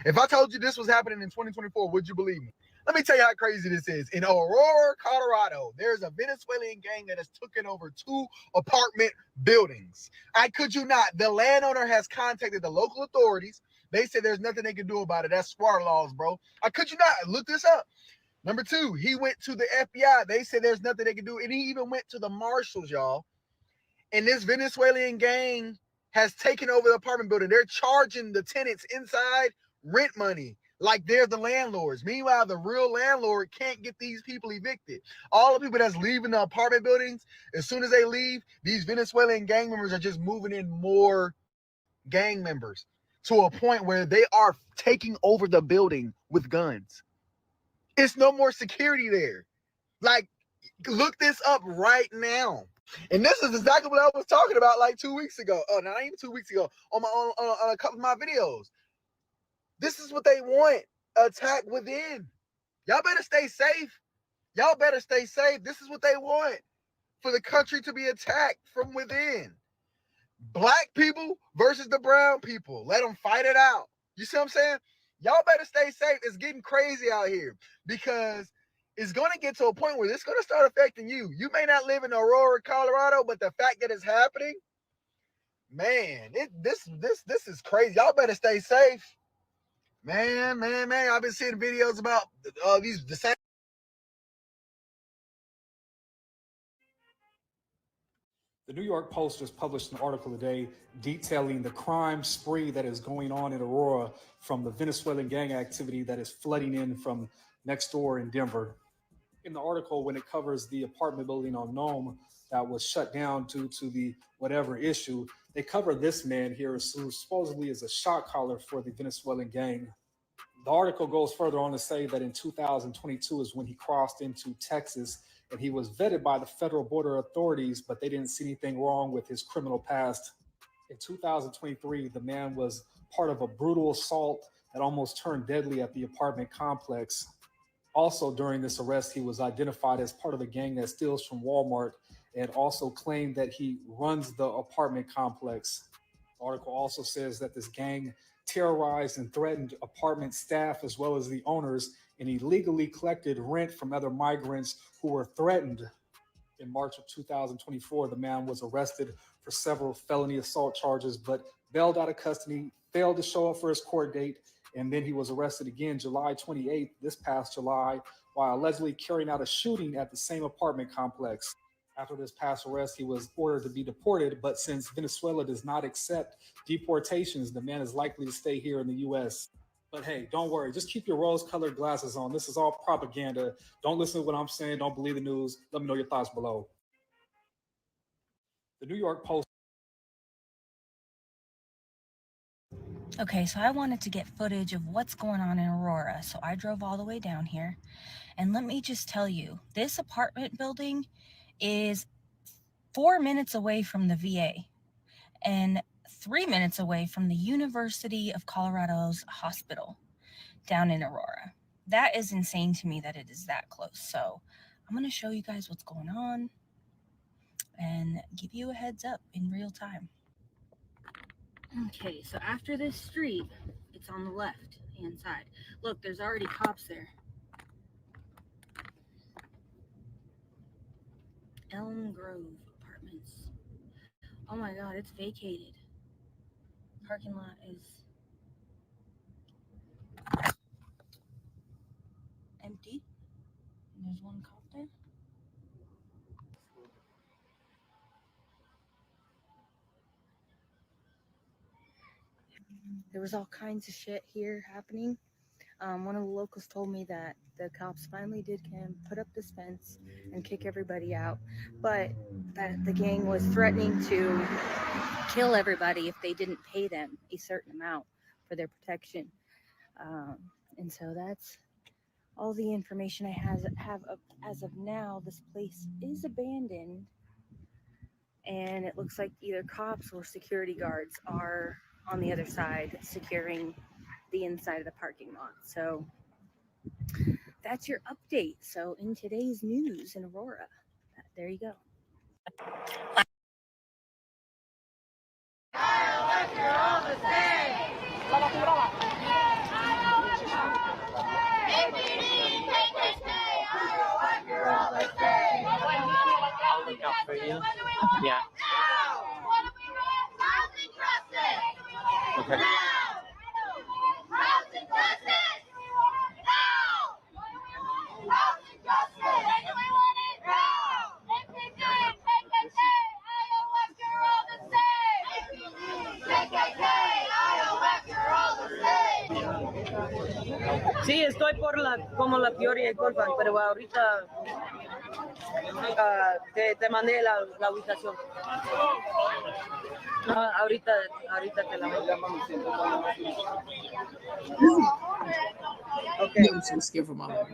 If I told you this was happening in 2024, would you believe me? Let me tell you how crazy this is. In Aurora, Colorado, there's a Venezuelan gang that has taken over 2 apartment buildings. I kid you not. The landowner has contacted the local authorities. They said there's nothing they can do about it. That's squatter laws, bro. I kid you not. Look this up. Number 2, he went to the FBI. They said there's nothing they can do. And he even went to the marshals, y'all. And this Venezuelan gang has taken over the apartment building. They're charging the tenants inside rent money like they're the landlords. Meanwhile, the real landlord can't get these people evicted. All the people that's leaving the apartment buildings, as soon as they leave, these Venezuelan gang members are just moving in more gang members to a point where they are taking over the building with guns. It's no more security there. Like, look this up right now. And this is exactly what I was talking about like 2 weeks ago. Oh, not even 2 weeks ago on a couple of my videos. This is what they want. Attack within. Y'all better stay safe. Y'all better stay safe. This is what they want. For the country to be attacked from within. Black people versus the brown people. Let them fight it out. You see what I'm saying? Y'all better stay safe. It's getting crazy out here because it's going to get to a point where it's going to start affecting you. You may not live in Aurora, Colorado, but the fact that it's happening, man, this is crazy. Y'all better stay safe. Man. I've been seeing videos about the same. The New York Post just published an article today detailing the crime spree that is going on in Aurora from the Venezuelan gang activity that is flooding in from next door in Denver. In the article, when it covers the apartment building on Nome that was shut down due to the whatever issue, they cover this man here who supposedly is a shot caller for the Venezuelan gang. The article goes further on to say that in 2022 is when he crossed into Texas and he was vetted by the federal border authorities, but they didn't see anything wrong with his criminal past. In 2023, the man was part of a brutal assault that almost turned deadly at the apartment complex. Also during this arrest, he was identified as part of a gang that steals from Walmart and also claimed that he runs the apartment complex. The article also says that this gang terrorized and threatened apartment staff as well as the owners and illegally collected rent from other migrants who were threatened. In March of 2024, the man was arrested for several felony assault charges, but bailed out of custody, failed to show up for his court date, and then he was arrested again July 28th, this past July, while allegedly carrying out a shooting at the same apartment complex. After this past arrest, he was ordered to be deported, but since Venezuela does not accept deportations, the man is likely to stay here in the U.S. But hey, don't worry, just keep your rose-colored glasses on. This is all propaganda. Don't listen to what I'm saying. Don't believe the news. Let me know your thoughts below. The New York Post. Okay, so I wanted to get footage of what's going on in Aurora, so I drove all the way down here. And let me just tell you, this apartment building is 4 minutes away from the VA and 3 minutes away from the University of Colorado's hospital down in Aurora. That is insane to me that it is that close. So I'm going to show you guys what's going on and give you a heads up in real time. Okay, so after this street, it's on the left hand side. Look, there's already cops there. Elm Grove Apartments. Oh my god, it's vacated. Parking lot is empty. And there's one cop there. There was all kinds of shit here happening. One of the locals told me that the cops finally did put up this fence and kick everybody out, but that the gang was threatening to kill everybody if they didn't pay them a certain amount for their protection. And so that's all the information I have as of now. This place is abandoned, and it looks like either cops or security guards are on the other side securing the inside of the parking lot. So that's your update. So in today's news in Aurora, there you go. Yeah. Okay. Sí, estoy por como la Peoria y Colfax, pero ahorita te mandé la ubicación. No, ahorita te la mando. Okay. I'm so scared for my life.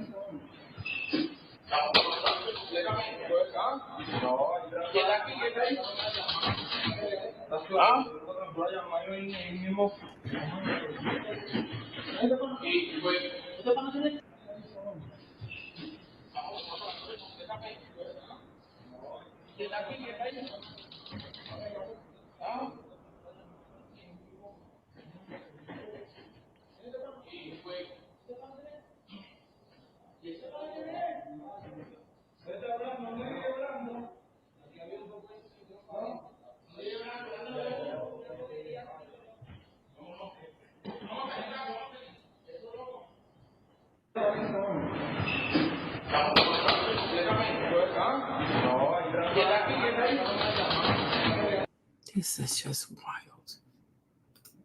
This is just wild.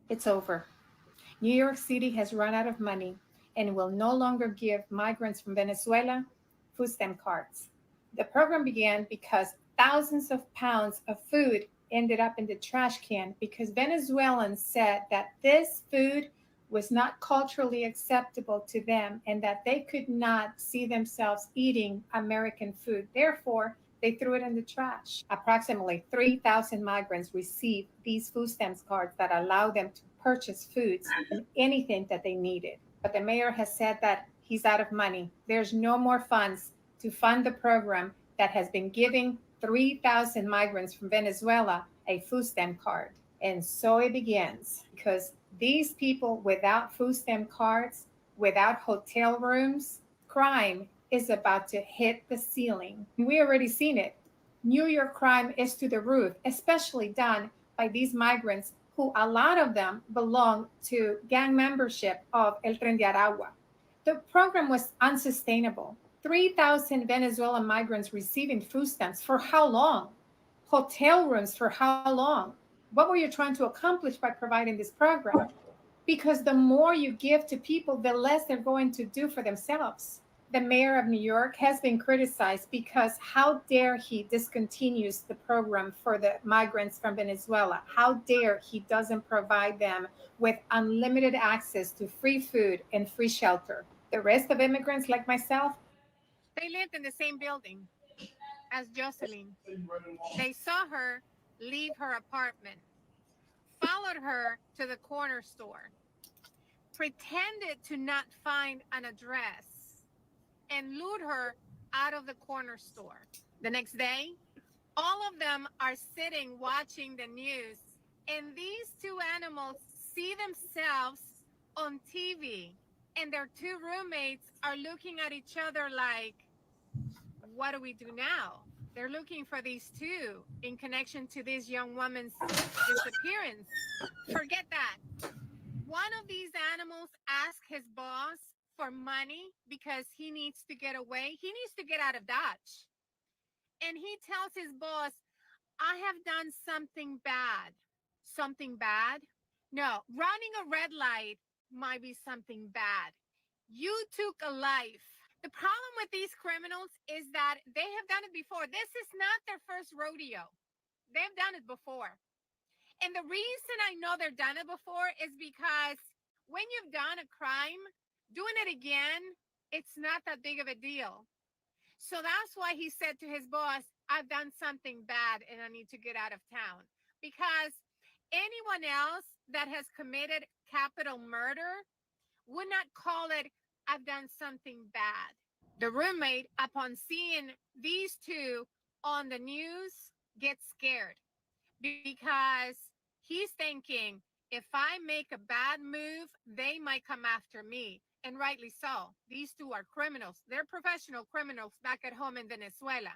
It's over. New York City has run out of money and will no longer give migrants from Venezuela food stamp cards. The program began because thousands of pounds of food ended up in the trash can because Venezuelans said that this food was not culturally acceptable to them and that they could not see themselves eating American food. Therefore, they threw it in the trash. Approximately 3,000 migrants received these food stamps cards that allow them to purchase foods and anything that they needed. But the mayor has said that he's out of money. There's no more funds to fund the program that has been giving 3,000 migrants from Venezuela a food stamp card. And so it begins, because these people without food stamp cards, without hotel rooms, crime is about to hit the ceiling. We already seen it. New York crime is to the roof, especially done by these migrants who a lot of them belong to gang membership of El Tren de Aragua. The program was unsustainable. 3,000 Venezuelan migrants receiving food stamps for how long? Hotel rooms for how long? What were you trying to accomplish by providing this program? Because the more you give to people, the less they're going to do for themselves. The mayor of New York has been criticized because how dare he discontinues the program for the migrants from Venezuela? How dare he doesn't provide them with unlimited access to free food and free shelter? The rest of immigrants like myself, they lived in the same building as Jocelyn. They saw her leave her apartment, followed her to the corner store, pretended to not find an address, and lured her out of the corner store. The next day, all of them are sitting watching the news, and these two animals see themselves on TV, and their two roommates are looking at each other like, what do we do now? They're looking for these two in connection to this young woman's disappearance. Forget that. One of these animals asked his boss for money because he needs to get away. He needs to get out of Dodge. And he tells his boss, I have done something bad. Something bad? No, running a red light might be something bad. You took a life. The problem with these criminals is that they have done it before. This is not their first rodeo. They've done it before. And the reason I know they've done it before is because when you've done a crime, doing it again, it's not that big of a deal. So that's why he said to his boss, I've done something bad and I need to get out of town. Because anyone else that has committed capital murder would not call it, I've done something bad. The roommate, upon seeing these two on the news, gets scared because he's thinking, if I make a bad move, they might come after me. And rightly so. These two are criminals. They're professional criminals back at home in Venezuela.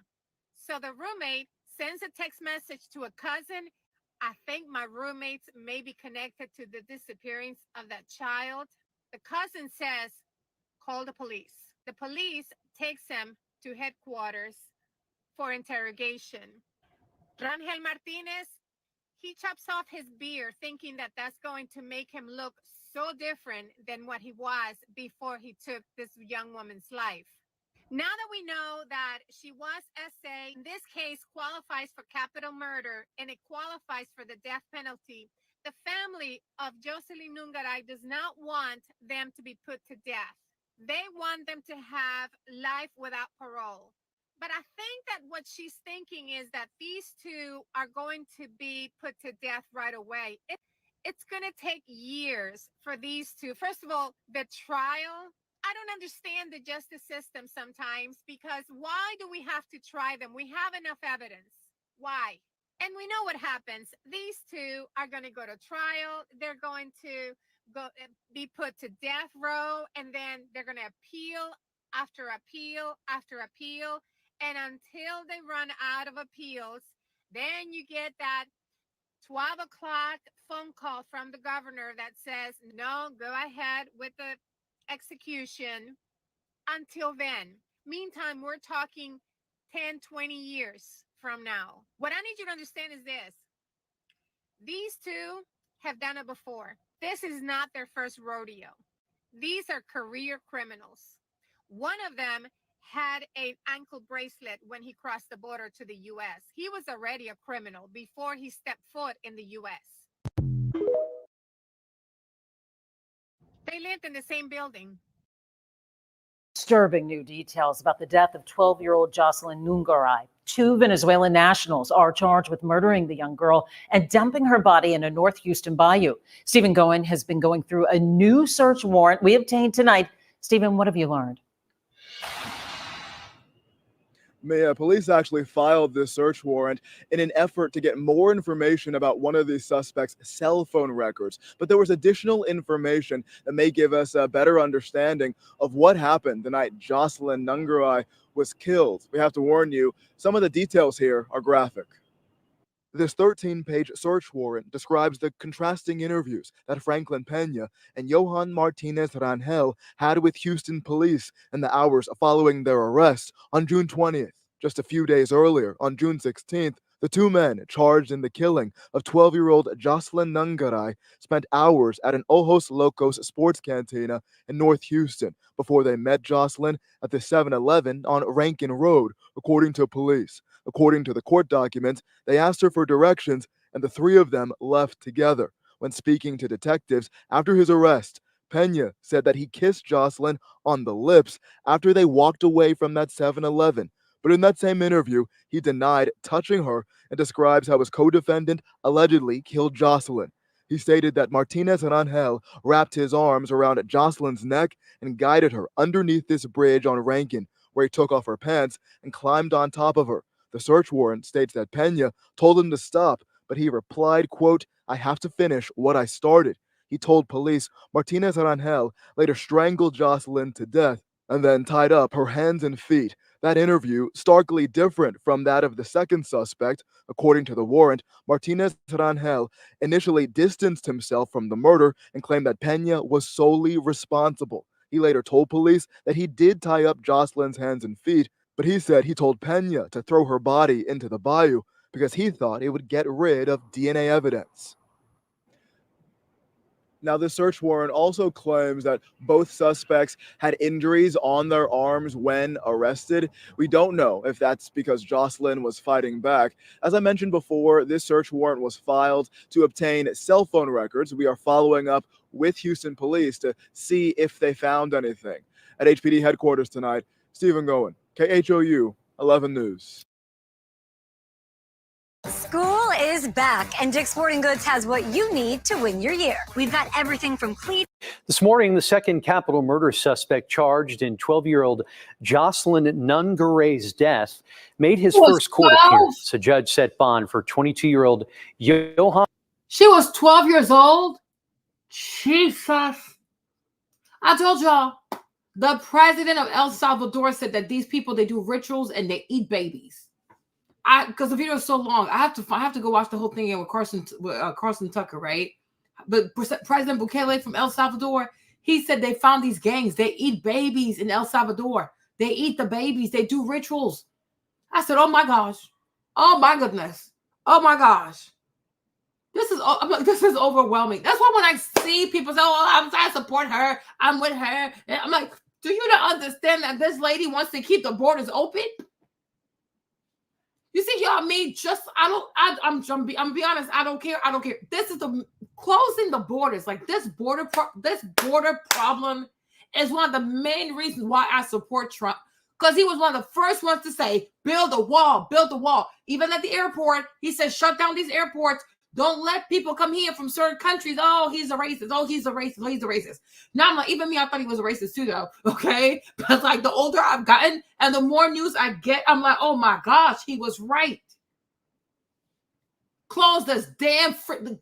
So the roommate sends a text message to a cousin. I think my roommates may be connected to the disappearance of that child. The cousin says, call the police. The police takes him to headquarters for interrogation. Rangel Martinez, he chops off his beard thinking that that's going to make him look so different than what he was before he took this young woman's life. Now that we know that she was SA, this case qualifies for capital murder and it qualifies for the death penalty. The family of Jocelyn Nungaray does not want them to be put to death. They want them to have life without parole. But I think that what she's thinking is that these two are going to be put to death right away. It's going to take years for these two. First of all, the trial. I don't understand the justice system sometimes, because why do we have to try them? We have enough evidence. Why? And we know what happens. These two are going to go to trial. They're going to be put to death row, and then they're going to appeal after appeal after appeal. And until they run out of appeals, then you get that 12 o'clock phone call from the governor that says, no, go ahead with the execution. Until then, meantime, we're talking 10, 20 years from now. What I need you to understand is this. These two have done it before. This is not their first rodeo. These are career criminals. One of them had an ankle bracelet when he crossed the border to the U.S. He was already a criminal before he stepped foot in the U.S. They lived in the same building. Disturbing new details about the death of 12-year-old Jocelyn Nungaray. 2 Venezuelan nationals are charged with murdering the young girl and dumping her body in a North Houston bayou. Stephen Goen has been going through a new search warrant we obtained tonight. Stephen, what have you learned? Police actually filed this search warrant in an effort to get more information about one of these suspects' cell phone records. But there was additional information that may give us a better understanding of what happened the night Jocelyn Nungaray was killed. We have to warn you, some of the details here are graphic. This 13-page search warrant describes the contrasting interviews that Franklin Pena and Johan Martinez Rangel had with Houston police in the hours following their arrest on June 20th. Just a few days earlier, on June 16th, the 2 men charged in the killing of 12-year-old Jocelyn Nungaray spent hours at an Ojos Locos sports cantina in North Houston before they met Jocelyn at the 7-Eleven on Rankin Road, according to police. According to the court documents, they asked her for directions, and the 3 of them left together. When speaking to detectives after his arrest, Pena said that he kissed Jocelyn on the lips after they walked away from that 7-Eleven. But in that same interview, he denied touching her and describes how his co-defendant allegedly killed Jocelyn. He stated that Martinez Rangel wrapped his arms around Jocelyn's neck and guided her underneath this bridge on Rankin, where he took off her pants and climbed on top of her. The search warrant states that Pena told him to stop, but he replied, quote, "I have to finish what I started." He told police Martinez Rangel later strangled Jocelyn to death and then tied up her hands and feet. That interview, starkly different from that of the second suspect. According to the warrant, Martinez Rangel initially distanced himself from the murder and claimed that Pena was solely responsible. He later told police that he did tie up Jocelyn's hands and feet, but he said he told Pena to throw her body into the bayou because he thought it would get rid of DNA evidence. Now, the search warrant also claims that both suspects had injuries on their arms when arrested. We don't know if that's because Jocelyn was fighting back. As I mentioned before, this search warrant was filed to obtain cell phone records. We are following up with Houston police to see if they found anything. At HPD headquarters tonight, Stephen Goen, KHOU 11 News. School is back, and Dick's Sporting Goods has what you need to win your year. We've got everything from clean. This morning, the second capital murder suspect charged in 12-year-old Jocelyn Nungaray's death made his first court appearance. A judge set bond for 22-year-old Johan. She was 12 years old? Jesus. I told y'all, the president of El Salvador said that these people, they do rituals and they eat babies. because the video is so long, I have to go watch the whole thing again with Carson Tucker, right? But President Bukele from El Salvador, he said they found these gangs. They eat babies in El Salvador. They eat the babies. They do rituals. I said, oh my gosh. Oh my goodness. Oh my gosh. This is overwhelming. That's why when I see people say, oh, I support her, I'm with her. And I'm like, do you not understand that this lady wants to keep the borders open? You see, y'all, I'm gonna be honest, I don't care. This is the closing the borders. Like this border problem is one of the main reasons why I support Trump. Because he was one of the first ones to say, build a wall, build a wall. Even at the airport, he said, shut down these airports. Don't let people come here from certain countries. Oh, he's a racist. Oh, he's a racist. Oh, he's a racist. Now, I'm like, even me, I thought he was a racist too, though. Okay? But like the older I've gotten and the more news I get, I'm like, oh my gosh, he was right. Close this damn,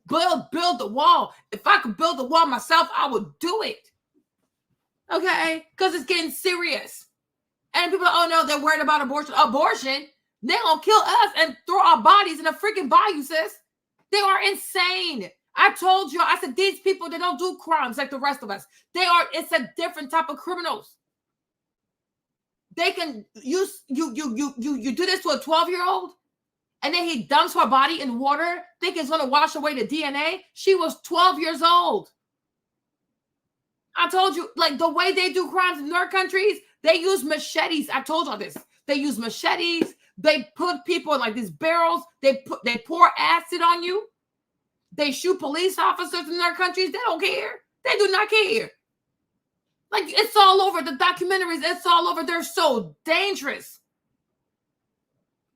build the wall. If I could build the wall myself, I would do it. Okay? Because it's getting serious. And people are like, oh no, they're worried about abortion. Abortion? They're going to kill us and throw our bodies in a freaking bayou, sis. They are insane. I told you, I said, these people, they don't do crimes like the rest of us. It's a different type of criminals. They can you do this to a 12-year-old and then he dumps her body in water, think it's going to wash away the DNA. She was 12 years old. I told you, like the way they do crimes in their countries, they use machetes. I told y'all this. They use machetes. They put people in like these barrels. They pour acid on you. They shoot police officers in their countries. They don't care. They do not care. Like it's all over the documentaries. It's all over. They're so dangerous.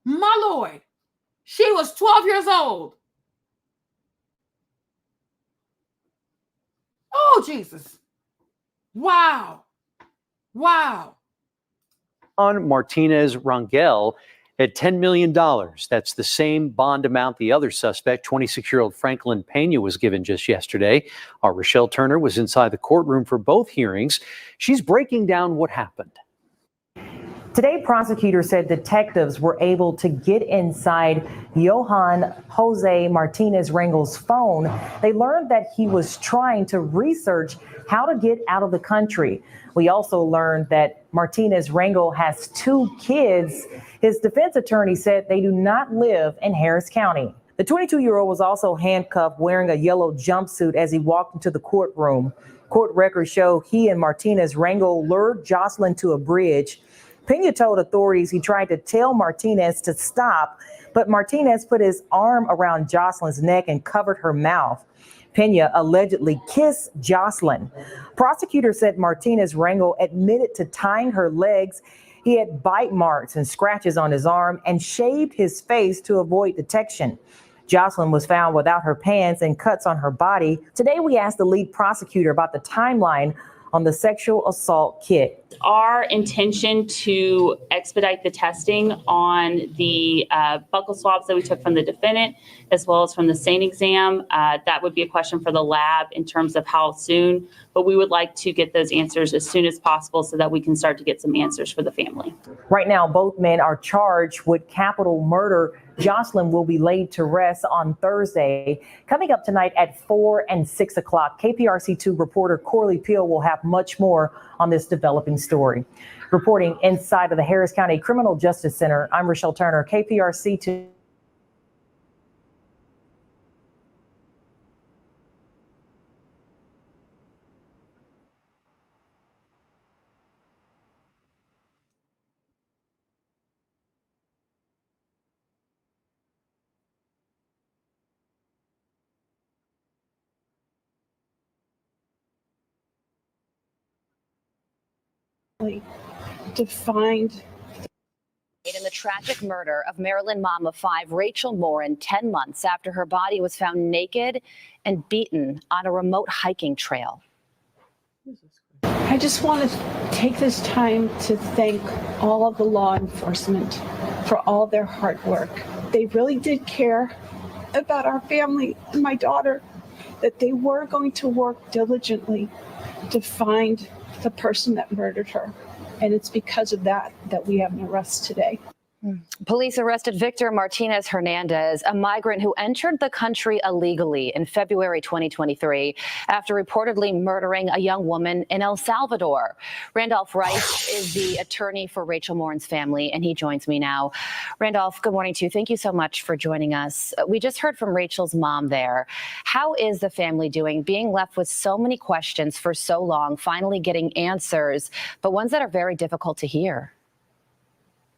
My Lord. She was 12 years old. Oh, Jesus. Wow. Wow. On Martinez Rangel at $10 million. That's the same bond amount the other suspect, 26-year-old Franklin Pena, was given just yesterday. Our Rochelle Turner was inside the courtroom for both hearings. She's breaking down what happened. Today, prosecutors said detectives were able to get inside Johan Jose Martinez Rangel's phone. They learned that he was trying to research how to get out of the country. We also learned that Martinez Rangel has 2 kids. His defense attorney said they do not live in Harris County. The 22-year-old was also handcuffed wearing a yellow jumpsuit as he walked into the courtroom. Court records show he and Martinez Rangel lured Jocelyn to a bridge. Pena told authorities he tried to tell Martinez to stop, but Martinez put his arm around Jocelyn's neck and covered her mouth. Pena allegedly kissed Jocelyn. Prosecutors said Martinez Rangel admitted to tying her legs. He had bite marks and scratches on his arm and shaved his face to avoid detection. Jocelyn was found without her pants and cuts on her body. Today, we asked the lead prosecutor about the timeline on the sexual assault kit. Our intention to expedite the testing on the buccal swabs that we took from the defendant, as well as from the SANE exam, that would be a question for the lab in terms of how soon, but we would like to get those answers as soon as possible so that we can start to get some answers for the family. Right now, both men are charged with capital murder. Jocelyn will be laid to rest on Thursday. Coming up tonight at 4 and 6 o'clock, KPRC2 reporter Corley Peel will have much more on this developing story. Reporting inside of the Harris County Criminal Justice Center, I'm Rochelle Turner, KPRC2. Defined in the tragic murder of Maryland mom of 5, Rachel Morin, 10 months after her body was found naked and beaten on a remote hiking trail. I just want to take this time to thank all of the law enforcement for all their hard work. They really did care about our family and my daughter, that they were going to work diligently to find the person that murdered her. And it's because of that that we have an arrest today. Police arrested Victor Martinez Hernandez, a migrant who entered the country illegally in February 2023 after reportedly murdering a young woman in El Salvador. Randolph Rice is the attorney for Rachel Morin's family, and he joins me now. Randolph, good morning to you. Thank you so much for joining us. We just heard from Rachel's mom there. How is the family doing, being left with so many questions for so long, finally getting answers, but ones that are very difficult to hear?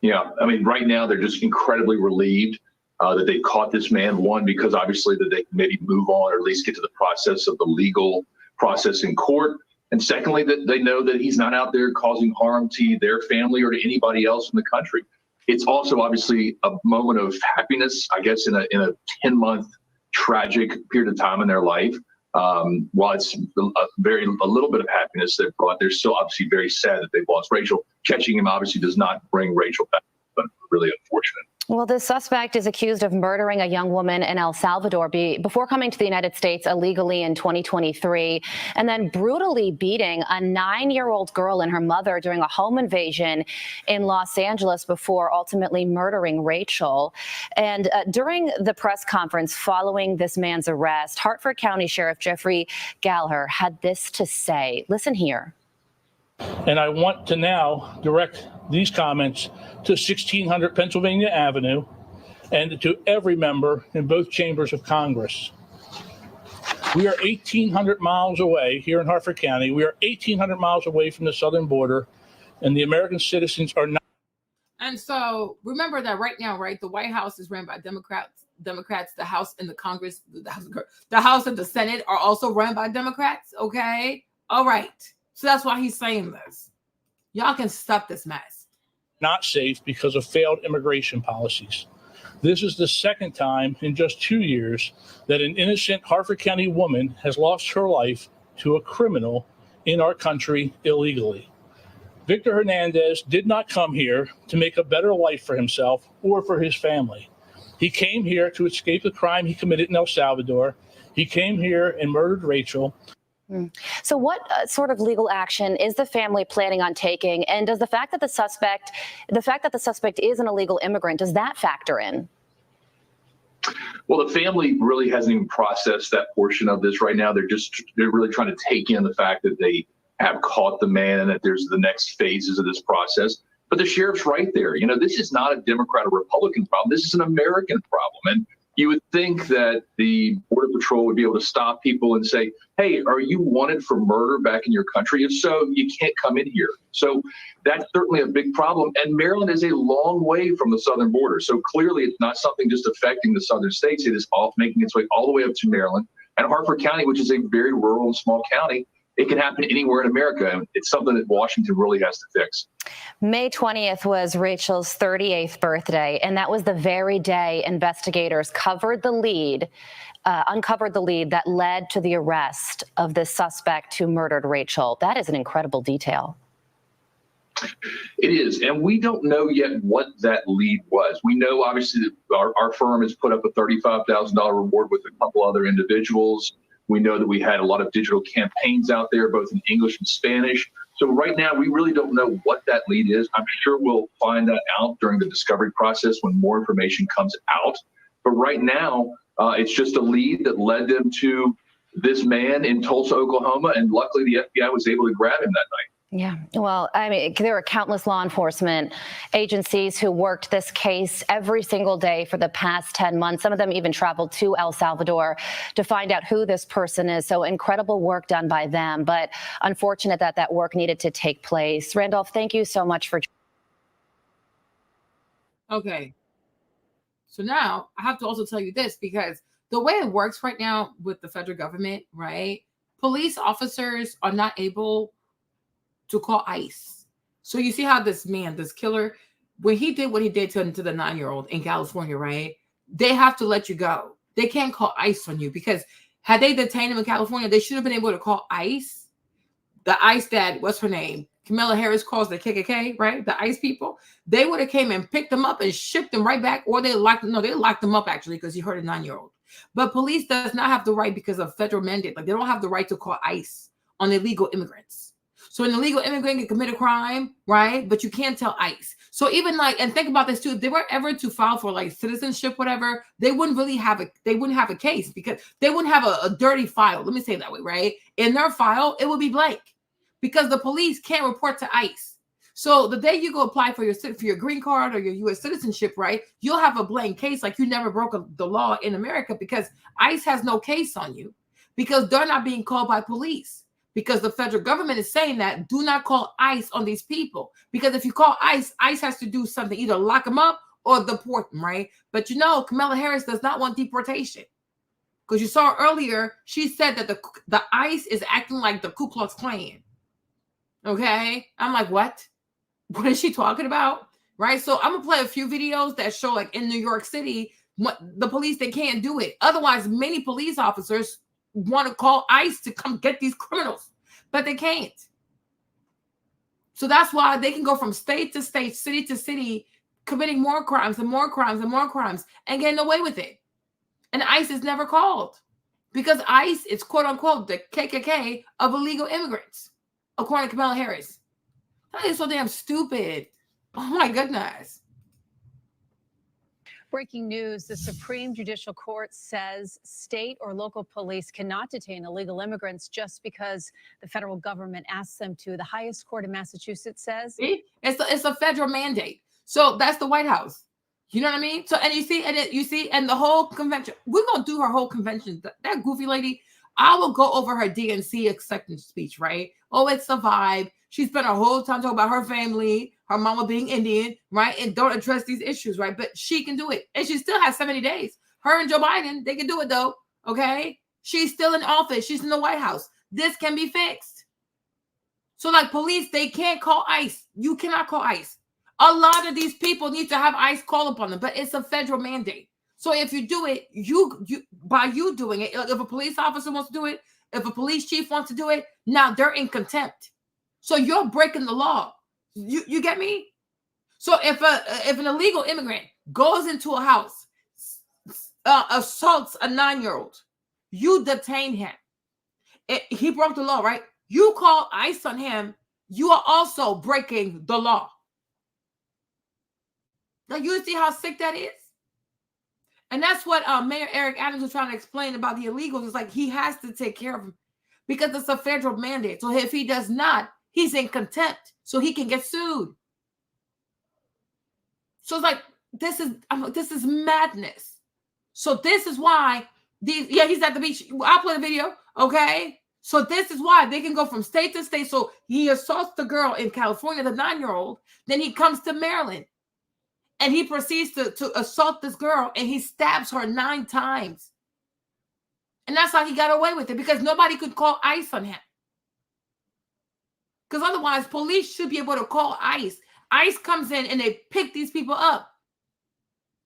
Yeah, I mean, right now they're just incredibly relieved that they caught this man. One, because obviously that they can maybe move on or at least get to the process of the legal process in court. And secondly, that they know that he's not out there causing harm to their family or to anybody else in the country. It's also obviously a moment of happiness, I guess, in a 10-month tragic period of time in their life. While it's a little bit of happiness they've brought, they're still obviously very sad that they've lost Rachel. Catching him obviously does not bring Rachel back, but really unfortunate. Well, the suspect is accused of murdering a young woman in El Salvador before coming to the United States illegally in 2023, and then brutally beating a 9-year-old girl and her mother during a home invasion in Los Angeles before ultimately murdering Rachel. And during the press conference following this man's arrest, Hartford County Sheriff Jeffrey Gallagher had this to say. Listen here. And I want to now direct these comments to 1600 Pennsylvania Avenue and to every member in both chambers of Congress. We are 1,800 miles away here in Hartford County. We are 1,800 miles away from the southern border, and the American citizens are not. And so remember that right now, right, the White House is ran by Democrats. The House and the Congress, the House and the Senate are also run by Democrats. Okay. All right. So that's why he's saying this. Y'all can stop this mess. Not safe because of failed immigration policies. This is the second time in just 2 years that an innocent Hartford County woman has lost her life to a criminal in our country illegally. Victor Hernandez did not come here to make a better life for himself or for his family. He came here to escape the crime he committed in El Salvador. He came here and murdered Rachel. So what sort of legal action is the family planning on taking? And does the fact that the suspect is an illegal immigrant, does that factor in? Well, the family really hasn't even processed that portion of this right now. They're really trying to take in the fact that they have caught the man and that there's the next phases of this process. But the sheriff's right there. You know, this is not a Democrat or Republican problem. This is an American problem. And you would think that the Border Patrol would be able to stop people and say, hey, are you wanted for murder back in your country? If so, you can't come in here. So that's certainly a big problem. And Maryland is a long way from the southern border. So clearly it's not something just affecting the southern states. It is making its way all the way up to Maryland. And Hartford County, which is a very rural and small county, it can happen anywhere in America. And it's something that Washington really has to fix. May 20th was Rachel's 38th birthday, and that was the very day investigators uncovered the lead that led to the arrest of the suspect who murdered Rachel. That is an incredible detail. It is, and we don't know yet what that lead was. We know, obviously, that our firm has put up a $35,000 reward with a couple other individuals. We know that we had a lot of digital campaigns out there, both in English and Spanish. So right now, we really don't know what that lead is. I'm sure we'll find that out during the discovery process when more information comes out. But right now, it's just a lead that led them to this man in Tulsa, Oklahoma. And luckily, the FBI was able to grab him that night. Yeah, well, I mean, there are countless law enforcement agencies who worked this case every single day for the past 10 months. Some of them even traveled to El Salvador to find out who this person is. So incredible work done by them, but unfortunate that that work needed to take place. Randolph, thank you so much for. Okay. So now I have to also tell you this, because the way it works right now with the federal government, right? Police officers are not able to call ICE. So you see how this man, this killer, when he did what he did to the 9-year-old in California, right? They have to let you go. They can't call ICE on you, because had they detained him in California, they should have been able to call ICE. The ICE that, what's her name? Kamala Harris calls the KKK, right? The ICE people. They would have came and picked him up and shipped him right back, or they locked him up actually, because he hurt a 9-year-old. But police does not have the right, because of federal mandate. Like, they don't have the right to call ICE on illegal immigrants. So an illegal immigrant can commit a crime, right? But you can't tell ICE. So even like, and think about this too, if they were ever to file for like citizenship, whatever, they wouldn't have a case because they wouldn't have a dirty file. Let me say it that way, right? In their file, it would be blank because the police can't report to ICE. So the day you go apply for your green card or your U.S. citizenship, right, you'll have a blank case like you never broke the law in America because ICE has no case on you because they're not being called by police. Because the federal government is saying that do not call ICE on these people. Because if you call ICE, ICE has to do something, either lock them up or deport them, right? But you know, Kamala Harris does not want deportation. Because you saw earlier, she said that the ICE is acting like the Ku Klux Klan. Okay? I'm like, what? What is she talking about? Right? So I'm going to play a few videos that show like in New York City, the police, they can't do it. Otherwise, many police officers want to call ICE to come get these criminals, but they can't. So that's why they can go from state to state, city to city, committing more crimes and more crimes and more crimes and getting away with it. And ICE is never called because ICE is quote unquote the KKK of illegal immigrants, according to Kamala Harris. That is so damn stupid. Oh my goodness. Breaking news, the Supreme Judicial Court says state or local police cannot detain illegal immigrants just because the federal government asks them to. The highest court in Massachusetts says it's a federal mandate. So that's the White House. You know what I mean? So and you see, and the whole convention, we're gonna do her whole convention. That goofy lady, I will go over her DNC acceptance speech, right? Oh, it's a vibe. She spent her whole time talking about her family, her mama being Indian, right? And don't address these issues, right? But she can do it. And she still has 70 days. Her and Joe Biden, they can do it though, okay? She's still in office. She's in the White House. This can be fixed. So like police, they can't call ICE. You cannot call ICE. A lot of these people need to have ICE call upon them, but it's a federal mandate. So if you do it, by you doing it, if a police officer wants to do it, if a police chief wants to do it, now they're in contempt. So you're breaking the law. You get me? So if an illegal immigrant goes into a house, assaults a 9-year-old, you detain him. He broke the law, right? You call ICE on him, you are also breaking the law. Now you see how sick that is? And that's what Mayor Eric Adams was trying to explain about the illegals. It's like he has to take care of them because it's a federal mandate. So if he does not, he's in contempt, so he can get sued. So it's like this is madness. So this is why he's at the beach. I'll play the video, okay? So this is why they can go from state to state. So he assaults the girl in California, the 9-year-old. Then he comes to Maryland, and he proceeds to assault this girl, and he stabs her 9 times. And that's how he got away with it because nobody could call ICE on him. Because otherwise, police should be able to call ICE. ICE comes in and they pick these people up.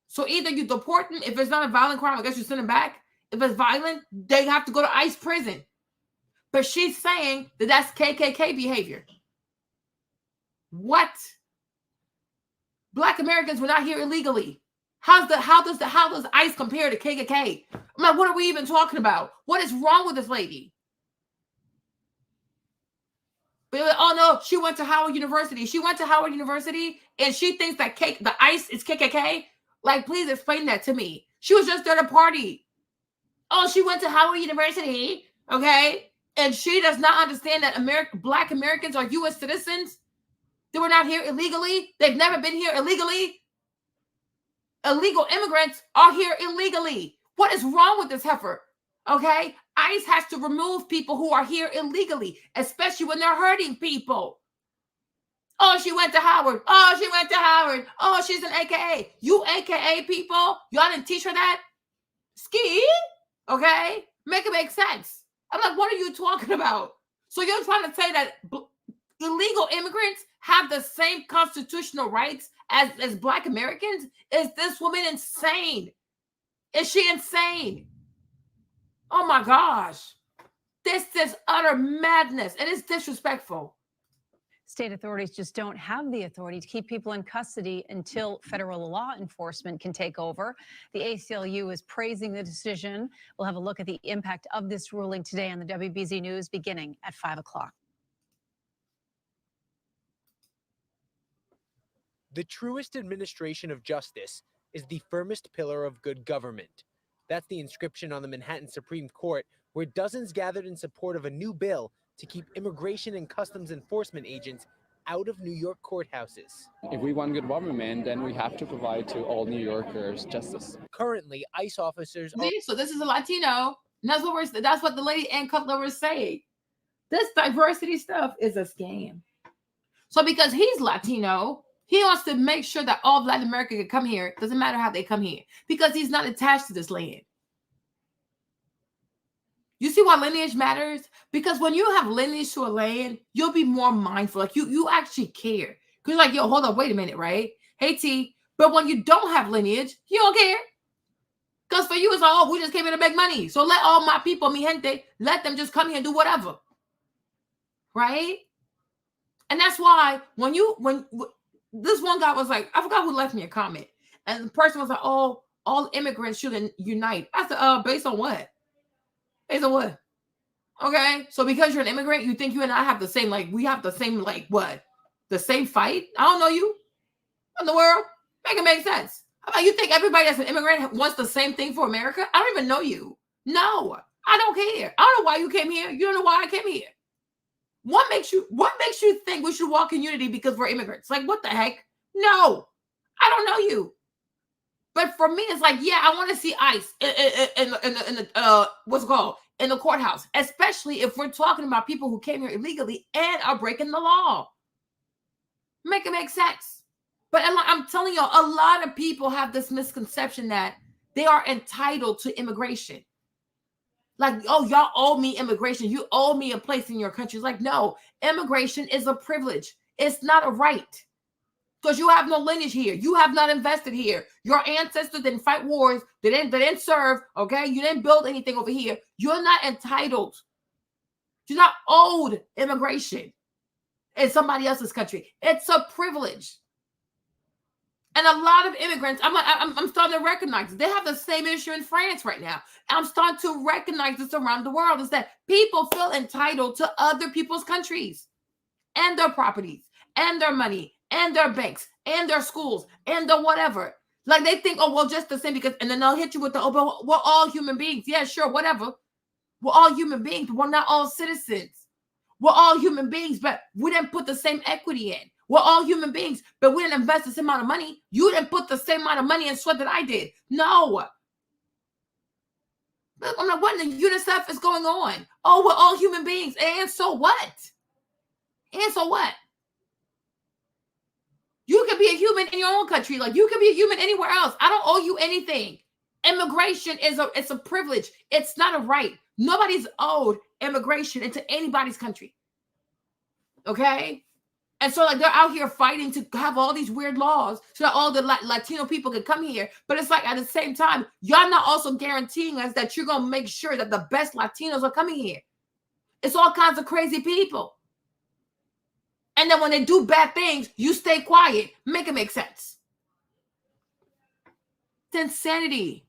So either you deport them. If it's not a violent crime, I guess you send them back. If it's violent, they have to go to ICE prison. But she's saying that that's KKK behavior. What? Black Americans were not here illegally. How does ICE compare to KKK? I mean, what are we even talking about? What is wrong with this lady? Oh no, she went to Howard University. She went to Howard University and she thinks that the ICE is KKK. Like, please explain that to me. She was just there to party. Oh, she went to Howard University, okay? And she does not understand that Black Americans are U.S. citizens. They were not here illegally. They've never been here illegally. Illegal immigrants are here illegally. What is wrong with this heifer? Okay? ICE has to remove people who are here illegally, especially when they're hurting people. Oh, she went to Howard. Oh, she went to Howard. Oh, she's an AKA. You AKA people, y'all didn't teach her that? Ski? Okay? Make it make sense. I'm like, what are you talking about? So you're trying to say that illegal immigrants have the same constitutional rights as Black Americans? Is this woman insane? Is she insane? Oh my gosh. This is utter madness and it's disrespectful. State authorities just don't have the authority to keep people in custody until federal law enforcement can take over. The ACLU is praising the decision. We'll have a look at the impact of this ruling today on the WBZ News beginning at 5 o'clock. The truest administration of justice is the firmest pillar of good government. That's the inscription on the Manhattan Supreme Court, where dozens gathered in support of a new bill to keep immigration and customs enforcement agents out of New York courthouses. If we want good government, then we have to provide to all New Yorkers justice. Currently, ICE officers are... So this is a Latino. And that's what the lady Ann Cutler was saying. This diversity stuff is a scam. So because he's Latino, he wants to make sure that all of Latin America can come here. Doesn't matter how they come here, because he's not attached to this land. You see why lineage matters? Because when you have lineage to a land, you'll be more mindful. Like you actually care. Because like, yo, hold on, wait a minute, right? Hey, T. But when you don't have lineage, you don't care. Because for you, it's like, oh, we just came here to make money. So let all my people, mi gente, let them just come here and do whatever. Right? And that's why when this one guy was like, I forgot who left me a comment. And the person was like, oh, all immigrants should unite. I said, based on what? Based on what? Okay. So because you're an immigrant, you think you and I have the same, like, we have the same, like, what? The same fight? I don't know you. What in the world? Make it make sense. How about you think everybody that's an immigrant wants the same thing for America? I don't even know you. No, I don't care. I don't know why you came here. You don't know why I came here. What makes you think we should walk in unity because we're immigrants? Like, what the heck? No, I don't know you. But for me, it's like, yeah, I want to see ICE in the what's it called? In the courthouse, especially if we're talking about people who came here illegally and are breaking the law. Make it make sense. But I'm telling you, a lot of people have this misconception that they are entitled to immigration. Like, oh, y'all owe me immigration. You owe me a place in your country. It's like, no, immigration is a privilege. It's not a right. Because you have no lineage here. You have not invested here. Your ancestors didn't fight wars. They didn't serve, okay? You didn't build anything over here. You're not entitled. You're not owed immigration in somebody else's country. It's a privilege. And a lot of immigrants, I'm starting to recognize it. They have the same issue in France right now. I'm starting to recognize this around the world, is that people feel entitled to other people's countries and their properties and their money and their banks and their schools and the whatever. Like they think, oh, well, just the same because, and then they'll hit you with the, oh, but we're all human beings. Yeah, sure, whatever. We're all human beings, but we're not all citizens. We're all human beings, but we didn't put the same equity in. We're all human beings, but we didn't invest the same amount of money. You didn't put the same amount of money and sweat that I did. No. I'm like, what in the UNICEF is going on? Oh, we're all human beings. And so what? And so what? You can be a human in your own country. Like you can be a human anywhere else. I don't owe you anything. Immigration it's a privilege. It's not a right. Nobody's owed immigration into anybody's country. Okay? And so like they're out here fighting to have all these weird laws so that all the Latino people can come here. But it's like at the same time, y'all not also guaranteeing us that you're going to make sure that the best Latinos are coming here. It's all kinds of crazy people. And then when they do bad things, you stay quiet. Make it make sense. It's insanity.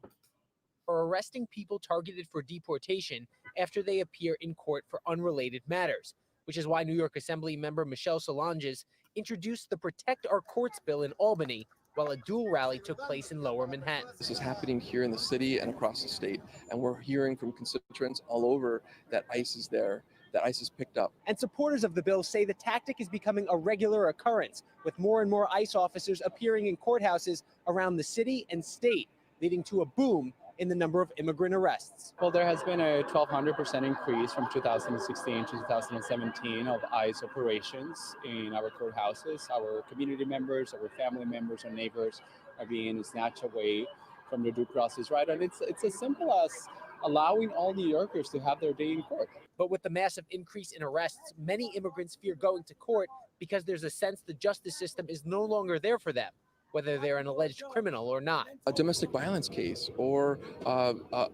Or arresting people targeted for deportation after they appear in court for unrelated matters, which is why New York Assembly member Michelle Solanges introduced the Protect Our Courts bill in Albany while a dual rally took place in Lower Manhattan. This is happening here in the city and across the state, and we're hearing from constituents all over that ICE is there, that ICE is picked up. And supporters of the bill say the tactic is becoming a regular occurrence, with more and more ICE officers appearing in courthouses around the city and state, leading to a boom in the number of immigrant arrests. Well, there has been a 1,200% increase from 2016 to 2017 of ICE operations in our courthouses. Our community members, our family members, our neighbors are being snatched away from their due process right. And it's as simple as allowing all New Yorkers to have their day in court. But with the massive increase in arrests, many immigrants fear going to court because there's a sense the justice system is no longer there for them, whether they're an alleged criminal or not. A domestic violence case or a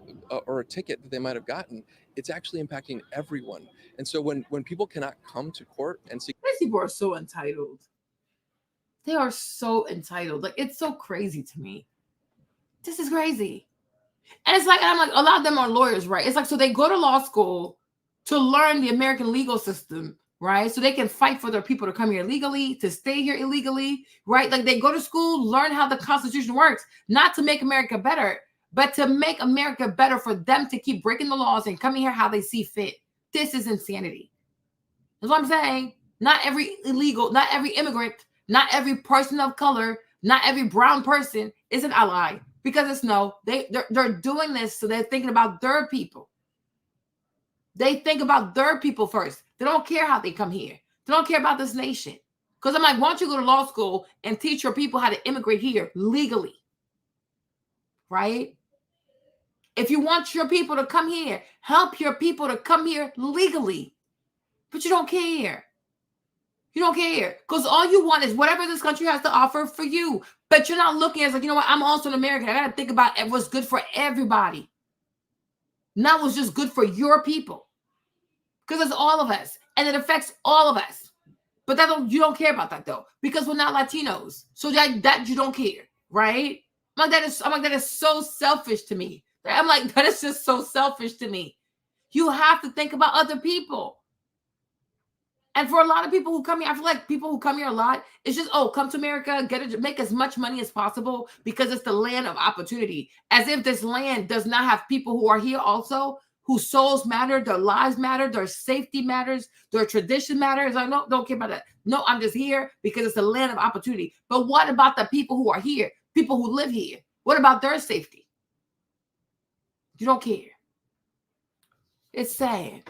ticket that they might have gotten, it's actually impacting everyone. And so when people cannot come to court and see... These people are so entitled. They are so entitled. Like, it's so crazy to me. This is crazy. And it's like, and I'm like, a lot of them are lawyers, right? It's like, so they go to law school to learn the American legal system, right? So they can fight for their people to come here illegally, to stay here illegally, right? Like they go to school, learn how the Constitution works, not to make America better, but to make America better for them to keep breaking the laws and coming here how they see fit. This is insanity. That's what I'm saying. Not every illegal, not every immigrant, not every person of color, not every brown person is an ally, because it's no, they're doing this so they're thinking about their people. They think about their people first. They don't care how they come here. They don't care about this nation. Because I'm like, why don't you go to law school and teach your people how to immigrate here legally? Right? If you want your people to come here, help your people to come here legally. But you don't care. You don't care. Because all you want is whatever this country has to offer for you. But you're not looking as like, you know what, I'm also an American. I got to think about what's good for everybody. Not what's just good for your people. Because it's all of us. And it affects all of us. But you don't care about that though. Because we're not Latinos. So that you don't care. Right? I'm like, that is so selfish to me. I'm like, that is just so selfish to me. You have to think about other people. And for a lot of people who come here, I feel like people who come here a lot, it's just, oh, come to America, make as much money as possible because it's the land of opportunity. As if this land does not have people who are here also, whose souls matter, their lives matter, their safety matters, their tradition matters. I don't care about that. No, I'm just here because it's the land of opportunity. But what about the people who are here, people who live here? What about their safety? You don't care. It's sad.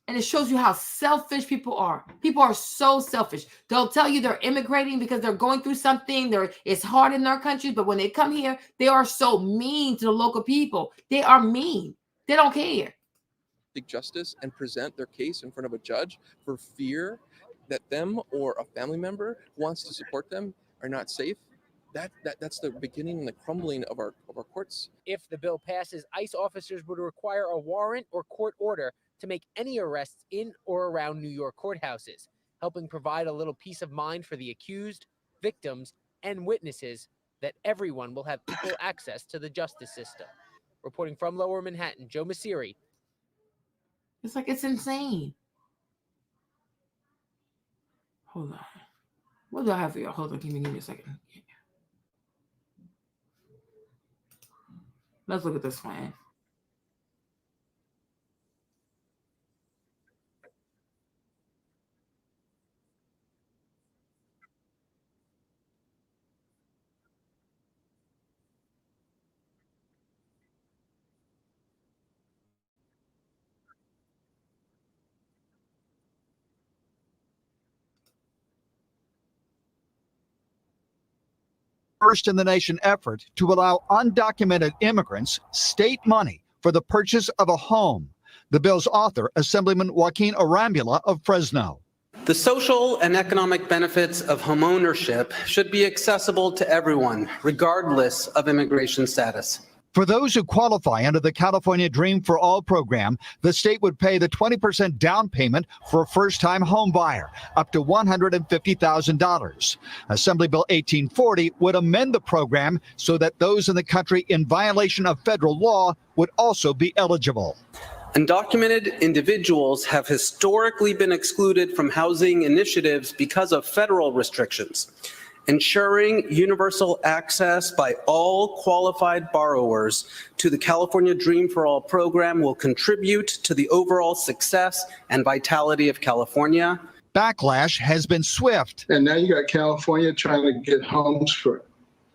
And it shows you how selfish people are. People are so selfish. They'll tell you they're immigrating because they're going through something. It's hard in their countries. But when they come here, they are so mean to the local people. They are mean. They don't care. Seek justice and present their case in front of a judge for fear that them or a family member who wants to support them are not safe. That's the beginning and the crumbling of our courts. If the bill passes, ICE officers would require a warrant or court order to make any arrests in or around New York courthouses, helping provide a little peace of mind for the accused, victims, and witnesses that everyone will have equal access to the justice system. Reporting from Lower Manhattan, Joe Masiri. It's like, it's insane. Hold on. What do I have for you? Hold on, give me a second. Let's look at this one. First in the nation effort to allow undocumented immigrants state money for the purchase of a home. The bill's author, Assemblyman Joaquin Arambula of Fresno. The social and economic benefits of homeownership should be accessible to everyone, regardless of immigration status. For those who qualify under the California Dream for All program, the state would pay the 20% down payment for a first-time home buyer, up to $150,000. Assembly Bill 1840 would amend the program so that those in the country in violation of federal law would also be eligible. Undocumented individuals have historically been excluded from housing initiatives because of federal restrictions. Ensuring universal access by all qualified borrowers to the California Dream for All program will contribute to the overall success and vitality of California. Backlash has been swift. And now you got California trying to get homes for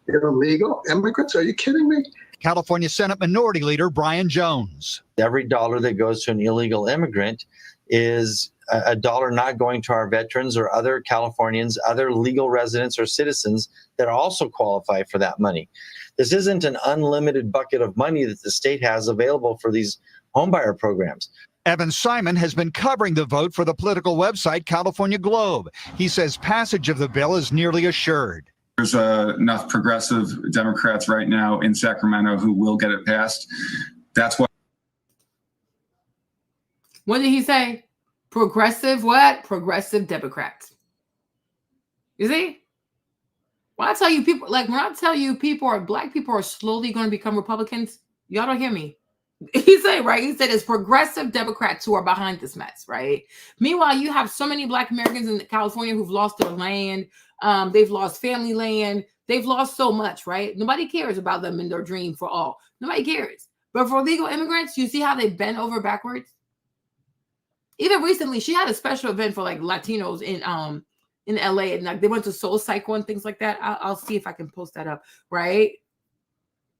illegal immigrants. Are you kidding me? California Senate Minority Leader Brian Jones. Every dollar that goes to an illegal immigrant is a dollar not going to our veterans or other Californians, other legal residents or citizens that also qualify for that money. This isn't an unlimited bucket of money that the state has available for these homebuyer programs. Evan Simon has been covering the vote for the political website California Globe. He says passage of the bill is nearly assured. There's enough progressive Democrats right now in Sacramento who will get it passed. That's what. What did he say? Progressive what? Progressive Democrats. You see? When I tell you people, like when I tell you people are black people are slowly going to become Republicans, y'all don't hear me. He said, right? He said it's progressive Democrats who are behind this mess, right? Meanwhile, you have so many Black Americans in California who've lost their land. They've lost family land. They've lost so much, right? Nobody cares about them in their dream for all. Nobody cares. But for illegal immigrants, you see how they bend over backwards? Even recently, she had a special event for like Latinos in LA, and like they went to Soul Cycle and things like that. I'll see if I can post that up, right?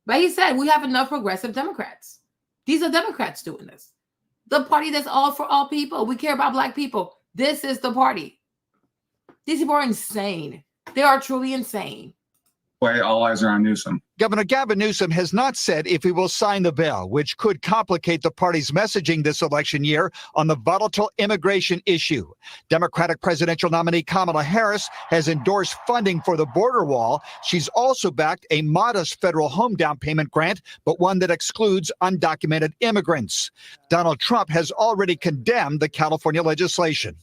But he said we have enough progressive Democrats. These are Democrats doing this. The party that's all for all people. We care about Black people. This is the party. These people are insane. They are truly insane. Way all eyes are on Newsom. Governor Gavin Newsom has not said if he will sign the bill, which could complicate the party's messaging this election year on the volatile immigration issue. Democratic presidential nominee Kamala Harris has endorsed funding for the border wall. She's also backed a modest federal home down payment grant, but one that excludes undocumented immigrants. Donald Trump has already condemned the California legislation.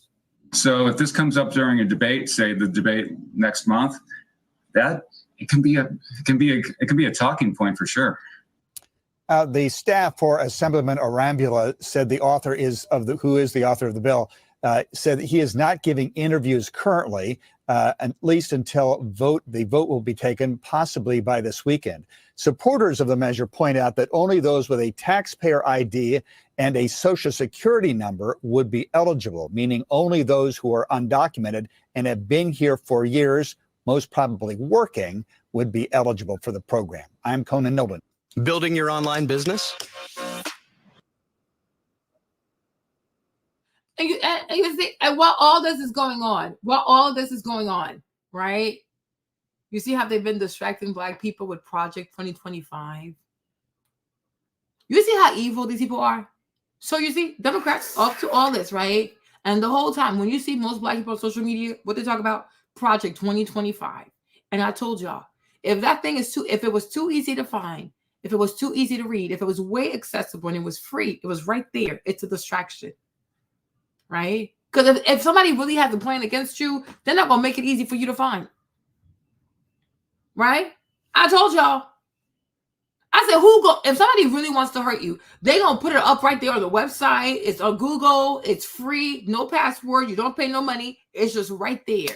So if this comes up during a debate, say the debate next month, that it can be a talking point for sure. The staff for Assemblyman Arambula said the author who is the author of the bill said that he is not giving interviews currently, at least until the vote will be taken, possibly by this weekend. Supporters of the measure point out that only those with a taxpayer ID and a Social Security number would be eligible, meaning only those who are undocumented and have been here for years, most probably working, would be eligible for the program. I'm Conan Nolan. Building your online business? And while all this is going on, right? You see how they've been distracting Black people with Project 2025? You see how evil these people are? So you see, Democrats up to all this, right? And the whole time, when you see most Black people on social media, what they talk about? Project 2025. And I told y'all, if it was too easy to find, if it was too easy to read, if it was way accessible and it was free, it was right there. It's a distraction, right? Because if somebody really has a plan against you, they're not going to make it easy for you to find, right? I told y'all. I said, if somebody really wants to hurt you, they going to put it up right there on the website. It's on Google. It's free. No password. You don't pay no money. It's just right there.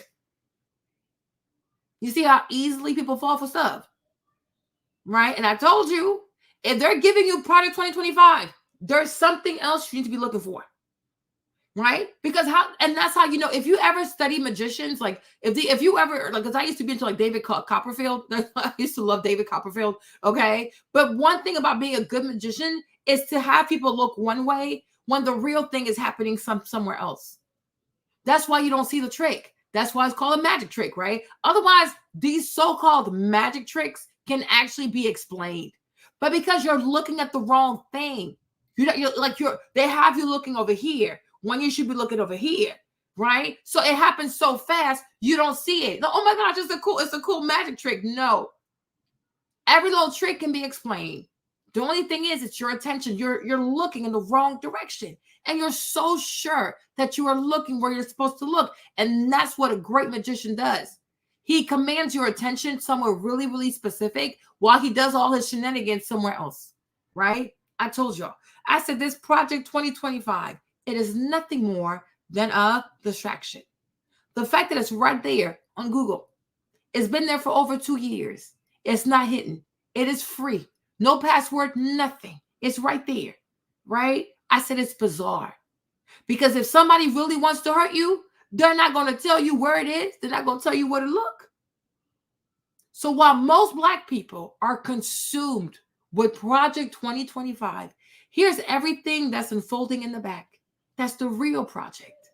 You see how easily people fall for stuff, right? And I told you, if they're giving you Project 2025, there's something else you need to be looking for, right? Because that's how you know. If you ever study magicians, like if you ever, like, because I used to be into like David Copperfield. I used to love David Copperfield, okay? But one thing about being a good magician is to have people look one way when the real thing is happening somewhere else. That's why you don't see the trick. That's why it's called a magic trick, right? Otherwise, these so-called magic tricks can actually be explained. But because you're looking at the wrong thing, they have you looking over here when you should be looking over here, right? So it happens so fast, you don't see it. Oh my gosh, it's a cool magic trick. No. Every little trick can be explained. The only thing is, it's your attention. You're looking in the wrong direction. And you're so sure that you are looking where you're supposed to look. And that's what a great magician does. He commands your attention somewhere really, really specific while he does all his shenanigans somewhere else, right? I told y'all. I said this Project 2025, it is nothing more than a distraction. The fact that it's right there on Google, it's been there for over 2 years. It's not hidden. It is free. No password, nothing. It's right there, right? I said it's bizarre. Because if somebody really wants to hurt you, they're not going to tell you where it is. They're not going to tell you where to look. So while most Black people are consumed with Project 2025, here's everything that's unfolding in the back. That's the real project,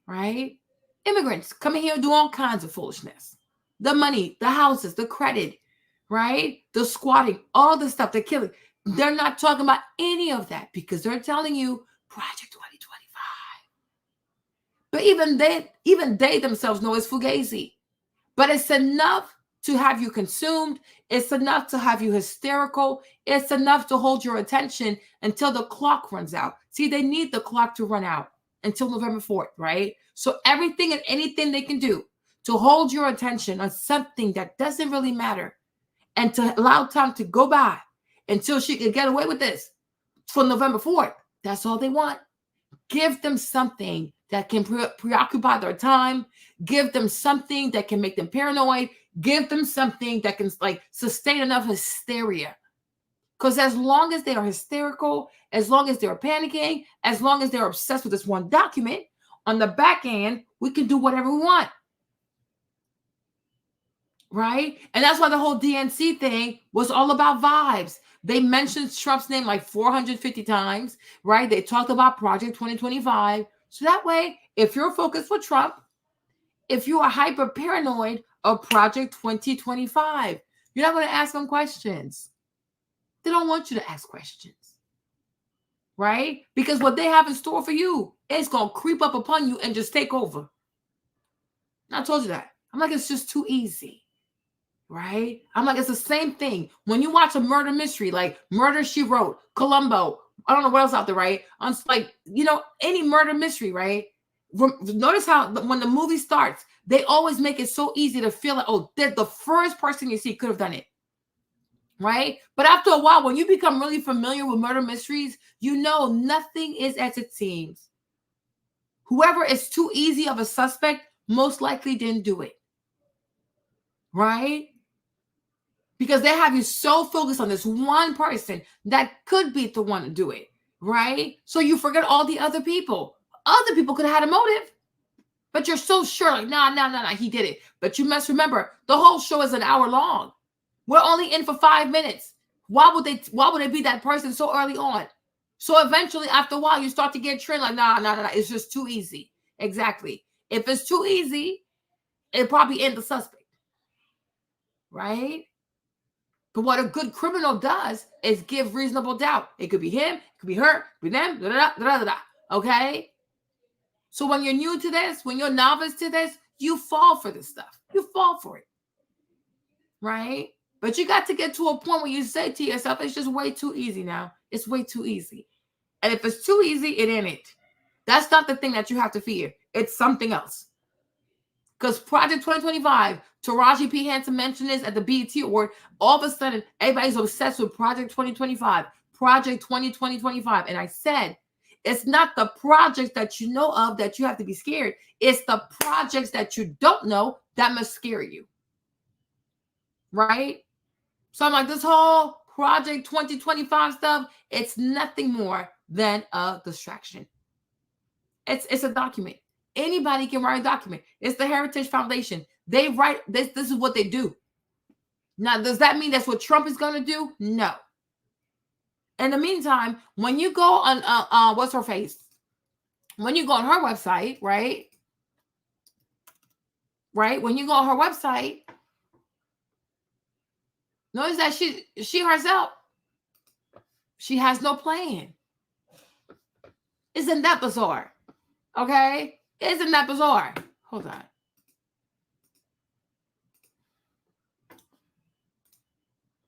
right? Immigrants coming here and do all kinds of foolishness. The money, the houses, the credit, right? The squatting, all the stuff, the killing. They're not talking about any of that because they're telling you Project 2025. But even they themselves know it's fugazi. But it's enough to have you consumed. It's enough to have you hysterical. It's enough to hold your attention until the clock runs out. See, they need the clock to run out until November 4th, right? So everything and anything they can do to hold your attention on something that doesn't really matter and to allow time to go by until she can get away with this for November 4th. That's all they want. Give them something that can preoccupy their time. Give them something that can make them paranoid. Give them something that can like sustain enough hysteria. Because as long as they are hysterical, as long as they're panicking, as long as they're obsessed with this one document, on the back end, we can do whatever we want. Right? And that's why the whole DNC thing was all about vibes. They mentioned Trump's name like 450 times, right? They talked about Project 2025. So that way, if you're focused for Trump, if you are hyper paranoid of Project 2025, you're not going to ask them questions. They don't want you to ask questions, right? Because what they have in store for you is going to creep up upon you and just take over. I told you that. I'm like, it's just too easy. Right? I'm like, it's the same thing. When you watch a murder mystery, like Murder, She Wrote, Columbo, I don't know what else out there, right? On like, you know, any murder mystery, right? Notice how when the movie starts, they always make it so easy to feel like, oh, the first person you see could have done it. Right? But after a while, when you become really familiar with murder mysteries, you know nothing is as it seems. Whoever is too easy of a suspect most likely didn't do it. Right? Because they have you so focused on this one person that could be the one to do it, right? So you forget all the other people. Other people could have had a motive, but you're so sure, like, nah, he did it. But you must remember, the whole show is an hour long. We're only in for 5 minutes. Why would they be that person so early on? So eventually, after a while, you start to get trained, like, nah, it's just too easy. Exactly. If it's too easy, it'll probably end the suspect, right? But what a good criminal does is give reasonable doubt. It could be him, it could be her, it could be them, okay? So when you're new to this, when you're novice to this, you fall for this stuff. You fall for it, right? But you got to get to a point where you say to yourself, it's just way too easy now. It's way too easy. And if it's too easy, it ain't it. That's not the thing that you have to fear. It's something else. Because Project 2025, Taraji P. Henson mentioned this at the BET Award. All of a sudden, everybody's obsessed with Project 2025, Project 2025. And I said, it's not the projects that you know of that you have to be scared. It's the projects that you don't know that must scare you. Right? So I'm like, this whole Project 2025 stuff, it's nothing more than a distraction. It's a document. Anybody can write a document. It's the Heritage Foundation. They write this. This is what they do. Now, does that mean that's what Trump is going to do? No. In the meantime, when you go on, what's her face? When you go on her website, right? Right? When you go on her website, notice that she herself, she has no plan. Isn't that bizarre? Okay? Isn't that bizarre? Hold on.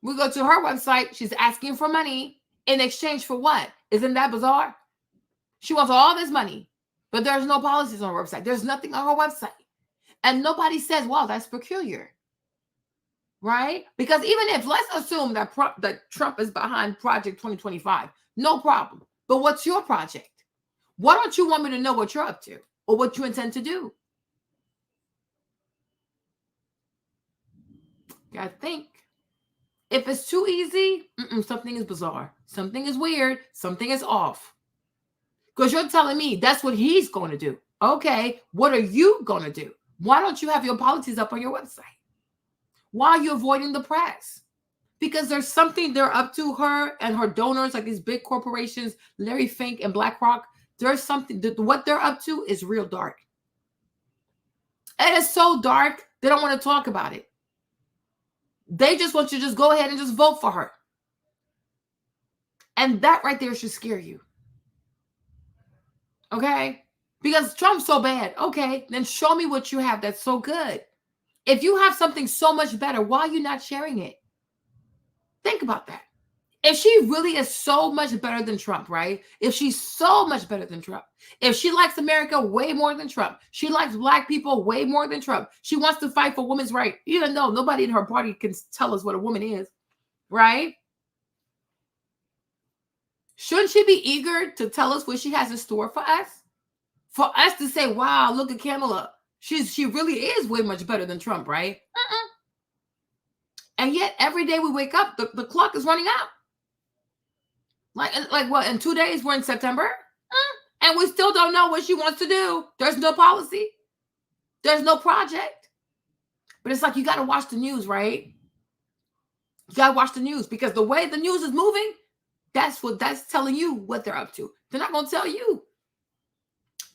We go to her website. She's asking for money in exchange for what? Isn't that bizarre? She wants all this money, but there's no policies on her website. There's nothing on her website. And nobody says, wow, that's peculiar. Right? Because even if, let's assume that Trump is behind Project 2025, no problem. But what's your project? Why don't you want me to know what you're up to or what you intend to do? Gotta think. If it's too easy, something is bizarre. Something is weird. Something is off. Because you're telling me that's what he's going to do. Okay, what are you going to do? Why don't you have your policies up on your website? Why are you avoiding the press? Because there's something they're up to, her and her donors, like these big corporations, Larry Fink and BlackRock. There's something, what they're up to is real dark. And it's so dark, they don't want to talk about it. They just want you to just go ahead and just vote for her. And that right there should scare you. Okay? Because Trump's so bad. Okay, then show me what you have that's so good. If you have something so much better, why are you not sharing it? Think about that. If she really is so much better than Trump, right? If she's so much better than Trump, if she likes America way more than Trump, she likes Black people way more than Trump, she wants to fight for women's rights, even though nobody in her party can tell us what a woman is, right? Shouldn't she be eager to tell us what she has in store for us? For us to say, wow, look at Kamala. She really is way much better than Trump, right? And yet every day we wake up, the clock is running out. Like what, in 2 days, we're in September? And we still don't know what she wants to do. There's no policy. There's no project. But it's like you got to watch the news, right? You got to watch the news because the way the news is moving, that's telling you what they're up to. They're not going to tell you.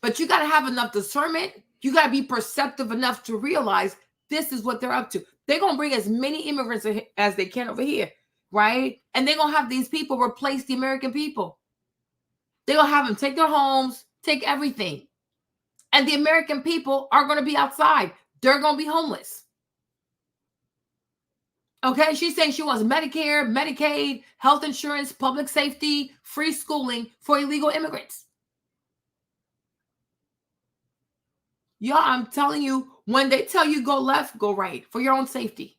But you got to have enough discernment. You got to be perceptive enough to realize this is what they're up to. They're going to bring as many immigrants as they can over here, right? And they're going to have these people replace the American people. They're going to have them take their homes, take everything. And the American people are going to be outside. They're going to be homeless. Okay, she's saying she wants Medicare, Medicaid, health insurance, public safety, free schooling for illegal immigrants. Y'all, I'm telling you, when they tell you go left, go right for your own safety.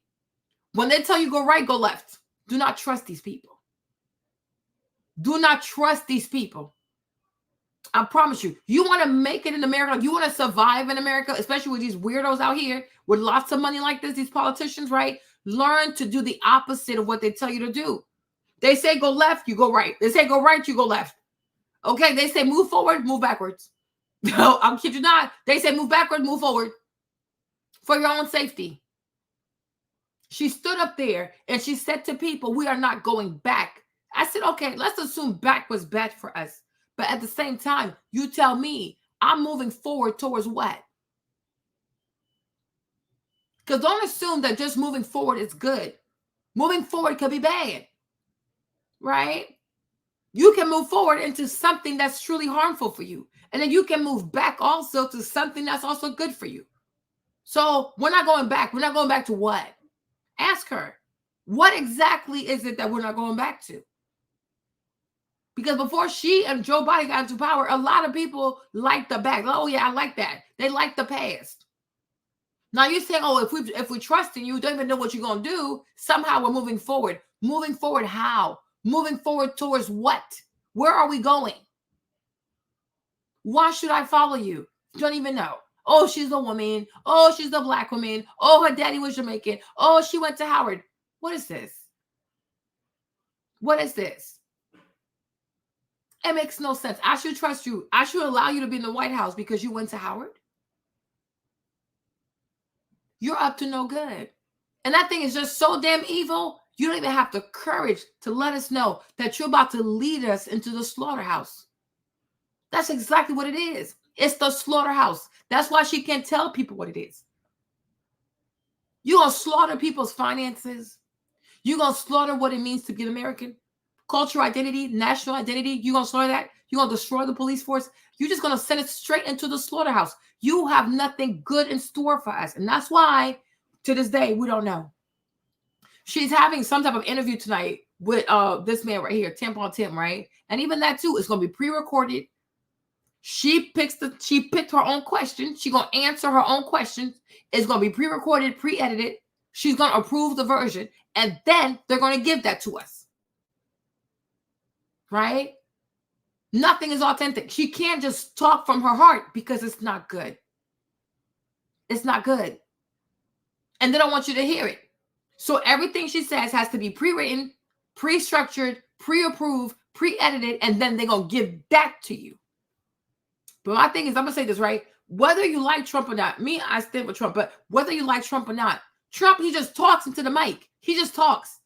When they tell you go right, go left. Do not trust these people. Do not trust these people. I promise you, you want to make it in America, you want to survive in America, especially with these weirdos out here with lots of money like this, these politicians, right? Learn to do the opposite of what they tell you to do. They say go left, you go right. They say go right, you go left. Okay, they say move forward, move backwards. No, I'm kidding you not. They say move backward, move forward for your own safety. She stood up there and she said to people, we are not going back. I said, okay, let's assume back was bad for us. But at the same time, you tell me I'm moving forward towards what? Because don't assume that just moving forward is good. Moving forward could be bad, right? You can move forward into something that's truly harmful for you. And then you can move back also to something that's also good for you. So we're not going back. We're not going back to what? Ask her. What exactly is it that we're not going back to? Because before she and Joe Biden got into power, a lot of people liked the back. Oh, yeah, I like that. They like the past. Now you're saying, oh, if we trust in you, don't even know what you're going to do. Somehow we're moving forward. Moving forward how? Moving forward towards what? Where are we going? Why should I follow you? Don't even know. Oh, she's a woman. Oh, she's a black woman. Oh, her daddy was Jamaican. Oh, she went to Howard. What is this? What is this? It makes no sense. I should trust you. I should allow you to be in the White House because you went to Howard. You're up to no good. And that thing is just so damn evil. You don't even have the courage to let us know that you're about to lead us into the slaughterhouse. That's exactly what it is. It's the slaughterhouse. That's why she can't tell people what it is. You're going to slaughter people's finances. You're going to slaughter what it means to be an American. Cultural identity, national identity. You're going to slaughter that. You're going to destroy the police force. You're just going to send it straight into the slaughterhouse. You have nothing good in store for us. And that's why, to this day, we don't know. She's having some type of interview tonight with this man right here, Tampon Tim, right? And even that, too, is going to be pre-recorded. She picked her own question. She's going to answer her own questions. It's going to be pre-recorded, pre-edited. She's going to approve the version. And then they're going to give that to us. Right? Nothing is authentic. She can't just talk from her heart because it's not good. It's not good. And they don't want you to hear it. So everything she says has to be pre-written, pre-structured, pre-approved, pre-edited, and then they're going to give that to you. But my thing is, I'm going to say this, right? Whether you like Trump or not, me, I stand with Trump, but whether you like Trump or not, Trump, he just talks into the mic. He just talks.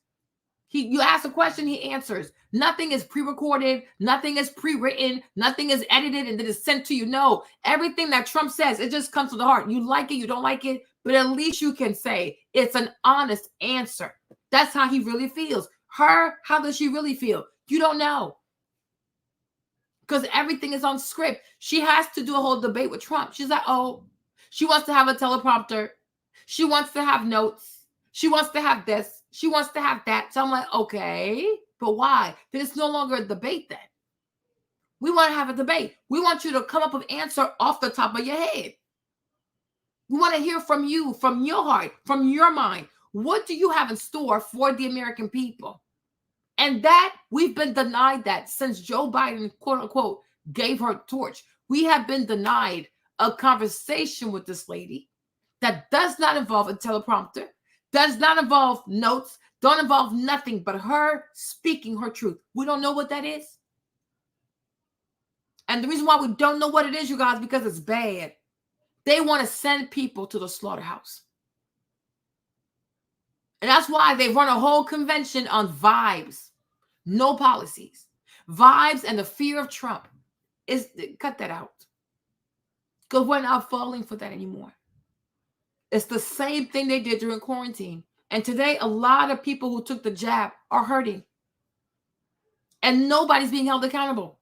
You ask a question, he answers. Nothing is pre-recorded. Nothing is pre-written. Nothing is edited and then it's sent to you. No, everything that Trump says, it just comes to the heart. You like it, you don't like it, but at least you can say it's an honest answer. That's how he really feels. Her, how does she really feel? You don't know. Because everything is on script. She has to do a whole debate with Trump. She's like, oh, she wants to have a teleprompter. She wants to have notes. She wants to have this. She wants to have that. So I'm like, okay, but why? Then it's no longer a debate then. We want to have a debate. We want you to come up with an answer off the top of your head. We want to hear from you, from your heart, from your mind. What do you have in store for the American people? And that we've been denied that since Joe Biden, quote unquote, gave her torch. We have been denied a conversation with this lady that does not involve a teleprompter, does not involve notes, don't involve nothing but her speaking her truth. We don't know what that is. And the reason why we don't know what it is, you guys, because it's bad. They want to send people to the slaughterhouse. And that's why they run a whole convention on vibes, no policies. Vibes and the fear of Trump. Cut that out. Because we're not falling for that anymore. It's the same thing they did during quarantine. And today, a lot of people who took the jab are hurting. And nobody's being held accountable.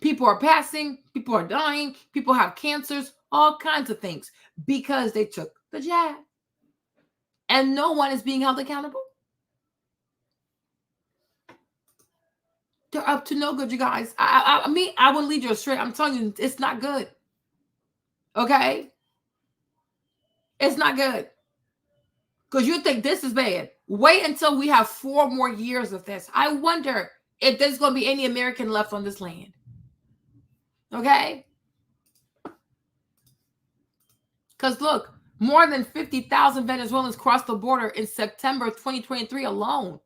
People are passing, people are dying, people have cancers, all kinds of things because they took the jab. And no one is being held accountable. They're up to no good, you guys. I will lead you astray. I'm telling you, it's not good. Okay? It's not good. Because you think this is bad. Wait until we have 4 more years of this. I wonder if there's going to be any American left on this land. Okay? Because look, more than 50,000 Venezuelans crossed the border in September 2023 alone.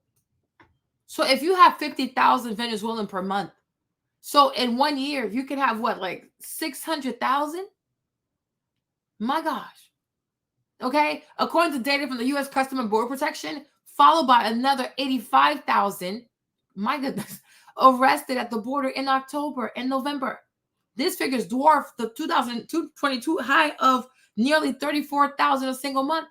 So if you have 50,000 Venezuelan per month, so in 1 year, you can have what, like 600,000? My gosh. Okay? According to data from the U.S. Customs and Border Protection, followed by another 85,000, my goodness, arrested at the border in October and November. These figures dwarf the 2022 high of nearly 34,000 a single month.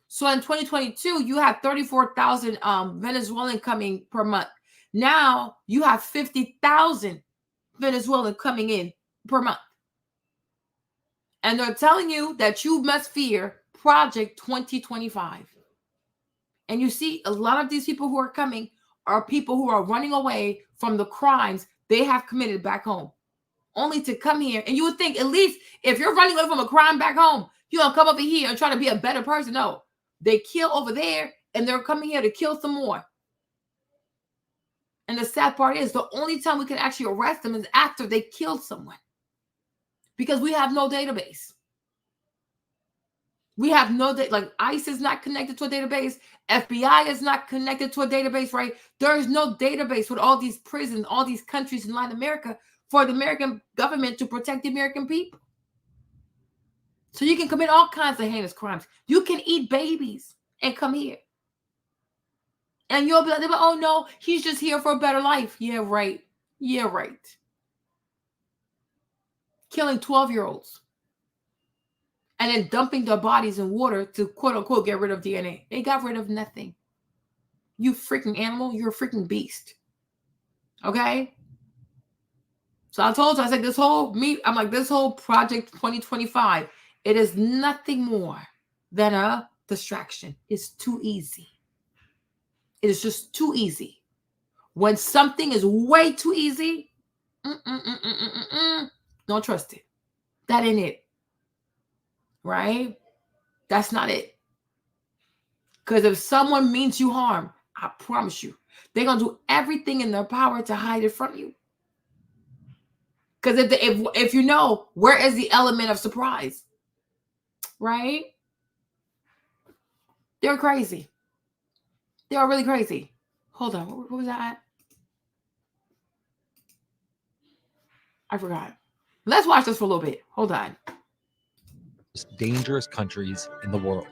So in 2022, you have 34,000 Venezuelan coming per month. Now you have 50,000 Venezuelan coming in per month. And they're telling you that you must fear Project 2025. And you see, a lot of these people who are coming are people who are running away from the crimes they have committed back home, only to come here. And you would think, at least if you're running away from a crime back home, you don't come over here and try to be a better person. No, they kill over there and they're coming here to kill some more. And the sad part is the only time we can actually arrest them is after they killed someone, because we have no database. We have no data. Like ICE is not connected to a database. FBI is not connected to a database, right? There is no database with all these prisons, all these countries in Latin America for the American government to protect the American people. So you can commit all kinds of heinous crimes. You can eat babies and come here. And you'll be like, oh no, he's just here for a better life. Yeah, right. Yeah, right. Killing 12-year-olds. And then dumping their bodies in water to quote unquote get rid of DNA. They got rid of nothing. You freaking animal, you're a freaking beast. Okay? So I told you, I said this whole Project 2025, it is nothing more than a distraction. It's too easy. It is just too easy. When something is way too easy, don't trust it. That ain't it. Right? That's not it. Because if someone means you harm, I promise you, they're going to do everything in their power to hide it from you. Because if you know, where is the element of surprise? Right? They're crazy. They are really crazy. Hold on. What was that at? I forgot. Let's watch this for a little bit. Hold on. Most dangerous countries in the world.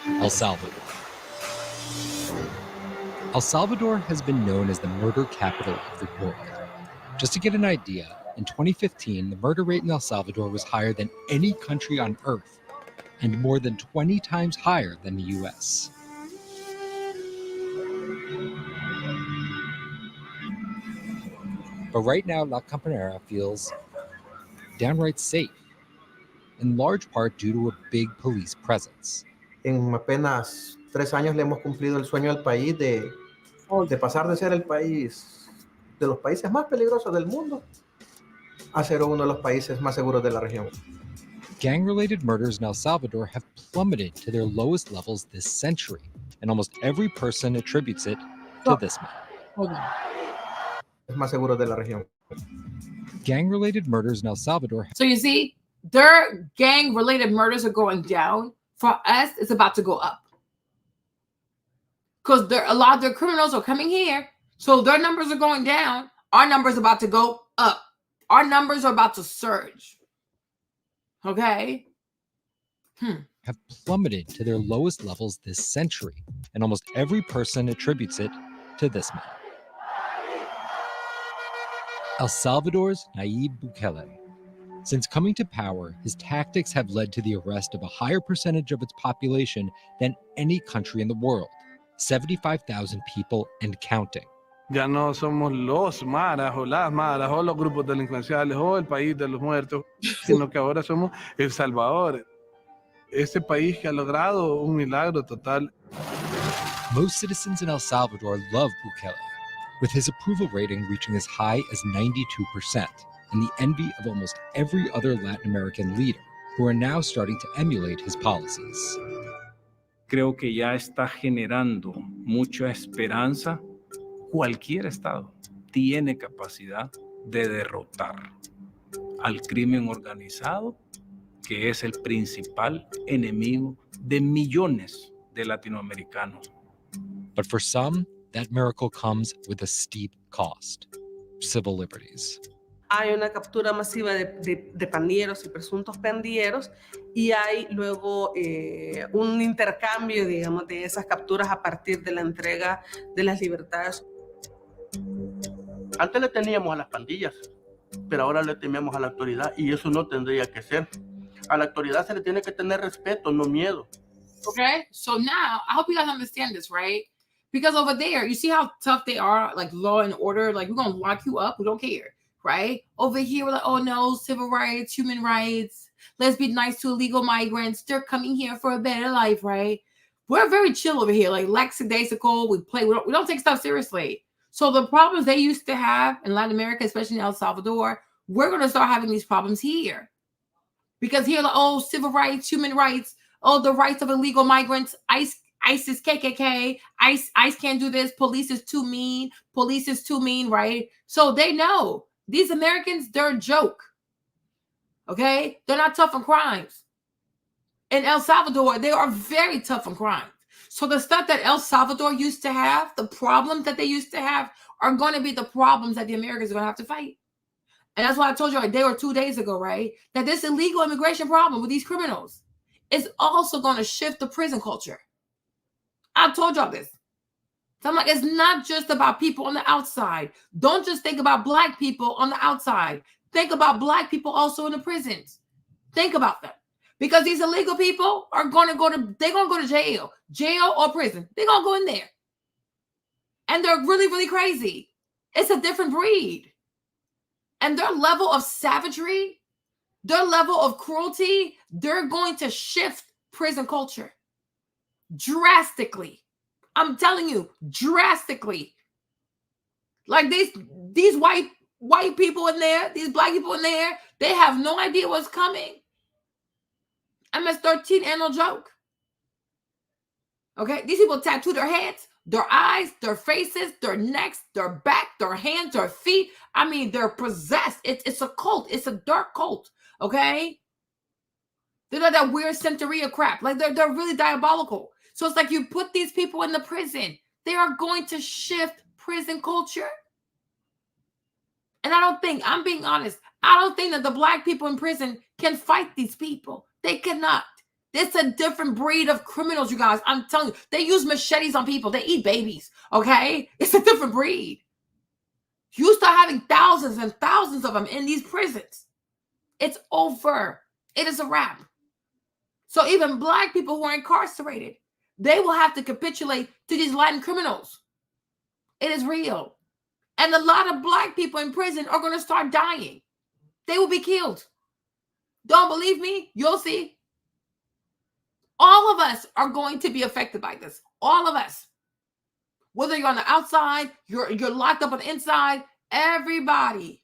El Salvador. El Salvador has been known as the murder capital of the world. Just to get an idea, in 2015, the murder rate in El Salvador was higher than any country on earth and more than 20 times higher than the US. But right now, La Campanera feels downright safe, in large part due to a big police presence. En apenas 3 años le hemos cumplido el sueño al país de pasar de ser el país de los países más peligrosos del mundo a ser uno de los países más seguros de la región. Gang-related murders in El Salvador have plummeted to their lowest levels this century, and almost every person attributes it to this man. Hold on. Es más seguro de la región. Gang-related murders in El Salvador. So you see, their gang-related murders are going down. For us, it's about to go up. Because a lot of their criminals are coming here. So their numbers are going down. Our numbers are about to go up. Our numbers are about to surge. Okay? Have plummeted to their lowest levels this century, and almost every person attributes it to this man. El Salvador's Nayib Bukele. Since coming to power, his tactics have led to the arrest of a higher percentage of its population than any country in the world, 75,000 people and counting. Ya no somos los maras o las maras o los grupos delincuenciales o el país de los muertos, sino que ahora somos El Salvador. Este país que ha logrado un milagro total. Most citizens in El Salvador love Bukele, with his approval rating reaching as high as 92%, and the envy of almost every other Latin American leader, who are now starting to emulate his policies. Creo que ya está generando mucha esperanza. Cualquier estado tiene capacidad de derrotar al crimen organizado, que es el principal enemigo de millones de latinoamericanos. But for some, that miracle comes with a steep cost: civil liberties. Hay una captura masiva de pandilleros y presuntos pandilleros, y hay luego un intercambio, digamos, de esas capturas a partir de la entrega de las libertades. Antes le teníamos a las pandillas, pero ahora le tememos a la autoridad, y eso no tendría que ser. A la autoridad se le tiene que tener respeto, no miedo. Okay, so now I hope you guys understand this, right? Because over there, you see how tough they are, like law and order. Like, we're gonna lock you up, we don't care, right? Over here, we're like, oh no, civil rights, human rights. Let's be nice to illegal migrants. They're coming here for a better life, right? We're very chill over here, like lackadaisical. We play. We don't take stuff seriously. So the problems they used to have in Latin America, especially in El Salvador, we're gonna start having these problems here. Because here, like, oh, civil rights, human rights, oh, the rights of illegal migrants, ISIS, KKK, ICE can't do this, police is too mean, right? So they know these Americans, they're a joke, okay? They're not tough on crimes. In El Salvador, they are very tough on crime. So the stuff that El Salvador used to have, the problems that they used to have, are going to be the problems that the Americans are going to have to fight. And that's why I told you a day or 2 days ago, right, that this illegal immigration problem with these criminals is also going to shift the prison culture. I told y'all this. So I'm like, it's not just about people on the outside. Don't just think about Black people on the outside. Think about Black people also in the prisons. Think about that. Because these illegal people are going to go to jail or prison. They're going to go in there. And they're really, really crazy. It's a different breed. And their level of savagery, their level of cruelty, they're going to shift prison culture drastically. I'm telling you, drastically. Like these white people in there, these Black people in there, they have no idea what's coming. MS-13 ain't no joke. Okay, these people tattoo their heads, their eyes, their faces, their necks, their back, their hands, their feet. I mean, they're possessed. It's a cult. It's a dark cult. Okay, they're like that weird Santeria crap. Like they're really diabolical. So it's like you put these people in the prison, they are going to shift prison culture. And I'm being honest, I don't think that the Black people in prison can fight these people. They cannot. It's a different breed of criminals, you guys. I'm telling you, they use machetes on people. They eat babies, okay? It's a different breed. You start having thousands and thousands of them in these prisons. It's over. It is a wrap. So even Black people who are incarcerated, they will have to capitulate to these Latin criminals. It is real. And a lot of Black people in prison are going to start dying. They will be killed. Don't believe me? You'll see. All of us are going to be affected by this. All of us. Whether you're on the outside, you're locked up on the inside, everybody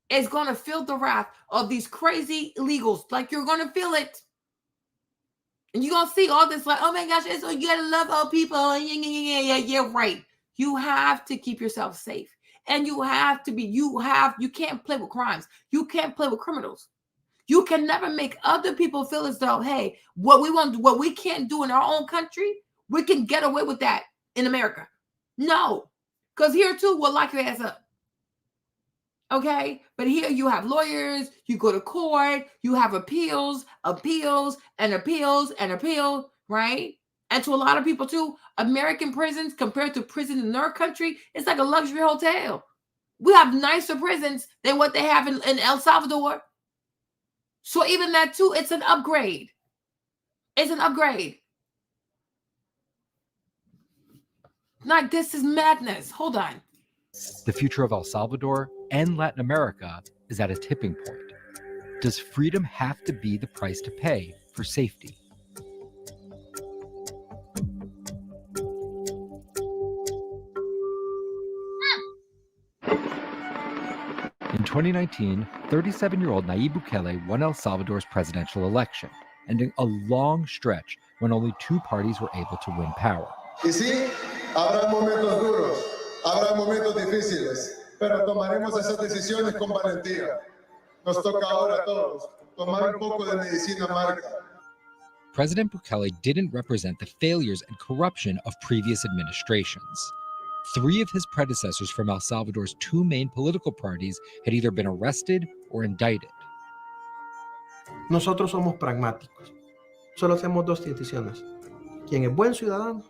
is going to feel the wrath of these crazy illegals. Like, you're going to feel it. And you're going to see all this like, oh my gosh, you got to love all people. Yeah, right. You have to keep yourself safe. And you can't play with crimes. You can't play with criminals. You can never make other people feel as though, hey, what we can't do in our own country, we can get away with that in America. No, because here too, we'll lock your ass up. Okay, but here you have lawyers, you go to court, you have appeals, right? And to a lot of people too, American prisons compared to prison in their country, it's like a luxury hotel. We have nicer prisons than what they have in El Salvador. So even that too, it's an upgrade. It's an upgrade. Like, this is madness. Hold on. The future of El Salvador and Latin America is at a tipping point. Does freedom have to be the price to pay for safety? In 2019, 37-year-old Nayib Bukele won El Salvador's presidential election, ending a long stretch when only two parties were able to win power. Y sí, habrá momentos duros, habrá momentos difíciles, pero tomaremos esas decisiones con valentía. Nos toca ahora a todos tomar un poco de medicina amarga. President Bukele didn't represent the failures and corruption of previous administrations. Three of his predecessors from El Salvador's two main political parties had either been arrested or indicted. Nosotros somos pragmáticos. Solo hacemos dos distinciones. Quién es buen ciudadano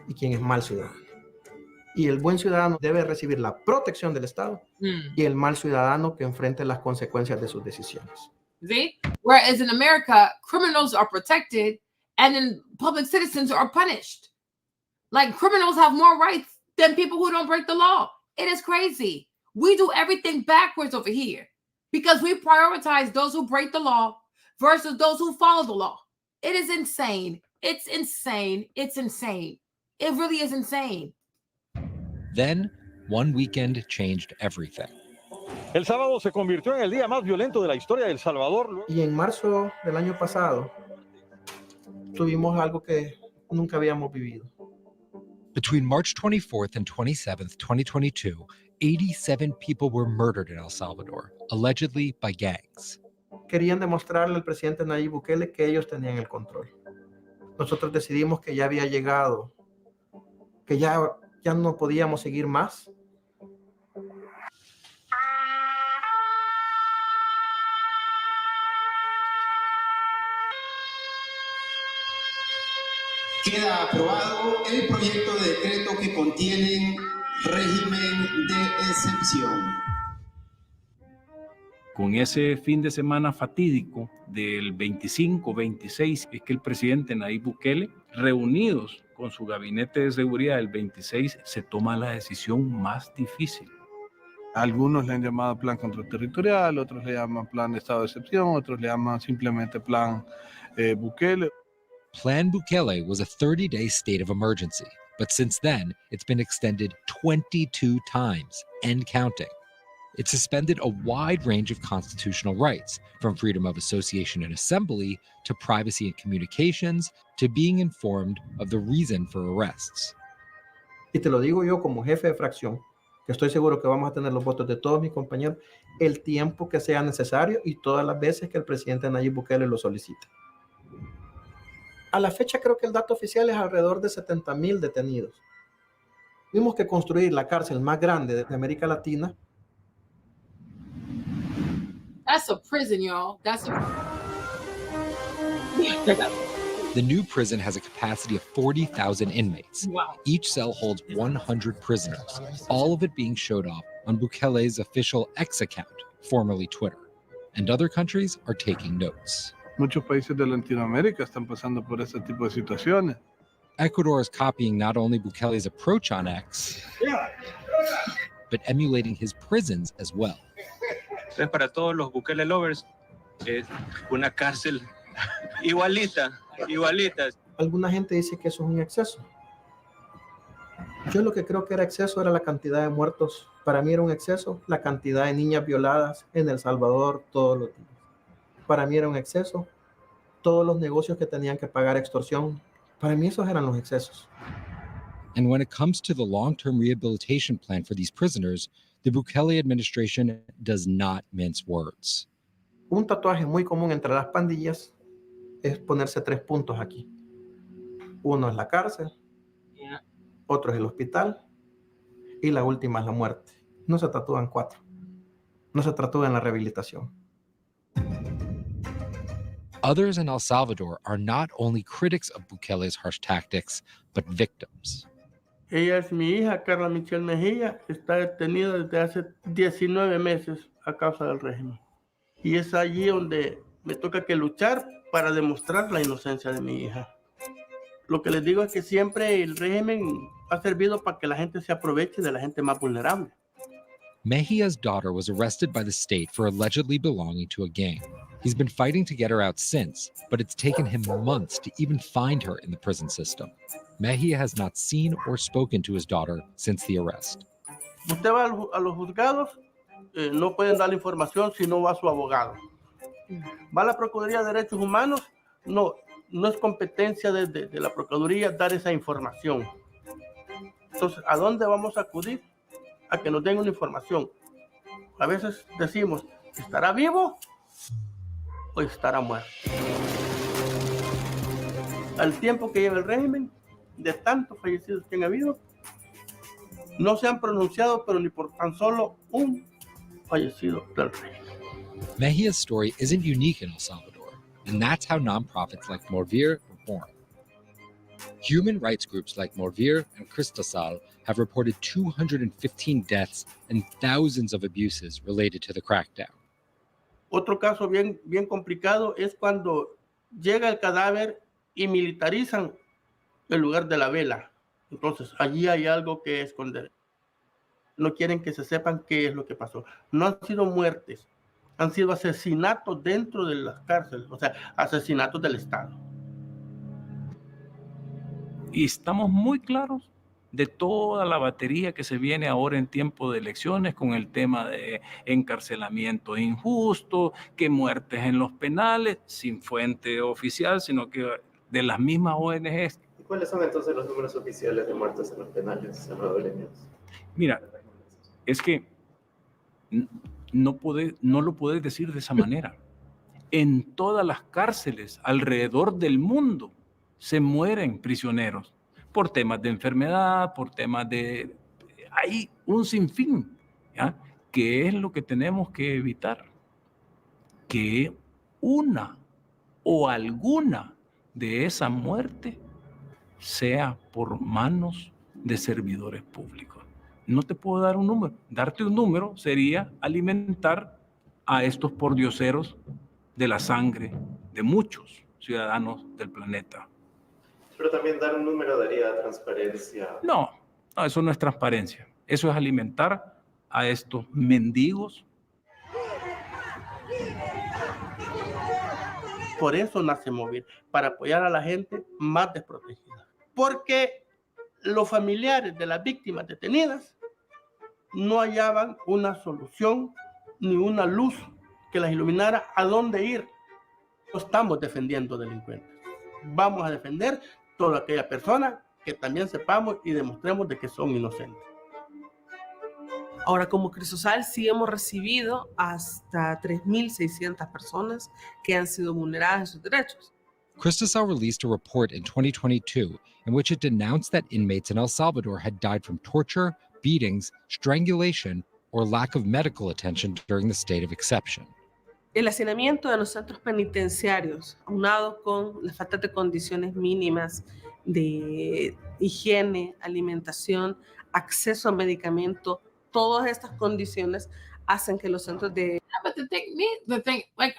y quién es mal ciudadano. Y el buen ciudadano debe recibir la protección del Estado y el mal ciudadano que enfrente las consecuencias de sus decisiones. See? Whereas in America, criminals are protected and then public citizens are punished. Like, criminals have more rights than people who don't break the law. It is crazy. We do everything backwards over here because we prioritize those who break the law versus those who follow the law. It is insane. It's insane. It's insane. It really is insane. Then, one weekend changed everything. El sábado se convirtió en el día más violento de la historia de El Salvador. Y en marzo del año pasado tuvimos algo que nunca habíamos vivido. Between March 24th and 27th, 2022, 87 people were murdered in El Salvador, allegedly by gangs. Querían demostrarle al presidente Nayib Bukele que ellos tenían el control. Nosotros decidimos que ya había llegado, que ya no podíamos seguir más. Queda aprobado el proyecto de decreto que contiene régimen de excepción. Con ese fin de semana fatídico del 25-26 es que el presidente Nayib Bukele, reunidos con su gabinete de seguridad el 26, se toma la decisión más difícil. Algunos le han llamado plan contraterritorial, otros le llaman plan de estado de excepción, otros le llaman simplemente plan Bukele. Plan Bukele was a 30-day state of emergency, but since then, it's been extended 22 times and counting. It suspended a wide range of constitutional rights, from freedom of association and assembly to privacy and communications to being informed of the reason for arrests. Y te lo digo yo como jefe de fracción, que estoy seguro que vamos a tener los votos de todos mis compañeros el tiempo que sea necesario y todas las veces que el presidente Nayib Bukele lo solicite. A la fecha creo que el dato oficial es alrededor de 70,000 detenidos. Tuvimos que construir la cárcel más grande de América Latina. That's a prison, y'all. That's a... The new prison has a capacity of 40,000 inmates. Wow. Each cell holds 100 prisoners, all of it being showed off on Bukele's official X account, formerly Twitter. And other countries are taking notes. Muchos países de Latinoamérica están pasando por este tipo de situaciones. Ecuador is copying not only Bukele's approach on X, but emulating his prisons as well. Entonces, para todos los Bukele lovers, es una cárcel igualita. Alguna gente dice que eso es un exceso. Yo lo que creo que era exceso era la cantidad de muertos. Para mí era un exceso la cantidad de niñas violadas en El Salvador todos los días. Para mí era un exceso todos los negocios que tenían que pagar extorsión. Para mí esos eran los excesos. And when it comes to the long-term rehabilitation plan for these prisoners, the Bukele administration does not mince words. Un tatuaje muy común entre las pandillas es ponerse 3 puntos aquí. Uno es la cárcel, otro es el hospital y la última es la muerte. No se tatúan 4. No se tatúan la rehabilitación. Others in El Salvador are not only critics of Bukele's harsh tactics, but victims. Ella es mi hija, Carla Michelle Mejía, está detenida desde hace 19 meses a causa del régimen. Y es allí donde me toca que luchar para demostrar la inocencia de mi hija. Lo que les digo es que siempre el régimen ha servido para que la gente se aproveche de la gente más vulnerable. Mejia's daughter was arrested by the state for allegedly belonging to a gang. He's been fighting to get her out since, but it's taken him months to even find her in the prison system. Mejia has not seen or spoken to his daughter since the arrest. Usted va a los juzgados, no pueden dar la información si no va a su abogado. Va a la Procuraduría de Derechos Humanos, no es competencia de la Procuraduría dar esa información. Entonces, ¿a dónde vamos a acudir? A que nos den una información. A veces decimos, ¿estará vivo o estará muerto? Al tiempo que lleva el régimen, de tantos fallecidos que han habido, no se han pronunciado, pero ni por tan solo un fallecido del régimen. Mejia's story isn't unique in El Salvador, and that's how nonprofits like Morvir were born. Human rights groups like Morvir and Cristasal have reported 215 deaths and thousands of abuses related to the crackdown. Otro caso bien complicado es cuando llega el cadáver y militarizan el lugar de la vela. Entonces, allí hay algo que esconder. No quieren que se sepan qué es lo que pasó. No han sido muertes, han sido asesinatos dentro de las cárceles, o sea, asesinatos del Estado. Y estamos muy claros de toda la batería que se viene ahora en tiempo de elecciones con el tema de encarcelamiento injusto, que muertes en los penales, sin fuente oficial, sino que de las mismas ONGs. ¿Y cuáles son entonces los números oficiales de muertos en los penales salvadoreños? Mira, es que no lo puedes decir de esa manera. En todas las cárceles alrededor del mundo se mueren prisioneros por temas de enfermedad, por temas de... Hay un sinfín, ¿ya? ¿Qué es lo que tenemos que evitar? Que una o alguna de esa muerte sea por manos de servidores públicos. No te puedo dar un número. Darte un número sería alimentar a estos pordioseros de la sangre de muchos ciudadanos del planeta. Pero también dar un número daría transparencia. No, eso no es transparencia. Eso es alimentar a estos mendigos. Por eso nace Movir, para apoyar a la gente más desprotegida. Porque los familiares de las víctimas detenidas no hallaban una solución ni una luz que las iluminara a dónde ir. No estamos defendiendo delincuentes. Vamos a defender toda aquella persona que también sepamos y demostremos de que son inocentes. Ahora, como Crisosal, sí hemos recibido hasta 3,600 personas que han sido vulneradas en sus derechos. Cristasal released a report in 2022 in which it denounced that inmates in El Salvador had died from torture, beatings, strangulation, or lack of medical attention during the state of exception. El hacinamiento de los centros penitenciarios, aunado con la falta de condiciones mínimas de higiene, alimentación, acceso a medicamento, todas estas condiciones hacen que los centros de... But the thing, like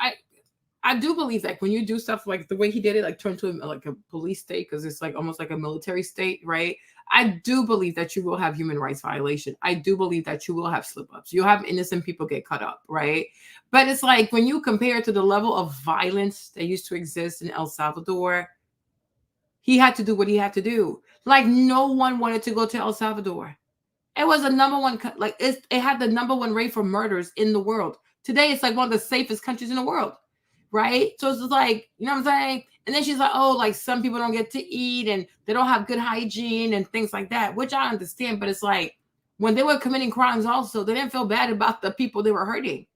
I do believe that when you do stuff like the way he did it, like turn to like a police state, because it's like almost like a military state, right? I do believe that you will have human rights violation. I do believe that you will have slip-ups. You'll have innocent people get cut up, right? But it's like when you compare it to the level of violence that used to exist in El Salvador, he had to do what he had to do. Like no one wanted to go to El Salvador. It was the number one, like it had the number one rate for murders in the world. Today, it's like one of the safest countries in the world, right? So it's just like, you know what I'm saying? And then she's like, oh, like some people don't get to eat and they don't have good hygiene and things like that, which I understand. But it's like when they were committing crimes also, they didn't feel bad about the people they were hurting,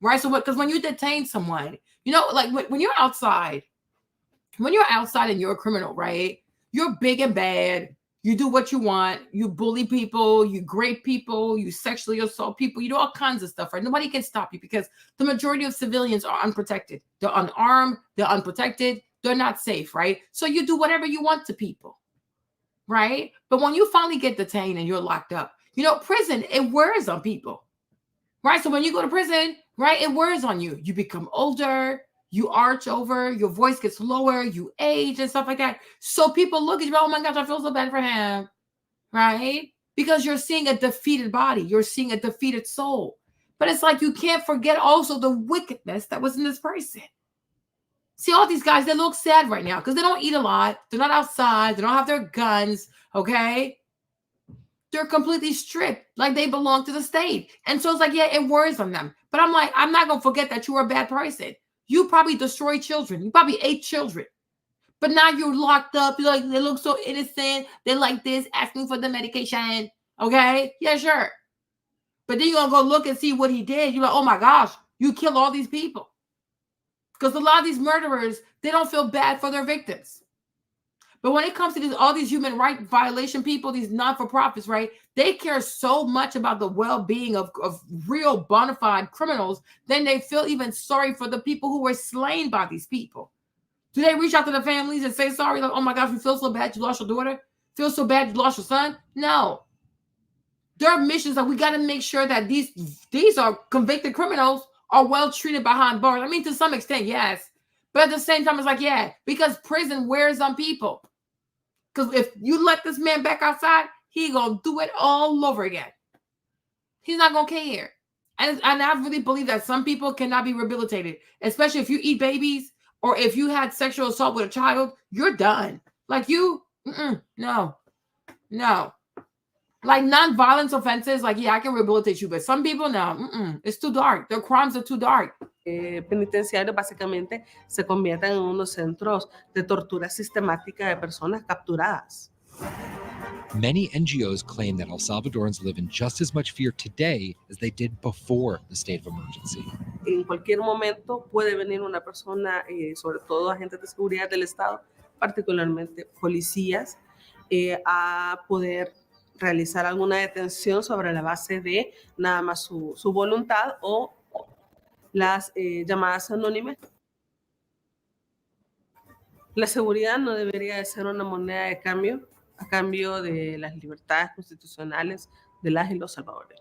right? So because when you detain someone, you know, like when you're outside and you're a criminal, right? You're big and bad. You do what you want. You bully people. You grape people. You sexually assault people. You do all kinds of stuff, right? Nobody can stop you because the majority of civilians are unprotected. They're unarmed. They're unprotected. They're not safe, right? So you do whatever you want to people, right? But when you finally get detained and you're locked up, you know, prison, it wears on people, right? So when you go to prison, right, it wears on you. You become older. You arch over, your voice gets lower, you age and stuff like that. So people look at you, oh my gosh, I feel so bad for him, right? Because you're seeing a defeated body. You're seeing a defeated soul. But it's like you can't forget also the wickedness that was in this person. See, all these guys, they look sad right now because they don't eat a lot. They're not outside. They don't have their guns, okay? They're completely stripped like they belong to the state. And so it's like, yeah, it worries on them. But I'm like, I'm not going to forget that you were a bad person. You probably destroyed children. You probably ate children. But now you're locked up. You're like, they look so innocent. They're like this, asking for the medication. Okay? Yeah, sure. But then you're going to go look and see what he did. You're like, oh my gosh, you killed all these people. Because a lot of these murderers, they don't feel bad for their victims. But when it comes to all these human rights violation people, these not-for-profits, right, they care so much about the well-being of real bona fide criminals, then they feel even sorry for the people who were slain by these people. Do they reach out to the families and say sorry, like, oh my gosh, we feel so bad you lost your daughter? Feel so bad you lost your son? No. Their missions are we got to make sure that these are convicted criminals are well treated behind bars. I mean, to some extent, yes. But at the same time, it's like, yeah, because prison wears on people. Because if you let this man back outside, he gonna do it all over again. He's not gonna care. And I really believe that some people cannot be rehabilitated, especially if you eat babies or if you had sexual assault with a child, you're done. Like no. Like non-violence offenses, like, yeah, I can rehabilitate you, but some people, no, it's too dark. Their crimes are too dark. Penitenciarios básicamente se convierten en unos centros de tortura sistemática de personas capturadas. Many NGOs claim that El Salvadorans live in just as much fear today as they did before the state of emergency. En cualquier momento puede venir una persona, sobre todo agentes de seguridad del Estado, particularmente policías, a poder realizar alguna detención sobre la base de nada más su voluntad o las llamadas anónimas. La seguridad no debería de ser una moneda de cambio a cambio de las libertades constitucionales de las y los salvadoreños.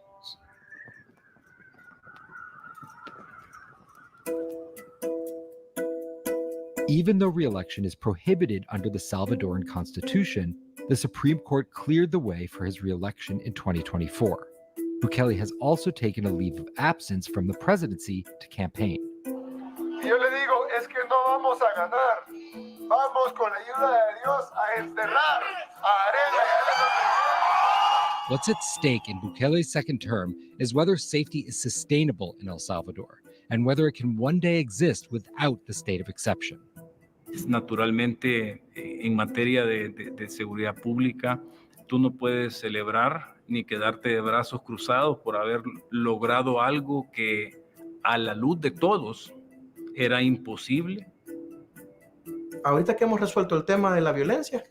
Even though re-election is prohibited under the Salvadoran Constitution, the Supreme Court cleared the way for his re-election in 2024. Bukele has also taken a leave of absence from the presidency to campaign. Yo le digo, es que no vamos a ganar. Vamos con la ayuda de Dios a enterrar a Arena. What's at stake in Bukele's second term is whether safety is sustainable in El Salvador and whether it can one day exist without the state of exception. Naturalmente, en materia de seguridad pública, tú no puedes celebrar ni quedarte de brazos cruzados por haber logrado algo que a la luz de todos era imposible. Ahorita que hemos resuelto el tema de la violencia,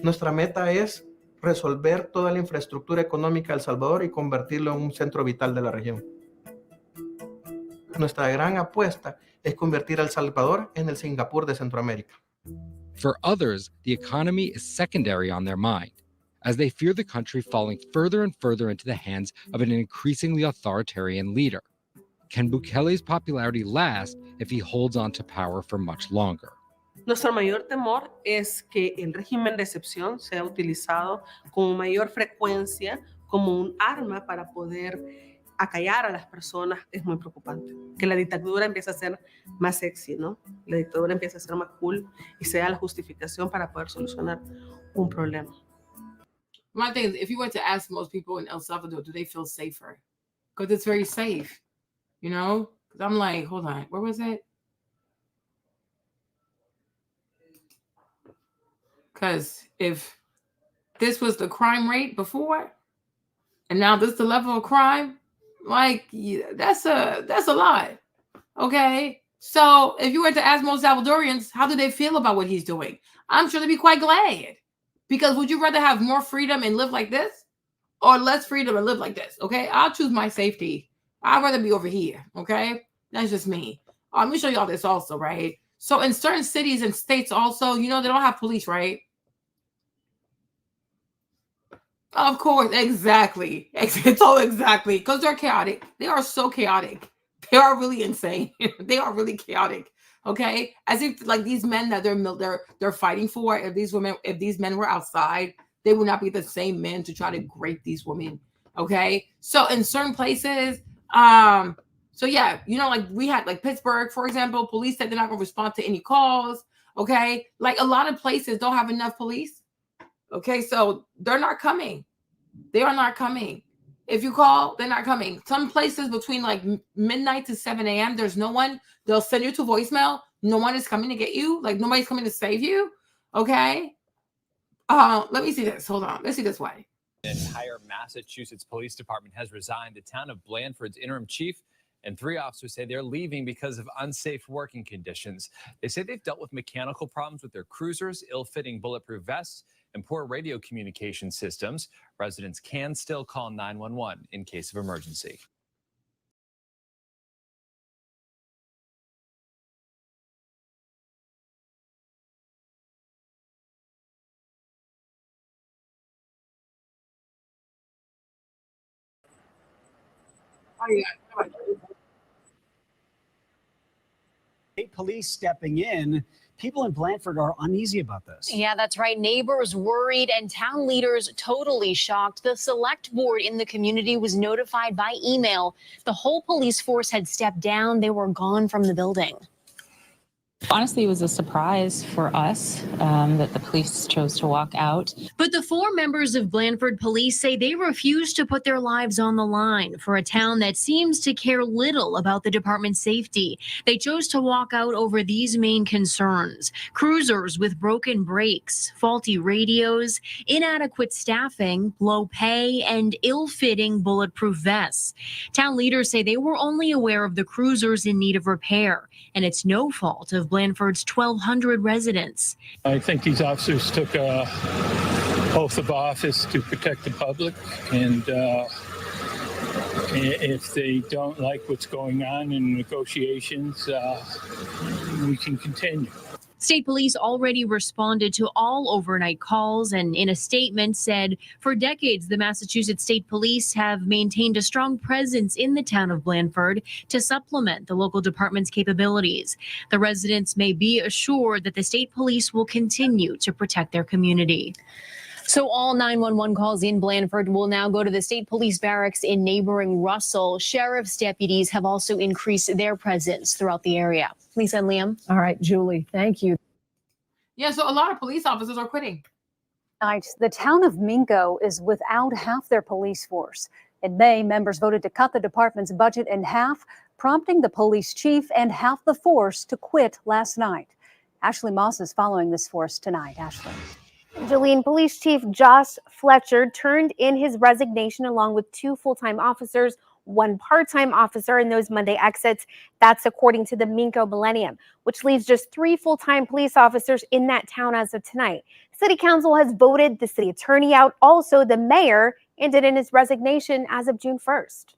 nuestra meta es resolver toda la infraestructura económica de El Salvador y convertirlo en un centro vital de la región. Nuestra gran apuesta es convertir a El Salvador en el Singapur de Centroamérica. For others, the economy is secondary on their mind, as they fear the country falling further and further into the hands of an increasingly authoritarian leader. Can Bukele's popularity last if he holds on to power for much longer? Nuestro mayor temor es que el régimen de excepción sea utilizado con mayor frecuencia como un arma para poder acallar a las personas. Es muy preocupante. Que la dictadura empiece a ser más sexy, ¿no? La dictadura empiece a ser más cool y sea la justificación para poder solucionar un problema. My thing is, if you were to ask most people in El Salvador, do they feel safer? Because it's very safe, you know? Because I'm like, hold on, where was it? Because if this was the crime rate before, and now this is the level of crime, like, yeah, that's a lot. Okay. So if you were to ask most Salvadorians, how do they feel about what he's doing? I'm sure they'd be quite glad. Because would you rather have more freedom and live like this, or less freedom and live like this? Okay. I'll choose my safety. I'd rather be over here. Okay. That's just me. Let me show y'all this also, right? So in certain cities and states also, they don't have police, right? Of course, exactly. Exactly. Because they're chaotic. They are so chaotic. They are really insane. They are really chaotic. Okay. As if like these men that they're fighting for, if these men were outside, they would not be the same men to try to grape these women. Okay. So in certain places, so yeah, like we had like Pittsburgh, for example, police said they're not gonna respond to any calls. Okay. Like a lot of places don't have enough police. Okay, so they're not coming. They are not coming. If you call, they're not coming. Some places between like midnight to 7 a.m., there's no one. They'll send you to voicemail. No one is coming to get you. Like nobody's coming to save you. Okay. Let me see this. Hold on. Let's see this way. The entire Massachusetts Police Department has resigned. The town of Blandford's interim chief and 3 officers say they're leaving because of unsafe working conditions. They say they've dealt with mechanical problems with their cruisers, ill-fitting bulletproof vests, and poor radio communication systems. Residents can still call 911 in case of emergency. State police stepping in. People in Blandford are uneasy about this. Yeah, that's right. Neighbors worried and town leaders totally shocked. The select board in the community was notified by email. The whole police force had stepped down. They were gone from the building. Honestly, it was a surprise for us that the police chose to walk out. But the 4 members of Blandford Police say they refuse to put their lives on the line for a town that seems to care little about the department's safety. They chose to walk out over these main concerns: cruisers with broken brakes, faulty radios, inadequate staffing, low pay, and ill-fitting bulletproof vests. Town leaders say they were only aware of the cruisers in need of repair, and it's no fault of Blandford's 1,200 residents. I think these officers took an oath of office to protect the public, and if they don't like what's going on in negotiations, we can continue. State police already responded to all overnight calls and in a statement said, for decades, the Massachusetts State Police have maintained a strong presence in the town of Blandford to supplement the local department's capabilities. The residents may be assured that the state police will continue to protect their community. So all 911 calls in Blandford will now go to the state police barracks in neighboring Russell. Sheriff's deputies have also increased their presence throughout the area. Lisa and Liam. All right, Julie, thank you. Yeah, so a lot of police officers are quitting. The town of Mingo is without half their police force. In May, members voted to cut the department's budget in half, prompting the police chief and half the force to quit last night. Ashley Moss is following this force tonight. Ashley. Jolene, Police Chief Josh Fletcher turned in his resignation along with 2 full-time officers, 1 part-time officer in those Monday exits. That's according to the Minko Millennium, which leaves just 3 full-time police officers in that town as of tonight. City Council has voted the city attorney out. Also, the mayor handed in his resignation as of June 1st.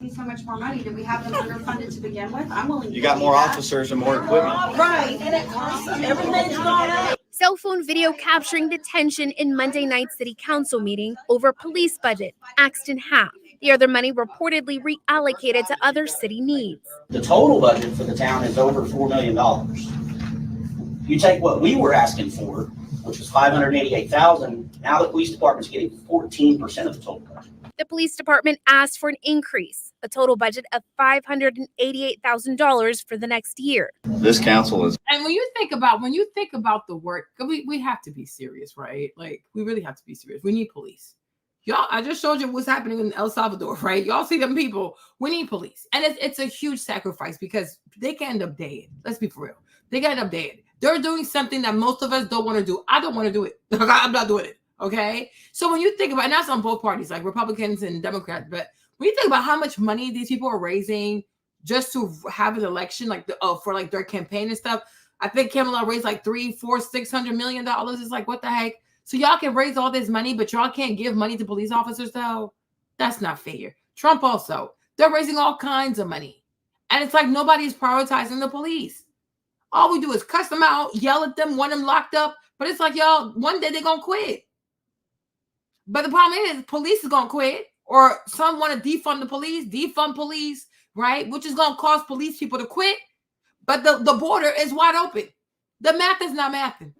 So much more money. Did we have them underfunded to begin with? I'm willing to. You got more officers and more equipment. Right, and it costs everything's gone up. Cell phone video capturing the tension in Monday night's city council meeting over police budget, axed in half. The other money reportedly reallocated to other city needs. The total budget for the town is over $4 million. You take what we were asking for, which was $588,000. Now the police department's getting 14% of the total budget. The police department asked for an increase, a total budget of $588,000 for the next year. This council is. And when you think about the work, we have to be serious, right? Like we really have to be serious. We need police. Y'all, I just showed you what's happening in El Salvador, right? Y'all see them people. We need police. And it's a huge sacrifice because they can end up dead. Let's be for real. They can end up dead. They're doing something that most of us don't want to do. I don't want to do it. I'm not doing it. Okay. So when you think about, and that's on both parties, like Republicans and Democrats, but when you think about how much money these people are raising just to have an election, like for like their campaign and stuff, I think Kamala raised like $300, $400, $600 million. It's like, what the heck? So y'all can raise all this money, but y'all can't give money to police officers though? That's not fair. Trump also, they're raising all kinds of money. And it's like nobody's prioritizing the police. All we do is cuss them out, yell at them, want them locked up. But it's like, y'all, one day they're going to quit. But the problem is police is going to quit, or some want to defund police, right? Which is going to cause police people to quit. But the border is wide open. The math is not mathing.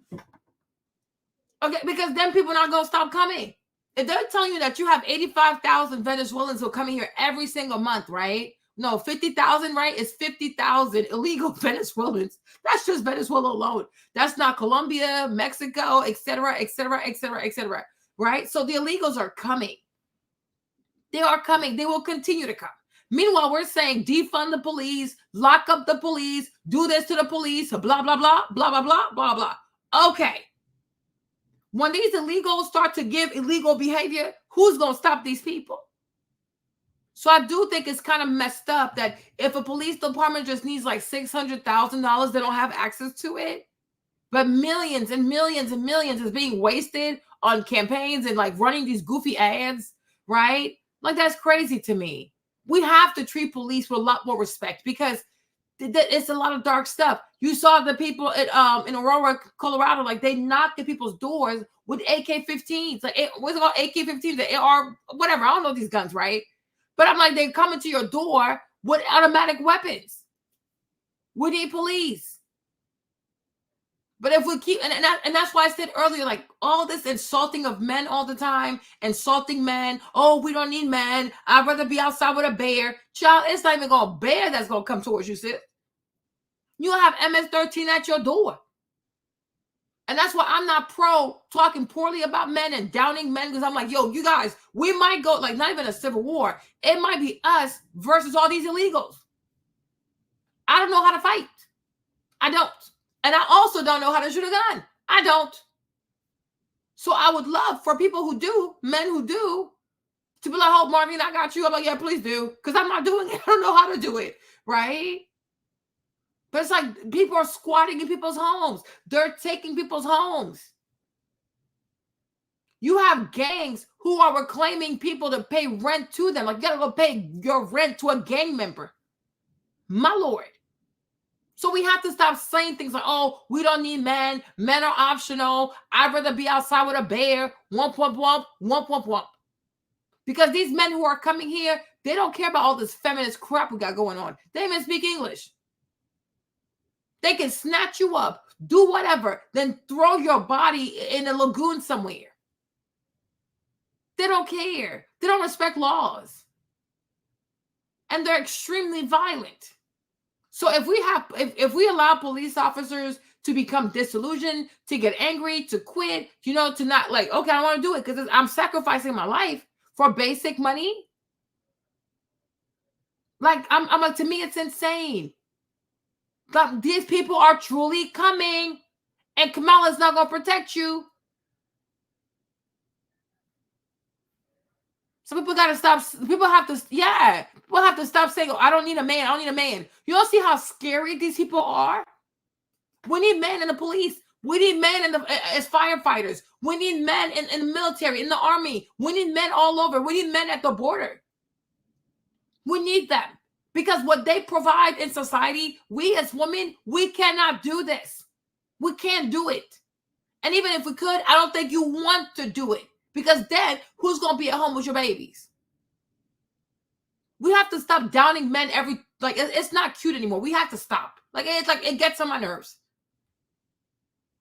Okay, because then people are not going to stop coming. If they're telling you that you have 85,000 Venezuelans who are coming here every single month, right? No, 50,000, right? It's 50,000 illegal Venezuelans. That's just Venezuela alone. That's not Colombia, Mexico, et cetera, et cetera, et cetera, et cetera, right? So the illegals are coming. They are coming. They will continue to come. Meanwhile, we're saying defund the police, lock up the police, do this to the police, blah, blah, blah, blah, blah, blah, blah, blah. Okay. When these illegals start to give illegal behavior, who's going to stop these people? So I do think it's kind of messed up that if a police department just needs like $600,000, they don't have access to it. But millions and millions and millions is being wasted on campaigns and like running these goofy ads, right? Like, that's crazy to me. We have to treat police with a lot more respect because it's a lot of dark stuff. You saw the people in Aurora, Colorado, like they knocked at people's doors with AK-15s. Like, what's it called? AK-15s, the AR, whatever. I don't know these guns, right? But I'm like, they're coming to your door with automatic weapons. We need police. But if we keep, and that's why I said earlier, like all this insulting of men all the time, insulting men. Oh, we don't need men. I'd rather be outside with a bear. Child, it's not even going to bear that's going to come towards you, sis. You'll have MS-13 at your door. And that's why I'm not pro talking poorly about men and downing men, because I'm like, yo, you guys, we might go, like, not even a civil war. It might be us versus all these illegals. I don't know how to fight. I don't. And I also don't know how to shoot a gun. I don't. So I would love for people who do, men who do, to be like, oh, Marvin, I got you. I'm like, yeah, please do. Because I'm not doing it. I don't know how to do it. Right? But it's like people are squatting in people's homes. They're taking people's homes. You have gangs who are reclaiming people to pay rent to them. Like, you got to go pay your rent to a gang member. My Lord. So we have to stop saying things like, oh, we don't need men. Men are optional. I'd rather be outside with a bear. Womp, womp, womp, womp, womp, womp. Because these men who are coming here, they don't care about all this feminist crap we got going on. They even speak English. They can snatch you up, do whatever, then throw your body in a lagoon somewhere. They don't care. They don't respect laws. And they're extremely violent. So if we allow police officers to become disillusioned, to get angry, to quit, to not like, okay, I want to do it because I'm sacrificing my life for basic money. Like, I'm like, to me, it's insane. But these people are truly coming, and Kamala's not going to protect you. So people got to stop. People have to stop saying, oh, I don't need a man. I don't need a man. You don't see how scary these people are? We need men in the police. We need men as firefighters. We need men in the military, in the army. We need men all over. We need men at the border. We need them. Because what they provide in society, we as women, we cannot do this. We can't do it. And even if we could, I don't think you want to do it. Because then, who's going to be at home with your babies? We have to stop downing men it's not cute anymore. We have to stop. It gets on my nerves.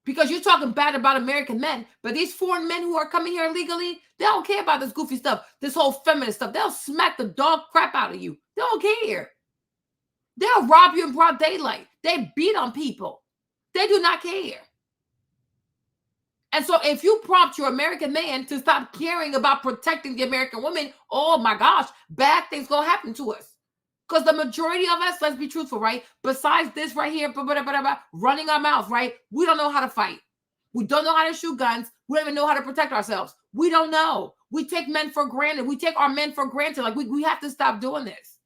Because you're talking bad about American men, but these foreign men who are coming here illegally, they don't care about this goofy stuff, this whole feminist stuff. They'll smack the dog crap out of you. They don't care. They'll rob you in broad daylight. They beat on people. They do not care. And so if you prompt your American man to stop caring about protecting the American woman, oh my gosh, bad things going to happen to us. Because the majority of us, let's be truthful, right? Besides this right here, running our mouth, right? We don't know how to fight. We don't know how to shoot guns. We don't even know how to protect ourselves. We don't know. We take men for granted. We take our men for granted. Like, we have to stop doing this.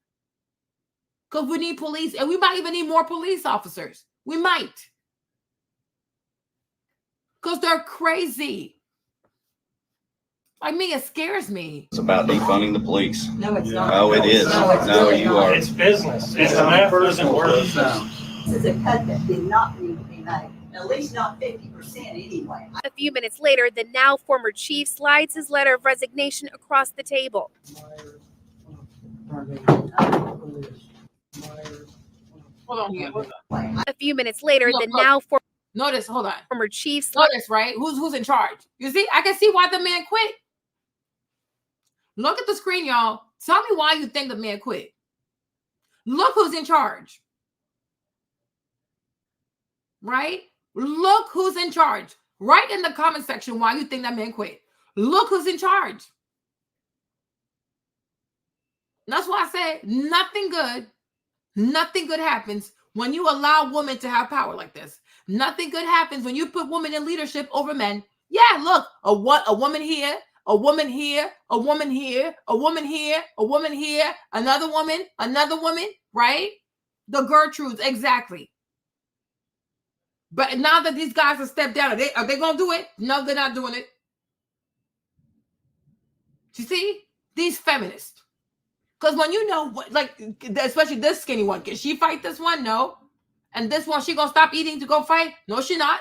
Because we need police, and we might even need more police officers. We might. Because they're crazy. Like me, it scares me. It's about defunding the police. No, it's not. Oh, it is. No, you are. It's business. It's the math doesn't work. This is a cut that did not need to be made. At least not 50% anyway. A few minutes later, the now former chief slides his letter of resignation across the table. Hold on here. A few minutes later, the now Notice, hold on. former chief Notice, right? Who's in charge? You see, I can see why the man quit. Look at the screen, y'all. Tell me why you think the man quit. Look who's in charge. Right? Look who's in charge. Write in the comment section why you think that man quit. Look who's in charge. That's why I said nothing good happens when you allow women to have power like this. Nothing good happens when you put women in leadership over men. Yeah, look, a woman here, a woman here, a woman here, a woman here, a woman here, another woman, right? The Gertrudes, exactly. But now that these guys have stepped down, are they gonna do it? No, they're not doing it. You see? These feminists. Because when you know what, like, especially this skinny one, can she fight this one? No. And this one, she gonna stop eating to go fight? No, she not.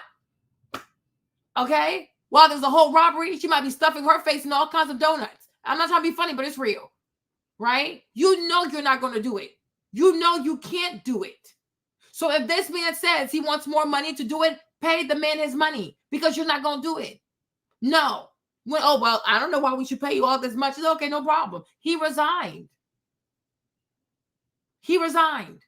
Okay? While there's a whole robbery, she might be stuffing her face in all kinds of donuts. I'm not trying to be funny, but it's real. Right? You know you're not gonna do it. You know you can't do it. So if this man says he wants more money to do it, pay the man his money because you're not gonna do it. No. Well, I don't know why we should pay you all this much. It's okay, no problem. He resigned. He resigned.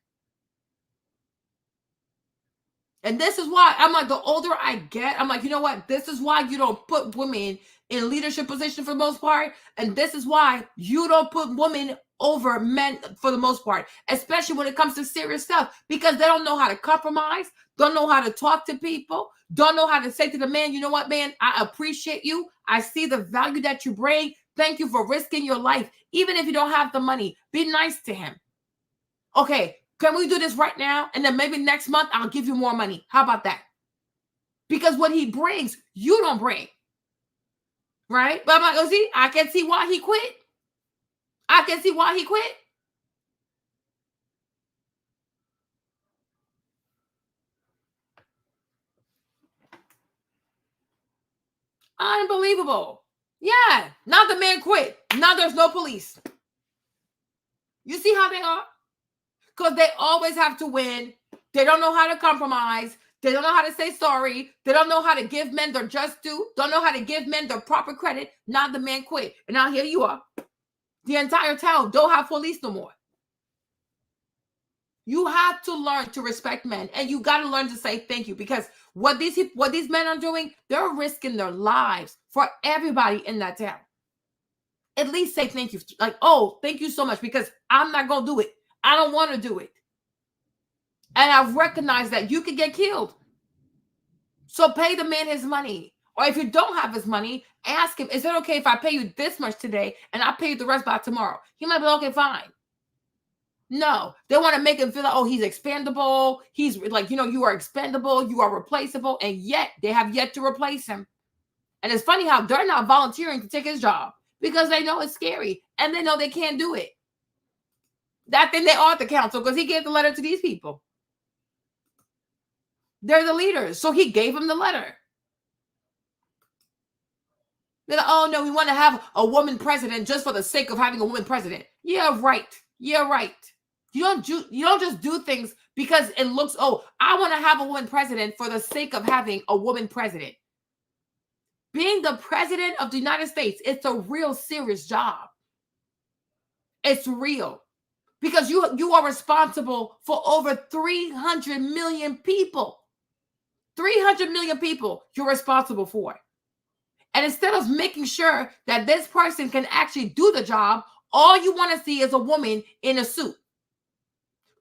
And this is why I'm like, the older I get, I'm like, you know what? This is why you don't put women in leadership position for the most part. And this is why you don't put women over men for the most part, especially when it comes to serious stuff, because they don't know how to compromise, don't know how to talk to people, don't know how to say to the man, you know what, man, I appreciate you. I see the value that you bring. Thank you for risking your life. Even if you don't have the money, be nice to him. Okay, can we do this right now? And then maybe next month, I'll give you more money. How about that? Because what he brings, you don't bring. Right? But I'm like, oh, see, I can see why he quit. I can see why he quit. Unbelievable. Yeah. Now the man quit. Now there's no police. You see how they are? Because they always have to win. They don't know how to compromise. They don't know how to say sorry. They don't know how to give men their just due. Don't know how to give men their proper credit. Now the man quit. And now here you are. The entire town don't have police no more. You have to learn to respect men. And you got to learn to say thank you. Because what these men are doing, they're risking their lives for everybody in that town. At least say thank you. Like, oh, thank you so much. Because I'm not going to do it. I don't want to do it. And I've recognized that you could get killed. So pay the man his money. Or if you don't have his money, ask him, is it okay if I pay you this much today and I pay you the rest by tomorrow? He might be okay, fine. No, they want to make him feel like, oh, he's expendable. He's like, you know, you are expendable. You are replaceable. And yet they have yet to replace him. And it's funny how they're not volunteering to take his job because they know it's scary and they know they can't do it. That thing they are the council because he gave the letter to these people. They're the leaders. So he gave them the letter. They're like, oh, no, we want to have a woman president just for the sake of having a woman president. Yeah, right. Yeah, right. You don't just do things because it looks, oh, I want to have a woman president for the sake of having a woman president. Being the president of the United States, it's a real serious job. It's real. Because you are responsible for over 300 million people. 300 million people you're responsible for. And instead of making sure that this person can actually do the job, all you want to see is a woman in a suit.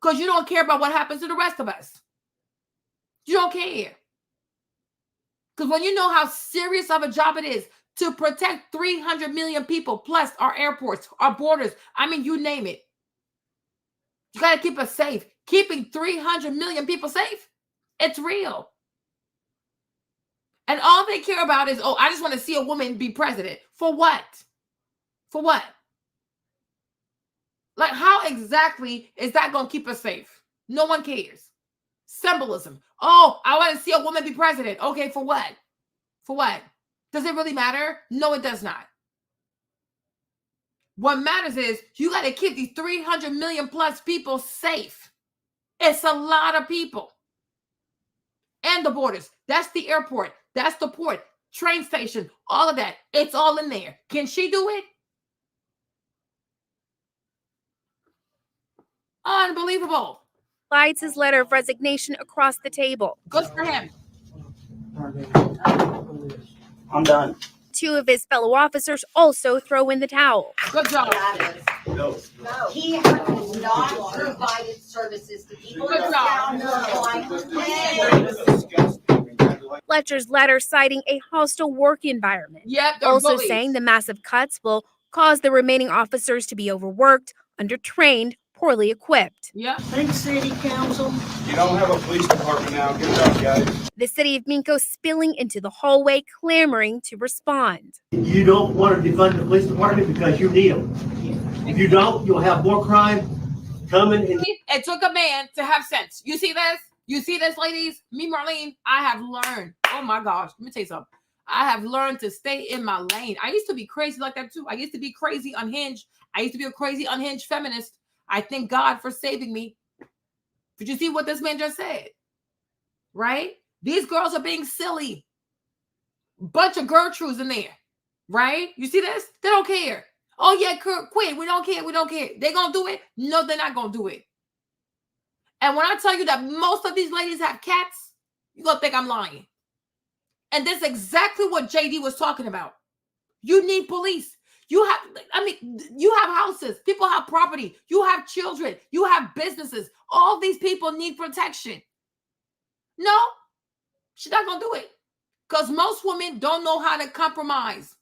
Because you don't care about what happens to the rest of us. You don't care. Because when you know how serious of a job it is to protect 300 million people, plus our airports, our borders, I mean, you name it. You got to keep us safe. Keeping 300 million people safe, it's real. And all they care about is, oh, I just want to see a woman be president. For what? For what? Like, how exactly is that going to keep us safe? No one cares. Symbolism. Oh, I want to see a woman be president. Okay, for what? For what? Does it really matter? No, it does not. What matters is you got to keep these 300 million plus people safe. It's a lot of people. And the borders. That's the airport. That's the port. Train station. All of that. It's all in there. Can she do it? Unbelievable. Slides his letter of resignation across the table. Good for him. I'm done. Two of his fellow officers also throw in the towel. Good job. No. He has not provided services to people in this town. Fletcher's letter citing a hostile work environment. Yep, they're also bullies. saying the massive cuts will cause the remaining officers to be overworked, undertrained, poorly equipped. Yeah. Thanks, City Council. You don't have a police department now. Get it out, guys. The city of Minco spilling into the hallway, clamoring to respond. You don't want to defund the police department because you need them. If you don't, you'll have more crime coming. It took a man to have sense. You see this? You see this, ladies? Me, Marlene, I have learned. Oh my gosh. Let me tell you something. I have learned to stay in my lane. I used to be crazy like that too. I used to be crazy unhinged. I used to be a crazy unhinged feminist. I thank God for saving me. Did you see what this man just said? Right? These girls are being silly. Bunch of Gertrudes in there. Right? You see this? They don't care. Oh yeah, quit. We don't care. We don't care. They gonna do it? No, they're not gonna do it. And when I tell you that most of these ladies have cats, you're gonna think I'm lying. And that's exactly what JD was talking about. You need police. You have, I mean, you have houses. People have property. You have children. You have businesses. All these people need protection. No, she's not gonna do it. Because most women don't know how to compromise.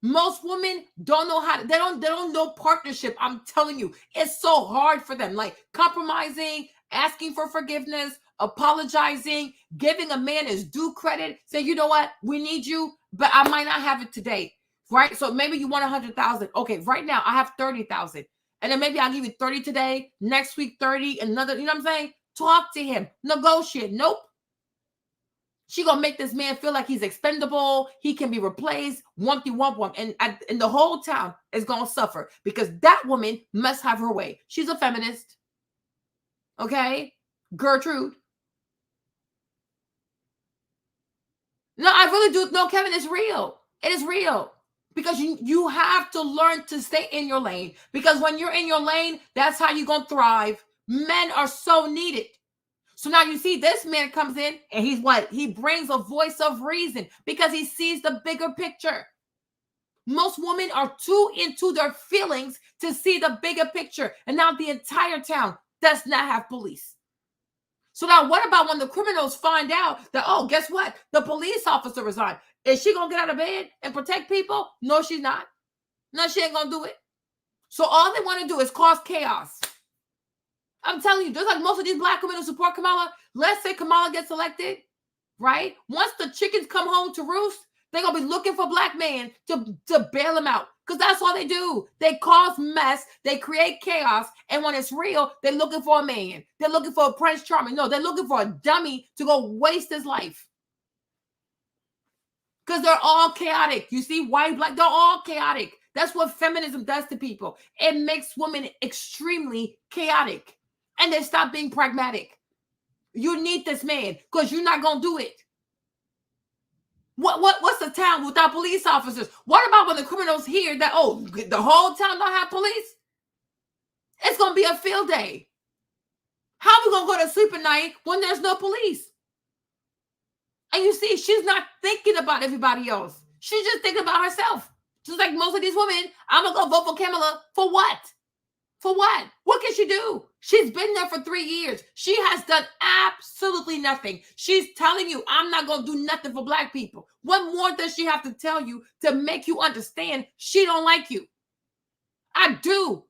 Most women don't know how to, they don't know partnership. I'm telling you, it's so hard for them. Like compromising, asking for forgiveness, apologizing, giving a man his due credit, say, you know what, we need you, but I might not have it today. Right? So maybe you want 100,000. Okay, right now I have 30,000. And then maybe I'll give you 30 today, next week 30, another, you know what I'm saying? Talk to him, negotiate. Nope. She gonna make this man feel like he's expendable. He can be replaced. One. And the whole town is gonna suffer because that woman must have her way. She's a feminist. Okay? Gertrude. No, I really do. No, Kevin, it's real. It is real. Because you have to learn to stay in your lane. Because when you're in your lane, that's how you're gonna thrive. Men are so needed. So now you see this man comes in and he's what? He brings a voice of reason because he sees the bigger picture. Most women are too into their feelings to see the bigger picture. And now the entire town does not have police. So now what about when the criminals find out that, oh, guess what? The police officer resigned. Is she going to get out of bed and protect people? No, she's not. No, she ain't going to do it. So all they want to do is cause chaos. I'm telling you, just like most of these black women who support Kamala, let's say Kamala gets elected, right? Once the chickens come home to roost, they're going to be looking for black men to bail them out. Because that's all they do. They cause mess. They create chaos. And when it's real, they're looking for a man. They're looking for a Prince Charming. No, they're looking for a dummy to go waste his life. Because they're all chaotic. You see, white, black, they're all chaotic. That's what feminism does to people. It makes women extremely chaotic. And they stop being pragmatic. You need this man because you're not going to do it. What's the town without police officers? What about when the criminals hear that, oh, the whole town don't have police? It's going to be a field day. How are we going to go to sleep at night when there's no police? And you see, she's not thinking about everybody else. She's just thinking about herself. Just like most of these women, I'm going to go vote for Kamala for what? For what? What can she do? She's been there for 3 years. She has done absolutely nothing. She's telling you, I'm not going to do nothing for black people. What more does she have to tell you to make you understand she don't like you? I do.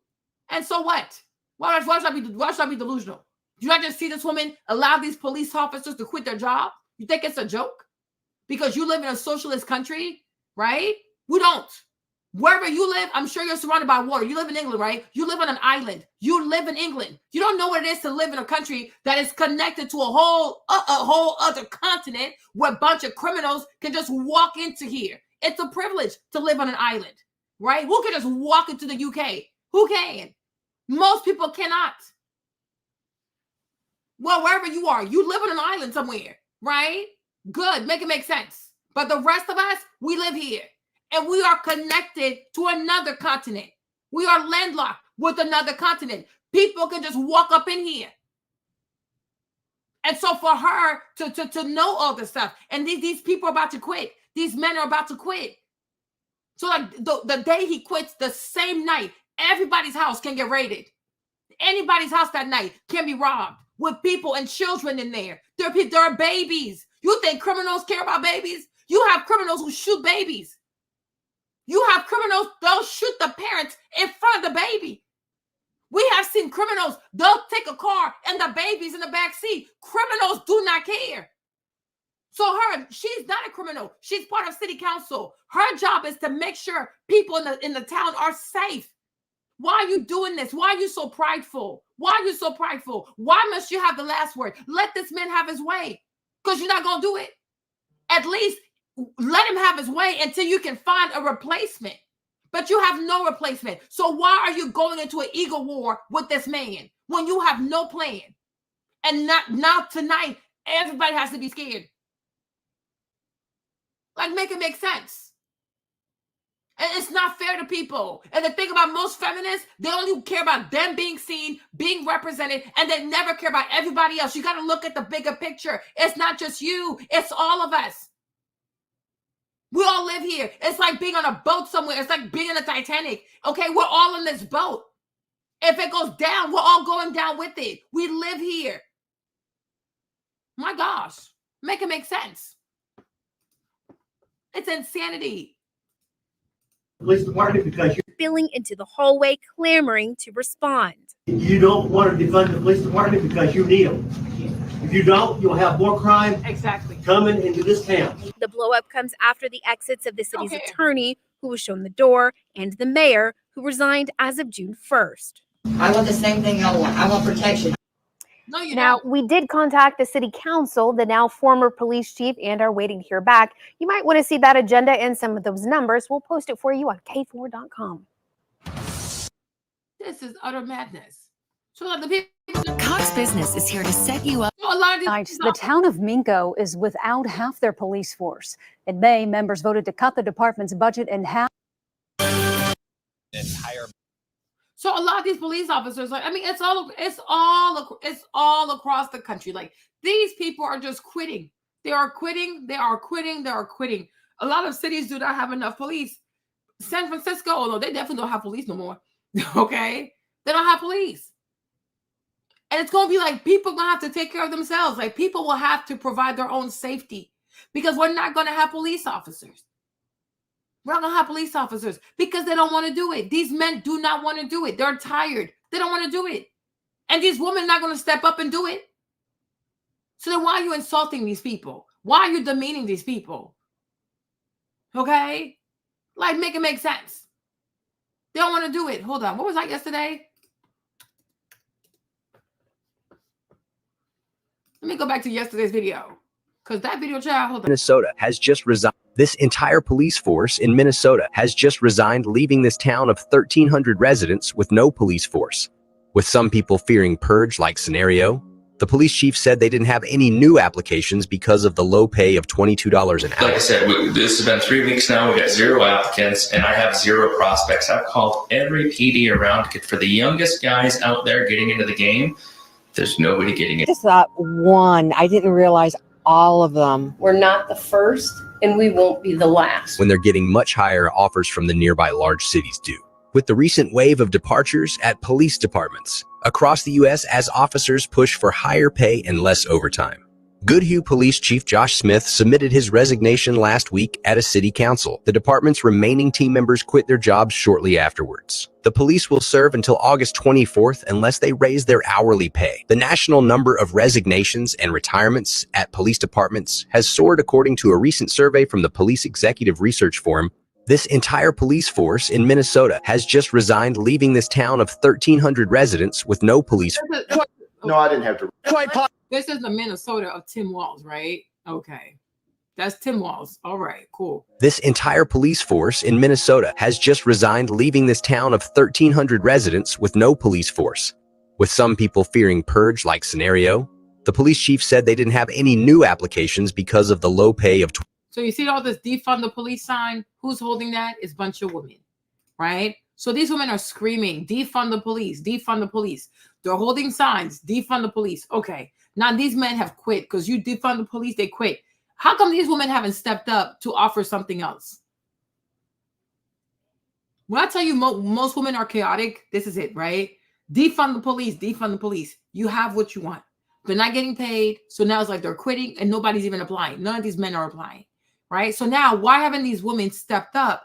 And so what? Why should I be delusional? Do you not just see this woman allow these police officers to quit their job? You think it's a joke? Because you live in a socialist country, right? We don't. Wherever you live, I'm sure you're surrounded by water. You live in England, right? You live on an island. You live in England. You don't know what it is to live in a country that is connected to a whole other continent where a bunch of criminals can just walk into here. It's a privilege to live on an island, right? Who can just walk into the UK? Who can? Most people cannot. Well, wherever you are, you live on an island somewhere, right? Good, make it make sense. But the rest of us, we live here. And we are connected to another continent. We are landlocked with another continent. People can just walk up in here. And so for her to know all this stuff, and these people are about to quit. These men are about to quit. So like the day he quits, the same night, everybody's house can get raided. Anybody's house that night can be robbed with people and children in there. There are babies. You think criminals care about babies? You have criminals who shoot babies. You have criminals, they'll shoot the parents in front of the baby. We have seen criminals, they'll take a car and the baby's in the back seat. Criminals do not care. So she's not a criminal. She's part of city council. Her job is to make sure people in the town are safe. Why are you doing this? Why are you so prideful? Why are you so prideful? Why must you have the last word? Let this man have his way. Because you're not going to do it. At least let him have his way until you can find a replacement. But you have no replacement. So why are you going into an ego war with this man when you have no plan? And now tonight, everybody has to be scared. Like, make it make sense. And it's not fair to people. And the thing about most feminists, they only care about them being seen, being represented, and they never care about everybody else. You got to look at the bigger picture. It's not just you. It's all of us. We all live here. It's like being on a boat somewhere. It's like being in the Titanic. Okay, we're all in this boat. If it goes down, we're all going down with it. We live here. My gosh, make it make sense. It's insanity. Police department because you Spilling into the hallway, clamoring to respond. don't want to defund the police department because you need them. If you don't, you'll have more crime coming into this town. The blow-up comes after the exits of the city's attorney, who was shown the door, and the mayor, who resigned as of June 1st. I want the same thing y'all want. I want protection. No, you Now, we did contact the city council, the now former police chief, and are waiting to hear back. You might want to see that agenda and some of those numbers. We'll post it for you on K4.com. This is utter madness. So the people, Cox Business is here to set you up. The town of Minko is without half their police force. In May, members voted to cut the department's budget in half. So a lot of these police officers, like, I mean, it's all across the country. Like, these people are just quitting. They are quitting. A lot of cities do not have enough police. San Francisco, although they definitely don't have police no more. Okay, they don't have police. And it's going to be like people going to have to take care of themselves. Like, people will have to provide their own safety because we're not going to have police officers. We're not going to have police officers because they don't want to do it. These men do not want to do it. They're tired. They don't want to do it. And these women are not going to step up and do it. So then why are you insulting these people? Why are you demeaning these people? Okay? Like, make it make sense. They don't want to do it. Hold on. What was that yesterday? Let me go back to yesterday's video. Because that video, child, hold on. Minnesota has just resigned. This entire police force in Minnesota has just resigned, leaving this town of 1,300 residents with no police force. With some people fearing purge-like scenario, the police chief said they didn't have any new applications because of the low pay of $22 an hour. Like I said, this has been 3 weeks now. We got 0 applicants, and I have 0 prospects. I've called every PD around for the youngest guys out there getting into the game. There's nobody getting it. I just thought one. I didn't realize all of them. We're not the first, and we won't be the last. When they're getting much higher offers from the nearby large cities do. with the recent wave of departures at police departments across the U.S. as officers push for higher pay and less overtime. Goodhue Police Chief Josh Smith submitted his resignation last week at a city council. The department's remaining team members quit their jobs shortly afterwards. The police will serve until August 24th unless they raise their hourly pay. The national number of resignations and retirements at police departments has soared according to a recent survey from the Police Executive Research Forum. This entire police force in Minnesota has just resigned, leaving this town of 1,300 residents with no police. No, I didn't have to. This is the Minnesota of Tim Walz, right? Okay. That's Tim Walz. All right, cool. This entire police force in Minnesota has just resigned, leaving this town of 1,300 residents with no police force. With some people fearing purge-like scenario, the police chief said they didn't have any new applications because of the low pay of. So you see all this defund the police sign? Who's holding that? It's a bunch of women, right? So these women are screaming, defund the police, defund the police. They're holding signs, defund the police. Okay, now these men have quit because you defund the police, they quit. How come these women haven't stepped up to offer something else? When I tell you most women are chaotic, this is it, right? Defund the police, defund the police. You have what you want. They're not getting paid, so now it's like they're quitting and nobody's even applying. None of these men are applying, right? So now why haven't these women stepped up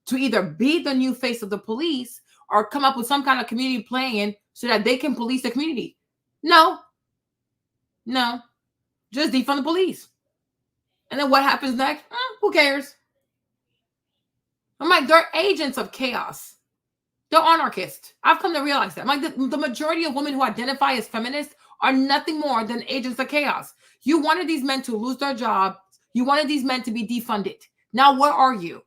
to either be the new face of the police or come up with some kind of community plan so that they can police the community? No, just defund the police. And then what happens next? Who cares? I'm like, they're agents of chaos. They're anarchists. I've come to realize that. I'm like, the majority of women who identify as feminists are nothing more than agents of chaos. You wanted these men to lose their jobs. You wanted these men to be defunded. Now, where are you?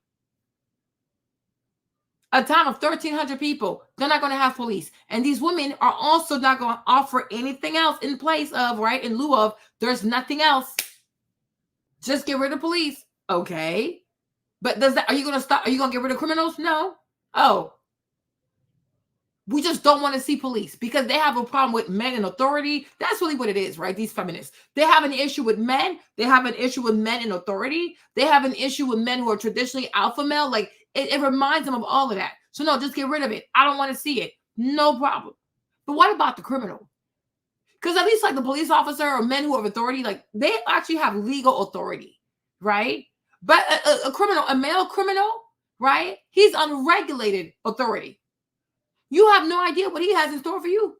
A town of 1,300 people, they're not going to have police. And these women are also not going to offer anything else in place of, right, in lieu of, there's nothing else. Just get rid of police. Okay. But are you going to stop? Are you going to get rid of criminals? No. Oh. We just don't want to see police because they have a problem with men in authority. That's really what it is, right? These feminists. They have an issue with men. They have an issue with men in authority. They have an issue with men who are traditionally alpha male. Like, it reminds them of all of that. So no, just get rid of it. I don't want to see it. No problem. But what about the criminal? Because at least like the police officer or men who have authority, like they actually have legal authority, right? But a criminal, a male criminal, right? He's unregulated authority. You have no idea what he has in store for you.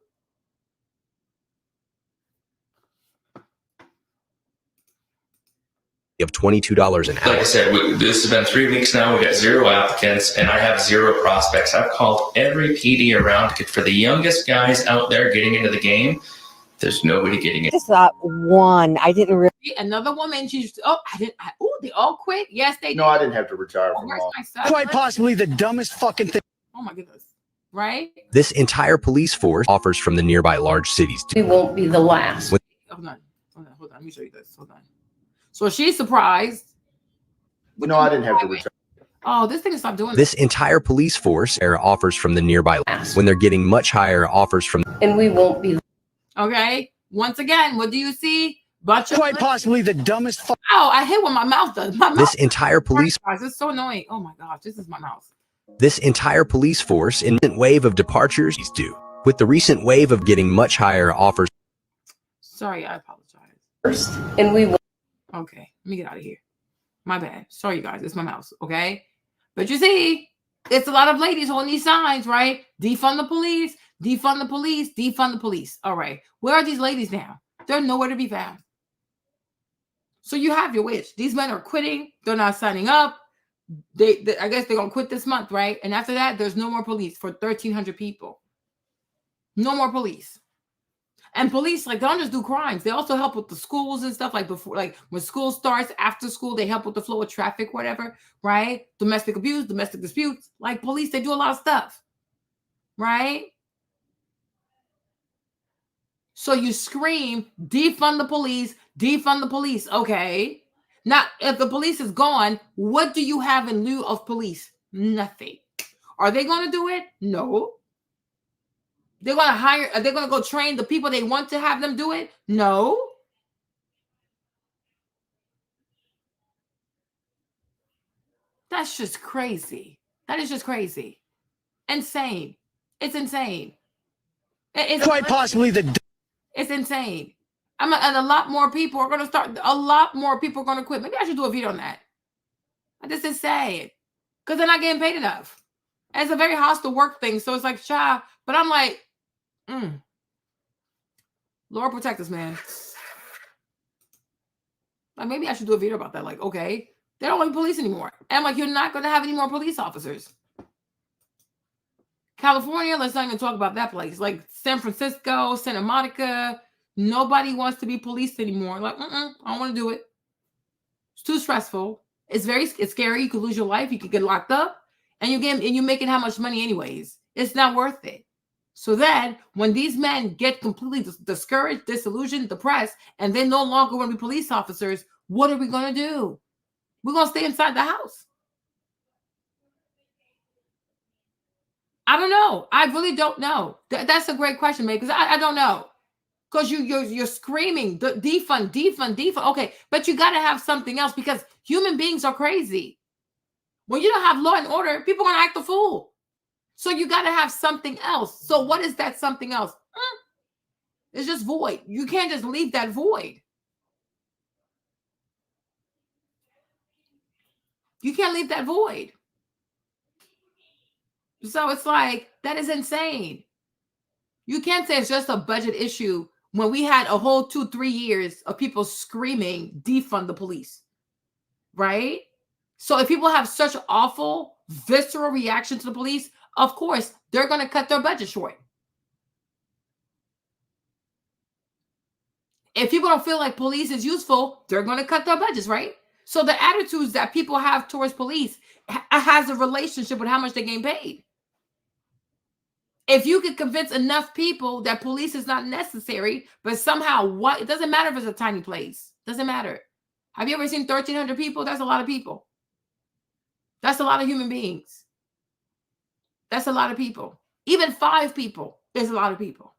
Of $22 an hour. Like I said, this has been 3 weeks now. We got 0 applicants, and I have 0 prospects. I've called every PD around for the youngest guys out there getting into the game. There's nobody getting it. Just that one. I didn't really. Another woman. She's they all quit. Yes, they did. No, I didn't have to retire from all. Quite possibly the dumbest fucking thing. Oh my goodness. Right? This entire police force offers from the nearby large cities. We won't be the last. Hold on. Let me show you this. Hold on. So she's surprised. No, I didn't have to retire. Oh, this thing stopped doing this. Entire police force offers from the nearby when they're getting much higher offers from. And we won't be. Okay. Once again, what do you see? Quite possibly the dumbest. Oh, I hit what my mouth does. This entire police. Guys, it's so annoying. Oh my gosh, this is my mouth. This entire police force in wave of departures is due with the recent wave of getting much higher offers. Sorry, I apologize. First, and we will. Okay, let me get out of here. My bad. Sorry, you guys. It's my mouse. Okay, but you see, it's a lot of ladies holding these signs, right? Defund the police. Defund the police. Defund the police. All right, where are these ladies now? They're nowhere to be found. So you have your wish. These men are quitting. They're not signing up. I guess they're gonna quit this month, right? And after that, there's no more police for 1,300 people. No more police. And police, like, they don't just do crimes. They also help with the schools and stuff. Like before, like when school starts, after school, they help with the flow of traffic, whatever, right? Domestic abuse, domestic disputes. Like police, they do a lot of stuff, right? So you scream, defund the police, defund the police. Okay. Now, if the police is gone, what do you have in lieu of police? Nothing. Are they going to do it? No. They're going to hire, are they going to go train the people they want to have them do it? No. That's just crazy. That is just crazy. Insane. It's insane. It's Quite possibly the. It's insane. And a lot more people are going to start. A lot more people are going to quit. Maybe I should do a video on that. This is sad because they're not getting paid enough. And it's a very hostile work thing. So it's like, child. But I'm like, Lord protect us, man. Like maybe I should do a video about that. Like, okay, they don't want police anymore. And I'm like, you're not going to have any more police officers. California, let's not even talk about that place. Like San Francisco, Santa Monica, nobody wants to be policed anymore. Like, I don't want to do it. It's too stressful. It's scary. You could lose your life. You could get locked up, and you're making how much money anyways? It's not worth it. So then, when these men get completely discouraged, disillusioned, depressed, and they no longer want to be police officers, what are we going to do? We're going to stay inside the house. I don't know. I really don't know. That's a great question, man, because I don't know. Because you're screaming, defund. Okay, but you got to have something else because human beings are crazy. When you don't have law and order, people are going to act a fool. So you got to have something else. So what is that something else? It's just void. You can't just leave that void. You can't leave that void. So it's like, that is insane. You can't say it's just a budget issue when we had a whole 2-3 years of people screaming, defund the police, right? So if people have such awful, visceral reaction to the police, of course, they're going to cut their budget short. If people don't feel like police is useful, they're going to cut their budgets, right? So the attitudes that people have towards police has a relationship with how much they get paid. If you could convince enough people that police is not necessary, but somehow it doesn't matter if it's a tiny place. Doesn't matter. Have you ever seen 1,300 people? That's a lot of people. That's a lot of human beings. That's a lot of people. Even 5 people is a lot of people.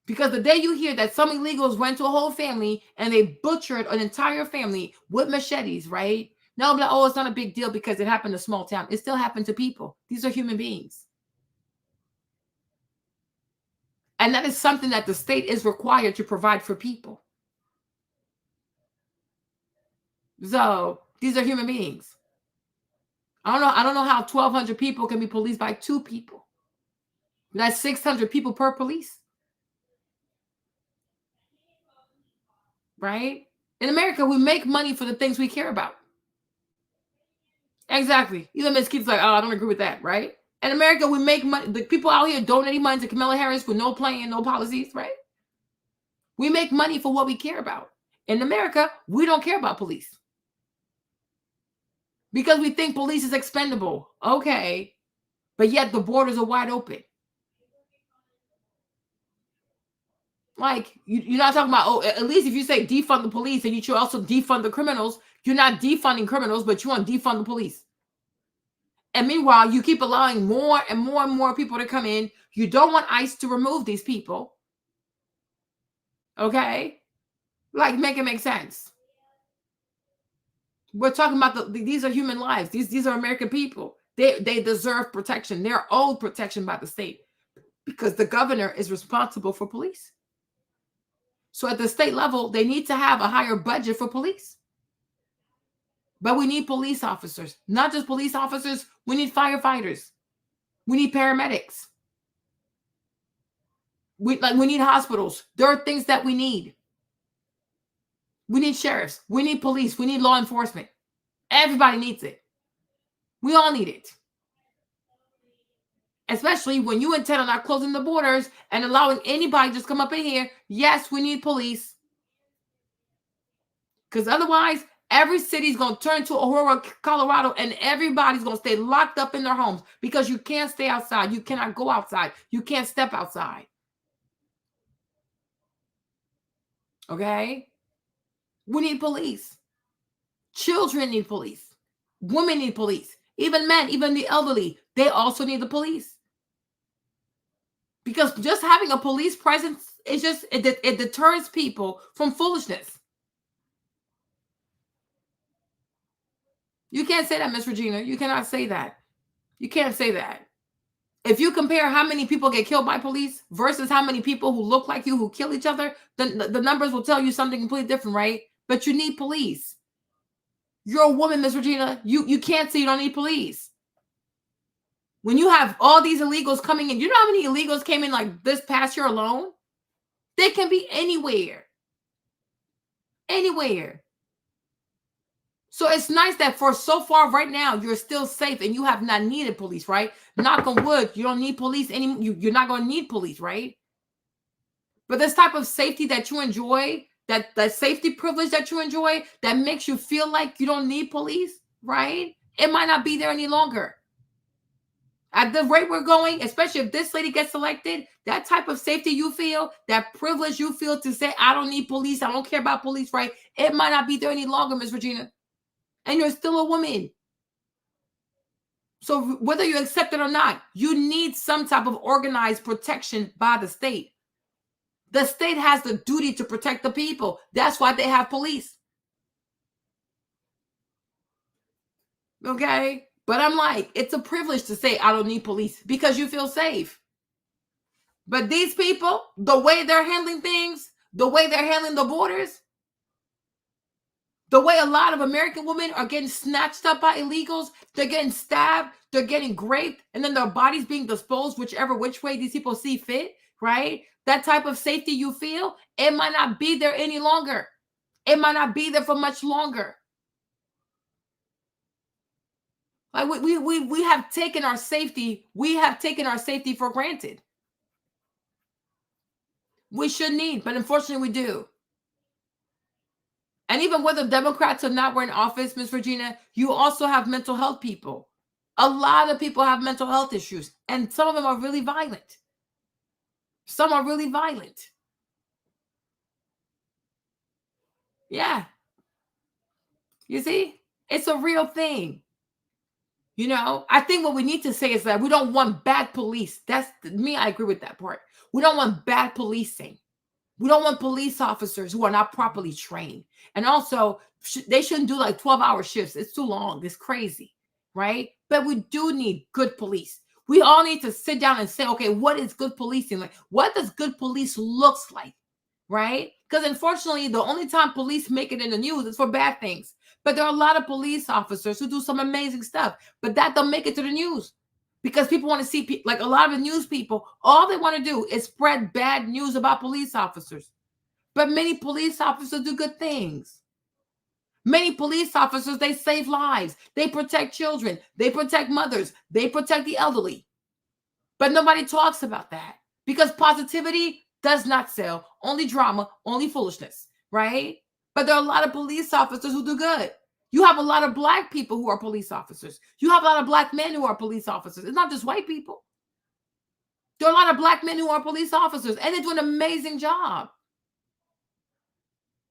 Because the day you hear that some illegals went to a whole family and they butchered an entire family with machetes, right? No, but oh, it's not a big deal because it happened in a small town. It still happened to people. These are human beings. And that is something that the state is required to provide for people. So these are human beings. I don't know how 1,200 people can be policed by 2 people. That's 600 people per police. Right? In America, we make money for the things we care about. Exactly. Even Ms. Keith's like, oh, I don't agree with that, right? In America, we make money. The people out here donating money to Kamala Harris with no plan, no policies, right? We make money for what we care about. In America, we don't care about police. Because we think police is expendable. Okay. But yet the borders are wide open. Like, you're not talking about, oh, at least if you say defund the police and you should also defund the criminals, you're not defunding criminals, but you want to defund the police. And meanwhile, you keep allowing more and more and more people to come in. You don't want ICE to remove these people. Okay? Like, make it make sense. We're talking about these are human lives. These are American people. They deserve protection. They're owed protection by the state because the governor is responsible for police. So at the state level, they need to have a higher budget for police. But we need police officers, not just police officers. We need firefighters. We need paramedics. We need hospitals. There are things that we need. We need sheriffs. We need police. We need law enforcement. Everybody needs it. We all need it. Especially when you intend on not closing the borders and allowing anybody just come up in here. Yes, we need police. Because otherwise, every city's going to turn to Aurora, Colorado, and everybody's going to stay locked up in their homes because you can't stay outside. You cannot go outside. You can't step outside. Okay? We need police. Children need police. Women need police. Even men, even the elderly, they also need the police. Because just having a police presence, it deters people from foolishness. You can't say that, Miss Regina. You cannot say that. You can't say that. If you compare how many people get killed by police versus how many people who look like you who kill each other, the numbers will tell you something completely different, right? But you need police. You're a woman, Miss Regina. You can't say you don't need police. When you have all these illegals coming in, you know how many illegals came in like this past year alone? They can be anywhere. Anywhere. So it's nice that for so far right now, you're still safe and you have not needed police, right? Knock on wood, you don't need police anymore. You're not going to need police, right? But this type of safety that you enjoy, that safety privilege that you enjoy, that makes you feel like you don't need police, right? It might not be there any longer. At the rate we're going, especially if this lady gets elected, that type of safety you feel, that privilege you feel to say, I don't need police, I don't care about police, right? It might not be there any longer, Miss Regina. And you're still a woman. So whether you accept it or not, you need some type of organized protection by the state. The state has the duty to protect the people. That's why they have police. Okay? But I'm like, it's a privilege to say I don't need police because you feel safe. But these people, the way they're handling things, the way they're handling the borders, the way a lot of American women are getting snatched up by illegals, they're getting stabbed, they're getting raped, and then their bodies being disposed which way these people see fit, right? That type of safety you feel, it might not be there any longer. It might not be there for much longer. Like we have taken our safety, for granted. We should need, but unfortunately we do. And even whether Democrats or not were in office, Ms. Regina, you also have mental health people. A lot of people have mental health issues, and some of them are really violent. Some are really violent. Yeah. You see, it's a real thing. You know, I think what we need to say is that we don't want bad police. That's me. I agree with that part. We don't want bad policing. We don't want police officers who are not properly trained. And also, they shouldn't do like 12-hour shifts. It's too long. It's crazy, right? But we do need good police. We all need to sit down and say, okay, what is good policing like? What does good police looks like, right? Because unfortunately, the only time police make it in the news is for bad things. But there are a lot of police officers who do some amazing stuff, but that don't make it to the news. Because people want to see, like a lot of the news people, all they want to do is spread bad news about police officers. But many police officers do good things. Many police officers, they save lives. They protect children. They protect mothers. They protect the elderly. But nobody talks about that because positivity does not sell. Only drama, only foolishness, right? But there are a lot of police officers who do good. You have a lot of Black people who are police officers. You have a lot of Black men who are police officers. It's not just white people. There are a lot of Black men who are police officers, and they do an amazing job.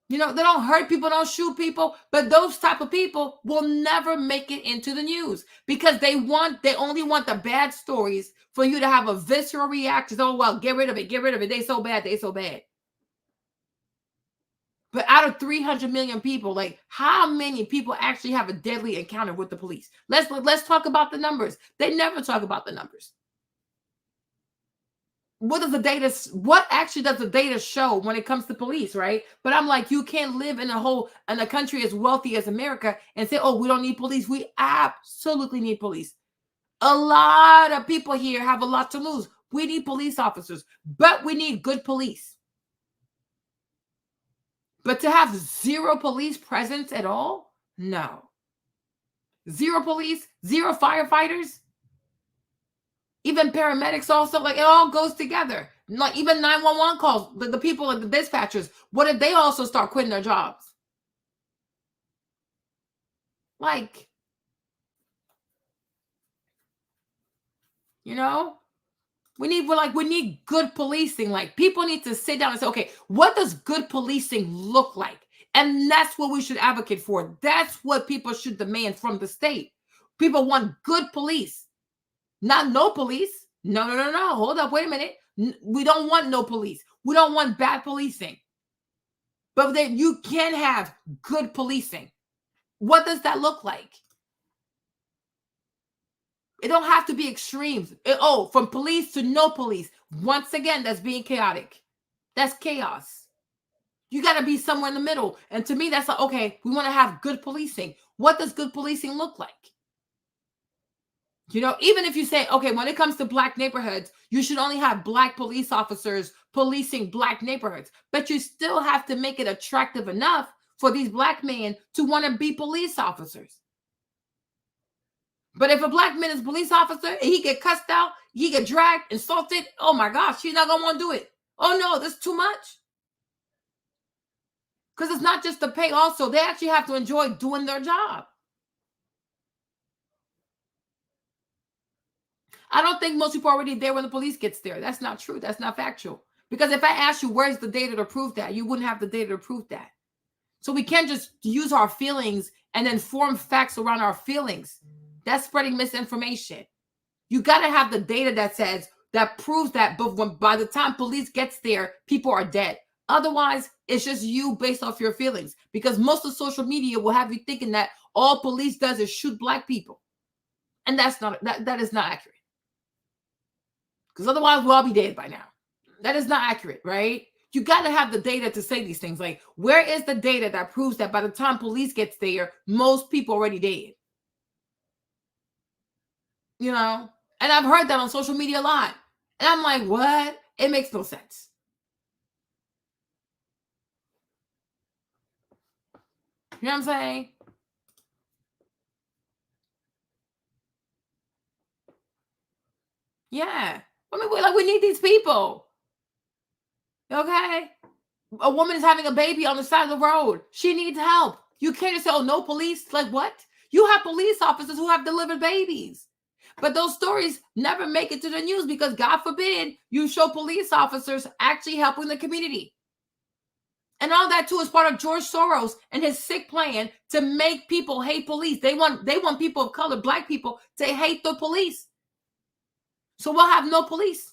You know, they don't hurt people, don't shoot people, but those type of people will never make it into the news because they only want the bad stories for you to have a visceral reaction. Oh, well, get rid of it, get rid of it. They so bad, they so bad. But out of 300 million people, like how many people actually have a deadly encounter with the police? Let's talk about the numbers. They never talk about the numbers. What actually does the data show when it comes to police, right? But I'm like, you can't live in a country as wealthy as America and say, oh, we don't need police. We absolutely need police. A lot of people here have a lot to lose. We need police officers, but we need good police. But to have zero police presence at all? No. Zero police, zero firefighters, even paramedics also, like it all goes together. Like even 911 calls, the people at the dispatchers, what if they also start quitting their jobs? Like, you know? We need good policing. Like people need to sit down and say, okay, what does good policing look like? And that's what we should advocate for. That's what people should demand from the state. People want good police, not no police. No. Hold up. Wait a minute. We don't want no police. We don't want bad policing. But then you can have good policing. What does that look like? It don't have to be extremes. From police to no police. Once again, that's being chaotic. That's chaos. You got to be somewhere in the middle. And to me, that's like, okay, we want to have good policing. What does good policing look like? You know, even if you say, okay, when it comes to black neighborhoods, you should only have black police officers policing black neighborhoods. But you still have to make it attractive enough for these black men to want to be police officers. But if a black man is a police officer and he get cussed out, he get dragged, insulted, oh my gosh, he's not going to want to do it. Oh no, that's too much. Because it's not just the pay also. They actually have to enjoy doing their job. I don't think most people are already there when the police gets there. That's not true. That's not factual. Because if I asked you, where's the data to prove that? You wouldn't have the data to prove that. So we can't just use our feelings and then form facts around our feelings. That's spreading misinformation. You got to have the data that proves that, but by the time police gets there, people are dead. Otherwise, it's just you based off your feelings. Because most of social media will have you thinking that all police does is shoot black people. And that is not accurate. Because otherwise, we'll all be dead by now. That is not accurate, right? You got to have the data to say these things. Like, where is the data that proves that by the time police gets there, most people already dead? You know? And I've heard that on social media a lot. And I'm like, what? It makes no sense. You know what I'm saying? Yeah. I mean, we need these people. Okay? A woman is having a baby on the side of the road. She needs help. You can't just say, oh, no police. Like, what? You have police officers who have delivered babies. But those stories never make it to the news because, God forbid, you show police officers actually helping the community. And all that, too, is part of George Soros and his sick plan to make people hate police. They want people of color, black people, to hate the police. So we'll have no police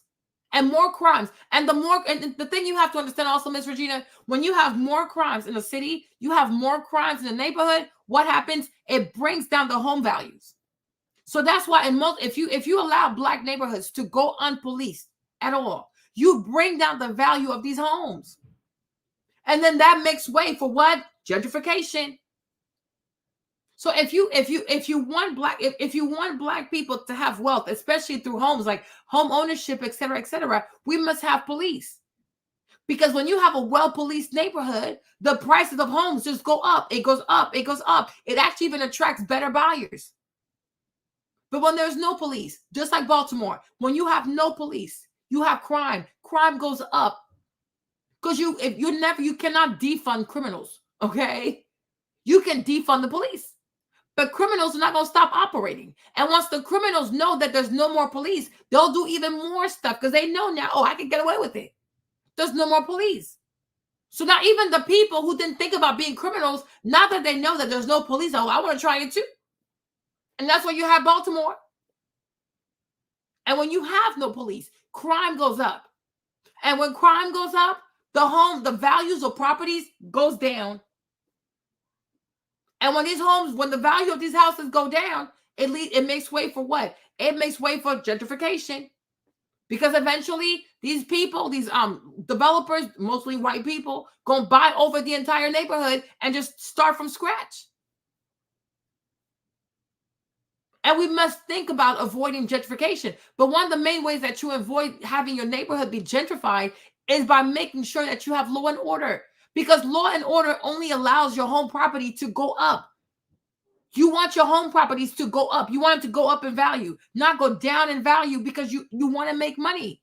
and more crimes. And the thing you have to understand also, Miss Regina, when you have more crimes in a city, you have more crimes in the neighborhood, what happens? It brings down the home values. So that's why if you allow black neighborhoods to go unpoliced at all, you bring down the value of these homes. And then that makes way for what? Gentrification. So if you want black people to have wealth, especially through homes like home ownership, et cetera, we must have police. Because when you have a well-policed neighborhood, the prices of homes just go up. It goes up. It goes up. It actually even attracts better buyers. But when there's no police, just like Baltimore, when you have no police, you have crime. Crime goes up. Because you cannot defund criminals, okay? You can defund the police. But criminals are not going to stop operating. And once the criminals know that there's no more police, they'll do even more stuff because they know now, oh, I can get away with it. There's no more police. So now even the people who didn't think about being criminals, now that they know that there's no police, oh, I want to try it too. And that's why you have Baltimore. And when you have no police, crime goes up. And when crime goes up, the values of properties goes down. And when the value of these houses go down, it makes way for what? It makes way for gentrification. Because eventually these people, these developers, mostly white people, gonna buy over the entire neighborhood and just start from scratch. And we must think about avoiding gentrification. But one of the main ways that you avoid having your neighborhood be gentrified is by making sure that you have law and order. Because law and order only allows your home property to go up. You want your home properties to go up. You want them to go up in value, not go down in value because you want to make money.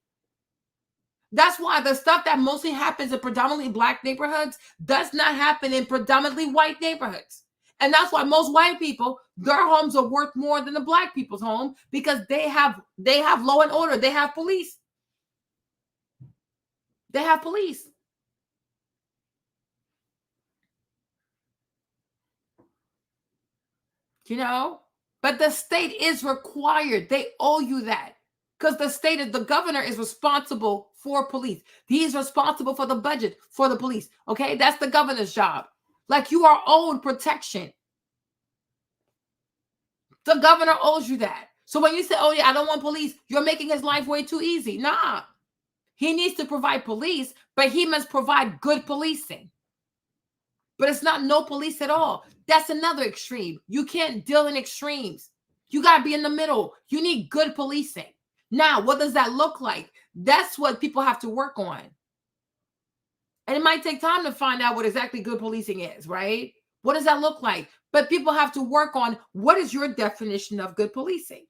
That's why the stuff that mostly happens in predominantly black neighborhoods does not happen in predominantly white neighborhoods. And that's why most white people, their homes are worth more than the black people's home because they have law and order. They have police. They have police. You know, but the state is required. They owe you that because the governor is responsible for police. He is responsible for the budget for the police. Okay, that's the governor's job. Like you are owed protection. The governor owes you that. So when you say, oh yeah, I don't want police, you're making his life way too easy. Nah. He needs to provide police, but he must provide good policing. But it's not no police at all. That's another extreme. You can't deal in extremes. You got to be in the middle. You need good policing. Now, what does that look like? That's what people have to work on. And it might take time to find out what exactly good policing is, right? What does that look like? But people have to work on what is your definition of good policing?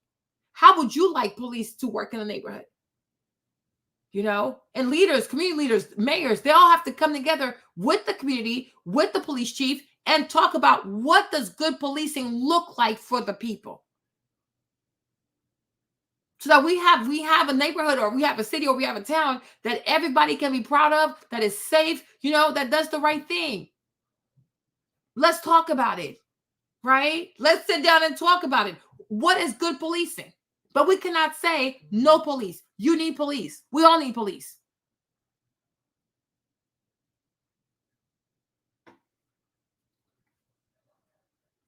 How would you like police to work in a neighborhood? You know, and leaders, community leaders, mayors, they all have to come together with the community, with the police chief, and talk about what does good policing look like for the people. So that we have a neighborhood, or we have a city, or we have a town that everybody can be proud of, that is safe, you know, that does the right thing. Let's talk about it, right? Let's sit down and talk about it. What is good policing? But we cannot say no police. You need police. We all need police.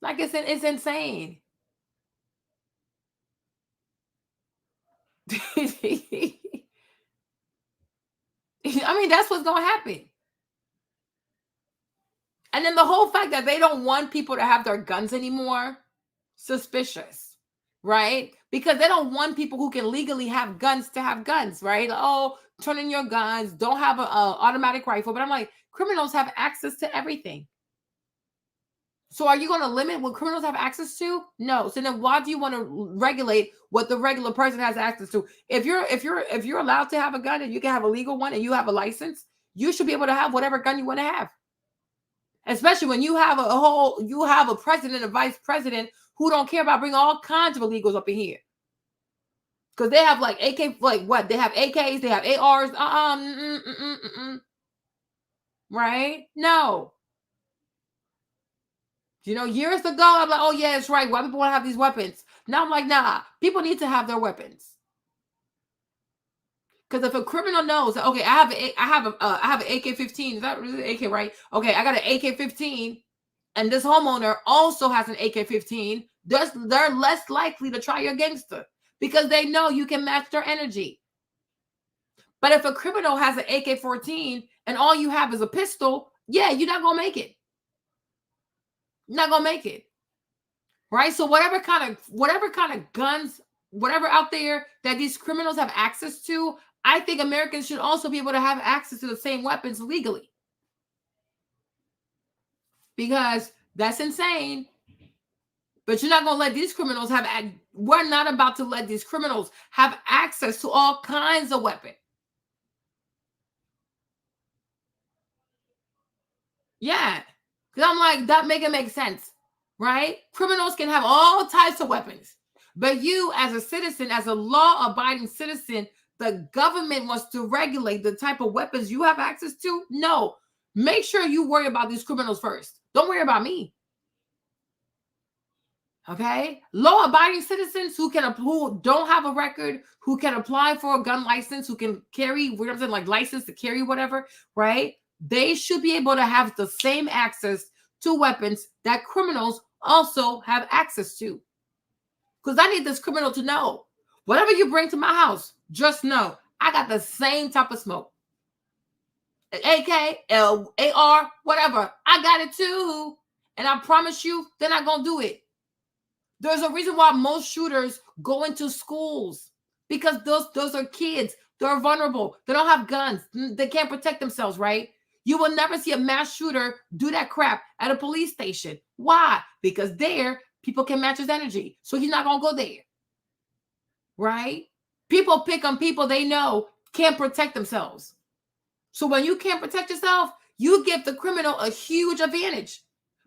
Like it's insane. I mean, that's what's going to happen. And then the whole fact that they don't want people to have their guns anymore, suspicious, right? Because they don't want people who can legally have guns to have guns, right? Oh, turn in your guns, don't have an automatic rifle. But I'm like, criminals have access to everything. So are you going to limit what criminals have access to? No. So then why do you want to regulate what the regular person has access to? If you're allowed to have a gun and you can have a legal one and you have a license, you should be able to have whatever gun you want to have. Especially when you have a president, a vice president who don't care about bringing all kinds of illegals up in here. Because they have like AK, like what? They have AKs, they have ARs. Right? No. You know, years ago, I'm like, oh yeah, it's right. Why people want to have these weapons? Now I'm like, nah, people need to have their weapons. Because if a criminal knows that, okay, I have an AK-15. Is that really AK, right? Okay, I got an AK-15, and this homeowner also has an AK-15. They're less likely to try your gangster because they know you can match their energy. But if a criminal has an AK-14 and all you have is a pistol, yeah, you're not gonna make it. You're not gonna make it, right? So whatever kind of guns, whatever out there that these criminals have access to, I think Americans should also be able to have access to the same weapons legally. Because that's insane. But you're not going to let these criminals we're not about to let these criminals have access to all kinds of weapons. Yeah. Because I'm like, that make sense, right? Criminals can have all types of weapons. But you, as a citizen, as a law-abiding citizen, the government wants to regulate the type of weapons you have access to? No. Make sure you worry about these criminals first. Don't worry about me. Okay? Law-abiding citizens who don't have a record, who can apply for a gun license, who can carry, whatever, like license to carry whatever, right? They should be able to have the same access to weapons that criminals also have access to. Because I need this criminal to know, whatever you bring to my house, just know I got the same type of smoke. AK, AR, whatever. I got it too. And I promise you, they're not going to do it. There's a reason why most shooters go into schools. Because those are kids. They're vulnerable. They don't have guns. They can't protect themselves, right? You will never see a mass shooter do that crap at a police station. Why? Because there, people can match his energy. So he's not going to go there. Right? People pick on people they know can't protect themselves. So when you can't protect yourself, you give the criminal a huge advantage.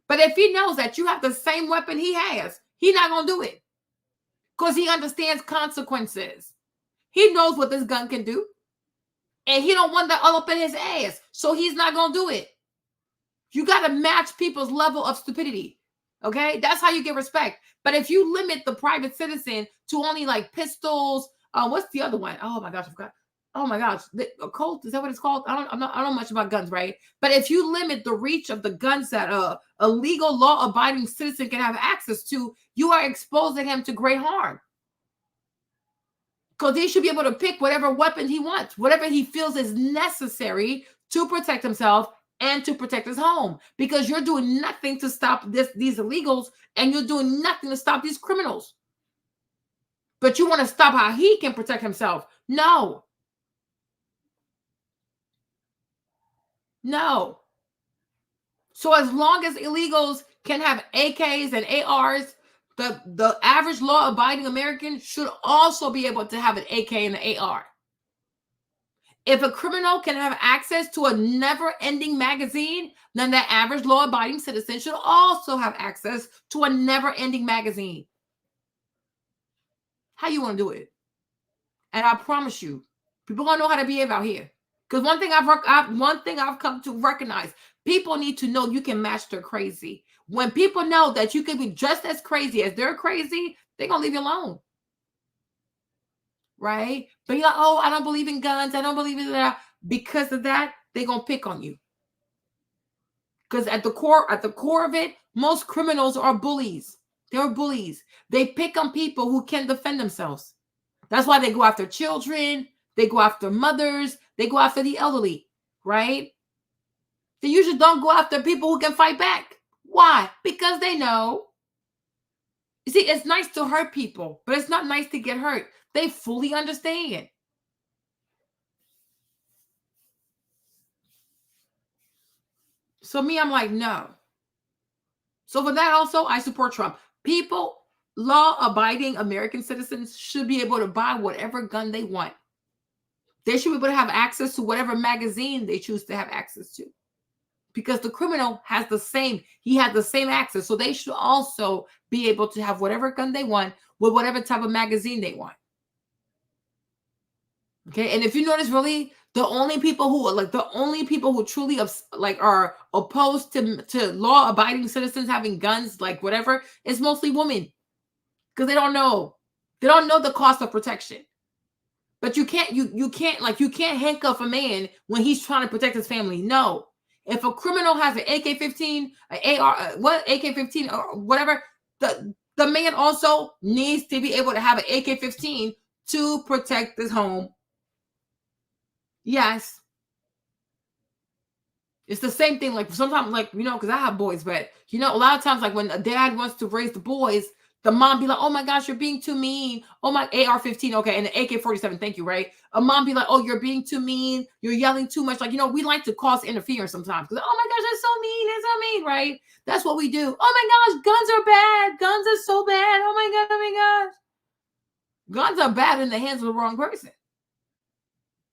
But if he knows that you have the same weapon he has, he's not going to do it. Because he understands consequences. He knows what this gun can do. And he don't want that all up in his ass. So he's not going to do it. You got to match people's level of stupidity. Okay? That's how you get respect. But if you limit the private citizen to only like pistols, what's the other one? Oh my gosh, I forgot. Oh my gosh, a Colt, is that what it's called? I don't know much about guns, right? But if you limit the reach of the guns that a legal law-abiding citizen can have access to, you are exposing him to great harm. Because he should be able to pick whatever weapon he wants, whatever he feels is necessary to protect himself and to protect his home. Because you're doing nothing to stop these illegals, and you're doing nothing to stop these criminals. But you want to stop how he can protect himself. No. No. So as long as illegals can have AKs and ARs, the average law-abiding American should also be able to have an AK and an AR. If a criminal can have access to a never-ending magazine, then the average law-abiding citizen should also have access to a never-ending magazine. How you want to do it? And I promise you, people gonna know how to behave out here. Because one thing I've come to recognize: people need to know you can match their crazy. When people know that you can be just as crazy as they're crazy, they're gonna leave you alone. Right? But you're like, oh, I don't believe in guns. I don't believe in that. Because of that, they're gonna pick on you. Because at the core of it, most criminals are bullies. They're bullies. They pick on people who can defend themselves. That's why they go after children. They go after mothers. They go after the elderly, right? They usually don't go after people who can fight back. Why? Because they know. You see, it's nice to hurt people, but it's not nice to get hurt. They fully understand. So me, I'm like, no. So for that also, I support Trump. People, law-abiding American citizens should be able to buy whatever gun they want. They should be able to have access to whatever magazine they choose to have access to. Because the criminal has the same access. So they should also be able to have whatever gun they want with whatever type of magazine they want. Okay, and if you notice, really, the only people who truly are opposed to law-abiding citizens having guns, like whatever, is mostly women. Because they don't know the cost of protection. But you can't handcuff a man when he's trying to protect his family. No. If a criminal has an AK-15, an AR, AK-15 or whatever, the man also needs to be able to have an AK-15 to protect his home. Yes. It's the same thing. Like sometimes, because I have boys, but a lot of times, like when a dad wants to raise the boys, the mom be like, oh my gosh, you're being too mean. Oh my, AR-15, okay, and the AK-47, thank you, right? A mom be like, oh, you're being too mean. You're yelling too much. Like, we like to cause interference sometimes. Because, oh my gosh, that's so mean. That's so mean, right? That's what we do. Oh my gosh, guns are bad. Guns are so bad. Oh my gosh. Guns are bad in the hands of the wrong person,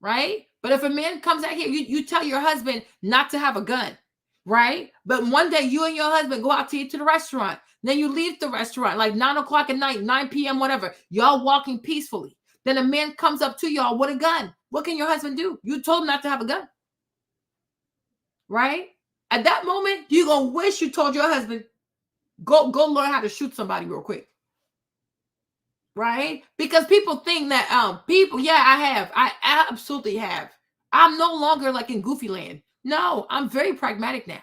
right? But if a man comes out here, you tell your husband not to have a gun, right? But one day you and your husband go out to eat to the restaurant. Then you leave the restaurant like 9 o'clock at night, 9 p.m., whatever. Y'all walking peacefully. Then a man comes up to y'all with a gun. What can your husband do? You told him not to have a gun, right? At that moment, you're going to wish you told your husband, go learn how to shoot somebody real quick. Right? Because people think that I absolutely have. I'm no longer like in Goofy land. No, I'm very pragmatic now.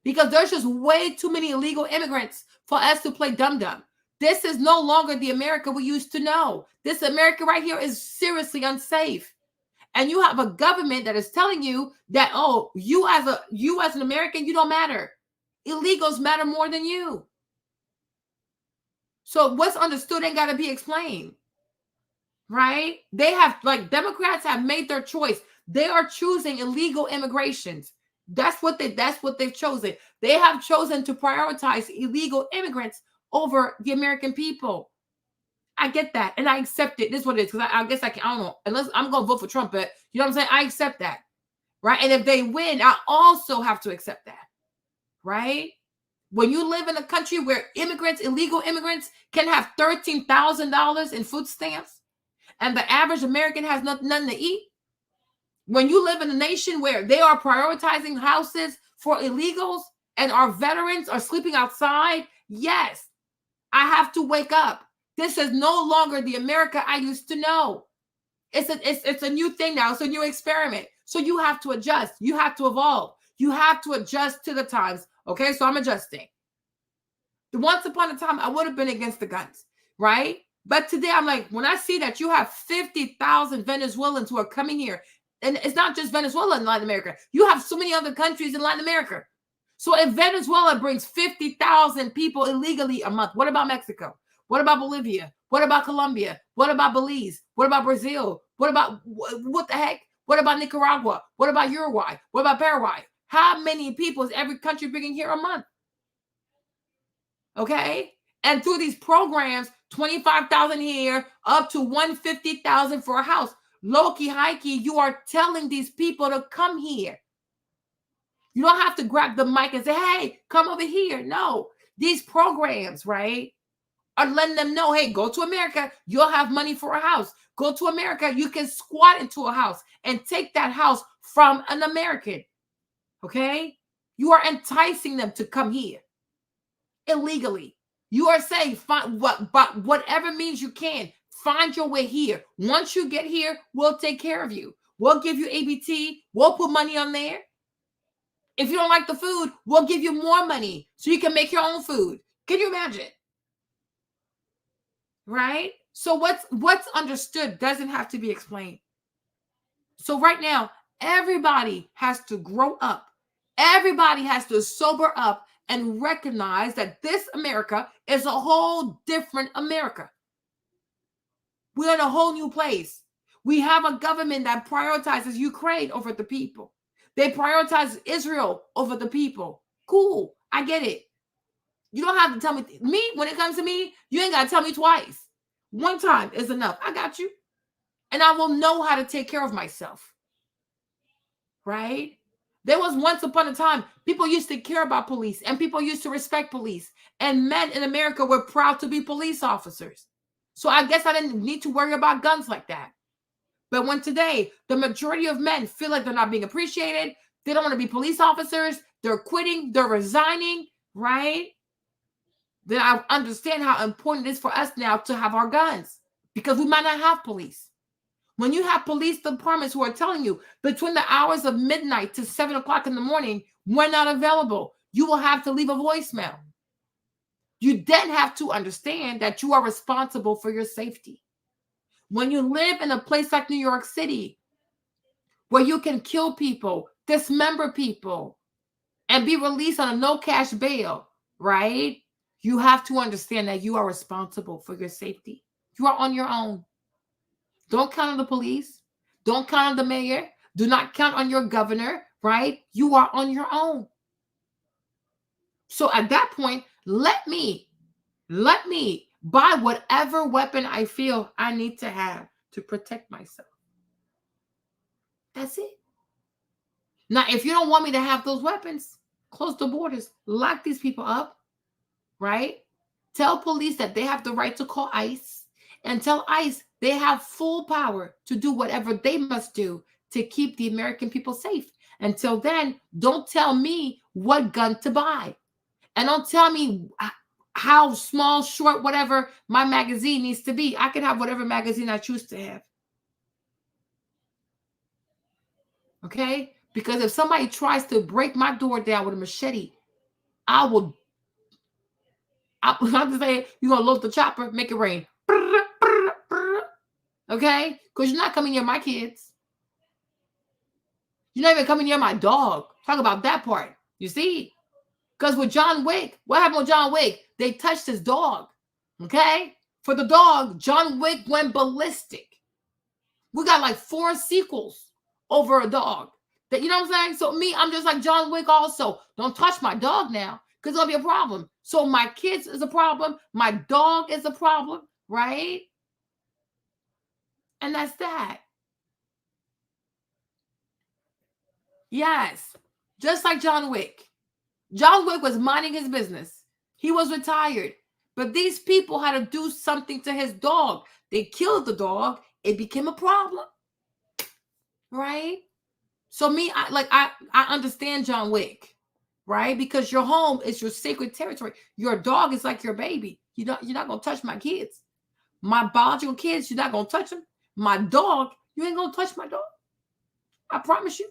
Because there's just way too many illegal immigrants for us to play dum-dum. This is no longer the America we used to know. This America right here is seriously unsafe. And you have a government that is telling you that, oh, you as an American, you don't matter. Illegals matter more than you. So what's understood ain't got to be explained, right? Democrats have made their choice. They are choosing illegal immigrations. That's what they've chosen. They have chosen to prioritize illegal immigrants over the American people. I get that, and I accept it. This is what it is, because I guess I don't know, unless I'm going to vote for Trump, but you know what I'm saying? I accept that, right? And if they win, I also have to accept that, right? When you live in a country where illegal immigrants can have $13,000 in food stamps, and the average American has nothing to eat, when you live in a nation where they are prioritizing houses for illegals and our veterans are sleeping outside, yes, I have to wake up. This is no longer the America I used to know. It's a new thing now. It's a new experiment. So you have to adjust. You have to evolve. You have to adjust to the times. Okay, so I'm adjusting. Once upon a time, I would have been against the guns, right? But today I'm like, when I see that you have 50,000 Venezuelans who are coming here, and it's not just Venezuela in Latin America, you have so many other countries in Latin America. So if Venezuela brings 50,000 people illegally a month, what about Mexico? What about Bolivia? What about Colombia? What about Belize? What about Brazil? What about, what the heck? What about Nicaragua? What about Uruguay? What about Paraguay? How many people is every country bringing here a month? Okay? And through these programs, 25,000 here, up to 150,000 for a house. Low-key, high-key, you are telling these people to come here. You don't have to grab the mic and say, hey, come over here. No. These programs, right, are letting them know, hey, go to America, you'll have money for a house. Go to America, you can squat into a house and take that house from an American. Okay? You are enticing them to come here illegally. You are saying, but whatever means you can, find your way here. Once you get here, we'll take care of you. We'll give you ABT. We'll put money on there. If you don't like the food, we'll give you more money so you can make your own food. Can you imagine? Right? So what's understood doesn't have to be explained. So right now, everybody has to grow up. Everybody has to sober up and recognize that this America is a whole different America. We're in a whole new place. We have a government that prioritizes Ukraine over the people. They prioritize Israel over the people. Cool. I get it. You don't have to tell me, when it comes to me, you ain't got to tell me twice. One time is enough. I got you. And I will know how to take care of myself. Right? There was once upon a time, people used to care about police and people used to respect police. And men in America were proud to be police officers. So I guess I didn't need to worry about guns like that. But when today, the majority of men feel like they're not being appreciated, they don't want to be police officers, they're quitting, they're resigning, right? Then I understand how important it is for us now to have our guns because we might not have police. When you have police departments who are telling you between the hours of midnight to 7 o'clock in the morning, we're not available, you will have to leave a voicemail. You then have to understand that you are responsible for your safety. When you live in a place like New York City, where you can kill people, dismember people, and be released on a no cash bail, right? You have to understand that you are responsible for your safety. You are on your own. Don't count on the police. Don't count on the mayor. Do not count on your governor, right? You are on your own. So at that point, let me buy whatever weapon I feel I need to have to protect myself. That's it. Now, if you don't want me to have those weapons, close the borders, lock these people up, right? Tell police that they have the right to call ICE and tell ICE they have full power to do whatever they must do to keep the American people safe. Until then, don't tell me what gun to buy. And don't tell me how small, short, whatever my magazine needs to be. I can have whatever magazine I choose to have. Okay? Because if somebody tries to break my door down with a machete, I'm just saying, you're going to load the chopper, make it rain. Okay? Because you're not coming near my kids. You're not even coming near my dog. Talk about that part. You see? Because with John Wick, what happened with John Wick? They touched his dog. Okay? For the dog, John Wick went ballistic. We got like 4 sequels over a dog. That, you know what I'm saying? So me, I'm just like John Wick also. Don't touch my dog now because it'll be a problem. So my kids is a problem. My dog is a problem, right? And that's that. Yes. Just like John Wick. John Wick was minding his business. He was retired. But these people had to do something to his dog. They killed the dog. It became a problem. Right? So me, I understand John Wick. Right? Because your home is your sacred territory. Your dog is like your baby. You're not going to touch my kids. My biological kids, you're not going to touch them. My dog, you ain't going to touch my dog. I promise you.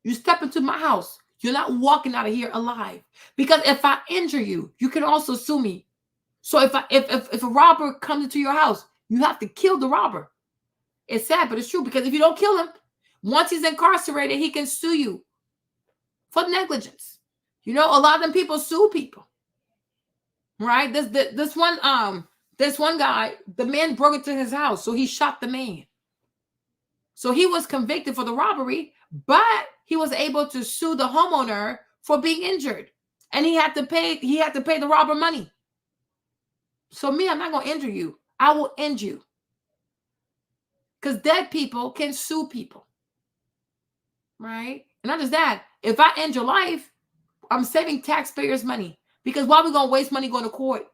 You step into my house, you're not walking out of here alive. Because if I injure you, you can also sue me. So if a robber comes into your house, you have to kill the robber. It's sad, but it's true, because if you don't kill him, once he's incarcerated, he can sue you for negligence. You know, a lot of them people sue people, right? This one guy, the man broke into his house, so he shot the man. So he was convicted for the robbery, but he was able to sue the homeowner for being injured, and he had to pay the robber money. So me, I'm not going to injure you. I will end you. Because dead people can sue people. Right? And not just that, if I end your life, I'm saving taxpayers money. Because why are we going to waste money going to court?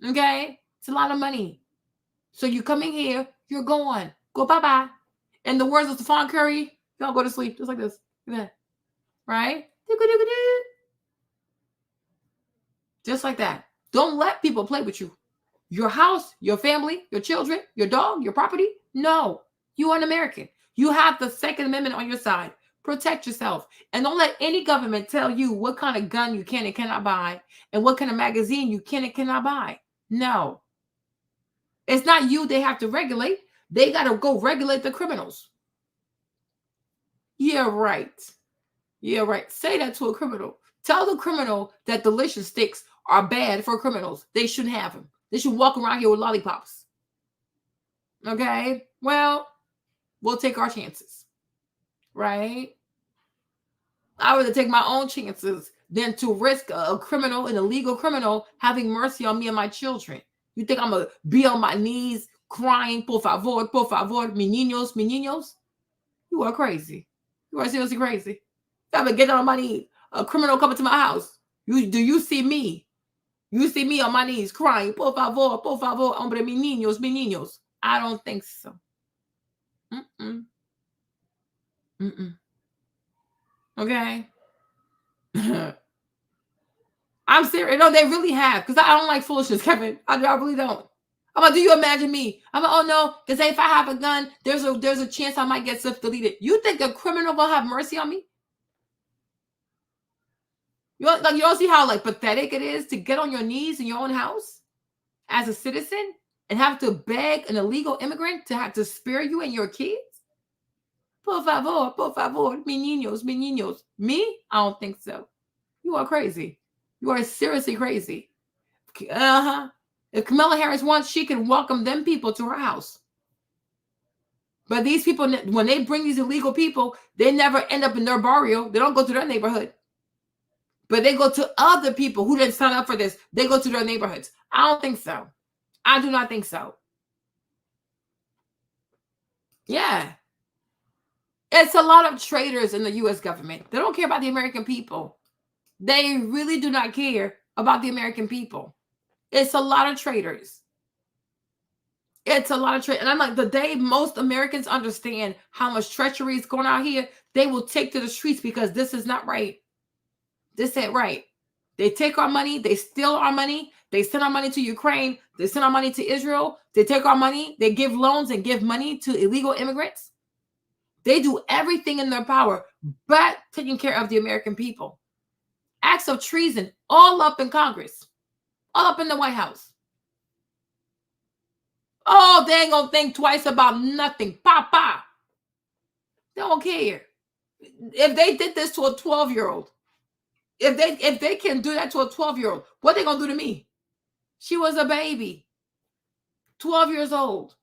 Okay? It's a lot of money. So you coming here, you're gone. Go bye-bye. In the words of Stephon Curry, y'all go to sleep just like this. Right? Just like that. Don't let people play with you. Your house, your family, your children, your dog, your property. No, you are an American. You have the Second Amendment on your side. Protect yourself. And don't let any government tell you what kind of gun you can and cannot buy and what kind of magazine you can and cannot buy. No. It's not you they have to regulate. They got to go regulate the criminals. Yeah, right. Yeah, right. Say that to a criminal. Tell the criminal that delicious sticks are bad for criminals. They shouldn't have them. They should walk around here with lollipops. Okay? Well, we'll take our chances. Right? I would take my own chances than to risk a criminal, an illegal criminal, having mercy on me and my children. You think I'm going to be on my knees crying, por favor, mi niños, mi niños? You are crazy. You are seriously crazy. I'm going to get on my knees. A criminal coming to my house. Do you see me? You see me on my knees crying, por favor, hombre, mi niños, mi niños. I don't think so. Okay? I'm serious. No, they really have. Because I don't like foolishness, Kevin. I really don't. I'm like, do you imagine me? I'm like, oh no, because if I have a gun, there's a chance I might get stuff deleted. You think a criminal will have mercy on me? You don't see how pathetic it is to get on your knees in your own house as a citizen and have to beg an illegal immigrant to have to spare you and your kids? Por favor, mi niños, mi niños. Me? I don't think so. You are crazy. You are seriously crazy. If Kamala Harris wants, she can welcome them people to her house. But these people, when they bring these illegal people, they never end up in their barrio. They don't go to their neighborhood. But they go to other people who didn't sign up for this. They go to their neighborhoods. I don't think so. I do not think so. Yeah. It's a lot of traitors in the U.S. government. They don't care about the American people. They really do not care about the American people. It's a lot of traitors. It's a lot of traitors. And I'm like, the day most Americans understand how much treachery is going on here, they will take to the streets because this is not right. This ain't right. They take our money. They steal our money. They send our money to Ukraine. They send our money to Israel. They take our money. They give loans and give money to illegal immigrants. They do everything in their power but taking care of the American people. Acts of treason all up in Congress. All up in the White House. Oh, they ain't going to think twice about nothing. Papa. They don't care. If they did this to a 12-year-old, if they can do that to a 12-year-old, what are they going to do to me? She was a baby. 12 years old.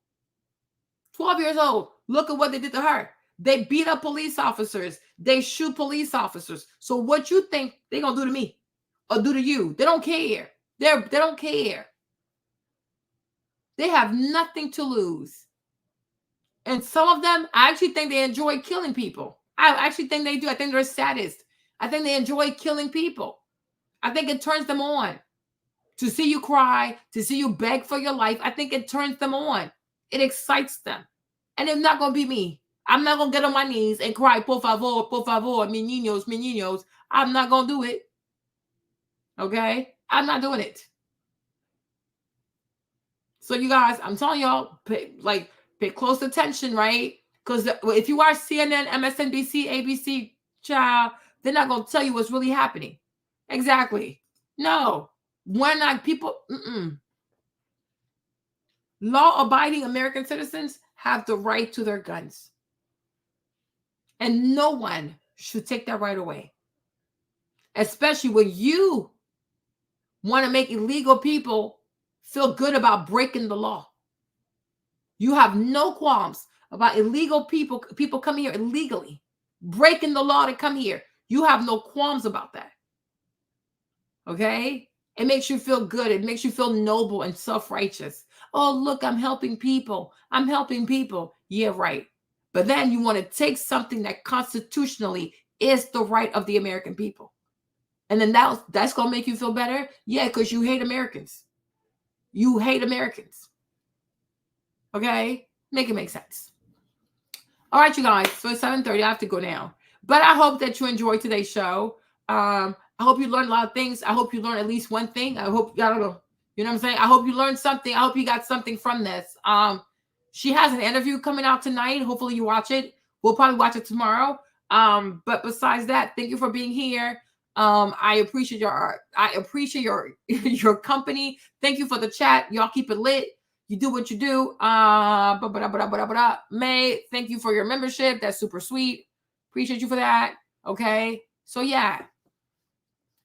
12 years old. Look at what they did to her. They beat up police officers. They shoot police officers. So what you think they're going to do to me or do to you? They don't care. They don't care. They have nothing to lose. And some of them, I actually think they enjoy killing people. I actually think they do. I think they're sadists. I think they enjoy killing people. I think it turns them on to see you cry, to see you beg for your life. I think it turns them on. It excites them. And it's not going to be me. I'm not going to get on my knees and cry, por favor, mi niños, mi niños. I'm not going to do it. Okay? I'm not doing it. So you guys, I'm telling y'all, pay close attention, right? Because if you watch CNN, MSNBC, ABC, child, they're not going to tell you what's really happening. Exactly. No. When like people, law-abiding American citizens have the right to their guns. And no one should take that right away. Especially when you want to make illegal people feel good about breaking the law. You have no qualms about illegal people coming here illegally, breaking the law to come here. You have no qualms about that. Okay? It makes you feel good. It makes you feel noble and self-righteous. Oh, look, I'm helping people. I'm helping people. Yeah, right. But then you want to take something that constitutionally is the right of the American people. And then that's going to make you feel better? Yeah, because you hate Americans. You hate Americans. Okay? Make it make sense. All right, you guys. So it's 7:30. I have to go now. But I hope that you enjoyed today's show. I hope you learned a lot of things. I hope you learned at least one thing. I hope, I don't know. You know what I'm saying? I hope you learned something. I hope you got something from this. She has an interview coming out tonight. Hopefully you watch it. We'll probably watch it tomorrow. But besides that, thank you for being here. I appreciate your company. Thank you for the chat. Y'all keep it lit. You do what you do. May, thank you for your membership. That's super sweet. Appreciate you for that. Okay. So yeah.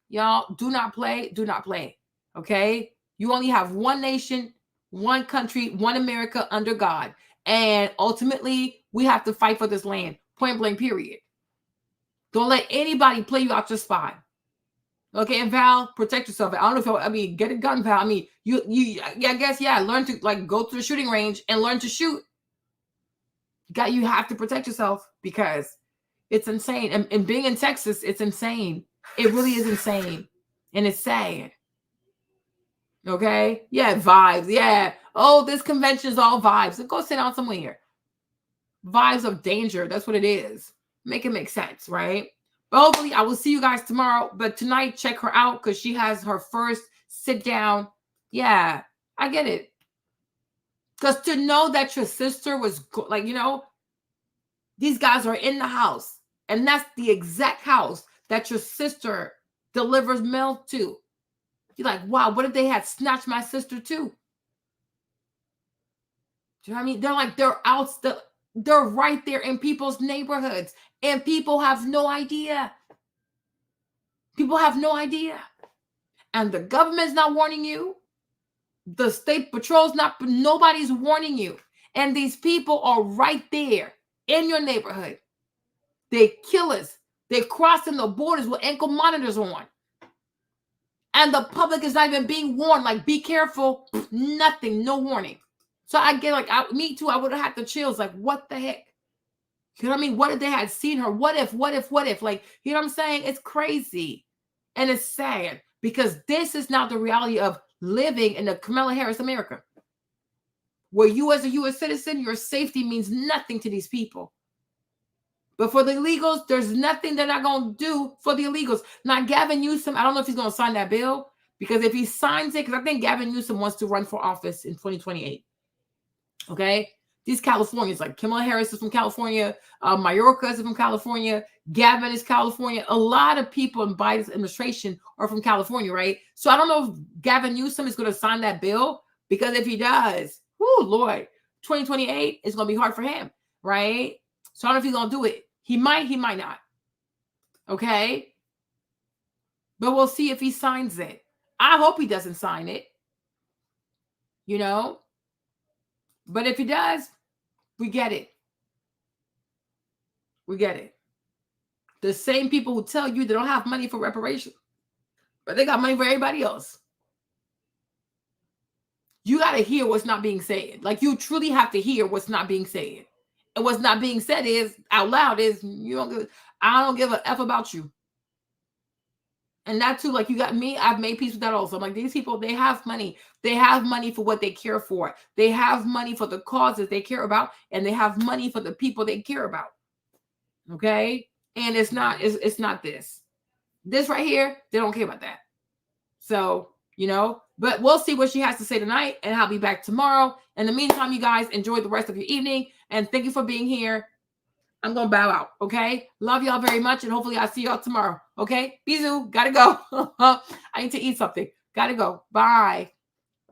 Y'all do not play. Do not play. Okay. You only have one nation, one country, one America under God. And ultimately, we have to fight for this land. Point blank, period. Don't let anybody play you out your spot. Okay, and Val, protect yourself. I don't know if get a gun, Val. I mean, I guess, learn to go to the shooting range and learn to shoot. You have to protect yourself because it's insane. And being in Texas, it's insane. It really is insane. And it's sad. Okay? Yeah, vibes. Yeah. Oh, this convention is all vibes. Go sit down somewhere. Vibes of danger. That's what it is. Make it make sense, right? But hopefully I will see you guys tomorrow. But tonight, check her out because she has her first sit down. Yeah, I get it. Because to know that your sister was these guys are in the house. And that's the exact house that your sister delivers mail to. You're like, wow, what if they had snatched my sister too? Do you know what I mean? They're like, they're right there in people's neighborhoods. And people have no idea. People have no idea. And the government's not warning you. The state patrol's nobody's warning you. And these people are right there in your neighborhood. They killers. They're crossing the borders with ankle monitors on. And the public is not even being warned. Like, be careful. Nothing. No warning. So I get me too. I would have had the chills. Like, what the heck? You know what I mean? What if they had seen her? What if? Like, you know what I'm saying? It's crazy. And it's sad because this is not the reality of living in the Kamala Harris America. Where you as a U.S. citizen, your safety means nothing to these people. But for the illegals, there's nothing they're not going to do for the illegals. Now, Gavin Newsom, I don't know if he's going to sign that bill. Because if he signs it, because I think Gavin Newsom wants to run for office in 2028. Okay? These Californians, like Kamala Harris is from California, Mayorkas is from California, Gavin is California. A lot of people in Biden's administration are from California, right? So I don't know if Gavin Newsom is going to sign that bill, because if he does, whoo, Lord, 2028 is going to be hard for him, right? So I don't know if he's going to do it. He might not. Okay? But we'll see if he signs it. I hope he doesn't sign it. You know? But if he does, we get it. We get it. The same people who tell you they don't have money for reparation, but they got money for everybody else. You got to hear what's not being said. Like, you truly have to hear what's not being said. And what's not being said is, out loud, is, I don't give a F about you. And that too, like, you got me, I've made peace with that also. I'm like, these people, they have money. They have money for what they care for. They have money for the causes they care about. And they have money for the people they care about. Okay? And it's not this. This right here, they don't care about that. So, but we'll see what she has to say tonight. And I'll be back tomorrow. In the meantime, you guys, enjoy the rest of your evening. And thank you for being here. I'm going to bow out, okay? Love y'all very much, and hopefully I'll see y'all tomorrow, okay? Bisous, gotta go. I need to eat something. Gotta go. Bye.